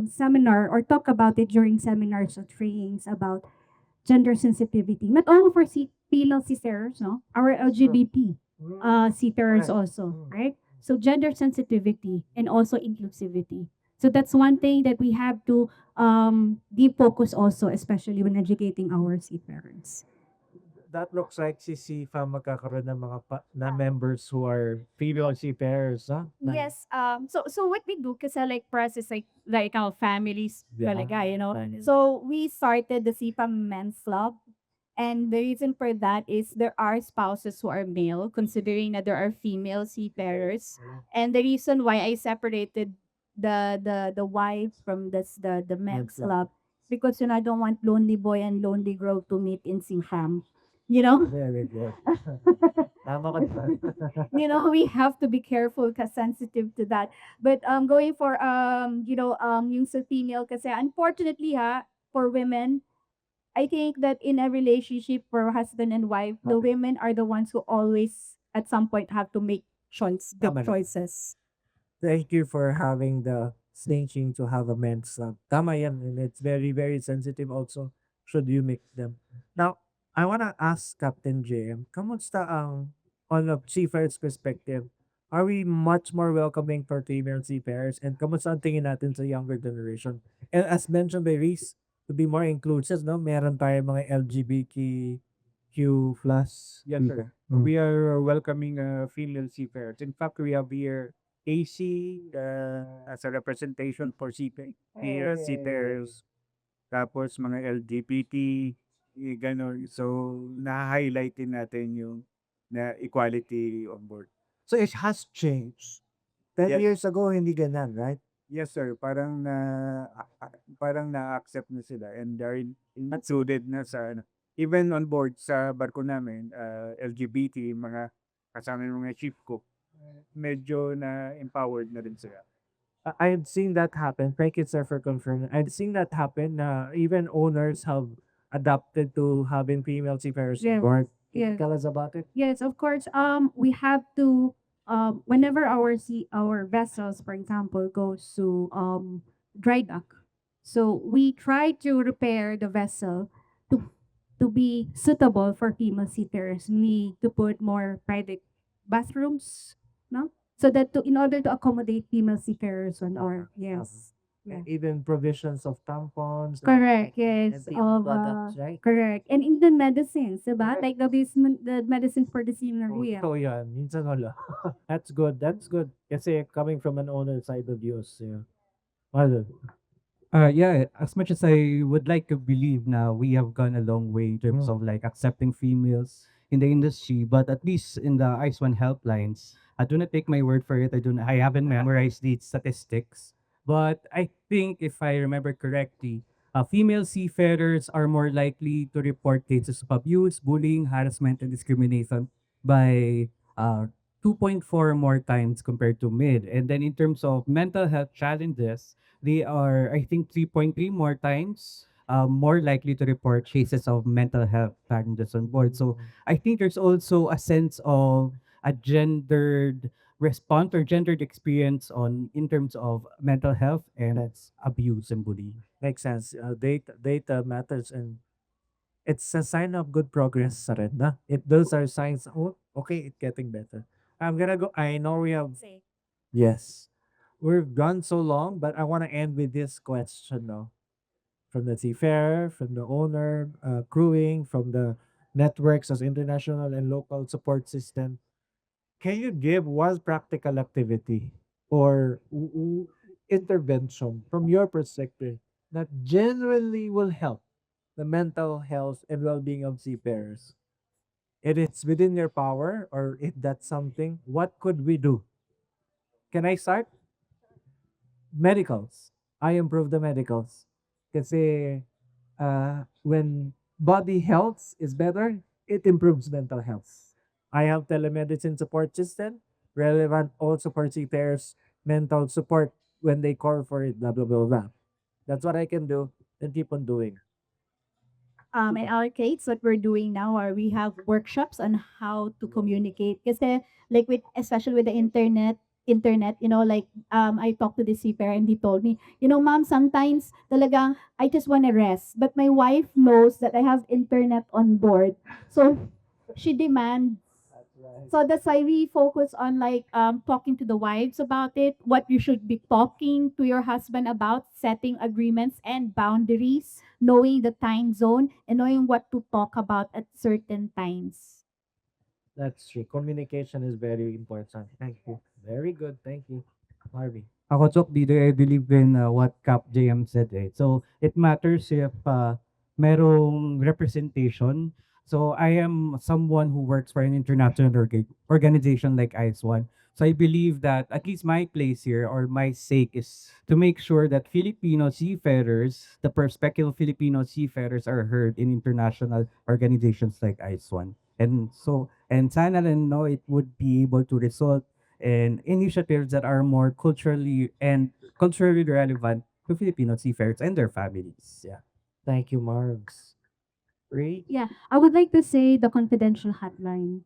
seminar or talk about it during seminars or trainings about gender sensitivity. Not only for female seafarers, no? Our LGBT seafarers also, right? So gender sensitivity and also inclusivity. So that's one thing that we have to give focus also, especially when educating our seafarers. That looks like si CFAM magkakaroon ng mga members who are female seafarers, huh? Yes. So what we do, kasi like for us is like our families, Yeah. talaga, you know. So we started the SIPA Men's Club. And the reason for that is there are spouses who are male, considering that there are female seafarers. And the reason why I separated the wife from the men's club, because I don't want lonely boy and lonely girl to meet in Singham. You know? Very good. Tama ka dyan. We have to be careful because sensitive to that. But going for yung sa female kasi unfortunately for women, I think that in a relationship for husband and wife, the women are the ones who always at some point have to make Tama na. choices. Thank you for having the stinking to have a men's club. Tama yan. And it's very, very sensitive also should you mix them. Now, I want to ask Captain JM, kamusta on a seafarer's perspective, are we much more welcoming for female seafarers? And kamusta ang tingin natin sa younger generation? And as mentioned by Reese, to be more inclusive, no? Meron tayo mga LGBTQ plus. Yes, sir. We are welcoming female seafarers. In fact, we have here AC as a representation for seafarers. Tapos mga LGBT, gano'n. So, na-highlight din natin yung na equality on board. So it has changed. 10 Yes. years ago, hindi ganun, right? Yes, sir. Parang na-accept na sila and they're included na sa even on board sa barko namin, LGBT, mga kasama ng mga chief cook, medyo na empowered na rin sila. I've seen that happen. Thank you, sir, for confirming. I've seen that happen. Even owners have adapted to having female seafarers on Yeah. board. Can Yeah. you tell us about it? Yes, of course. We have to whenever our vessels, for example, goes to dry dock. So we try to repair the vessel to be suitable for female seafarers. We need to put more private bathrooms, no? So that in order to accommodate female seafarers on our yes. Yeah. Even provisions of tampons, Correct. and Yes. baby Of products, right? correct. And in the medicines, diba? Like the medicine for the seminary. So yan, minsan wala. That's good. That's good. Kasi coming from an owner side of yours, yeah. Well, Yeah, as much as I would like to believe now, we have gone a long way in terms of like accepting females in the industry, but at least in the ICE One helplines, I do not take my word for it. I haven't memorized the statistics, but I think if I remember correctly, female seafarers are more likely to report cases of abuse, bullying, harassment, and discrimination by 2.4 more times compared to mid. And then in terms of mental health challenges, they are, I think, 3.3 more times more likely to report cases of mental health challenges on board. So I think there's also a sense of a gendered response or gendered experience on in terms of mental health and abuse and bullying. makes sense. Data matters, and it's a sign of good progress sa rin, na? Those are signs, oh, okay, it's getting better. I'm gonna go, I know we have, yes. We've gone so long, but I want to end with this question, no? From the seafarer, from the owner, crewing, from the networks as international and local support system. Can you give one practical activity or intervention from your perspective that genuinely will help the mental health and well-being of seafarers? If it's within your power or if that's something, what could we do? Can I start? Medicals. I improve the medicals. Kasi when body health is better, it improves mental health. I have telemedicine support system, relevant also for seafarers, mental support when they call for it, blah, blah, blah, blah. That's what I can do and keep on doing. In our case, what we're doing now are we have workshops on how to communicate. Kasi like with especially with the internet, like I talked to the seafarer and he told me, ma'am, sometimes talagang I just want to rest, but my wife knows that I have internet on board. So she demands. So that's why we focus on like talking to the wives about it, what you should be talking to your husband about, setting agreements and boundaries, knowing the time zone, and knowing what to talk about at certain times. That's true. Communication is very important. Thank you. Very good. Thank you, Harvey. Ako, Chok, leader, I believe in what Cap JM said. So it matters if merong representation. So I am someone who works for an international organization like IS1. So I believe that at least my place here or my sake is to make sure that Filipino seafarers, the perspective of Filipino seafarers are heard in international organizations like IS1. And sana rin, no, it would be able to result and initiatives that are more culturally relevant to Filipino seafarers and their families. Yeah. Thank you, Margs. Ray? Yeah, I would like to say the confidential hotline,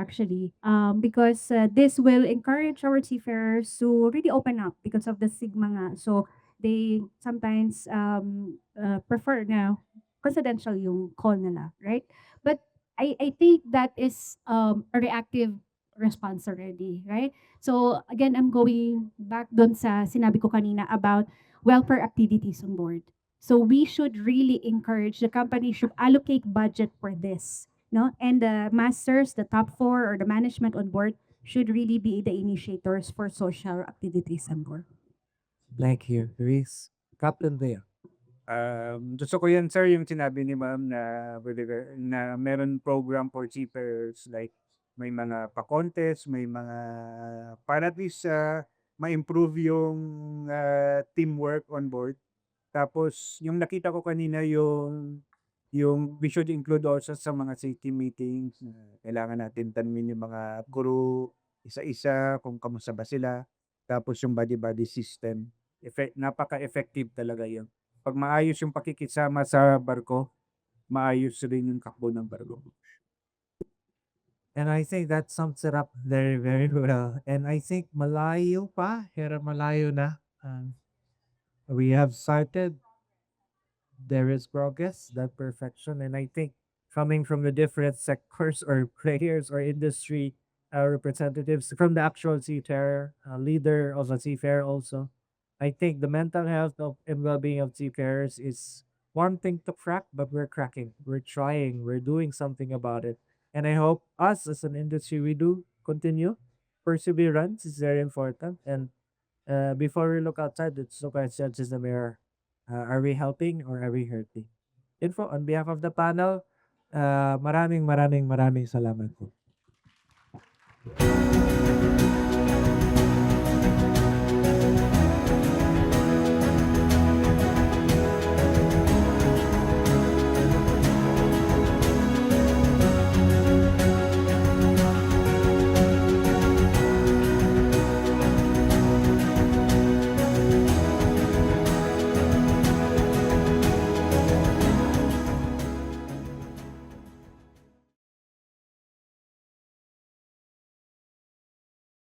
actually, because this will encourage our seafarers to really open up because of the stigma nga. So they sometimes prefer na confidential yung call nila, right? But I think that is a reactive response already, right? So again, I'm going back dun sa sinabi ko kanina about welfare activities on board. So we should really encourage the company should allocate budget for this, no? And the masters, the top four, or the management on board should really be the initiators for social activities on board. Thank you, Reese. Captain Bea. Gusto ko yan sir, yung sinabi ni ma'am na na meron program for seafarers like may mga pa-contest, may mga para at least ma-improve yung teamwork on board. Tapos yung nakita ko kanina yung we should include also sa mga safety meetings na kailangan natin tanungin yung mga crew isa-isa kung kamusta ba sila. Tapos yung body-body system. Napaka-effective talaga yun. Pag maayos yung pakikisama sa barko, maayos rin yung takbo ng barko. And I think that sums it up very, very well. And I think malayo pa, hera malayo na. We have started. There is progress, that perfection. And I think coming from the different sectors or players or industry, representatives from the actual seafarer, leader of a seafarer also. I think the mental health of and well-being of seafarers is one thing to crack, but we're cracking. We're trying. We're doing something about it. And I hope us as an industry, we do continue. Perseverance is very important. And before we look outside, let's look ourselves in the mirror. Are we helping or are we hurting? Info, on behalf of the panel, maraming salamat po.